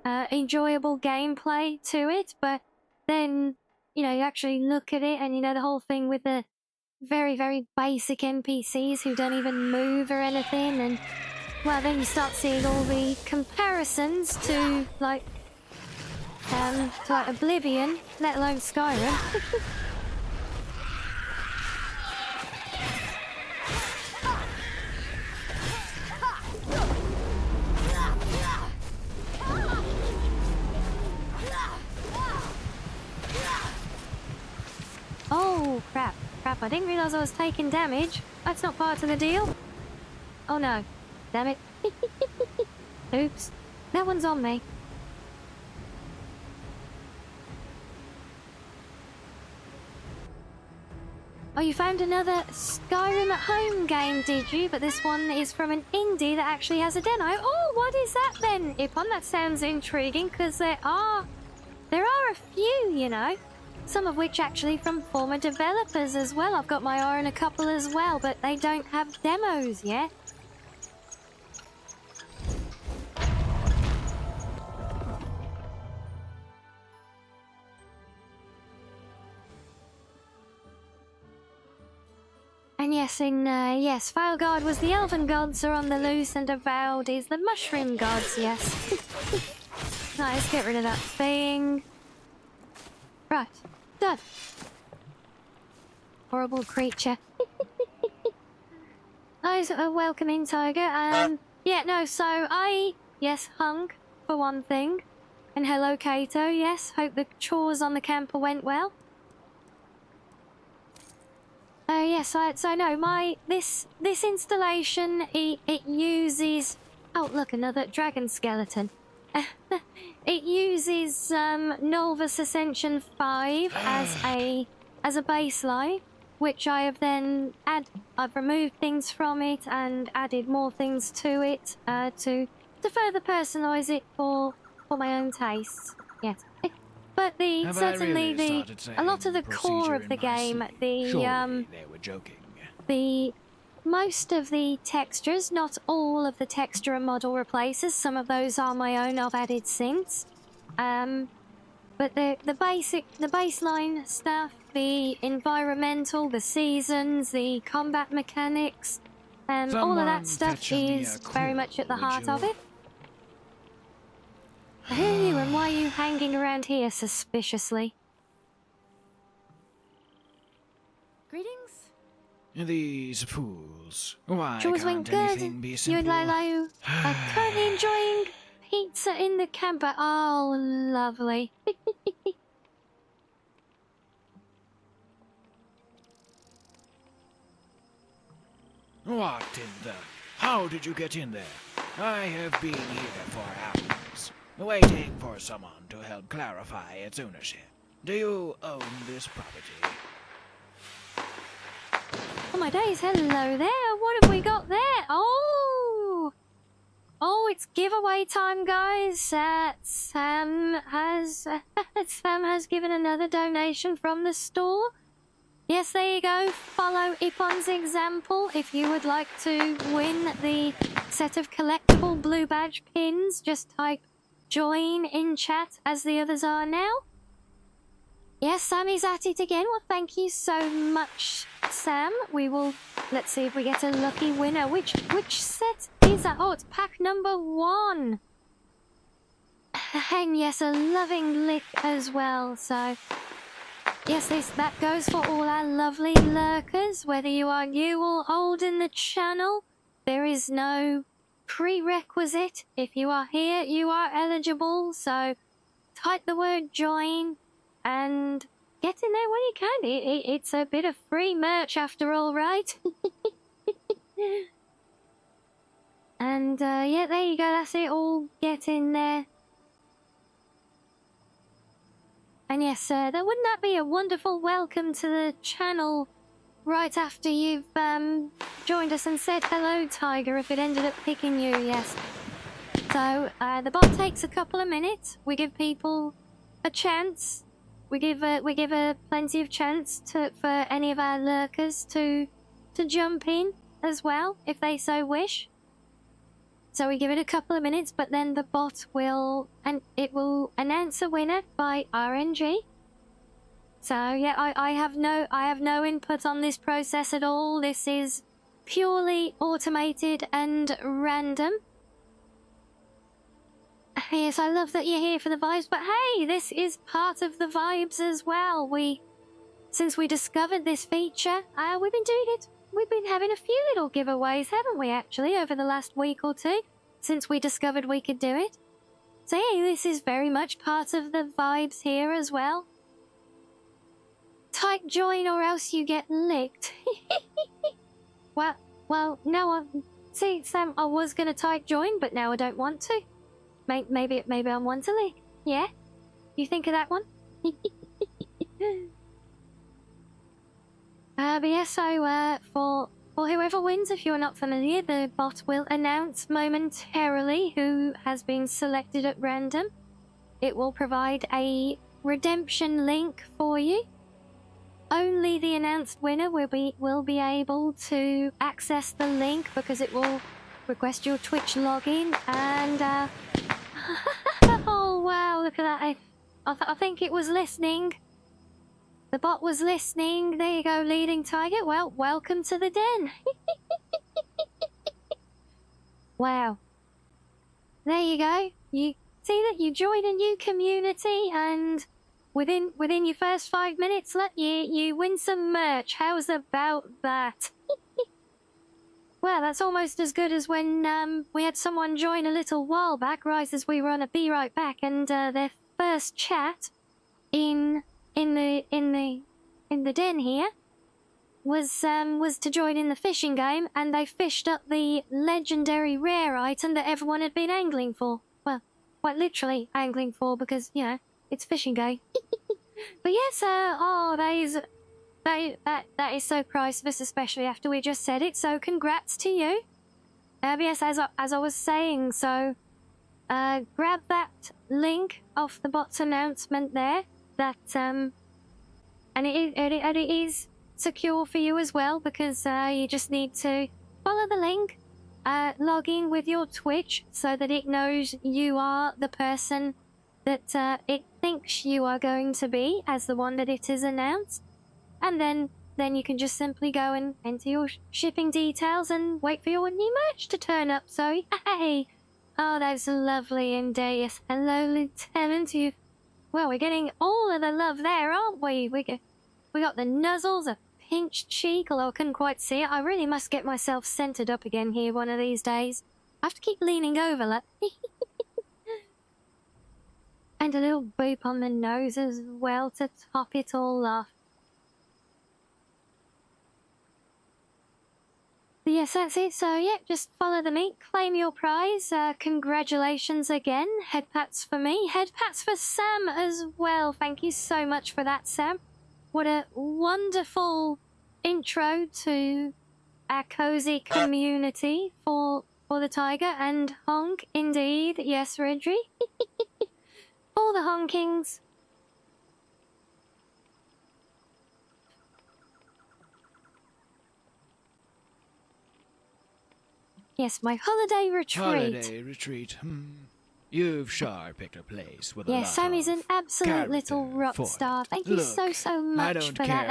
enjoyable gameplay to it, but then, you know, you actually look at it and, you know, the whole thing with the very, very basic NPCs who don't even move or anything, and, well, then you start seeing all the comparisons to, like, Oblivion, let alone Skyrim. Oh, crap. I didn't realise I was taking damage. That's not part of the deal. Oh no. Damn it. Oops. That one's on me. Oh, you found another Skyrim at Home game, did you? But this one is from an indie that actually has a demo. Oh, what is that then, Ippon? That sounds intriguing, because there are a few, you know. some of which actually from former developers as well. I've got my eye on a couple as well, but they don't have demos yet. And yes, yes, Failguard was the elven gods are on the loose, and Avowed is the mushroom gods, yes. Right, let's get rid of that thing. Right, done. Horrible creature. Nice, welcoming tiger. Yeah, no, so yes, hung, for one thing. And hello, Kato, yes, hope the chores on the camper went well. Yes, so no, this installation, it uses... Oh, look, another dragon skeleton. It uses Nolvus Ascension 5 as a baseline, which I have then I've removed things from it and added more things to it to further personalise it for my own tastes. Yes. But certainly a lot of the core of the game, most of the textures, not all of the texture and model replacers. Some of those are my own. I've added since. But the baseline stuff, the environmental, the seasons, the combat mechanics, all of that stuff is very much at the heart of it. Who are you and why are you hanging around here suspiciously? Greetings. These fools. Why Chores can't went good. anything be You simple? and Lolo are currently enjoying pizza in the camper. Oh, lovely. What in the... How did you get in there? I have been here for hours, waiting for someone to help clarify its ownership. Do you own this property? Oh my days, hello there. What have we got there? Oh, it's giveaway time, guys. Sam has given another donation from the store. Yes, there you go. Follow Ipon's example if you would like to win the set of collectible blue badge pins. Just type join in chat as the others are now. Yes, Sammy's at it again. Well, thank you so much, Sam. Let's see if we get a lucky winner. Which set is that? Oh, it's pack number 1. And yes, a loving lick as well, so... Yes, that goes for all our lovely lurkers, whether you are new or old in the channel. There is no prerequisite. If you are here, you are eligible, so type the word join and get in there when you can. It's a bit of free merch after all, right? And yeah, there you go, that's it, all get in there. And yes, wouldn't that be a wonderful welcome to the channel right after you've joined us and said hello, Tiger, if it ended up picking you, yes. So, the bot takes a couple of minutes. We give people a chance. We give plenty of chance for any of our lurkers to jump in as well, if they so wish. So we give it a couple of minutes, but then the bot will announce a winner by RNG. So yeah, I have no input on this process at all. This is purely automated and random. Yes, I love that you're here for the vibes, but hey, this is part of the vibes as well. Since we discovered this feature, we've been doing it. We've been having a few little giveaways, haven't we, actually, over the last week or two, since we discovered we could do it. So hey, this is very much part of the vibes here as well. Type join or else you get licked. Well, no, see, Sam, I was going to type join, but now I don't want to. Maybe I want to lick. Yeah? You think of that one? But yeah, so for whoever wins, if you're not familiar, the bot will announce momentarily who has been selected at random. It will provide a redemption link for you. Only the announced winner will be able to access the link because it will request your Twitch login and oh wow, look at that. I think it was listening. The bot was listening. There you go, leading tiger. Well, welcome to the den. Wow. There you go. You see that you joined a new community and within your first 5 minutes, you win some merch. How's about that? Well, that's almost as good as when we had someone join a little while back, right as we were on a Be Right Back, and their first chat in the den here was to join in the fishing game, and they fished up the legendary rare item that everyone had been angling for. Well, quite literally angling for because, you know, it's fishing game. But yes, that is so priceless, especially after we just said it, so congrats to you. Yes, as I was saying, so grab that link off the bot's announcement there, that and it is secure for you as well, because you just need to follow the link, log in with your Twitch so that it knows you are the person that it thinks you are going to be as the one that it is announced, and then you can just simply go and enter your shipping details and wait for your new merch to turn up. So hey, oh, that's lovely indeed. Yes, hello, Lieutenant. Well, we're getting all of the love there, aren't we? We got the nuzzles, a pinched cheek, although I couldn't quite see it. I really must get myself centered up again here one of these days. I have to keep leaning over, like. And a little boop on the nose as well to top it all off. Yes, that's it. So, yeah, just follow the meat, claim your prize. Congratulations again. Head pats for me. Head pats for Sam as well. Thank you so much for that, Sam. What a wonderful intro to our cozy community for the tiger and honk indeed. Yes, Redry. All the honkings. Yes, my holiday retreat. Holiday retreat. You've sure picked a place with a lot Sammy's an absolute little rock star. Thank you so much for that.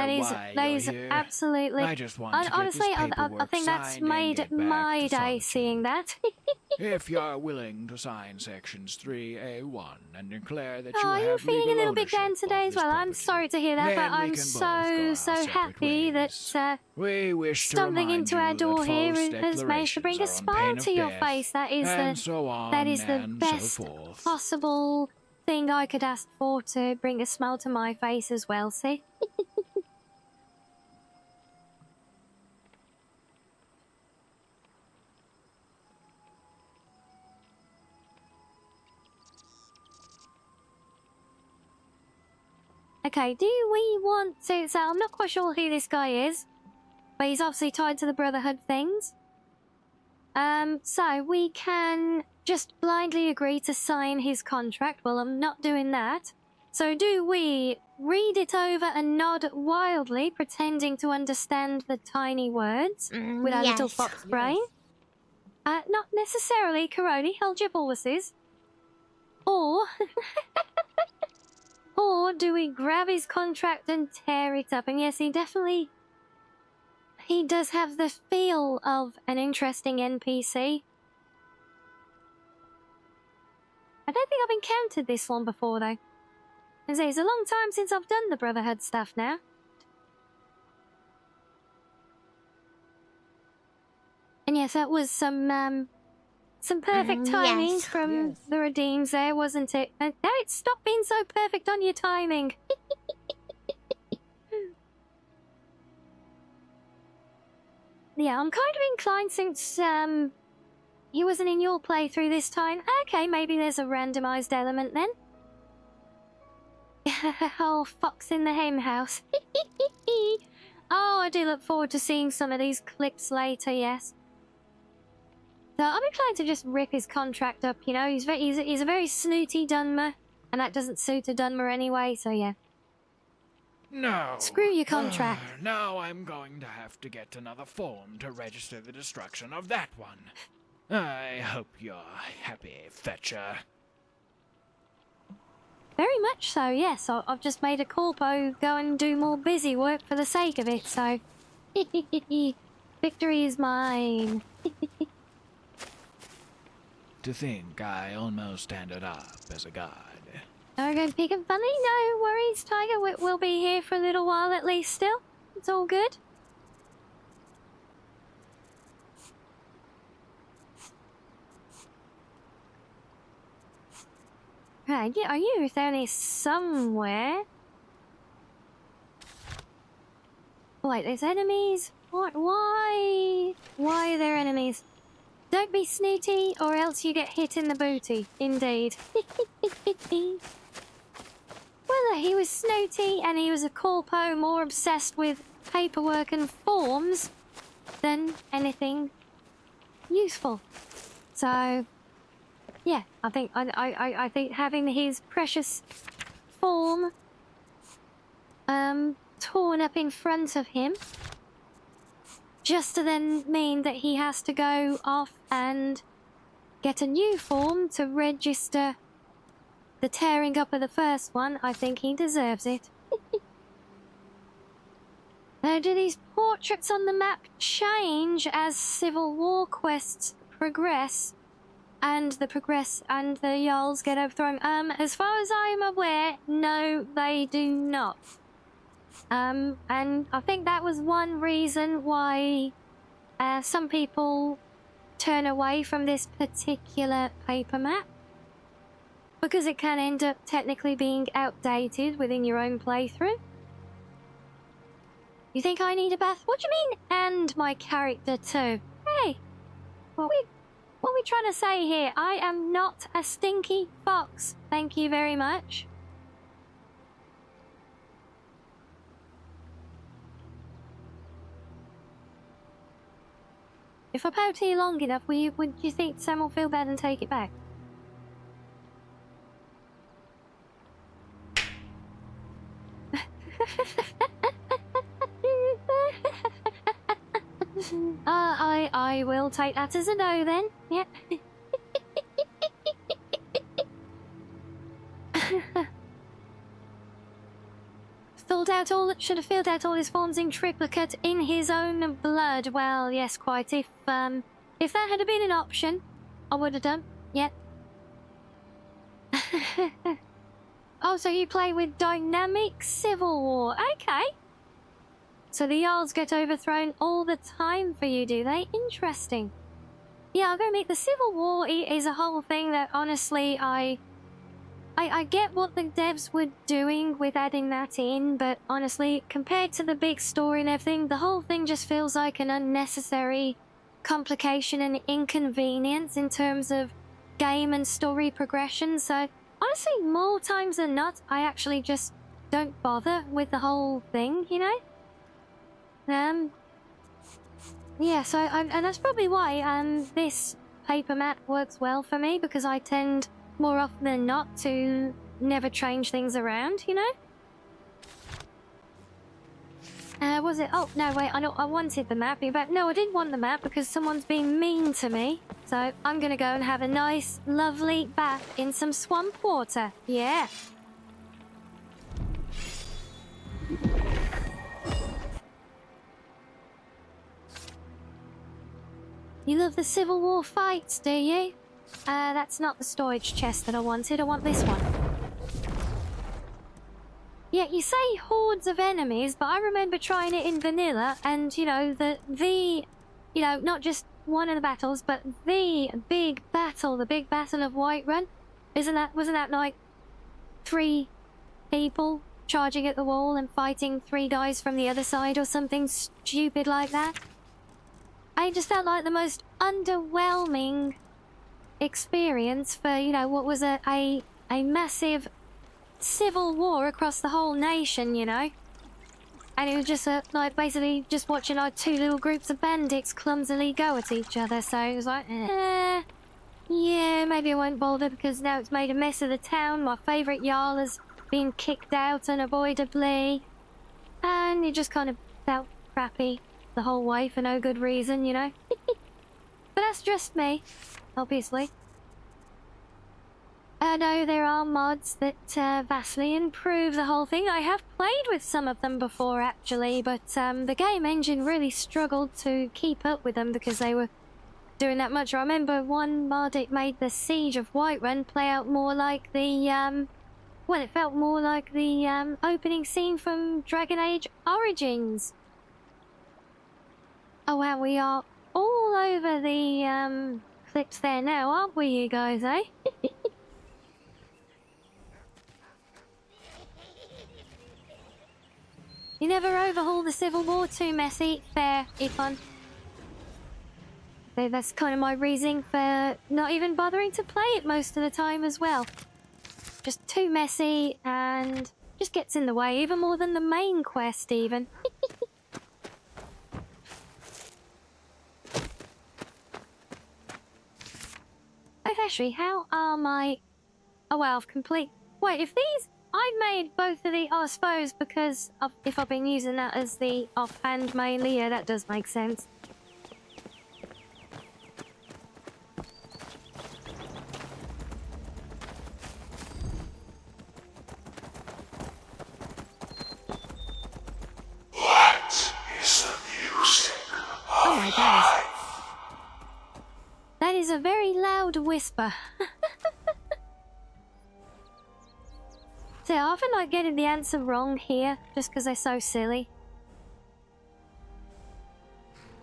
That is absolutely. I just want to honestly, get this I think that's made my day seeing that. If you're willing to sign sections 3A1 and declare that oh, you you're have feeling a legal little bit down today as well. I'm sorry to hear that, but I'm so happy that we wish stumbling into our door here has managed to bring a smile to your face. That is the best possible thing I could ask for, to bring a smile to my face as well, see? Okay, do we want to... So I'm not quite sure who this guy is, but he's obviously tied to the Brotherhood things. So we can just blindly agree to sign his contract. Well, I'm not doing that. So do we read it over and nod wildly, pretending to understand the tiny words with our little fox brain? Not necessarily, Karodi. Hold your horses. Or... or do we grab his contract and tear it up? And yes, he definitely... he does have the feel of an interesting NPC. I don't think I've encountered this one before, though. It's a long time since I've done the Brotherhood stuff now. And yes, that was some perfect timing from the Redeems there, wasn't it? And now it stopped being so perfect on your timing. Yeah, I'm kind of inclined, since he wasn't in your playthrough this time. Okay, maybe there's a randomized element then. Oh, fox in the hen house. Oh, I do look forward to seeing some of these clips later, yes. So I'm inclined to just rip his contract up, you know. He's a very snooty Dunmer. And that doesn't suit a Dunmer anyway, so yeah. No. Screw your contract. Now I'm going to have to get another form to register the destruction of that one. I hope you're happy, Fetcher. Very much so, yes. I've just made a corpo go and do more busy work for the sake of it, so... Victory is mine. To think I almost ended up as a god. Okay, Pig and Funny, no worries, Tiger. We'll be here for a little while at least still. It's all good. Right, yeah, are you only somewhere? Wait, there's enemies? What? Why? Why are there enemies? Don't be snooty, or else you get hit in the booty. Indeed. Whether he was snooty and he was a corpo more obsessed with paperwork and forms than anything useful. So, yeah, I think I think having his precious form torn up in front of him just to then mean that he has to go off and get a new form to register the tearing up of the first one. I think he deserves it. Now, do these portraits on the map change as Civil War quests progress and the Jarls get overthrown? As far as I am aware, no, they do not. And I think that was one reason why some people turn away from this particular paper map. Because it can end up technically being outdated within your own playthrough. You think I need a bath? What do you mean, and my character too? Hey, what are we trying to say here? I am not a stinky fox. Thank you very much. If I pout here long enough, would you think Sam will feel bad and take it back? I will take that as a no then. Yep. Should have filled out all his forms in triplicate in his own blood. Well, yes, quite. If that had been an option, I would have done. Yep. Oh, so you play with dynamic Civil War. Okay. So the Jarls get overthrown all the time for you, do they? Interesting. Yeah, I'll go meet the Civil War is a whole thing that honestly I get what the devs were doing with adding that in, but honestly, compared to the big story and everything, the whole thing just feels like an unnecessary complication and inconvenience in terms of game and story progression. So honestly, more times than not, I actually just don't bother with the whole thing, you know? Yeah, so, and that's probably why, this paper map works well for me, because I tend, more often than not, to never change things around, you know? Was it? Oh, no, wait, I wanted the map. But no, I didn't want the map because someone's being mean to me. So I'm gonna go and have a nice, lovely bath in some swamp water. Yeah. You love the Civil War fights, do you? That's not the storage chest that I wanted. I want this one. Yeah, you say hordes of enemies, but I remember trying it in vanilla, and, you know, you know, not just one of the battles, but the big battle of Whiterun. Wasn't that like 3 people charging at the wall and fighting 3 guys from the other side or something stupid like that? I just felt like the most underwhelming experience for, you know, what was a massive civil war across the whole nation, you know? And it was just like basically just watching like 2 little groups of bandits clumsily go at each other, so it was like, Yeah, maybe I won't bother because now it's made a mess of the town. My favourite Jarl has been kicked out unavoidably. And it just kind of felt crappy the whole way for no good reason, you know? But that's just me, obviously. I know there are mods that vastly improve the whole thing. I have played with some of them before, actually, but the game engine really struggled to keep up with them because they were doing that much. I remember one mod, it made the Siege of Whiterun play out more like the, well, it felt more like the opening scene from Dragon Age Origins. Oh wow, we are all over the clips there now, aren't we, you guys, eh? You never overhaul the Civil War too messy. Fair, TGCoN. So that's kind of my reasoning for not even bothering to play it most of the time as well. Just too messy and just gets in the way even more than the main quest even. Oh, actually, how are my... Oh, well, I've complete... Wait, if these... I made both of the... Oh, I suppose because of, if I've been using that as the offhand mainly, yeah, that does make sense. What is the music Oh my goodness. That is a very loud whisper. So I often like getting the answer wrong here, just because they're so silly.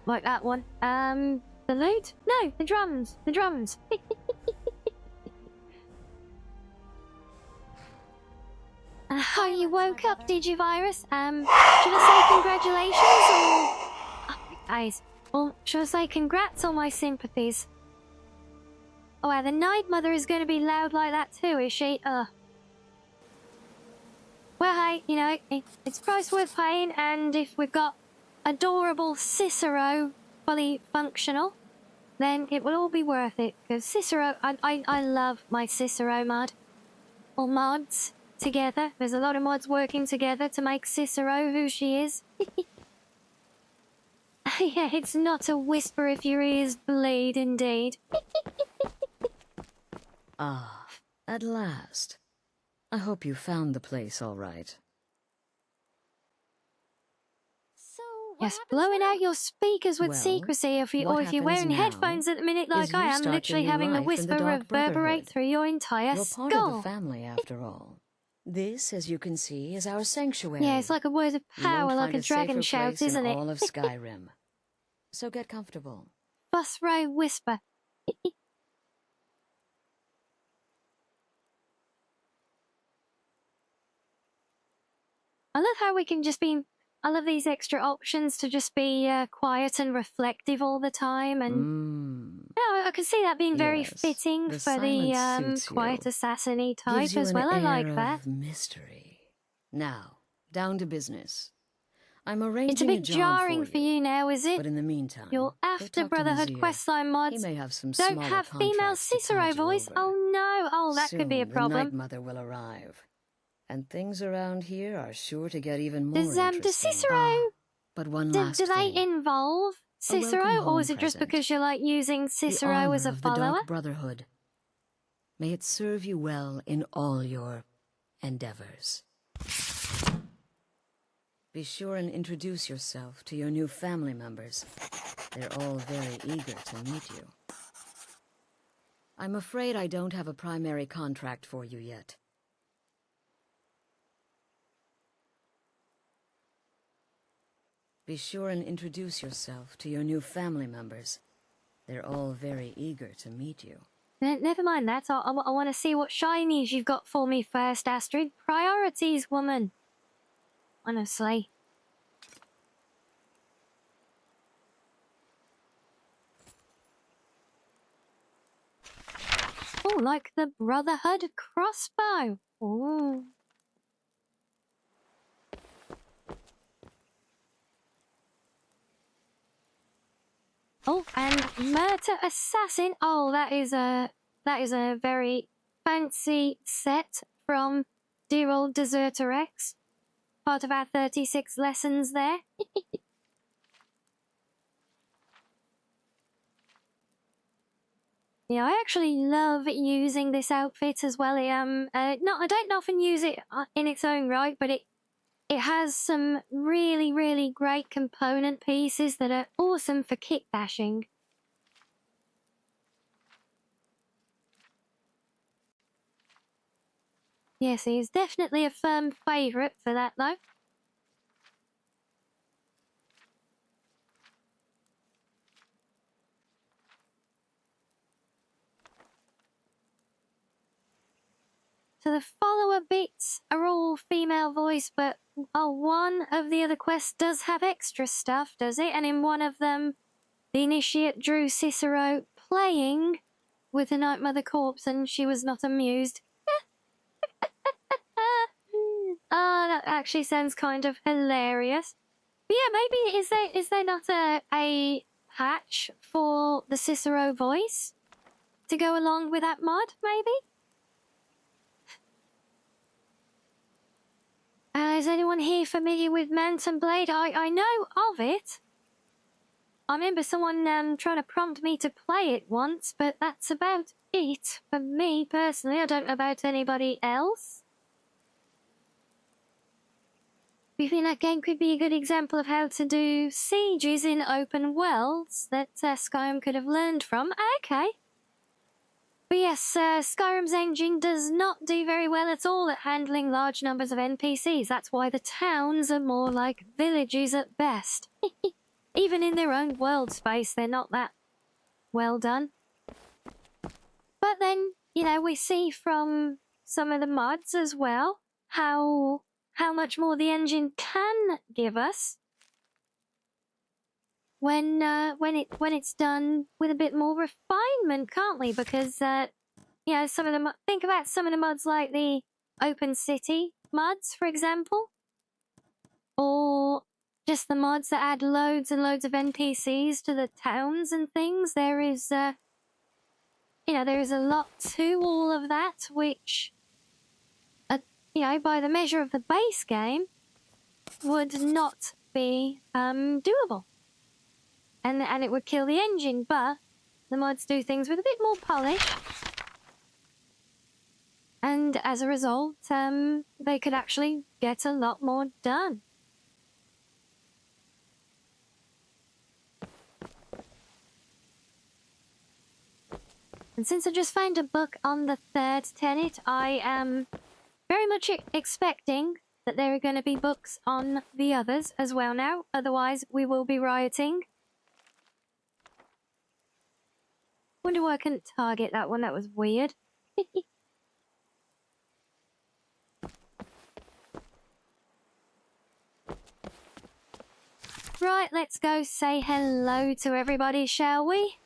Like that one. The lute? No, the drums. The drums. Oh, you woke up, did you, Virus? Should I say congratulations or... Oh, guys. Well, should I say congrats or my sympathies? Oh, wow, the Night Mother is going to be loud like that too, is she? Well, hey, you know, it's price worth paying, and if we've got adorable Cicero fully functional, then it will all be worth it. Because Cicero, I love my Cicero mod. Or mods together. There's a lot of mods working together to make Cicero who she is. Yeah, it's not a whisper if your ears bleed, indeed. Ah, at last. I hope you found the place all right. Yes, blowing out your speakers with Well, secrecy if you, what or if you're happens wearing now headphones at the minute like is you I am, start your literally new having the life in the whisper Dark reverberate Brotherhood. through your entire You're skull. part of the family, after all. This, as you can see, is our sanctuary. Yeah, it's like a word of You won't power, like find a dragon safer shout, place in isn't it? all of Skyrim. So get comfortable. Bus row whisper. I love how we can just be... I love these extra options to just be quiet and reflective all the time, and I can see that being very Yes, fitting the for the silence suits quiet you. assassin-y type Gives you as an well. I air like of that. mystery. Now, down to business. I'm It's a arranging bit job jarring for for you now, is it? But in the meantime, Your go after talk to Brotherhood Nazir. questline He mods may have some don't smaller have female contracts to Cicero tide you voice. over. Oh no! Oh, that could be a Soon, problem. the Night Mother will arrive. And things around here are sure to get even more Does interesting. Cicero? But one Do last they thing. involve A welcome Cicero, or home is it just present. because you're like using The Cicero honor as a of the follower? Dark Brotherhood. May it serve you well in all your endeavors. Be sure and introduce yourself to your new family members. They're all very eager to meet you. I'm afraid I don't have a primary contract for you yet. Be sure and introduce yourself to your new family members. They're all very eager to meet you. Never mind that. I want to see what shinies you've got for me first, Astrid. Priorities, woman. Honestly. Oh, like the Brotherhood crossbow. Oh. Oh, and Murder Assassin. Oh, that is a very fancy set from dear old Deserter X. Part of our 36 lessons there. Yeah, I actually love using this outfit as well. I don't often use it in its own right, but it has some really, really great component pieces that are awesome for kick bashing. Yes, he is definitely a firm favourite for that, though. So the follower bits are all female voice, but one of the other quests does have extra stuff, does it? And in one of them, the initiate drew Cicero playing with the Night Mother corpse, and she was not amused. That actually sounds kind of hilarious. But yeah, maybe is there not a patch for the Cicero voice to go along with that mod? Maybe. Is anyone here familiar with Mountain Blade? I know of it. I remember someone trying to prompt me to play it once, but that's about it for me personally. I don't know about anybody else. We think that game could be a good example of how to do sieges in open worlds that Skyrim could have learned from. Okay. But yes, Skyrim's engine does not do very well at all at handling large numbers of NPCs. That's why the towns are more like villages at best. Even in their own world space, they're not that well done. But then, we see from some of the mods as well how much more the engine can give us when it's done with a bit more refinement, can't we? Because some of the think about some of the mods like the Open City mods, for example, or just the mods that add loads and loads of NPCs to the towns and things. There is there is a lot to all of that, which by the measure of the base game would not be doable. And it would kill the engine, but the mods do things with a bit more polish. And as a result, they could actually get a lot more done. And since I just found a book on the third tenet, I am very much expecting that there are going to be books on the others as well now. Otherwise, we will be rioting. Wonder why I couldn't target that one. That was weird. Right, let's go say hello to everybody, shall we?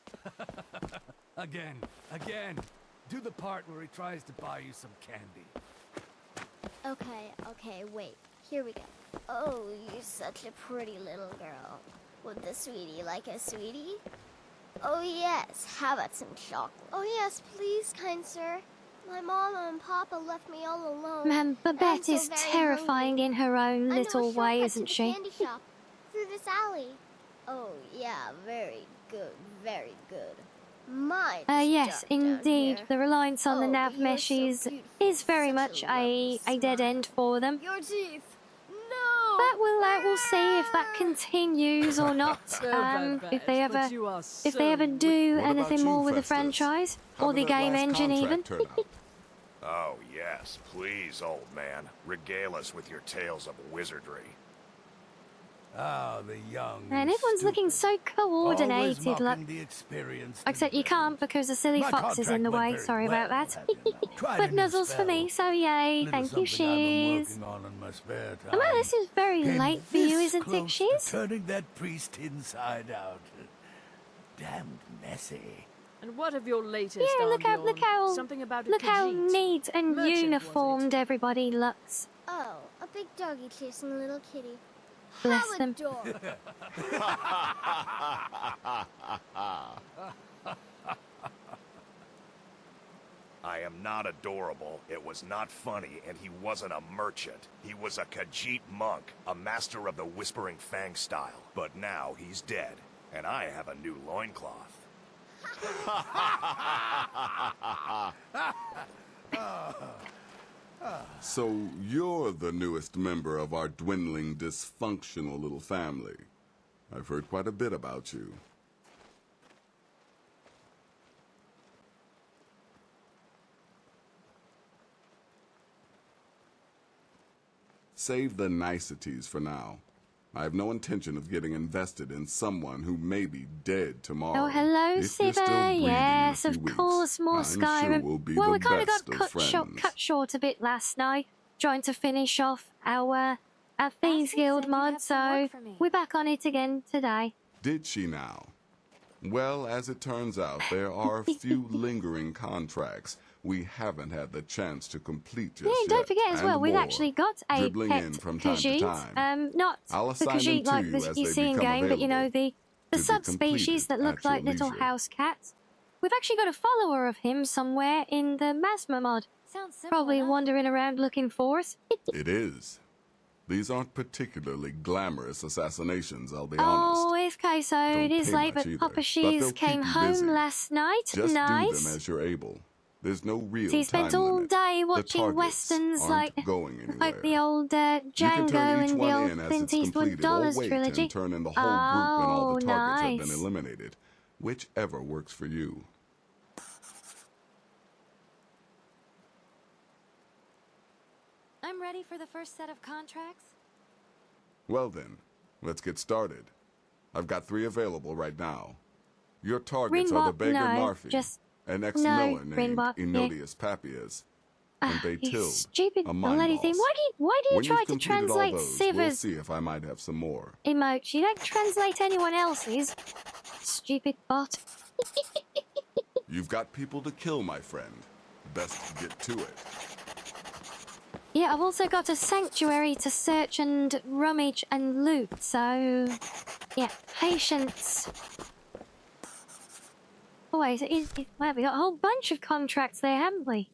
Again. Do the part where he tries to buy you some candy. Okay, wait. Here we go. Oh, you're such a pretty little girl. Would the sweetie like a sweetie? Oh yes, how about some chocolate? Oh yes, please, kind sir. My mama and papa left me all alone. Man, Babette is terrifying in her own little way, isn't to the she? candy shop through this alley. Oh yeah, very good, very good. Yes, indeed. The reliance on the nav meshes is very much a dead end for them. Your teeth. No. But we'll see if that continues or not. If they ever do anything more with the franchise or the game engine even. Oh yes, please, old man, regale us with your tales of wizardry. Oh, the young. And everyone's looking so coordinated. Look. Except you can't because the silly fox is in the way. Sorry about that. But nuzzles for me, so yay. Thank you, Shears. Well, this is very late for you, isn't it, Shears? Turning that priest inside out. Damned messy. And what of your latest? Yeah, look how neat and Merchant, uniformed everybody looks. Oh, a big doggy chasing a little kitty. Bless them. I am not adorable, it was not funny, and he wasn't a merchant. He was a Khajiit monk, a master of the Whispering Fang style. But now he's dead, and I have a new loincloth. So you're the newest member of our dwindling, dysfunctional little family. I've heard quite a bit about you. Save the niceties for now. I have no intention of getting invested in someone who may be dead tomorrow. Oh, hello, If you're still Sibber. breathing in a Yes, few of weeks, course, more I'm Skyrim. sure we'll be Well, the we kind of best got of cut short a bit last night, trying to finish off our Thieves Guild mod, so we're back on it again today. Did she now? Well, as it turns out, there are a few lingering contracts we haven't had the chance to complete just Yeah, yet. don't forget as and well, we've more actually got a dribbling in pet from time to Khajiit. time. Not I'll the assign them Khajiit to like you that as you they see in become game, but you know, available the to be subspecies that look completed like at little your house cats. We've actually got a follower of him somewhere in the Masma mod. Sounds simple Probably enough. wandering around looking for us. It is. These aren't particularly glamorous assassinations, I'll be Oh, honest. okay, so it is pay late, much but either, Papa but Shears they'll came keep you home busy. last night. Just Nice. do them as you're able. There's no real So he spent time all limit. day The watching targets westerns aren't like going anywhere. like the old You can Django turn each and the one old in as Clint it's Eastwood completed, or Dollars wait trilogy. and turn in the whole group when all the targets have been nice. eliminated. Whichever works for you. I'm ready for the first set of contracts. Well then, let's get started. I've got 3 available right now. Your targets are the Rinbot, beggar no, Narfi, just an no, ex-miller named Rinbot, yeah. Enodius Papias, and You Baytil, stupid a mind bloody thing. boss. Why do you When try you've to completed all translate those, we'll Siver's see if I might have some more. emotes? You don't translate anyone else's. Stupid bot. You've got people to kill, my friend. Best get to it. Yeah, I've also got a sanctuary to search and rummage and loot, so... Yeah, patience. Oh wait, well, we got a whole bunch of contracts there, haven't we?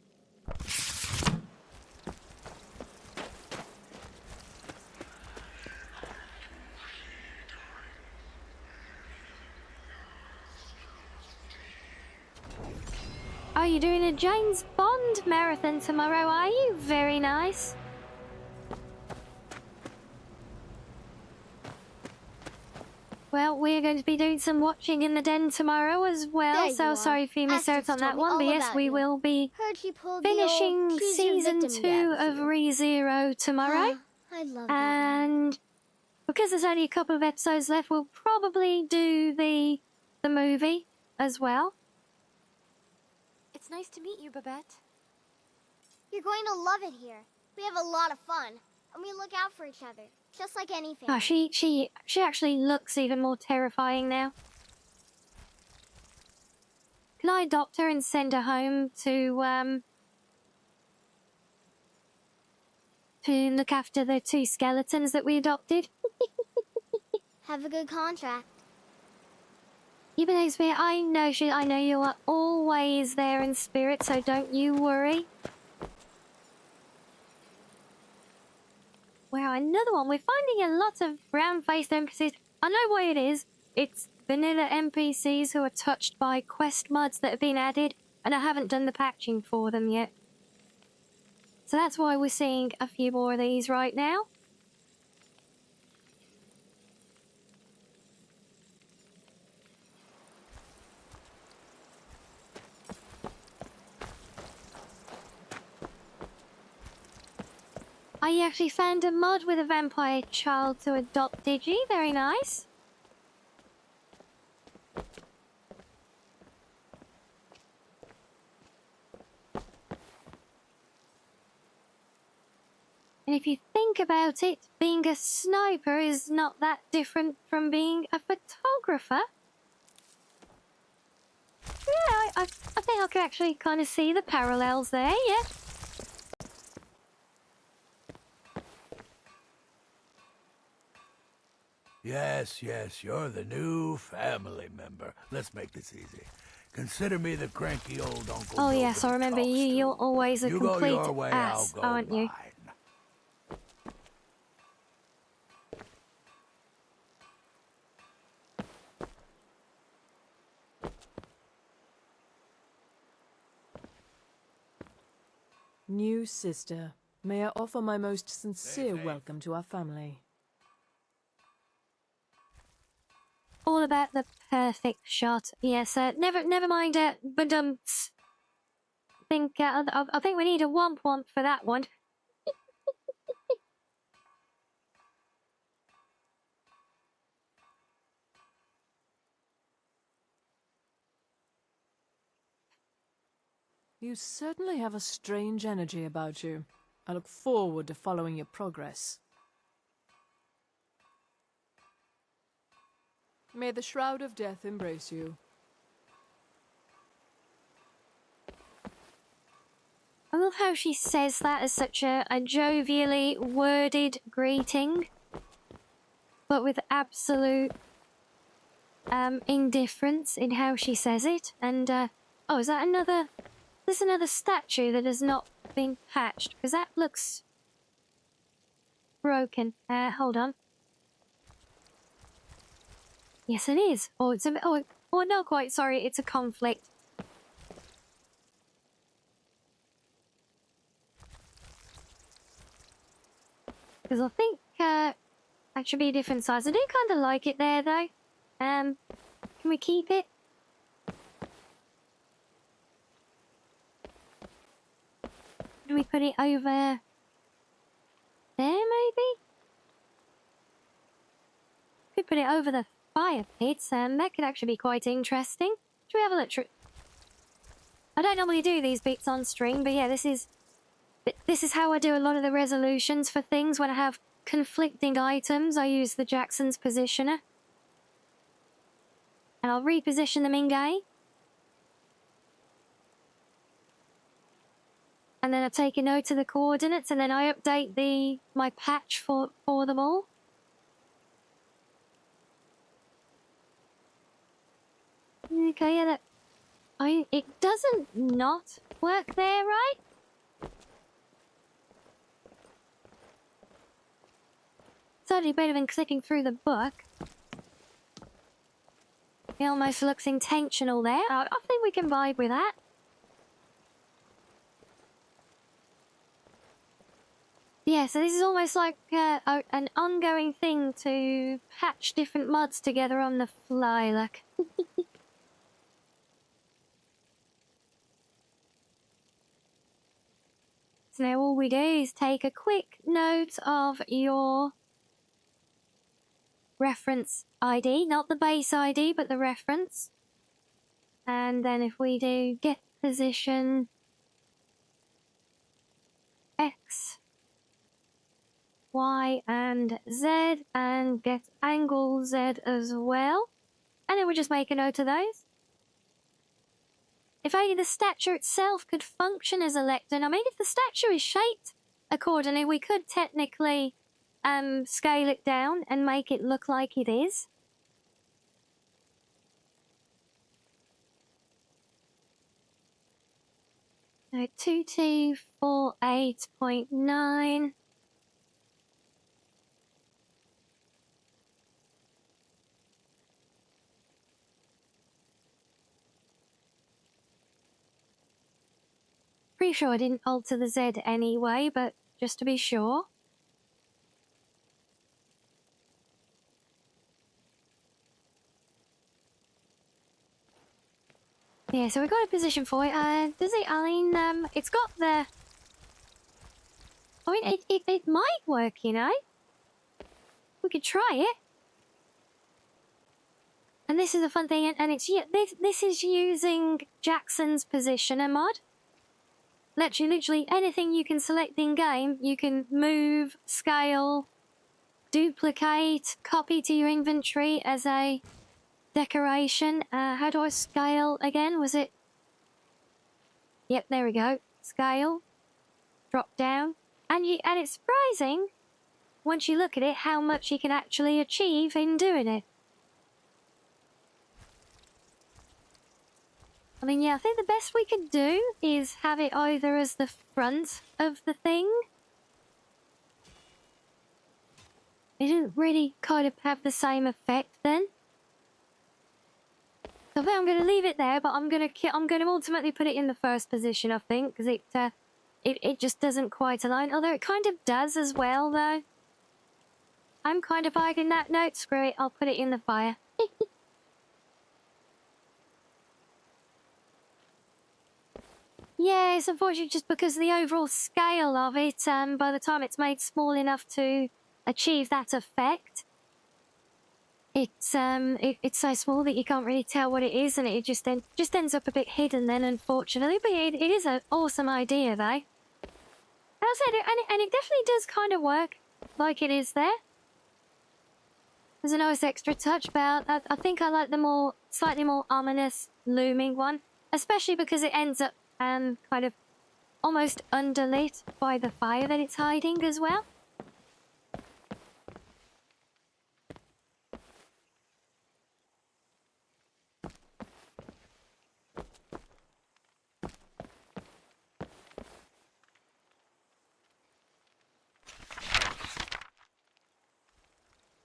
Oh, you're doing a James Bond marathon tomorrow, are you? Very nice. Well, we're going to be doing some watching in the den tomorrow as well, There you so are. sorry if you missed out Astrid's on that told me one, but all yes, about we you. will be Heard you pulled the old finishing choose your season victim 2 dance. of ReZero tomorrow. I love And because there's only a couple of episodes left, we'll probably do the movie as well. It's nice to meet you, Babette. You're going to love it here. We have a lot of fun, and we look out for each other, just like any family. Oh, she actually looks even more terrifying now. Can I adopt her and send her home to look after the 2 skeletons that we adopted? Have a good contract. You know, I know you are always there in spirit, so don't you worry. Wow, another one. We're finding a lot of brown-faced NPCs. I know why it is. It's vanilla NPCs who are touched by quest mods that have been added, and I haven't done the patching for them yet. So that's why we're seeing a few more of these right now. I actually found a mod with a vampire child to adopt, did you? Very nice. And if you think about it, being a sniper is not that different from being a photographer. Yeah, I think I can actually kind of see the parallels there, yeah. Yes, you're the new family member. Let's make this easy. Consider me the cranky old uncle. Oh yes, I remember you. You're always a You go complete your way, ass, I'll go aren't you? New sister, may I offer my most sincere welcome to our family. All about the perfect shot. Yes, never mind. But I think we need a womp womp for that one. You certainly have a strange energy about you. I look forward to following your progress. May the Shroud of Death embrace you. I love how she says that as such a jovially worded greeting, but with absolute indifference in how she says it. And oh, is that another? There's another statue that has not been patched because that looks broken. Hold on. Yes, it is. Oh, it's a oh, not quite. Sorry, it's a conflict. Because I think that should be a different size. I do kind of like it there, though. Can we keep it? Do we put it over there, maybe? Could put it over the fire pits. That could actually be quite interesting. Should we have a look? I don't normally do these bits on stream, but yeah, this is how I do a lot of the resolutions for things. When I have conflicting items, I use the Jackson's positioner. And I'll reposition them in-game. And then I take a note of the coordinates, and then I update my patch for them all. Okay, yeah, it doesn't not work there, right? Certainly better than clicking through the book. It almost looks intentional there. I think we can vibe with that. Yeah, so this is almost like an ongoing thing to patch different mods together on the fly, look. So now all we do is take a quick note of your reference ID, not the base ID, but the reference. And then if we do get position X, Y, and Z, and get angle Z as well. And then we just make a note of those. If only the statue itself could function as a lectern. I mean, if the statue is shaped accordingly, we could technically scale it down and make it look like it is. So 2248.9. Pretty sure I didn't alter the Z anyway, but just to be sure. Yeah, so we've got a position for it. Does it, Aline? It's got the... I mean, it might work, you know? We could try it. And this is a fun thing, and it's this is using Jackson's positioner mod. Literally anything you can select in game, you can move, scale, duplicate, copy to your inventory as a decoration. How do I scale again? Was it? Yep, there we go. Scale, drop down, and it's surprising once you look at it, how much you can actually achieve in doing it. I mean, yeah, I think the best we could do is have it either as the front of the thing. It didn't really kind of have the same effect then. So I think I'm going to leave it there, but I'm going to ultimately put it in the first position, I think, because it just doesn't quite align. Although it kind of does as well, though. I'm kind of liking that note. Screw it, I'll put it in the fire. Yeah, it's unfortunate just because the overall scale of it, by the time it's made small enough to achieve that effect, it's so small that you can't really tell what it is, and it just ends up a bit hidden then, unfortunately. But it is an awesome idea, though. As I said, and it definitely does kind of work like it is there. There's a nice extra touch, but I think I like the slightly more ominous, looming one, especially because it ends up kind of almost underlit by the fire that it's hiding as well.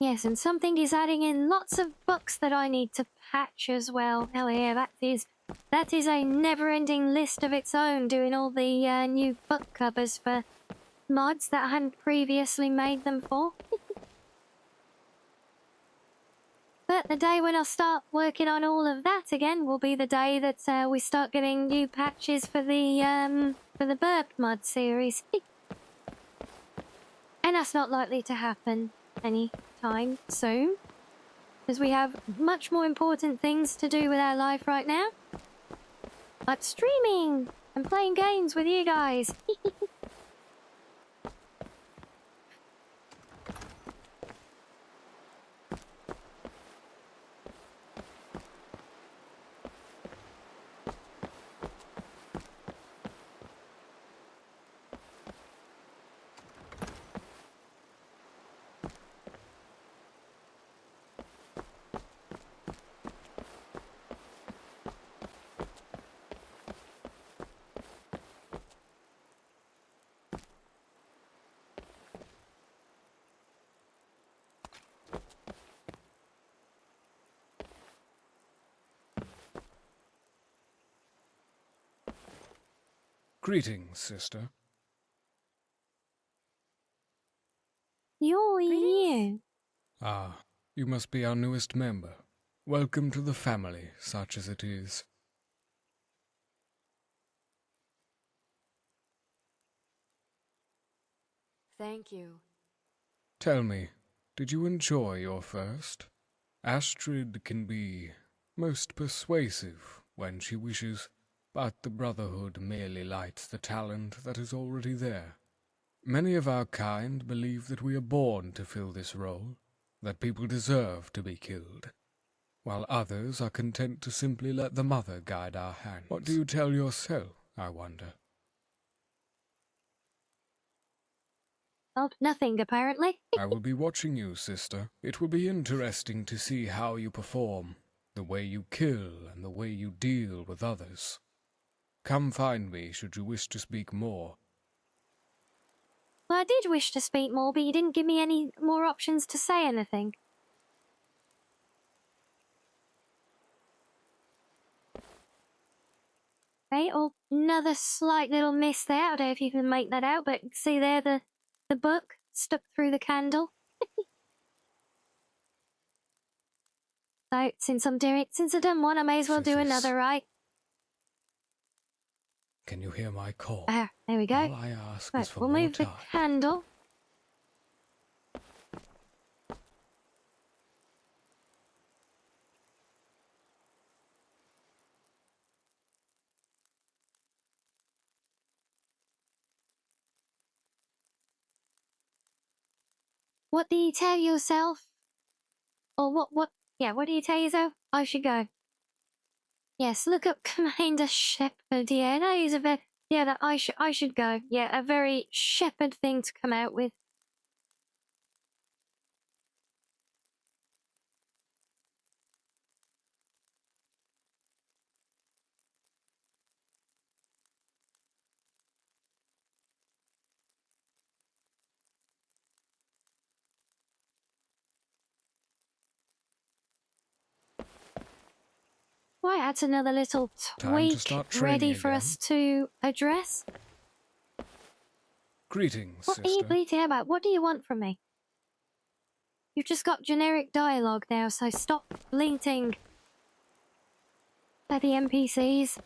Yes, and something is adding in lots of books that I need to patch as well. Hell yeah, that is a never-ending list of its own, doing all the new book covers for mods that I hadn't previously made them for. But the day when I'll start working on all of that again will be the day that we start getting new patches for the Burp mod series. And that's not likely to happen anytime soon, because we have much more important things to do with our life right now. Like streaming and playing games with you guys. Greetings, sister. You're you. Ah, you must be our newest member. Welcome to the family, such as it is. Thank you. Tell me, did you enjoy your first? Astrid can be most persuasive when she wishes, but the Brotherhood merely lights the talent that is already there. Many of our kind believe that we are born to fill this role, that people deserve to be killed, while others are content to simply let the mother guide our hands. What do you tell yourself, I wonder? Oh, nothing, apparently. I will be watching you, sister. It will be interesting to see how you perform, the way you kill and the way you deal with others. Come find me should you wish to speak more. Well, I did wish to speak more, but you didn't give me any more options to say anything. Right, oh, another slight little miss there. I don't know if you can make that out, but see there the book stuck through the candle. So, since I've done one, I may as well do another, right? Can you hear my call? There we go. All I ask is for we'll more move time. the candle. What do you tell yourself? Or what do you tell yourself? I should go. Yes, look up Commander Shepherd. Yeah, no, he's a very, that I should go. Yeah, a very shepherd thing to come out with. Right, that's another little Time to tweak start ready training for again. us to address. Greetings, What are you sister. bleating about? What do you want from me? You've just got generic dialogue now, so stop bleating at the NPCs.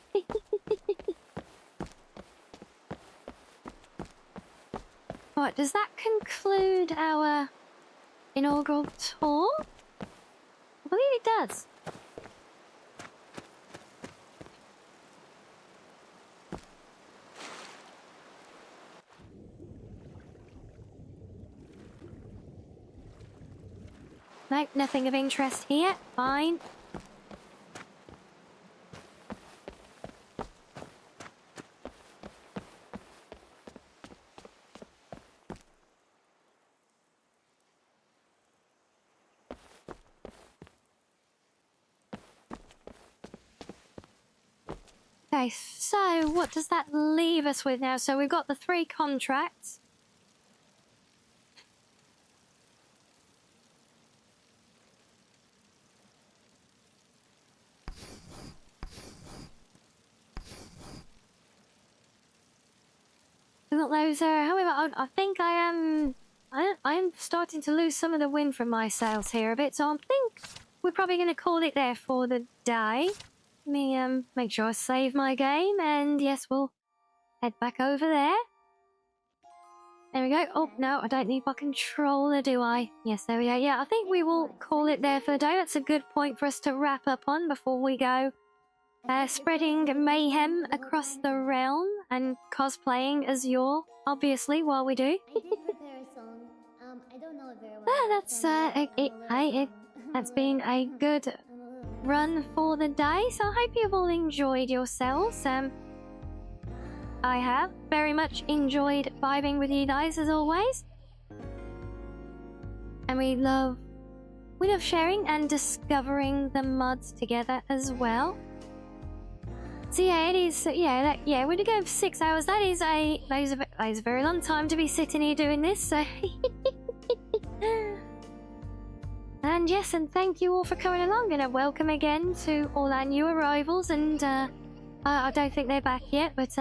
Right, does that conclude our inaugural tour? I believe it does. Nope, nothing of interest here. Fine. Okay, so what does that leave us with now? So we've got the 3 contracts. We've got those, however, I think I am starting to lose some of the wind from my sails here a bit, so I think we're probably going to call it there for the day. Let me make sure I save my game, and yes, we'll head back over there. There we go. Oh, no, I don't need my controller, do I? Yes, there we go. Yeah, I think we will call it there for the day. That's a good point for us to wrap up on before we go spreading mayhem across the realm and cosplaying as Yor, obviously, while we do. I did prepare a song. I don't know it very well. That's that's been a good run for the day, so I hope you've all enjoyed yourselves. I have very much enjoyed vibing with you guys as always, and we love sharing and discovering the mods together as well. So yeah, it is. Yeah, we're gonna go for 6 hours. That is a very long time to be sitting here doing this. So. And yes, and thank you all for coming along, and a welcome again to all our new arrivals. And I don't think they're back yet, but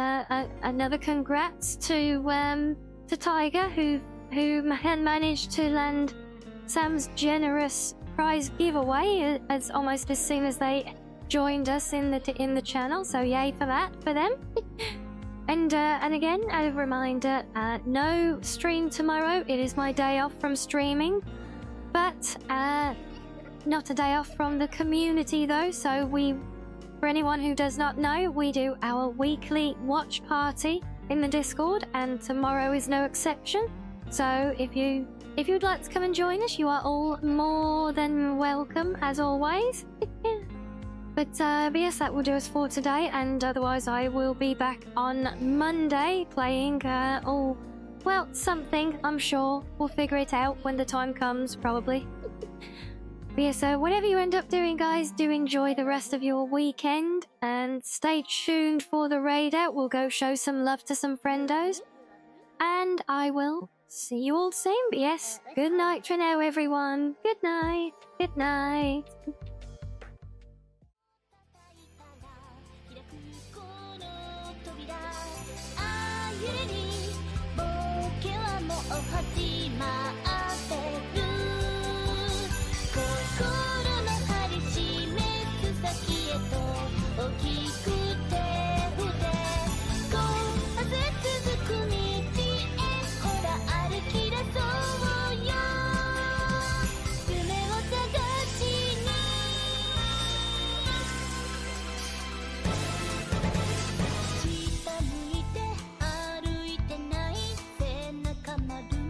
another congrats to Tiger, who had managed to land Sam's generous prize giveaway as almost as soon as they joined us in the channel. So yay for that for them. And again, a reminder: no stream tomorrow. It is my day off from streaming. But not a day off from the community though, so for anyone who does not know, we do our weekly watch party in the Discord, and tomorrow is no exception. So if you'd like to come and join us, you are all more than welcome as always. But yes, that will do us for today, and otherwise I will be back on Monday playing well, something, I'm sure. We'll figure it out when the time comes, probably. But yeah, so whatever you end up doing, guys, do enjoy the rest of your weekend. And stay tuned for the raid out. We'll go show some love to some friendos. And I will see you all soon. But yes, good night for now, everyone. Good night. Good night. Come on,